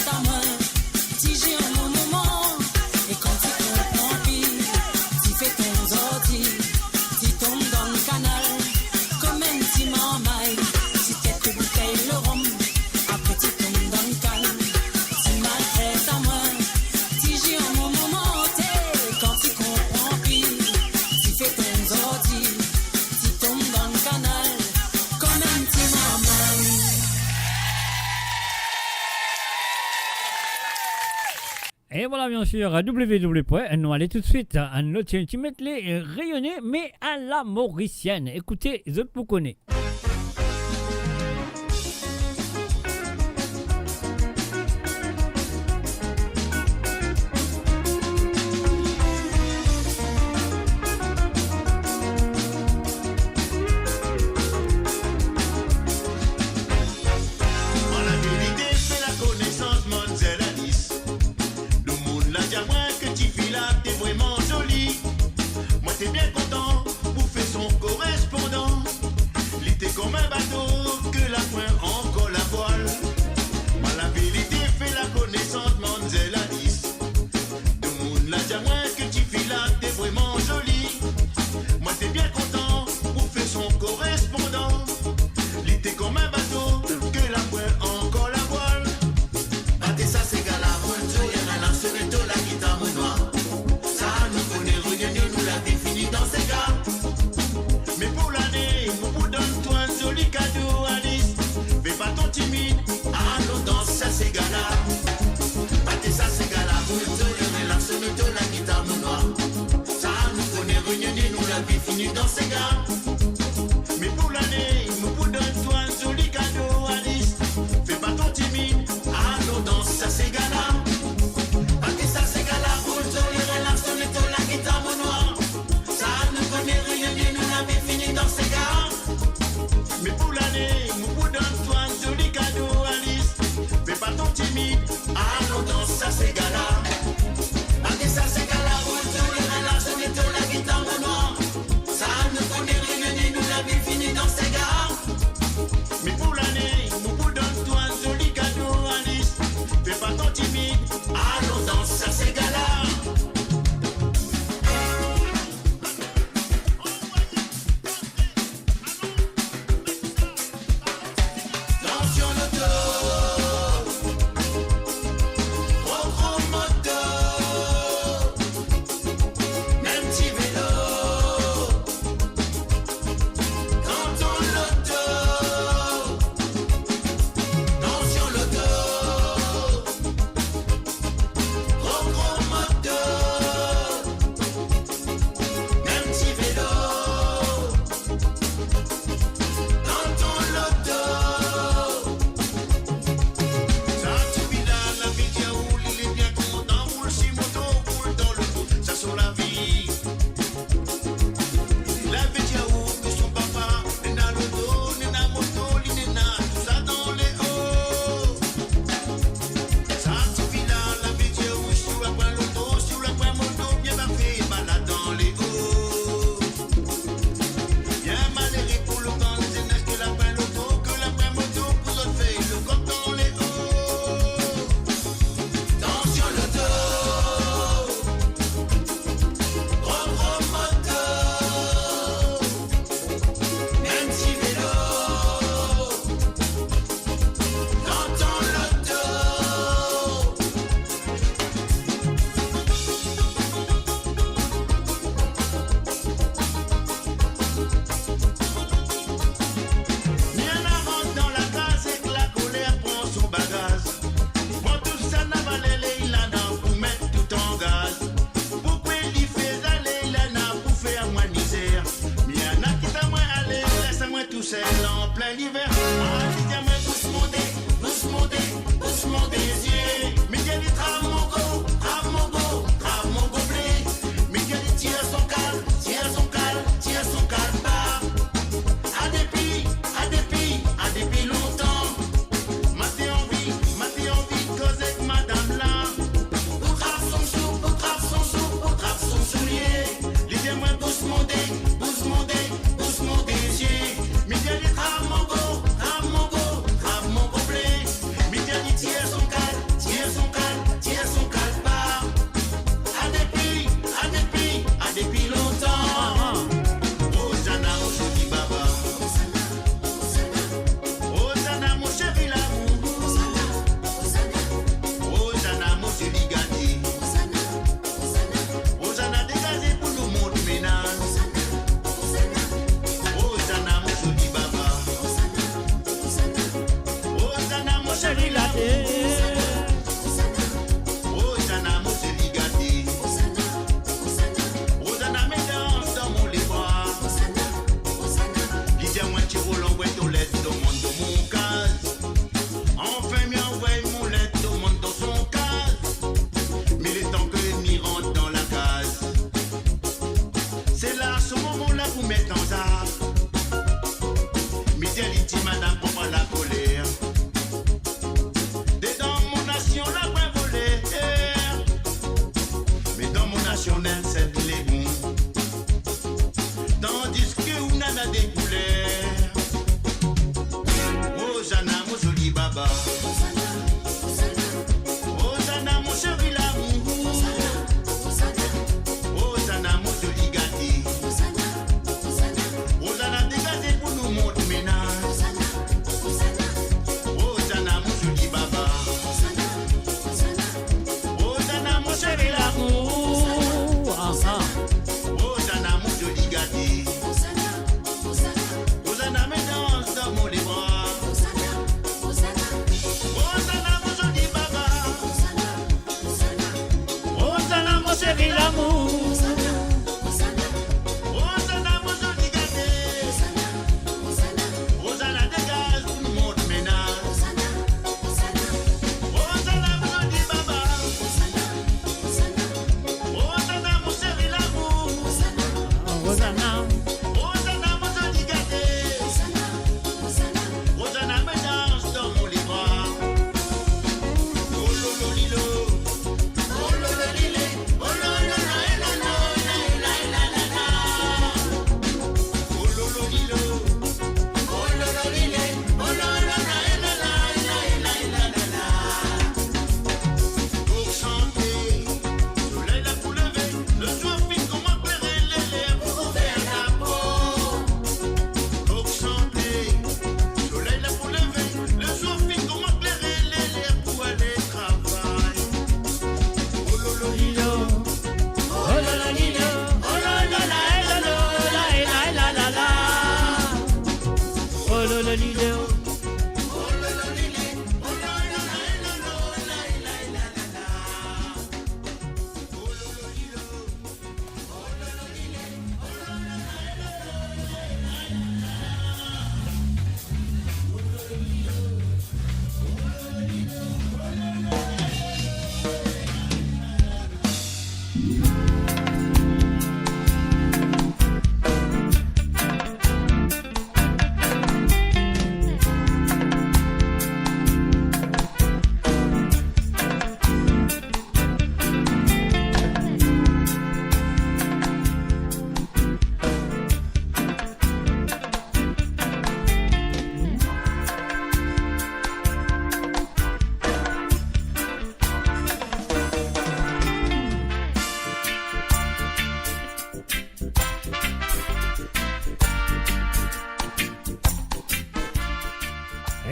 ta main, si j'ai un moment, et quand tu comprends pire, tu fais ton ordi, tu tombes dans le canal, comme un petit marmaille, tu quelques bouteilles le rhum, après tu tombes dans le calme, tu maltraites ta main, si j'ai un moment, quand tu comprends pire, tu fais ton ordi, tu tombes dans le canal, comme un petit marmaille. Et voilà, bien sûr, www. Nous allons tout de suite à notre Ultimate les rayonner, mais à la mauricienne. Écoutez, les autres vous connaissez. En la vérité, c'est la connaissance, Monzel Alice. Le monde l'a dit à moi que tu vis là, t'es vraiment jolie. Moi, t'es bien content, pour faire son correspondant. L'été comme un bateau, que la pointe encore la voile. En la vérité, fais la connaissance, Monzel Alice. Le monde l'a dit à moi que tu vis là, t'es vraiment jolie. Moi, t'es bien content, pour faire son correspondant. L'été comme un bateau, que la pointe encore la voile. Battez ça, c'est gars la bonne, il y en a là, sur le dos, la guitare au noir. Ça, nous connaît rien, nous l'a défini dans ces gars. Mais pour l'année, vous donne-toi un joli cadeau, Alice. Fais pas ton timide, allons dans ça, c'est gars là. Battez ça, c'est gars la bonne, il y en a là, sur le dos, la guitare au noir. Ça, nous connaît rien, nous l'a défini dans ces gars. Mais pour l'année, vous donne-toi un joli cadeau, Alice. Fais pas ton timide, allons dans ça, c'est gars là. Battez ça, c'est gars là, bonjour, il y a là, sur le dos, la guitare au noir. Ça, nous connaît rien, nous l'avons fini dans ces gars. Mais pour l'année, vous donne-toi un joli cadeau, Alice. Fais pas ton timide, allons dans ça, c'est gars là. Battez ça, c'est gars là, bonjour, il y a là, sur le dos, la guitare au noir. Ça, nous connaît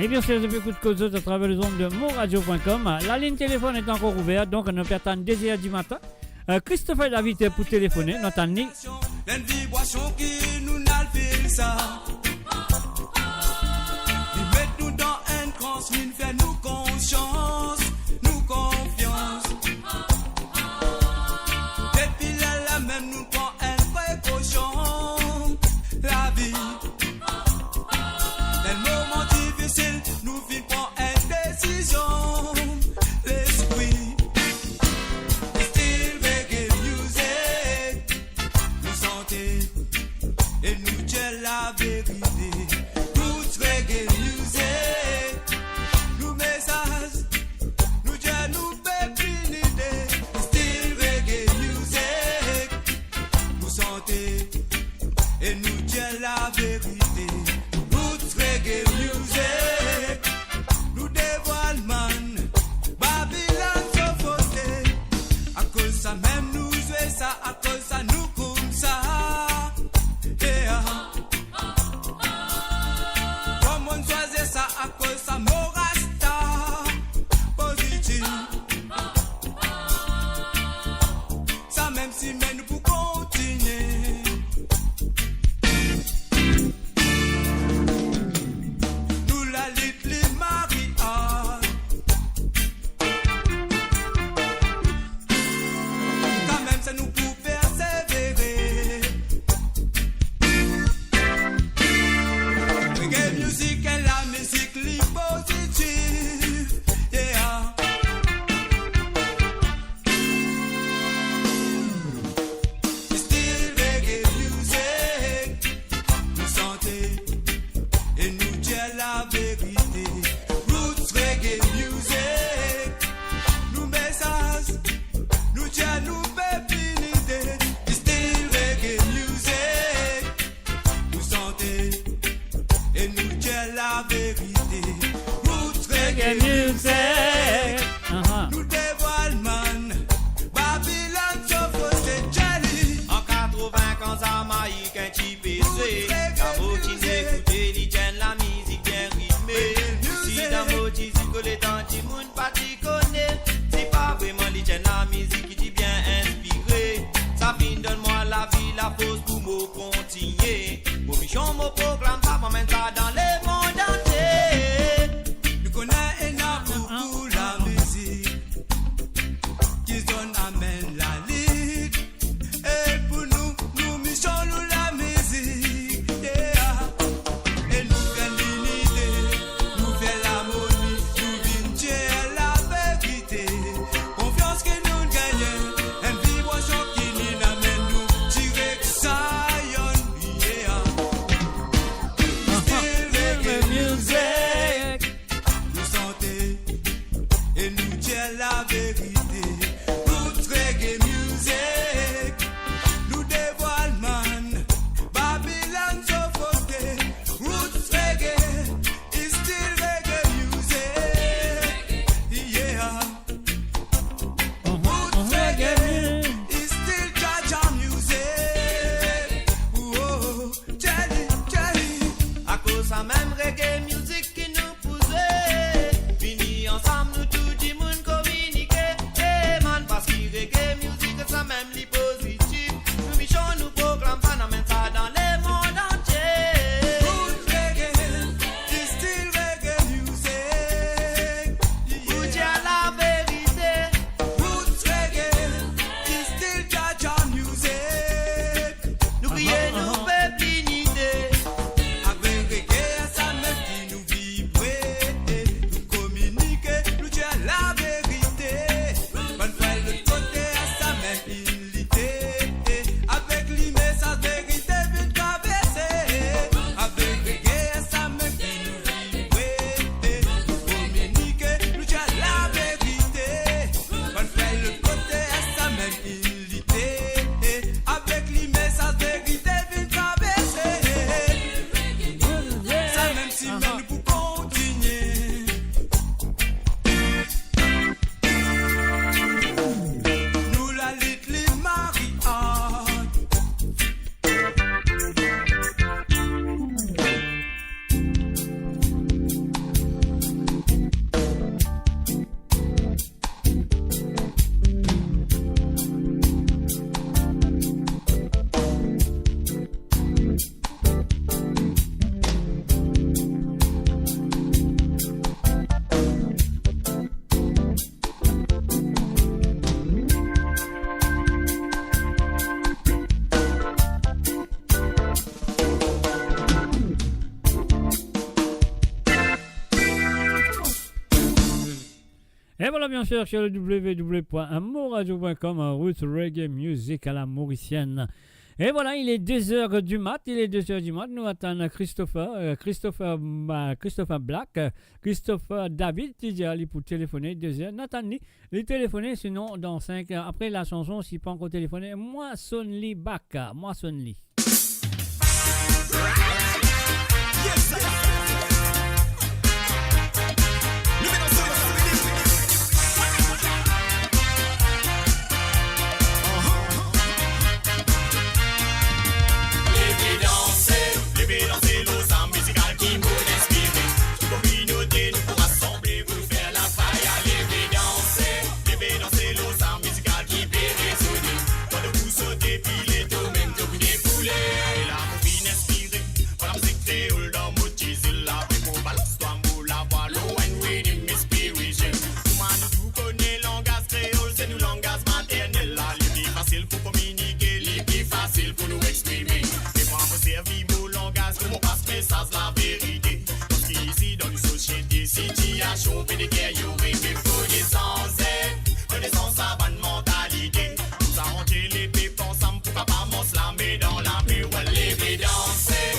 Et bien sûr, depuis coup de cause à travers les ondes de moradio.com. La ligne téléphone est encore ouverte, donc nous peut attendre 2h du matin. Christophe est invité pour téléphoner, nous attendons. Une vibration qui nous n'a fait ça. Il met nous dans un transe, il fait nous conscience, nous confiance. Depuis là, même nous prend une précaution. La vie, dans le moment difficile, nous vivons une décision. L'esprit. Et nous dire la vérité, toute reggae music, Et voilà, bien sûr, sur le www.amoradio.com, Roots Reggae Music à la mauricienne. Et voilà, il est 2h du mat, nous attendons Christopher Black, Christopher David, qui dit aller pour téléphoner 2h. Nathan, il téléphoner, sinon dans 5 heures, après la chanson, s'il pas encore téléphoner, moi sonne-li back, moi sonne-li. Situation, pédicure, you make me connaissance à bonne mentalité. Nous avons les pépes ensemble, pourquoi pas m'en slammer dans la paix. Ouais, lever danser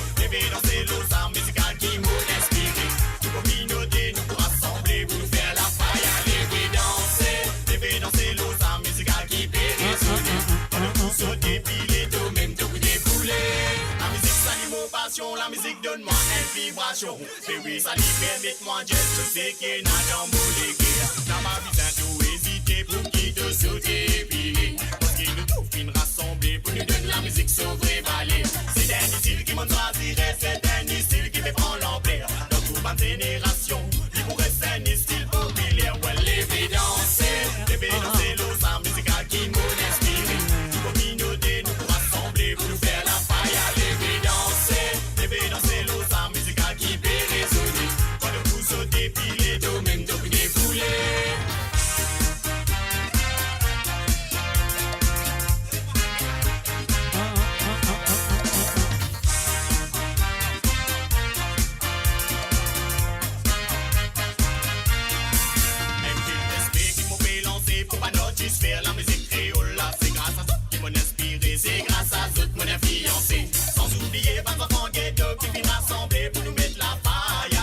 l'eau musical qui nous inspire. Nous communauté, nous pour rassembler, pour nous faire la faille. Lever danser l'eau musical qui peut résonner. Quand nous pousse au défilé, tout même tout déboulé. La musique s'anime aux passions, la musique donne-moi une vibration. Baby, ça lui permet moi juste de ce qui est dans mon légué. Dans ma vie, t'as tout hésité pour qui te sauter pilé. Parce qu'il nous tout fin rassemblé pour nous donner la musique sauvée vallée. C'est un style qui m'en choisirait, c'est un style qui fait prendre l'ampleur. Dans toute ma génération, il pourrait ser un style populaire. Ouais, lever danser l'eau, sa musical qui nous inspire. Nous communauté, nous pour rassembler, pour nous faire la faille. Lever danser l'eau, sa musical qui peut résonner. Quand nous pousse au défilé, tout même tout déboulé. Faire la musique créole là, c'est grâce à ça qui m'ont inspiré, c'est grâce à ça qui m'ont influencé. Sans oublier pas enfants ghetto qui viennent rassembler pour nous mettre la paille.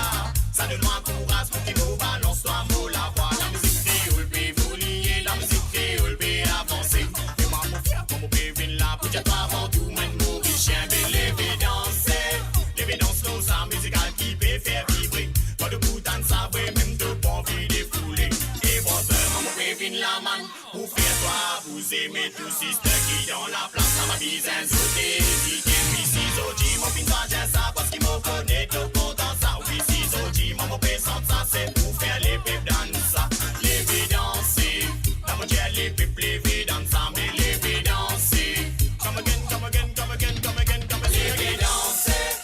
Ça donne moi courage pour qu'ils nous balancent toi mot la voix. La musique créole peut évoluer, la musique créole peut avancer. Et moi mon fier, moi mon pévin là, pour dire toi avant tout, même mauricien, mais lever danser l'eau, sa musicale qui peut faire vibrer. Pas de bouton ça vrai, même de pas envie de fouler. Et moi mon pévin la man. Pour faire toi, vous aimez tous sister qui dans la place, ça m'a mis un sauté. Si t'es puis si Zoji, mon fin j'ai ça parce qu'il m'en connaît tout content ça. Oui, si Zoji, mon présente ça, c'est pour faire les pépes dans ça. Lever danser, la mon dieu, les pépes, lever dans ça, mais lever danser. Come again, come again, come again, come again, come again. Lever danser.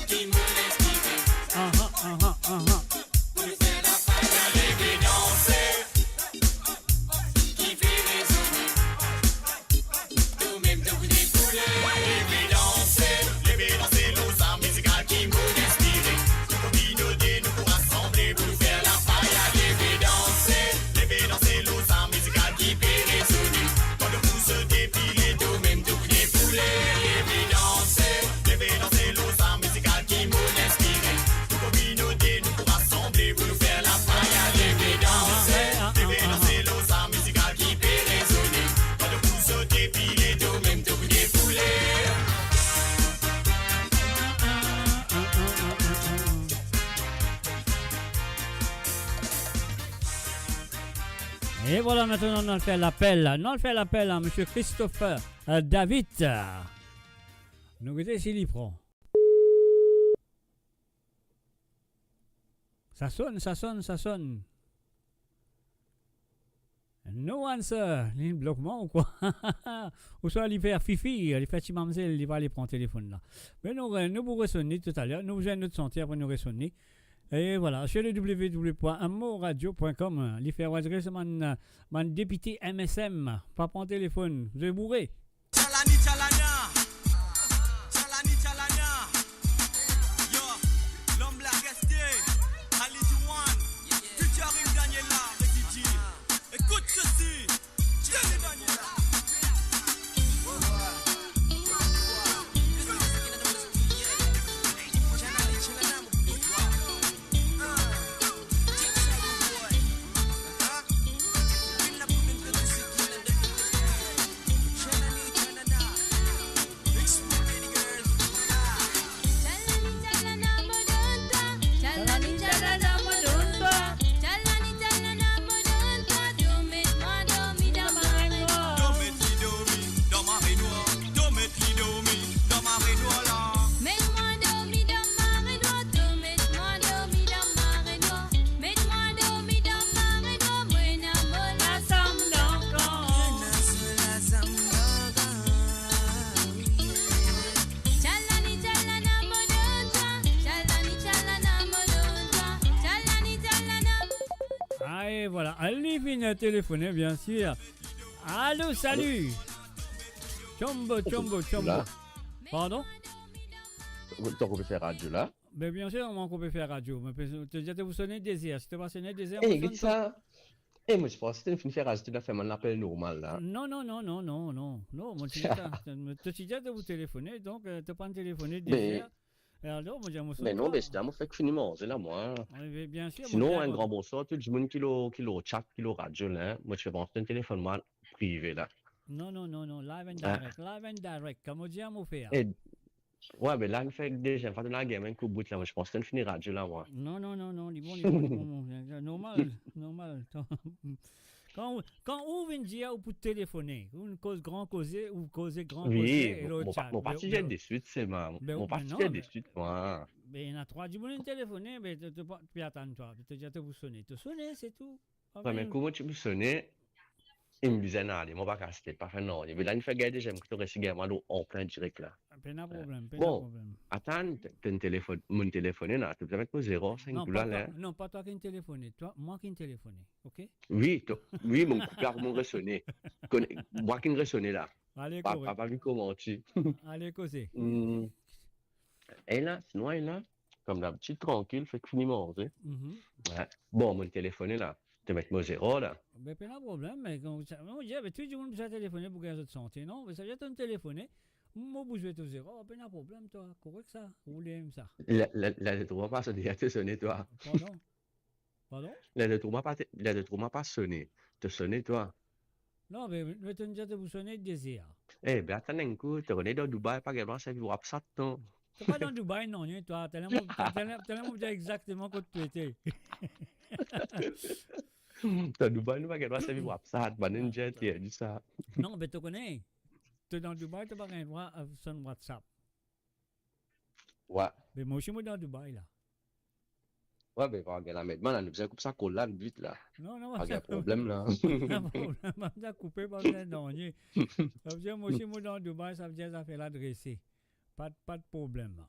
Qui me l'inspire. Et voilà, maintenant on fait l'appel. On fait l'appel à M. Christopher David. Nous regardons s'il y prend. Ça sonne, ça sonne, ça sonne. No answer. Il bloque moi ou quoi? Ou soit il fait fifi, il fait chimamzel, il va aller prendre le téléphone là. Mais nous vous ressonner tout à l'heure. Nous vous notre santé pour nous ressonner. Et voilà, sur le www.amoradio.com, il fait adresse mon député MSM, pas prendre téléphone, vous êtes bourré. Chalani, chalana. Yo, l'homme la resté. Ali Juan. Featuring Ah, et voilà. Allez, viens téléphoner, bien sûr. Allô, salut. Chombo. Là. Pardon? Donc, on peut faire radio là. Mais bien sûr, on peut faire radio. Mais tu dis que vous sonnez désert. Si tu vas sonner désert, Eh, regarde ça. Eh, moi, je pense que tu faire radio, tu dois faire mon appel normal là. Non. Non, mon tu dis de vous téléphoner, donc tu pas téléphoner désert. Alors, moi, j'ai mais non, mais c'est moi fait que finis manger là, moi. Oui, bien sûr. Sinon, un grand bonsoir, tout le monde qui le chat, qui le radio là. Moi, je fais penser un téléphone moi privé là. Non, live and direct, comme on dit à mon frère. Ouais, mais là, il fait déjà, de la game, un coup de bout là, je pense que c'est fini radio là, moi. Non, les bons, normal. Quand on vient dire ou pour téléphoner, on cause grand causer ou causer grand causer et l'autre chat. Mon parti j'ai des suites, c'est mon parti j'ai des suites, moi. Mais il y en a trois du monde téléphoner, mais tu peux attendre toi, tu te dis tu sonner, c'est tout. Ouais, mais comment tu peux sonner? Il me disait non, mon pas c'était pas fait non. Mais là, il fait garder, j'aime que tu restes également en plein direct là. Pas de problème. Bon, attends, mon téléphone là, tu peux mettre pour 0,5 là. Non, pas toi qui me téléphones, moi qui me téléphones, ok? Oui, mon coupeur, mon ressonné. Moi qui me ressonné là. Allez, pas vu comment tu. Allez, causer. Et là, sinon, elle là, comme d'habitude, tranquille, fait que finiment, tu sais. Bon, mon téléphone là. Tu mets mon 0 là. Ben, pas de problème, mais quand on dit, tu dis, on peut téléphoner pour gagner de santé, non? Mais ça vient de téléphoner, moi, je vais au 0, pas de problème, toi. Correct ça? Vous l'aimez ça? Là, tu trouves pas sonner, tu sonné, toi. Pardon? Là, tu trouves pas sonné, te sonner, toi. Non, mais tu me dis que vous sonnez désir. Eh, ben, attends un coup, tu connais dans Dubaï, pas vraiment, ça vous ça, non? Tu pas dans Dubaï, non, toi. Tu allais dire exactement quand tu étais. Dans Dubaï, nous va ça vivre ça, banen jet, il a dit ça. Non, mais tu connais. Tu es dans Dubaï, tu n'as pas droit à son WhatsApp. Ouais. Mais moi aussi, je suis dans Dubaï là. Ouais, mais regarde là, maintenant, là, nous faisons comme ça, qu'on l'a le but là. Non, pas de problème là. Pas de problème, on a coupé par le dernier. Ça veut dire, moi aussi, je suis dans Dubaï, ça veut dire, ça fait l'adresser. Pas de problème.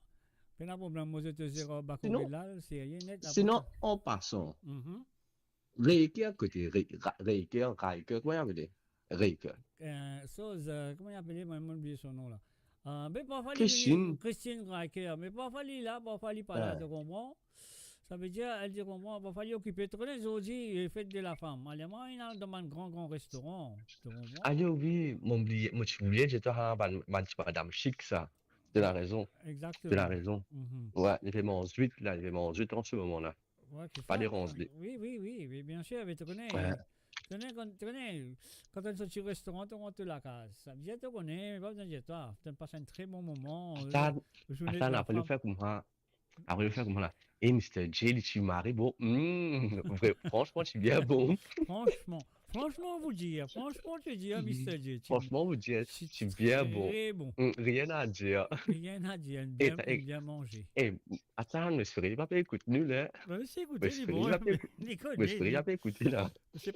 Pas de problème, moi, je te dirai, c'est rien net. Sinon, en passant. Reiki à côté, Reiki, comment il appelle? Reiki. Comment il appelle? Moi, j'ai oublié son nom là. Mais parfois, Christine Reiki. Mais parfois, il est là, parfois, il n'est pas là, tu comprends? Ça veut dire, elle dit, comprends, parfois, il est occupé. Tu connais, aujourd'hui, fête de la femme. Allemand, il a dans un grand restaurant. Tu comprends? Ah oui, mon oublié, j'étais à Madame Chic, ça. Tu as raison. Exactement. Tu as raison. Ouais, il fait mon 8 là, il fait mon 8 en ce moment-là. Ouais, pas déranger. Oui, bien sûr, mais tu connais. Quand tu es sorti au restaurant, tu rentres la case. Ça veut dire que tu connais, pas besoin de dire toi. Tu passes un très bon moment. Attends, après le faire comme ça. Là. Et Mr. J, tu m'arrives bon. Franchement, tu es bien bon. Franchement, vous dire, tu dis, Mr. J. Franchement, vous dire, tu es bien bon. Rien à dire. Bien manger. Attends, je ne pas écouter nous là. Je suis écouté, je ne pas écouter là. C'est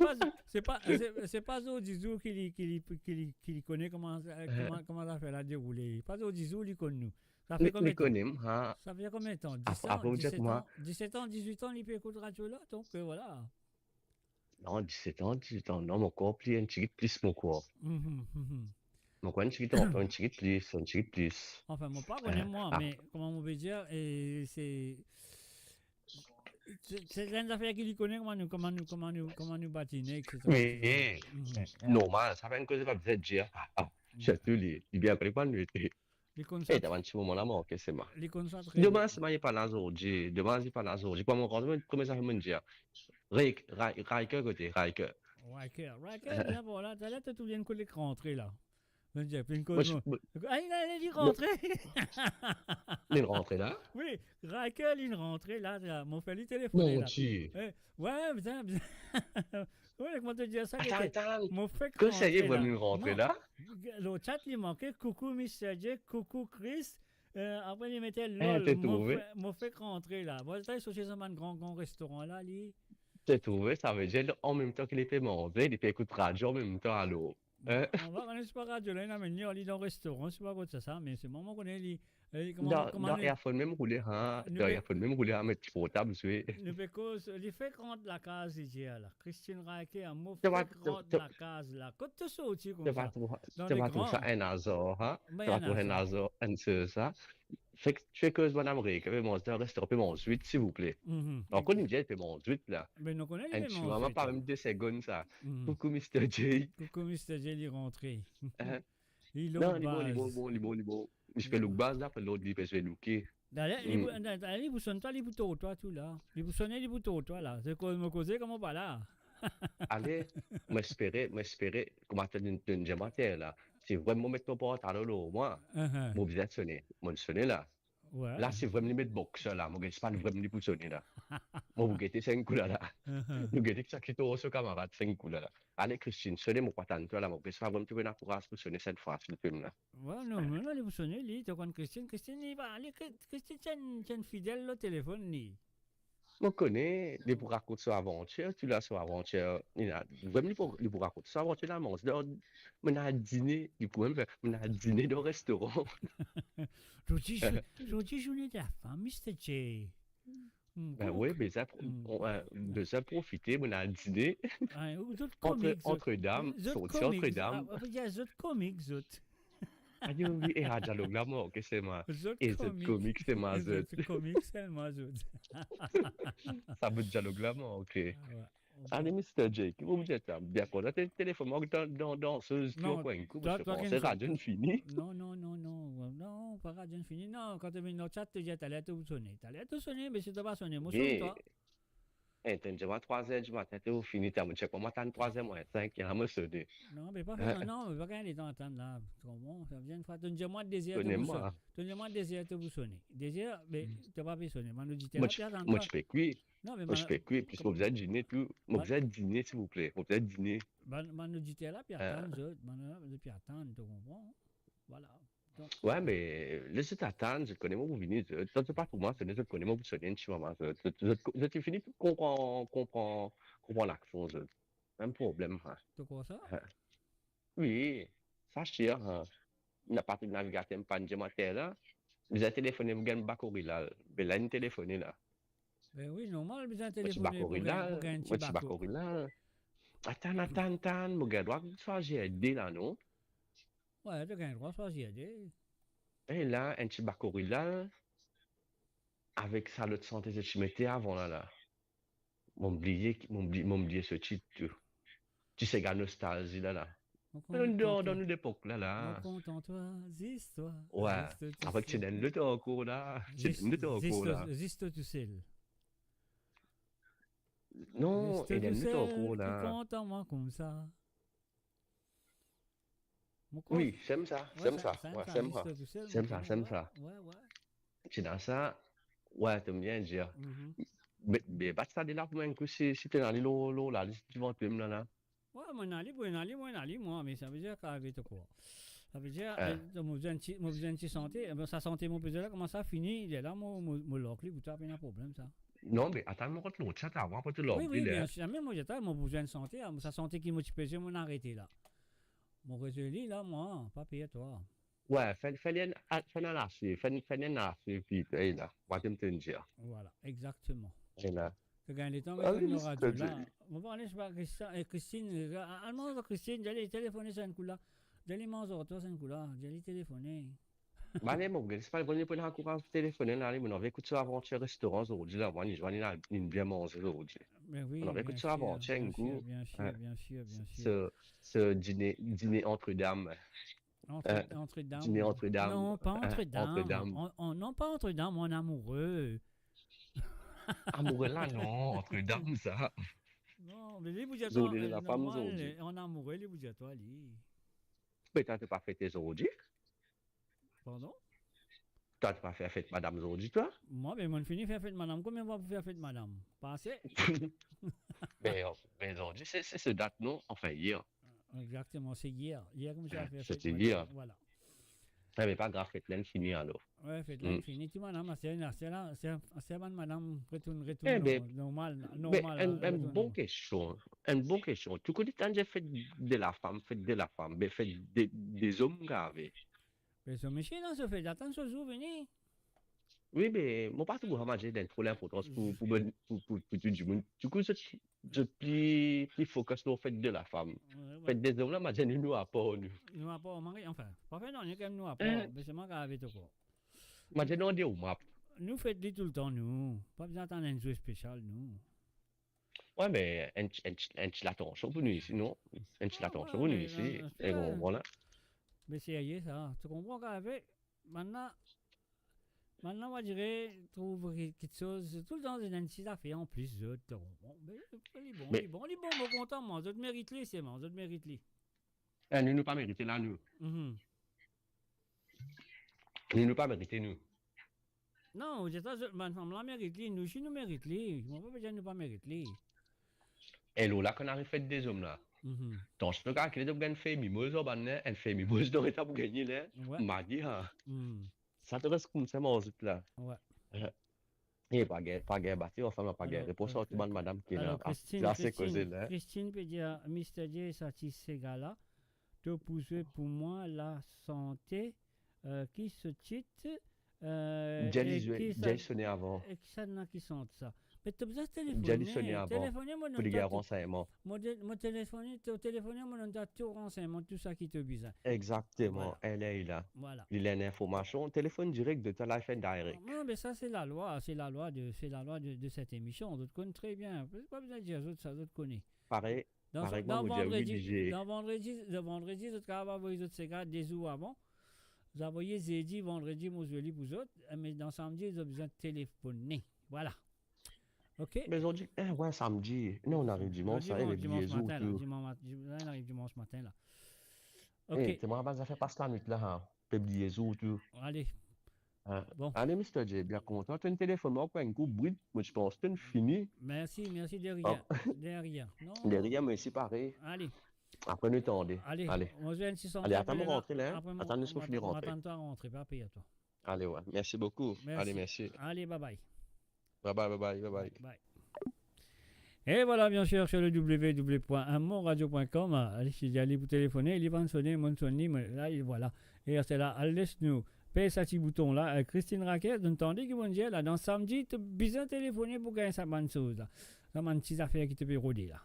pas Zizou qui connaît comment ça fait la dérouler. Pas Zizou qui connaît nous. Ça fait combien de temps? Ça fait combien de temps? 17 ans, 18 ans, il peut écouter radio là, donc voilà. Non, 17 ans, non, mon corps plie un petit peu plus, mon corps. Mon corps un petit peu plus. Enfin, mon pas connaît moi, mais comment on peut dire, c'est une affaire qu'il connaît, comment nous patiner, etc. Oui, normal, ça fait une chose, pas besoin de dire. Surtout, il est bien préparé. Et devant un petit moment là, ok, c'est moi. Demain, c'est moi, il n'est pas là aujourd'hui. Quoi, mon corps, comment ça fait me dire? Riker, côté, Riker, là, voilà, t'as là, tu viens de rentrer là. Ah, il est rentré. Il est rentré là? Oui, Riker, il est rentré là, mon frère, il téléphoné là. Ouais, bien. Oui, comment te dire ça? Attends, mon frère, que ça y est, vous venez rentrer là? Le chat, il manquait, coucou Mr. J, coucou Chris. Après, il mettait LOL, mon frère rentrer là. Bon, t'as associé dans un grand restaurant là, lui. T'es trouvé, ça veut dire en même temps qu'il est fait manger, il peut écouter radio en même temps à l'eau. On va connaître pas radio là, il a mené aller dans un restaurant, c'est pas quoi ça, mais c'est moment qu'on est non, il faut même rouler, hein. Il faut même rouler à mettre portable, c'est. Ne peut cause, il fait contre la case ici là. Christine Raquet a mot fait contre la case là. Quand tu sortis comme ça. Tu vas trouver ça un hasard, hein. Tu vas trouver un hasard, ça. Fait que tu fais que madame Rick, mon restaurant paiement 8, s'il vous plaît. Donc on dit paiement 8 là. Mais nous connaissons les paiements. Tu vas pas même 2 secondes ça. Coucou Mr. J. Coucou Mr. J, il est rentré. Non, il est bon. Je fais le base là, après l'autre, je vais looker. Allez, vous sonnez les boutons, toi, tout là. Vous sonnez les boutons, toi, là. C'est quoi me causer, comment pas là? Allez, m'espérer, comment tu dis une diamante là. Si vraiment mettre ton portable là, moi, mon visage sonner. Mon sonner là. Ouais. Là, c'est vraiment mettre box là. Mon gars, c'est pas vraiment pour sonner là. Mon vous guettez 5 coups là. Nous guettez que ça qui t'aura ce camarade 5 coups là. Allez, Christine, sonnez mon patin, toi là, mon gars, c'est pas vraiment tu veux la courage pour sonner cette fois, le film là. Ouais, non, mais là, vous sonnez, lui, tu connais Christine, il va aller, Christine, c'est une fidèle au téléphone, lui. Je connais, il pour raconter son aventure, tu l'as son aventure. Il a vraiment pour raconter son aventure là, mais on a dîné, il peut même faire, on a dîné dans le restaurant. Je journée de la femme, Mr. J. Ben oui, mais ça, de ça profiter, on a dîné entre dames, sorti entre dames. Il y a des autres comiques, autres. Ah oui, et à dialogue là, moi, que c'est moi. Et autres comiques, c'est moi, autres. Les comiques, c'est moi, autres. Ça veut dialogue là, moi, ok. Allez, Mr. J, qui vous dites ça? Bien qu'on a le téléphone dans ce coin, c'est radio fini. Non, pas radio fini. Non, quand tu es dans le chat, tu dis t'allais tout sonner. Mais si tu pas sonner, moi, sonne toi. Tu dis, 3h du matin, tu finis, tu as check, moi, t'as 3h moins 5, il y a un sonner. Non, mais pas quand les temps attendent là. Comment ça vient une fois, tu dis, moi, désir, tu vous sonner. Désir, mais tu n'as pas pu sonner. Moi, je fais cuire. Non, mais moi, je fais cuire, puisque vous êtes dîner, tout. Vous êtes dîner, s'il vous plaît. Vous êtes dîner. Moi, nous dit là, puis attendre, puis attendre, tu comprends? Voilà. Ouais, mais laissez t'attendre, je connais moi vous venez, c'est pas pour moi, c'est je connais moi vous sonnez chez maman, je fini de comprendre l'action, c'est un problème. Tu crois ça? Oui, ça cher, n'a pas de navigateur pas de diamantaire là, vous avez téléphoné, vous gagnez Bakori là, mais là, une téléphoné là. Ben oui, normal, vous avez téléphoné pour gagner Bakori là. Attends, mon gars, doit faire GD là, non? Ouais, tu as un droit, soit j'y ai. Et là, un petit Bakori là, avec ça, l'autre santé, je mettais avant là. M'oublier ce titre. Tu sais, la nostalgie là. Dans une époque là. Contente-toi, ziste-toi. Ouais, avec tu donnes le temps encore là. Ziste tout seul. Non, il donne le temps encore là. Tu comptes en moi comme ça. Oui, j'aime ça. Ouais, j'aime ça. Ouais. C'est dans ça. Ouais, t'aimes bien dire. Mais pas ça de là pour moi que si tu es dans l'eau là, tu vas te mettre là. Ouais, moi, mais ça veut dire qu'avec quoi? Ça veut dire, mon besoin de santé, sa santé, mon besoin là, comment ça finit? Il est là, mon loc, vous avez un problème, ça. Non, mais attends, mon l'autre chat avant, pas te l'autre. Oui, bien sûr, même moi, j'ai mon besoin de santé, sa santé qui m'a tué, mon arrêté là. Mon résolu, là, moi, pas payé toi. Ouais, fais un affaire, puis là, moi, tu me dire. Voilà, exactement. Et là. Tu gagnes le temps avec une radio, là. On va aller, je sais Christine, allemand, Christine, j'allais téléphoner sur un coup là. J'allais manger toi, sur un coup là. J'allais téléphoner. Bah, les mots, c'est pas le bon pour les encourager téléphoner là, mais on va écouter aventure restaurant aujourd'hui là, moi, je vais aller bien manger aujourd'hui. Mais oui. On va écouter aventure un coup. Bien sûr. Ce dîner entre dames. Entre dames. Dîner entre dames. Non, pas entre dames. Non, pas entre dames, mon amoureux. Amoureux là, non, entre dames, ça. Non, mais les bougeots, on amoureux, les bougeots, toi, lui. Mais t'as pas fêté aujourd'hui? Pardon? T'as pas fait fête madame aujourd'hui, toi? Moi, ben, on finit faire fête madame. Combien de fois pour faire fête madame? Pas assez? Mais aujourd'hui, c'est ce date, non? Enfin, hier. Exactement, c'est hier. Hier, comme j'ai fait. C'était hier. Voilà. Mais pas grave, faites-le fini alors. Ouais, faites-le fini. Tu madame, c'est madame, retourne normal. Une bonne question. Une bonne question. Tu connais quand j'ai fait de la femme, mais fait des hommes gravés. Mais ce monsieur, non, se fait attention aux venir. Oui, mais mon parti Mohamed, j'ai donné trop l'importance pour tout le monde. Du coup, je plus focus sur le fait de la femme. Fait des hommes là, mais j'ai nous à part nous. Nous à part, enfin, pas fait non, il y a quand même nous à part, mais c'est moi qui avais tout quoi. Mais j'ai demandé au map. Nous faites tout le temps, nous. Pas besoin d'attendre un jeu spécial, nous. Ouais, mais un l'attention pour nous ici, non? Un l'attention pour nous ici. Et bon, voilà. Mais c'est ça. Tu comprends qu'avec, maintenant, moi, je dirais, trouve quelque chose, tout le temps, j'ai une petite affaire en plus, bon, il est bon, content, moi, je te mérite les, c'est moi, je te mérite les. Nous ne pas mériter là, nous. Nous ne pas mériter, nous. Non, ma femme là mérite les, nous, si nous mérite les, moi, pas besoin de pas mérite les. Et là, quand on a fait des hommes là, donc, je peux dire qu'il y a une femme mimose, une femme mimose, donc, tu as gagné là, m'a dit, ça te reste comme ça, mon là. Ouais. Et pas guère bâti, enfin, pas guère. Pour ça, tu demandes madame qui est là. Christine peut dire, Mr. J, ça, c'est gars-là, te pousser pour moi la santé, qui se titre, j'ai sonné avant. Et qui sont ça. Mais tu as besoin de téléphoner pour les gars renseignements. Mon téléphoner, mon a tout renseignement, tout ça qui te besoin. Exactement, elle est là. Voilà. Il a une information, téléphone direct de ta life and direct. Non, mais ça c'est la loi de cette émission. On te connaît très bien. Pas besoin de dire ça, je te connais. Pareil. Dans vendredi, je travaille avec les autres cigarettes des jours avant. Vous envoyez jeudi, vendredi, moi je lis pour vous autres, mais dans samedi, ils ont besoin de téléphoner. Voilà. Ok. Mais on dit, ouais, samedi. Non, on arrive dimanche, ça, et dimanche matin, on arrive dimanche matin, là. Ok. Tu m'as fait passer la nuit, là, hein. Pébli Jésus, tout. Allez. Bon. Allez, Mr. J, bien content. Tu as un téléphone, moi, un coup, bruit, moi, je pense que c'est fini. Merci, derrière. Derrière, mais c'est pareil. Allez. Après, nous tendez. Allez. Allez, attends-moi rentrer, là. Attends, nous sommes finis de rentrer. Attends-toi rentrer, pas payer à toi. Allez, ouais. Merci beaucoup. Allez, merci. Allez, bye-bye. Bye. Et voilà, bien sûr, sur le www.monradio.com, allez vous téléphoner, il va sonner, mon sonner, là, voilà. Et c'est là, laisse-nous, paye ce petit bouton là, Christine Raquel, vous entendez qui vont dire là, dans samedi, tu as besoin de téléphoner pour gagner cette bonne chose là. Ça m'a une petite affaire qui te peut rôder là.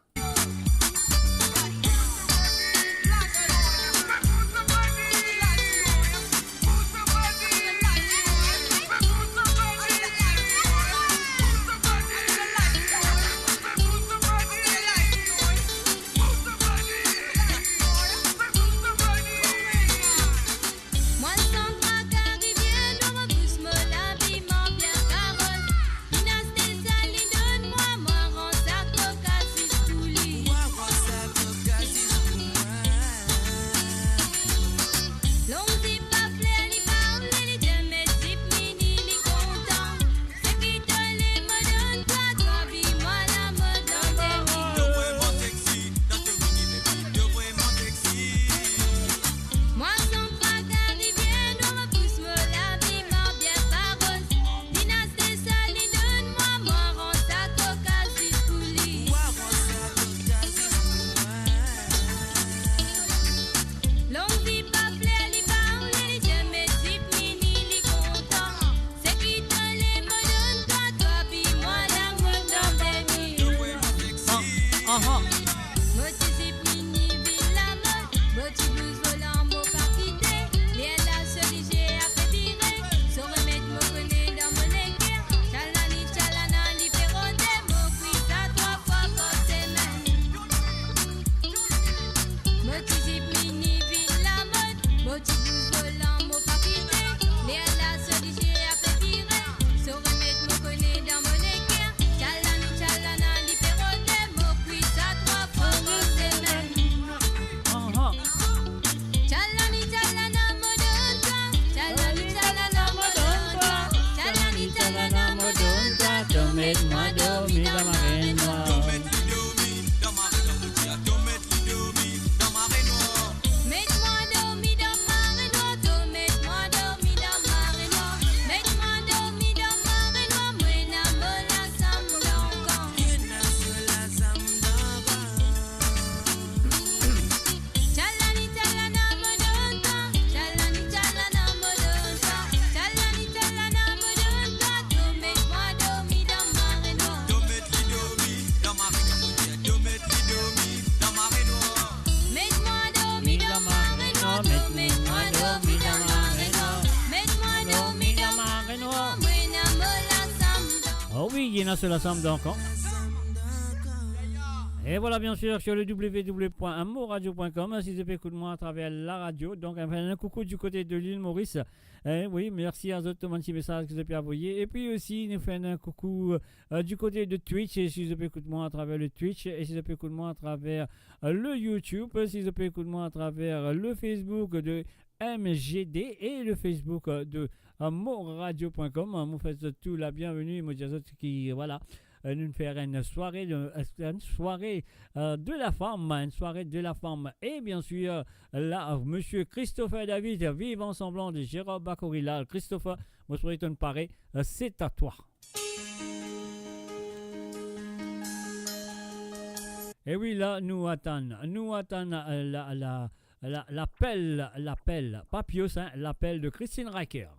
Tchalana, li perrote, mo puis à 3 Marina sur la somme donc. Et voilà, bien sûr, sur le www.amourradio.com, si vous avez écouté moi à travers la radio. Donc, un coucou du côté de l'île Maurice. Oui, merci à d'autres petits messages que vous avez envoyés. Et puis aussi, nous faisons un coucou du côté de Twitch, si vous avez écouté moi à travers le Twitch, et si vous avez écouté moi à travers le YouTube, si vous avez écouté moi à travers le Facebook de MGD et le Facebook de amourradio.com. Vous faites tout la bienvenue, moi dis qui voilà. Nous faire une soirée de la femme, et bien sûr là monsieur Christopher David vive ensemble de Jérôme Bacorilla. Christopher, moi je te parler, c'est à toi. Et oui, là nous attendons l'appel Papios, hein, l'appel de Christine Riker.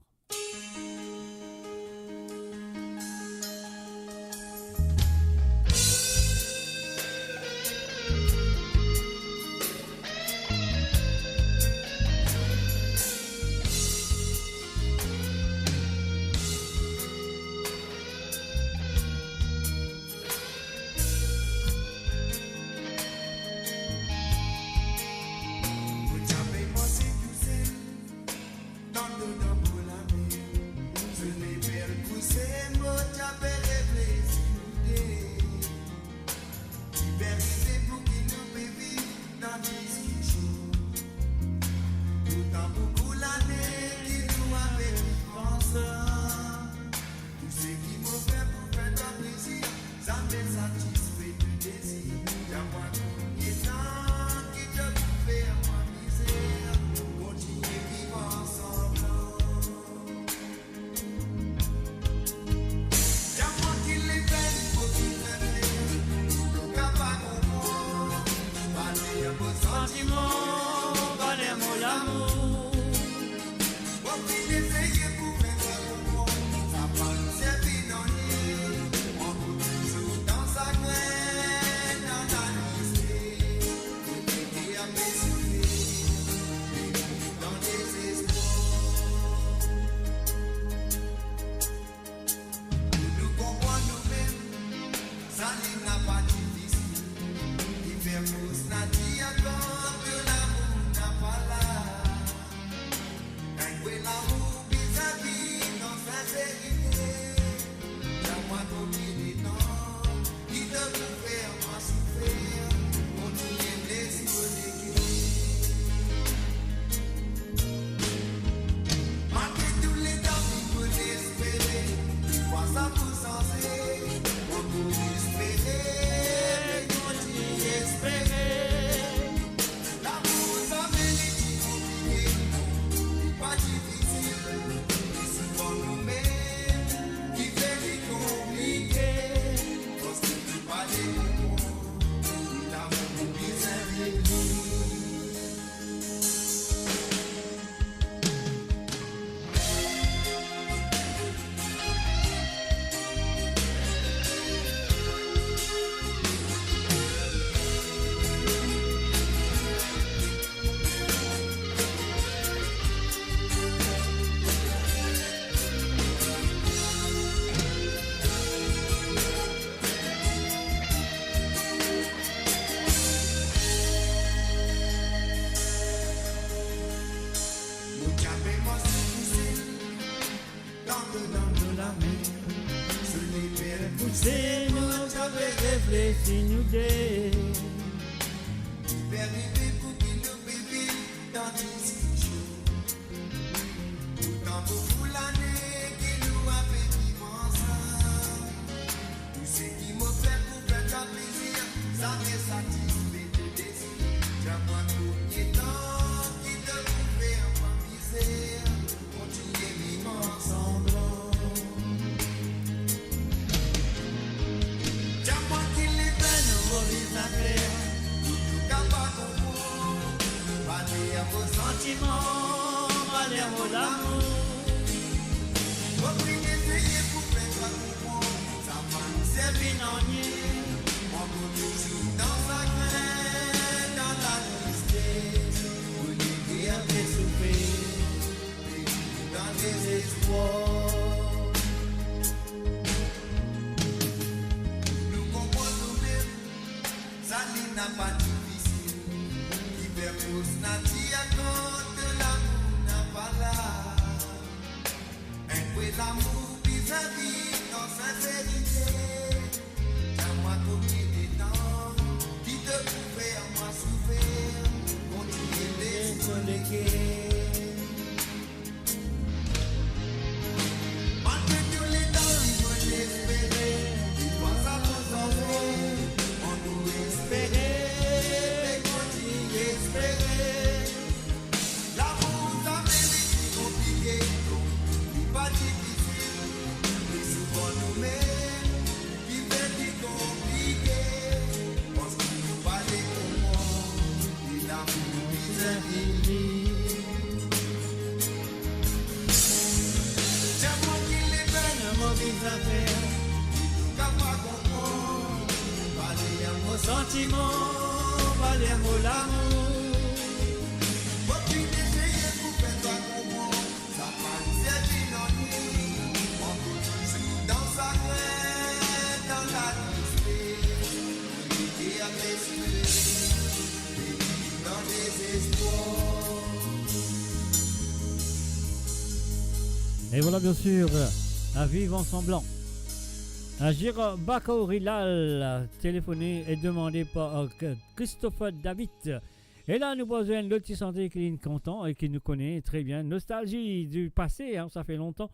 pas difficile. L'hiver pousse n'a dit à compte, l'amour n'a pas là. Un peu l'amour vis-à-vis, dans sincérité. Tiens-moi combien de temps, qui te pouvait à moi souffrir, continuer les colléguer. Malgré tous les temps, il faut l'espérer. Il pense à nos enfants, on nous espérait, mais continue espérer. L'amour ça mérite compliqué, donc pas difficile, mais souvent nous-mêmes qui fait du compliqué. Parce qu'il nous parlait comment, et l'amour vis-à-vis. Tiens-moi qu'il est belle, mauvaise affaire, qu'à pas comprendre. Parler à mon sentiment, parler à mon amour. Faut qu'il essaye pour faire toi comprendre. Ça parle, c'est une ennui. On peut toujours dans sa crainte, dans la tristesse. Et à l'esprit, et dans les espoirs. Et voilà bien sûr, à vivre ensemble. Agir Bakorilal, téléphoné et demandé par Christophe David. Et là, nous posons le petit santé qui est content et qui nous connaît très bien. Nostalgie du passé, hein, ça fait longtemps.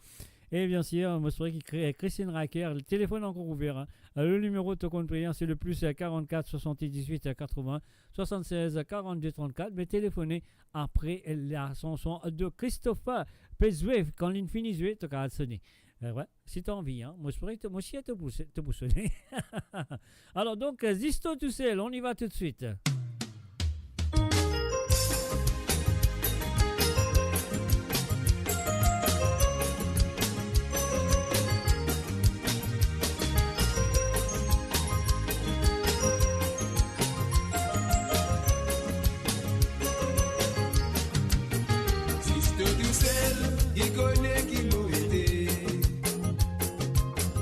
Et bien sûr, moi, c'est qui Christine Racker, le téléphone encore ouvert. Hein. Le numéro de compte payant, c'est le plus 44 78 80 76 42 34. Mais téléphonez après la chanson de Christophe Pézoué. Quand l'infini joué, tu as sonné. Ouais, si tu as envie, hein. Moi, je pourrais te boussonner. Alors, donc, Zisto tout seul, on y va tout de suite. Qui connaît qui nous était,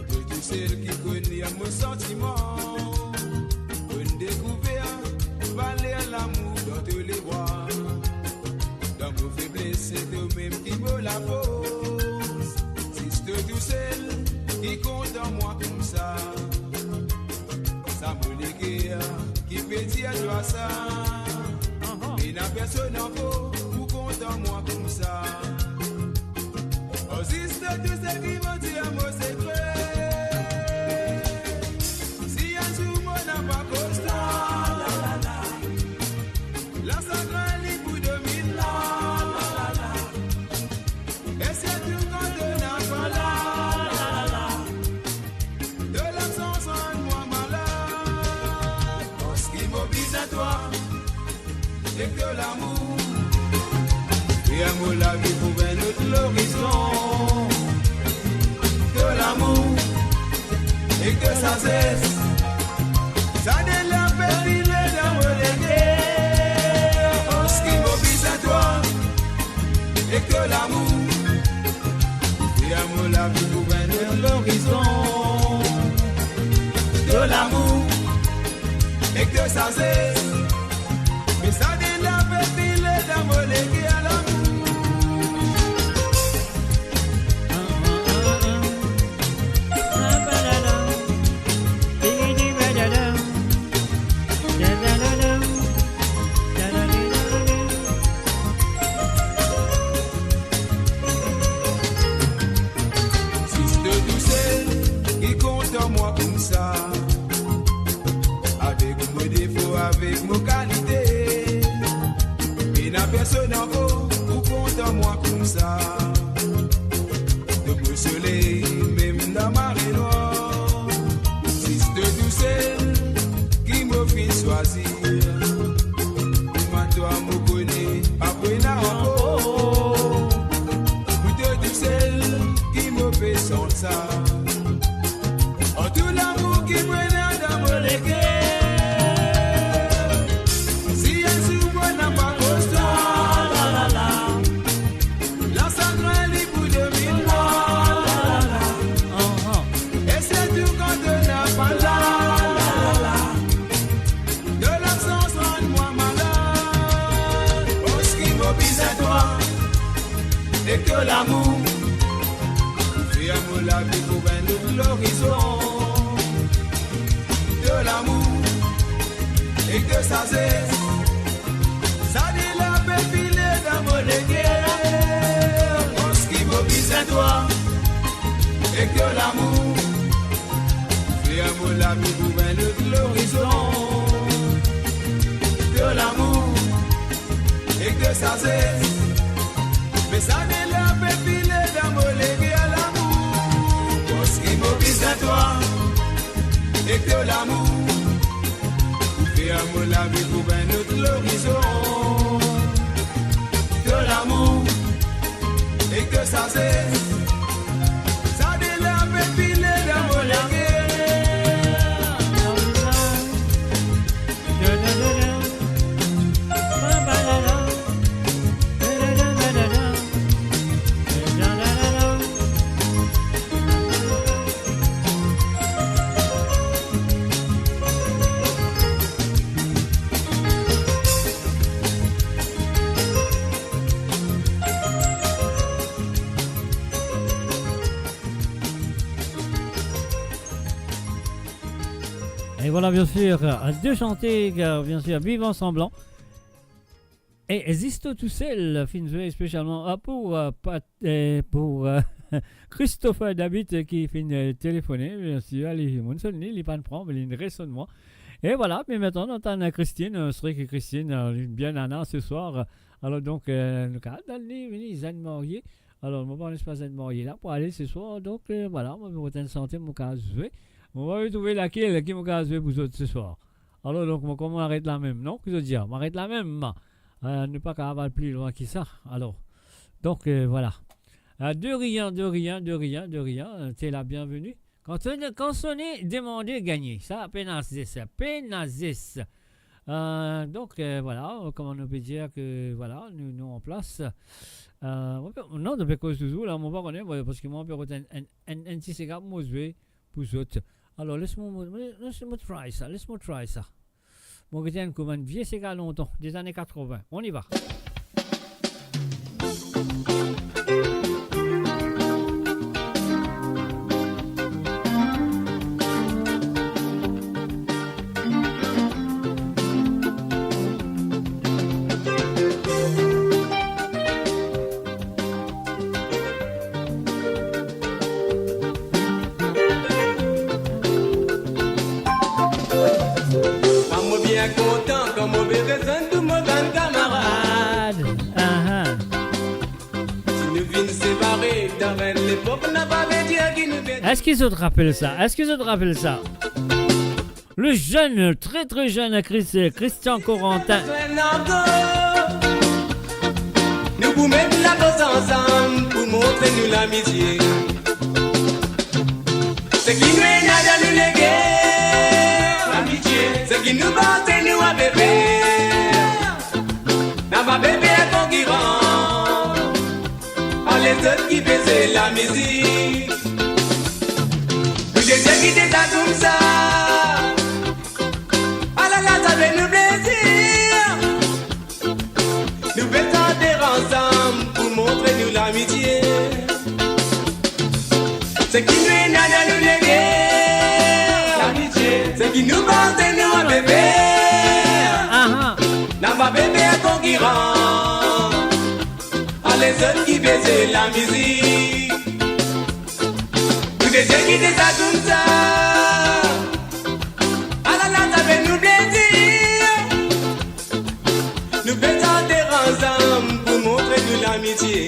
de tout celle qui connaît mon sentiment, une découverte, valer l'amour dans tous les bois, dans vos faiblesses, c'est eux-mêmes qui me la pose. Si c'est tout celle qui compte en moi comme ça me léguer, qui peut dire toi ça, mais n'a personne encore pour compte en moi comme ça. Juste tout ce qui m'ont dit à mon secret. Si un jour mon n'a pas constant, la sacrée libre pour 2000 ans. Et c'est tout quand on n'a pas là. De l'absence en moi malade. Parce qu'il m'oblige à toi, et que l'amour. Et à mon la vie pour un autre l'horizon. Que l'amour et que ça cesse. Ça ne l'a pas filé dans mon légué. Parce qu'il m'oblige à toi. Et que l'amour et à mon la vie pour un autre l'horizon. Que l'amour et que ça cesse. Mais ça ne l'a pas filé dans mon légué à l'amour. Moi comme ça, avec mes défauts, avec mes qualités, il n'y a personne encore pour compter moi comme ça. De me soleil, même dans ma noire, si c'est tout seul qui me fait choisir, moi toi me connais, après n'a encore, pour tout seul qui me fait sentir ça. Tout l'amour qui prenait dans mon légué. Si un jour moi n'a pas constant, la sacrée libre pour 2000 ans. Et c'est tout quand on n'a pas là. De l'absence que l'amour fait amour la vie pour un autre l'horizon. De l'amour et que ça cesse. Ça dit la pépile dans mon guerre. On ce qui m'oblige à toi et que l'amour fait amour la vie pour un autre l'horizon. De l'amour et que ça cesse. Mais ça n'est la pépile d'un molégué à l'amour. Pour ce qui m'oblige à toi et que l'amour fait amour la vie pour un autre l'horizon. De l'amour et que ça cesse. Ça n'est la pépile d'un molégué. Et voilà, bien sûr, deux chantés, bien sûr, vivant semblant. Et existe tout seul, fin spécialement pour Christopher David qui finit téléphoner, bien sûr, il n'est pas de prendre, il résonne moi. Et voilà, mais maintenant, on entend Christine, c'est vrai que Christine, bien Anna ce soir. Alors donc, le cas, ils ont marié. Alors, on va pas pas marié là pour aller ce soir. Donc, voilà, on va vous santé, mon cas joué. On va trouver laquelle qui m'a joué pour vous autres ce soir. Alors, donc, on arrête la même, non? Qu'est-ce que je veux dire? On arrête la même. Ne pas qu'à avoir plus loin que ça. Alors, donc, voilà. De rien, t'es la bienvenue. Quand on est demandé gagner, ça, pénazis. Donc, voilà, comment on peut dire que, voilà, nous en place. Non, depuis cause toujours, là, on va connaître, parce que moi, on peut retenir un petit cigare, moi, jouer pour vous autres. Alors, laisse-moi try ça. Mon retiens comme un vieux cigare longtemps, des années 80. On y va. Est-ce qu'ils se rappellent ça? Le jeune, très très jeune Christian Corentin. Nous vous mettons la cause ensemble pour montrer nous l'amitié. Ce qui nous est nada nous léguer l'amitié. Ce qui nous bat c'est nous à bébé. N'a pas bébé à concurrent. À les autres qui faisaient la musique. J'ai quitté ça comme ça. Ah là là, ça fait nous plaisir. Nous faisons ensemble pour montrer nous l'amitié. Ce qui nous est nada nous léguer l'amitié. Ce qui nous bat c'est nous à bébé. N'a pas bébé à concurrent. À les autres qui faisaient la musique. J'ai quitté ça comme ça. Ah là là, ça fait nous plaisir. Nous faisons ensemble pour montrer nous l'amitié.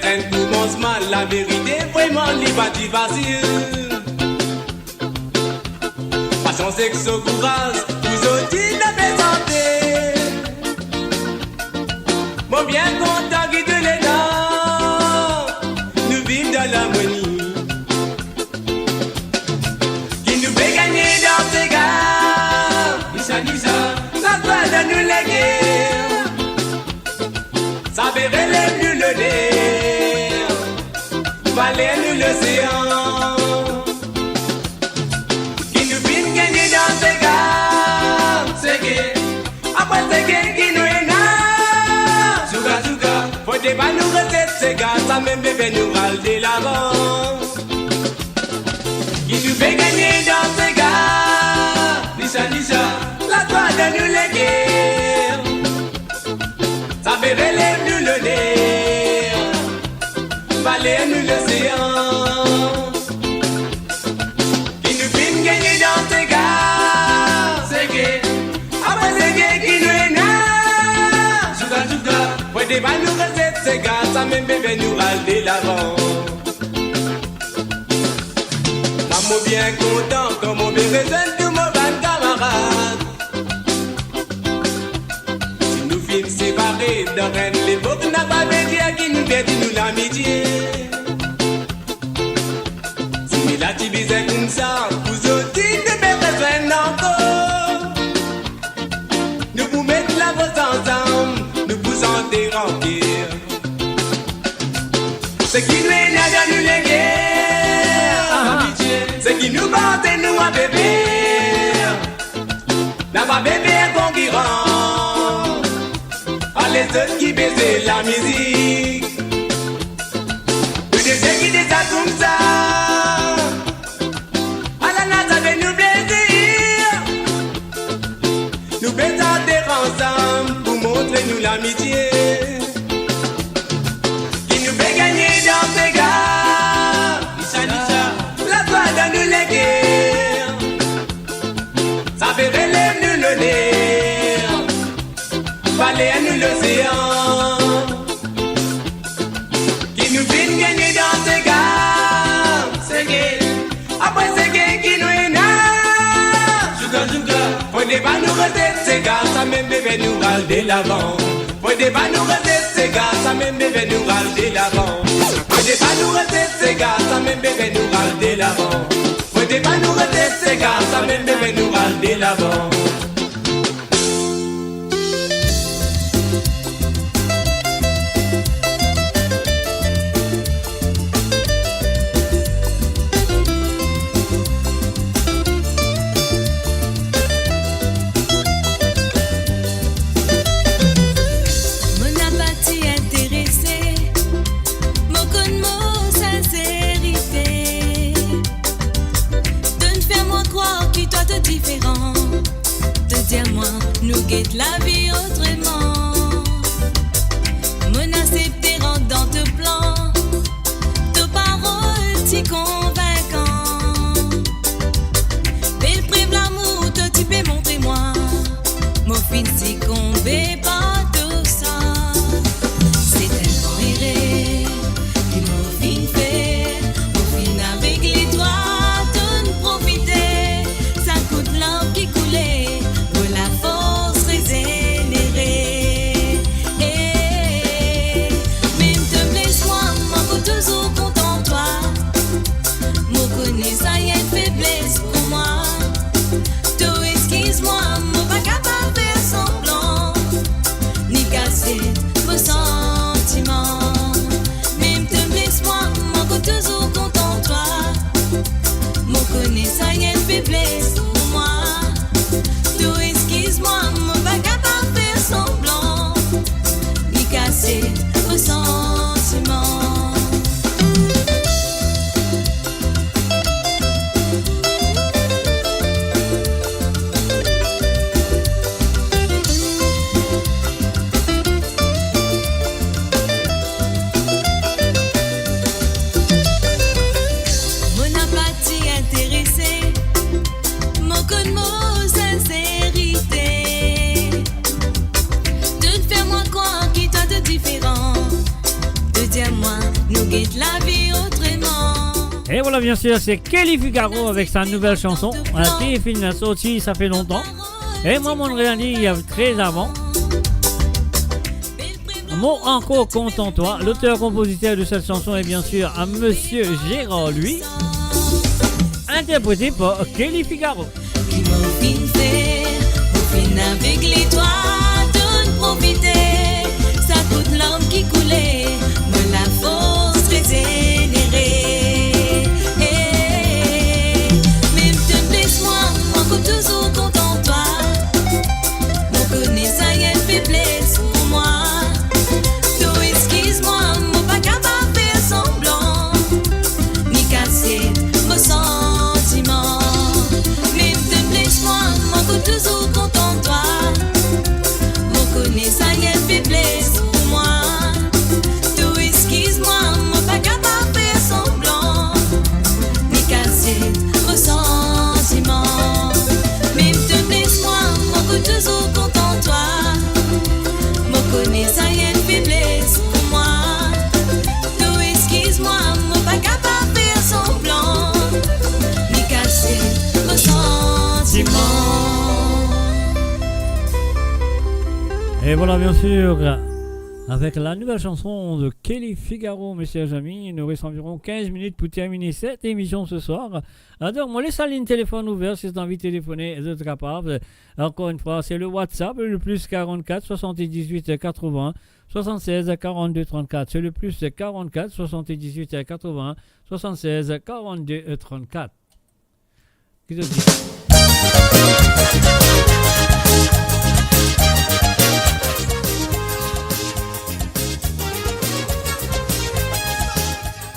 Un commencement, la vérité, vraiment, n'est pas facile. son sexe au courage, vous aussi de santé. Mon bien content qui de l'état, nous vivons dans l'harmonie. Qui nous fait gagner dans ces gars, la foi de nous léguer. Ça fait relève nous le nez, valer nous l'océan. Qui nous fait gagner dans ces gars, c'est que, après c'est que qui nous est là. Souga, souga, faut des pas nous recettes, ces gars, ça même bébé nous râle de l'avant. Qui nous fait gagner dans ces gars, Lisa, la toi de nous léguer. Ça fait relève nous le nez, valer nous l'océan. Qui nous fait gagner dans ces gars, c'est que, après c'est que qui nous est là. Souga, faut des pas nous recettes, ces gars, ça même bébé nous râle de l'avant. Maman bien content, comme on bébé seul, tout mon ban camarade. Si nous films séparés, dans l'époque n'a pas médias qui nous perdit nous l'amitié. Si la tibisait comme ça, vous aussi ne perdrez encore. Nous vous mettons la voix ensemble, nous vous en déranquer. Ce qui nous est là dans nous les guerres, ce qui nous porte nous à bébé. N'a pas bébé concurrent, à les autres qui baisent la musique. Nous des gens qui descendent comme ça, à la nata de nous plaisir. Nous baisons ensemble pour montrer nous l'amitié. Qui nous fait gagner dans ces gars, la foi de nous léguer. Ça fait relève nous le nez, valer nous l'océan. Qui nous fait gagner dans ces gars, c'est que, après c'est que qui nous est là. Souga, faut des pas nous recettes, ces gars, ça même bébé nous râle de l'avant. Faut des pas nous recettes, ces gars, ça même bébé nous râle de l'avant. Faut des pas nous recettes, ces gars, ça même bébé nous râle de l'avant. Faut des pas nous recettes, ces gars, ça même bébé nous râle de l'avant. Nous guette la vie autrement. Menacé tes rentres dans tes plans, tes paroles t'y convaincant. Belle prive l'amour, te tu peux montrer moi. Mon fils s'y combé pas tout ça. C'est tellement irré, qui mon fils fait. Mon fils avec les doigts, de nous profiter. Ça coûte l'âme qui coulait. Ça y est, faiblesse pour moi. Toi, excuse-moi, mon pas capable de faire semblant, ni casser vos sentiments. Même te blesse-moi, mon coup toujours content toi. Mon connaît, ça y est, faiblesse pour moi. Toi, excuse-moi, mon pas capable de faire semblant, ni casser vos sentiments. nous guette la vie autrement. Et voilà, bien sûr, c'est Kelly Figaro avec sa nouvelle chanson qui est sortie, ça fait longtemps. Et moi, mon rien dit, il y a très avant. Mot encore content toi. L'auteur-compositeur de cette chanson est bien sûr à Monsieur Gérard, lui. Interprété par Kelly Figaro. Qui m'a fait, au fin avec l'étoile, de profiter. Ça toute l'âme qui coulait, me la force régénérée. Même te laisse-moi, encore toujours content toi. Mon connaît ça y est, fait plaisir pour moi. Donc excuse-moi, mon pas capable de faire semblant, ni casser mon sentiment. Même te laisse-moi, encore toujours content toi. Mon connaît ça y est, fait plaisir pour moi. Donc excuse-moi, mon pas capable de faire semblant, ni casser mon sentiment. Même te laisse-moi, encore toujours content toi. Mon connaît ça y est, fait plaisir pour moi. Donc excuse-moi, mon pas capable de faire semblant, ni casser mon sentiment. Et voilà, bien sûr, avec la nouvelle chanson de Kelly Figaro, messieurs amis. Il nous reste environ 15 minutes pour terminer cette émission ce soir. Donc, moi, laisse la ligne téléphone ouverte si tu as envie de téléphoner, vous êtes capable. Encore une fois, c'est le WhatsApp, le plus 44 78 80 76 42 34. C'est le plus 44 78 80 76 42 34. Qui te dit?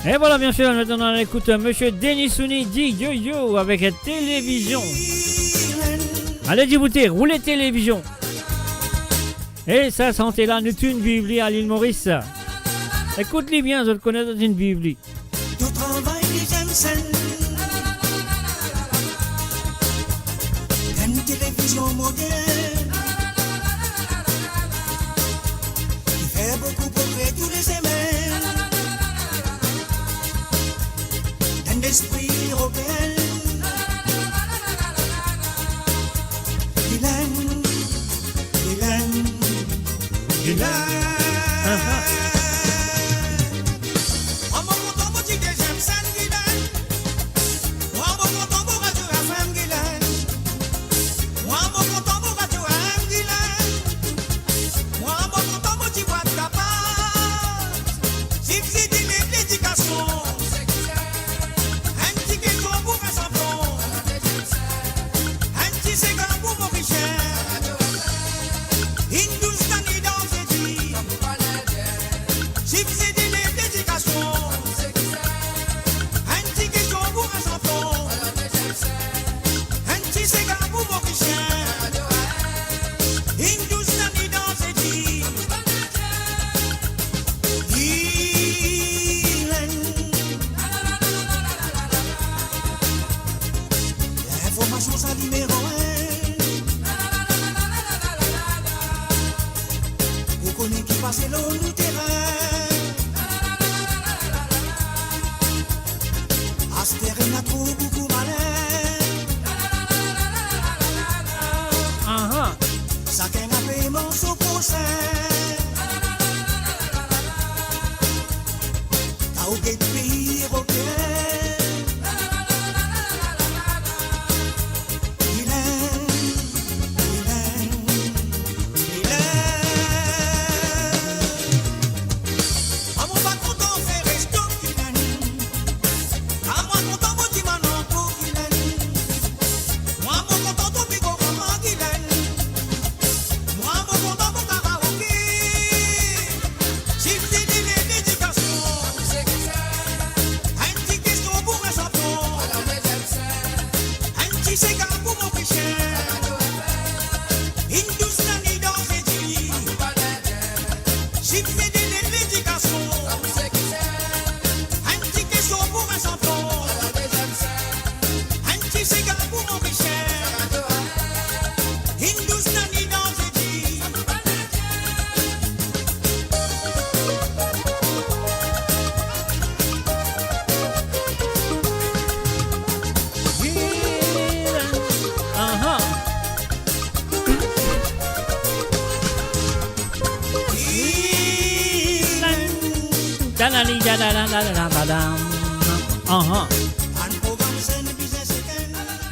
Et voilà, bien sûr, maintenant on écoute Monsieur Denis Souni dit yo-yo avec télévision. Allez, Djibouti, roulez télévision. Et ça, santé là, nous une Bibli à l'île Maurice. Écoute-les bien, je le connais dans une Bibli. Tu travailles les Jensen. Une télévision moderne. Il fait beaucoup progrès tous les semaines. L'esprit européen, il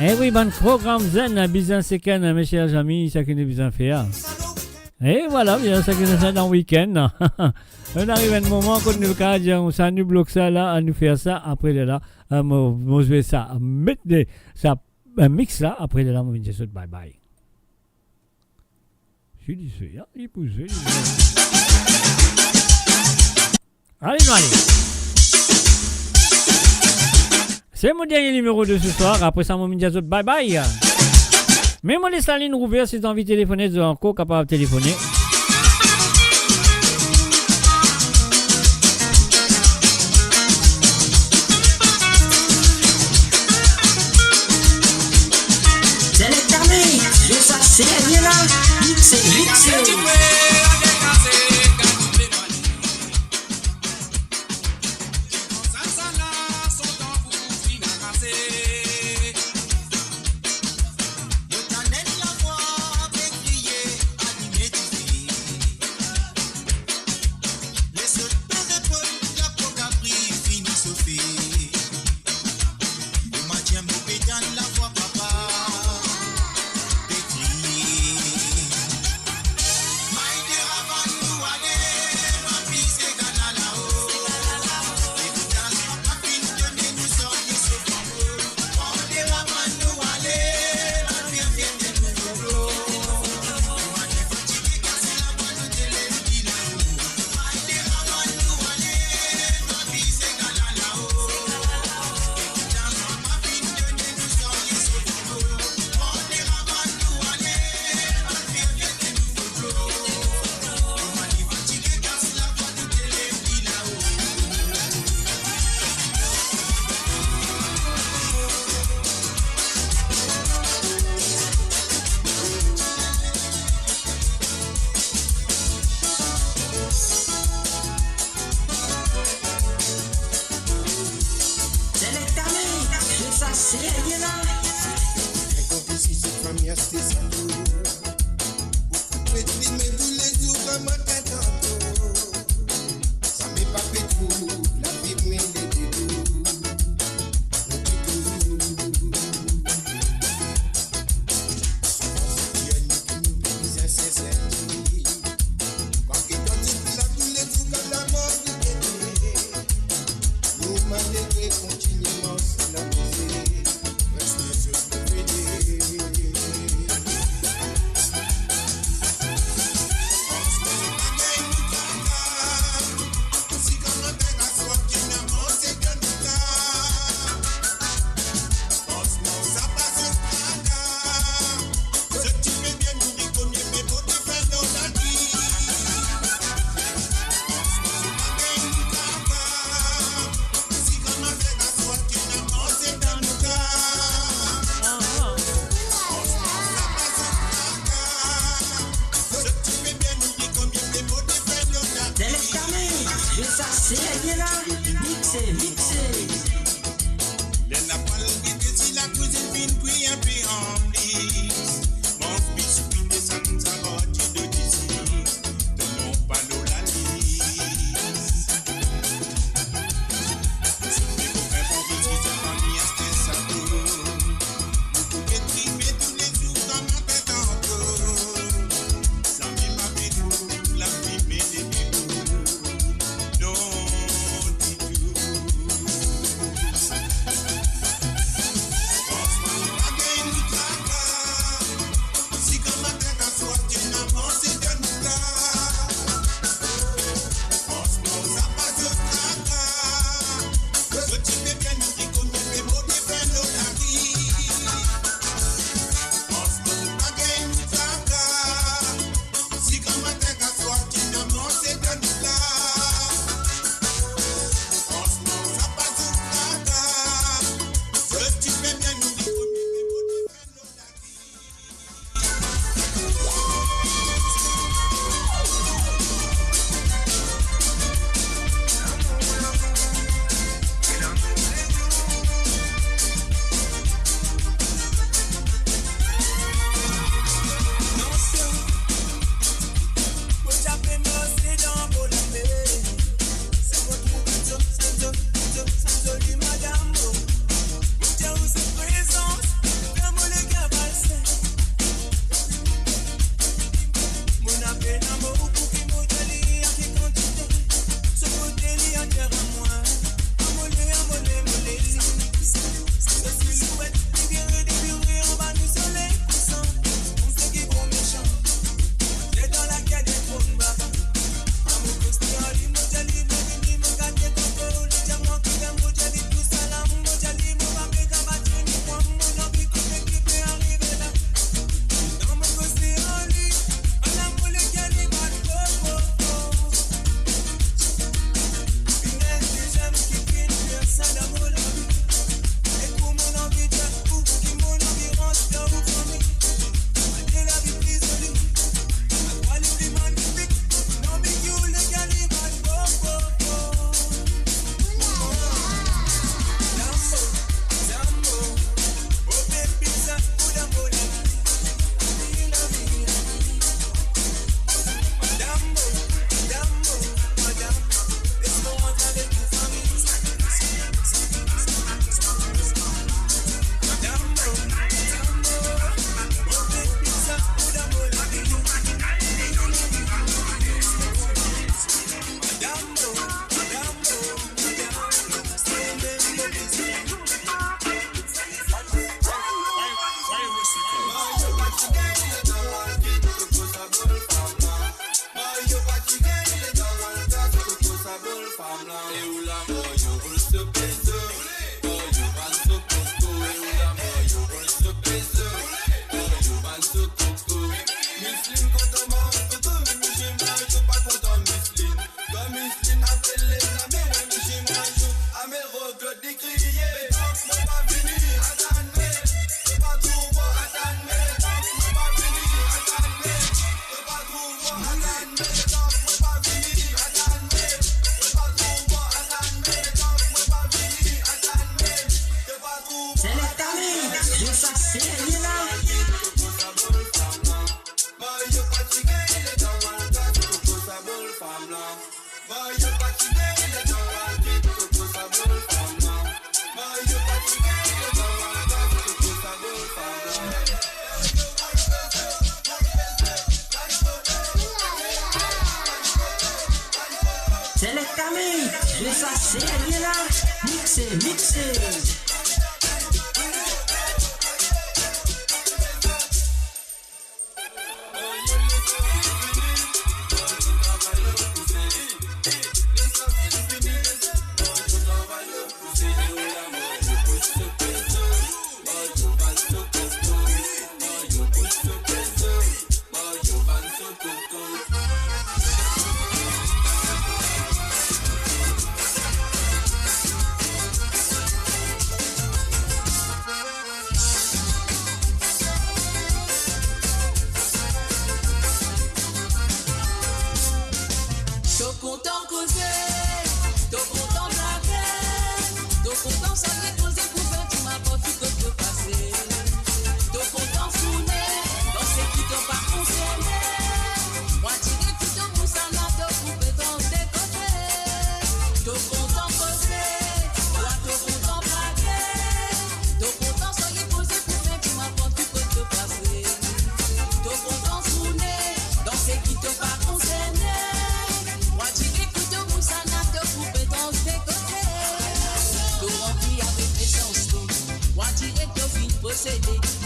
Eh oui, bon programme zen, bizarre c'est qu'un, mes chers amis, ça qui est bizarre faire. Et voilà, bien ça qui est ça dans le week-end. On arrive à un moment quand nous cadre, ça nous bloque ça là, à nous faire ça, après là, on jouer ça, mettre ça, un mix là, après là, on va dire bye bye. Je dis ça, il pousse. Allez, c'est mon dernier numéro de ce soir. Après ça, mon média bye bye. Mais moi, laisse la ligne ouverte si tu as envie de téléphoner, tu es encore capable de téléphoner. C'est le dernier, je sais, c'est bien là, c'est.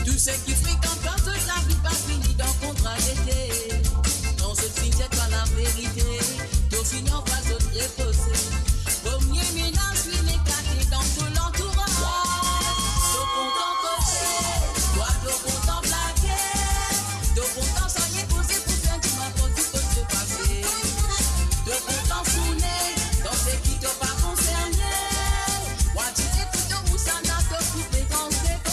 Tout ce qui fréquente toute la vie pas fini dans le contrat d'été. On se finit pas la vérité. Tout finit en face de reposer. Premier ménage, suis éclaté dans tout l'entourage. Tout content côté, toi tout content plaqué. Tout content sans rien poser pour faire du mal pour tout peut se passer. Tout content souné, dans ce qui t'ont pas concerné. Moi tu sais plutôt où ça n'a te coupé dans ses côtés.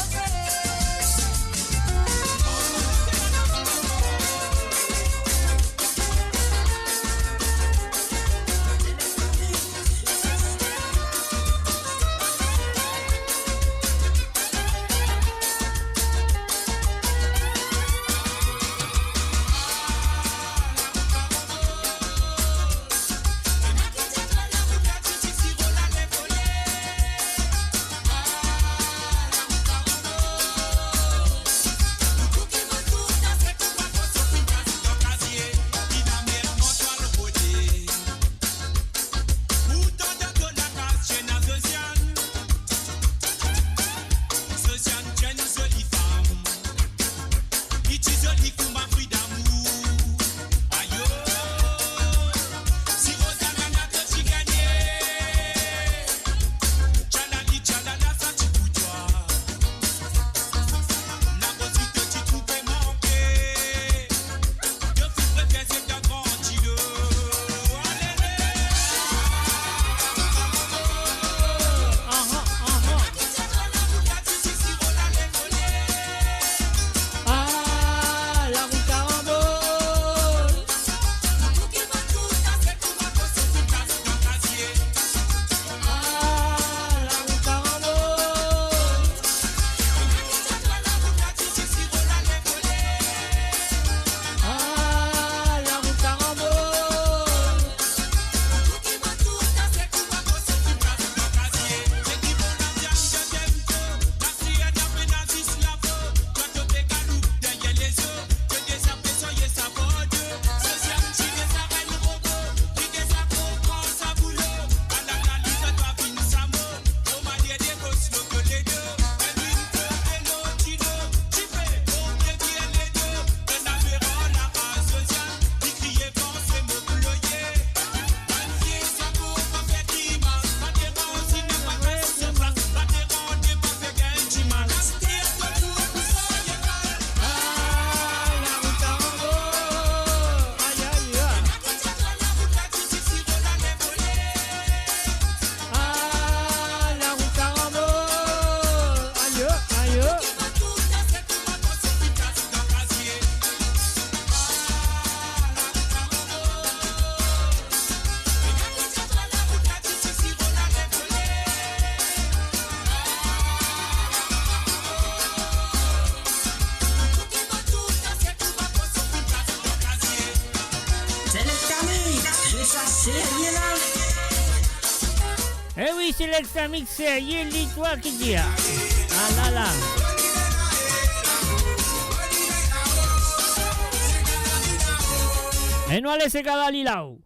Eh oui, c'est l'extra-mix, dis-toi qui dit. Ah là là. Et nous allons laisser Galali là-haut.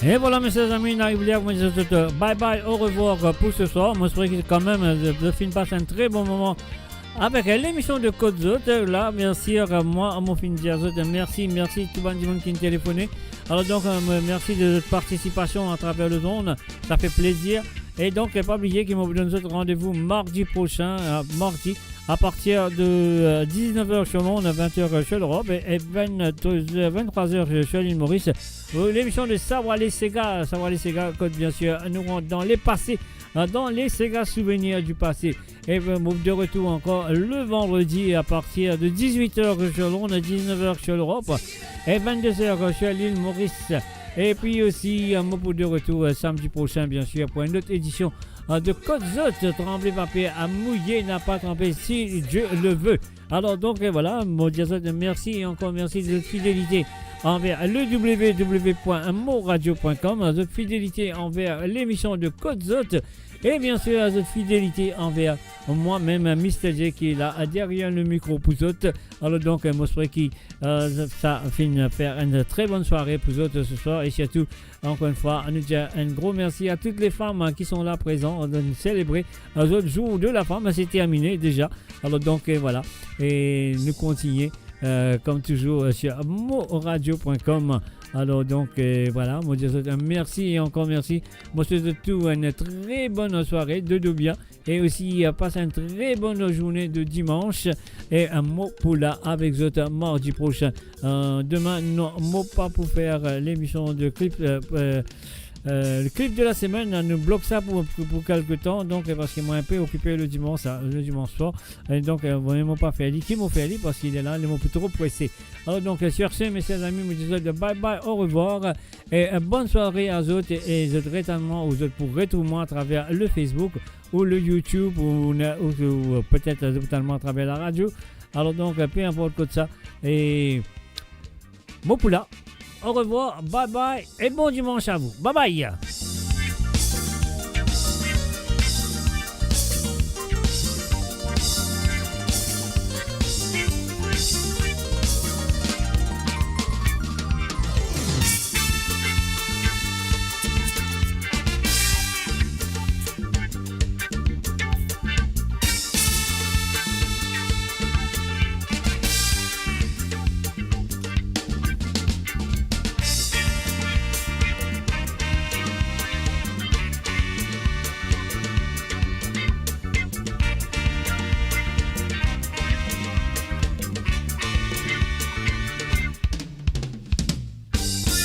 Et voilà, mes chers amis, on arrive là, bye bye, au revoir pour ce soir. Moi, je souhaite quand même le film passe un très bon moment avec l'émission de Côte Zot. Là, bien sûr, moi, mon fin de merci tout le monde qui me téléphoné. Alors donc, merci de votre participation à travers le zone, ça fait plaisir. Et donc, pas oublier qu'il me donne notre rendez-vous mardi prochain, mardi, à partir de 19h sur le monde, 20h sur l'Europe et 23h sur l'île Maurice. L'émission de Savoir les Sega, Côte bien sûr, nous rentre dans les passés, dans les Sega souvenirs du passé. Et de retour encore le vendredi à partir de 18h sur Londres, 19h sur l'Europe et 22h sur l'île Maurice. Et puis aussi un mot pour de retour samedi prochain bien sûr pour une autre édition de Côte Zot. Trembler papier à mouiller n'a pas trempé si Dieu le veut. Alors donc voilà, mon Diazot, merci et encore merci de votre fidélité envers le www.moradio.com, votre fidélité envers l'émission de Côte Zot. Et bien sûr, à votre fidélité envers moi-même, Mr. J, qui est là derrière le micro pour autres. Alors donc, moi, je qui ça finit faire une très bonne soirée pour autres ce soir. Et surtout, encore une fois, nous dire un gros merci à toutes les femmes qui sont là présentes. On va célébrer les autres jours de la femme. C'est terminé déjà. Alors donc, voilà. Et nous continuons, comme toujours, sur moradio.com. Alors donc voilà, moi je vous dis merci et encore merci. Moi je vous souhaite tout une très bonne soirée de bien et aussi passe une très bonne journée de dimanche et un mot pour là avec vous mardi prochain. Demain, non, mot pas pour faire l'émission de clip. Le clip de la semaine, nous bloque ça pour quelques temps, donc parce qu'il m'a un peu occupé le dimanche soir, et donc vraiment pas fait qui m'ont fait parce qu'il est là, ils m'ont plus trop pressé. Alors donc sur ce, mes chers amis, je vous dis bye bye, au revoir et bonne soirée à vous et je réellement aux autres pour retrouver moi à travers le Facebook ou le YouTube ou peut-être totalement à travers la radio. Alors donc peu importe que ça et bon pour là. Au revoir, bye bye et bon dimanche à vous. Bye bye.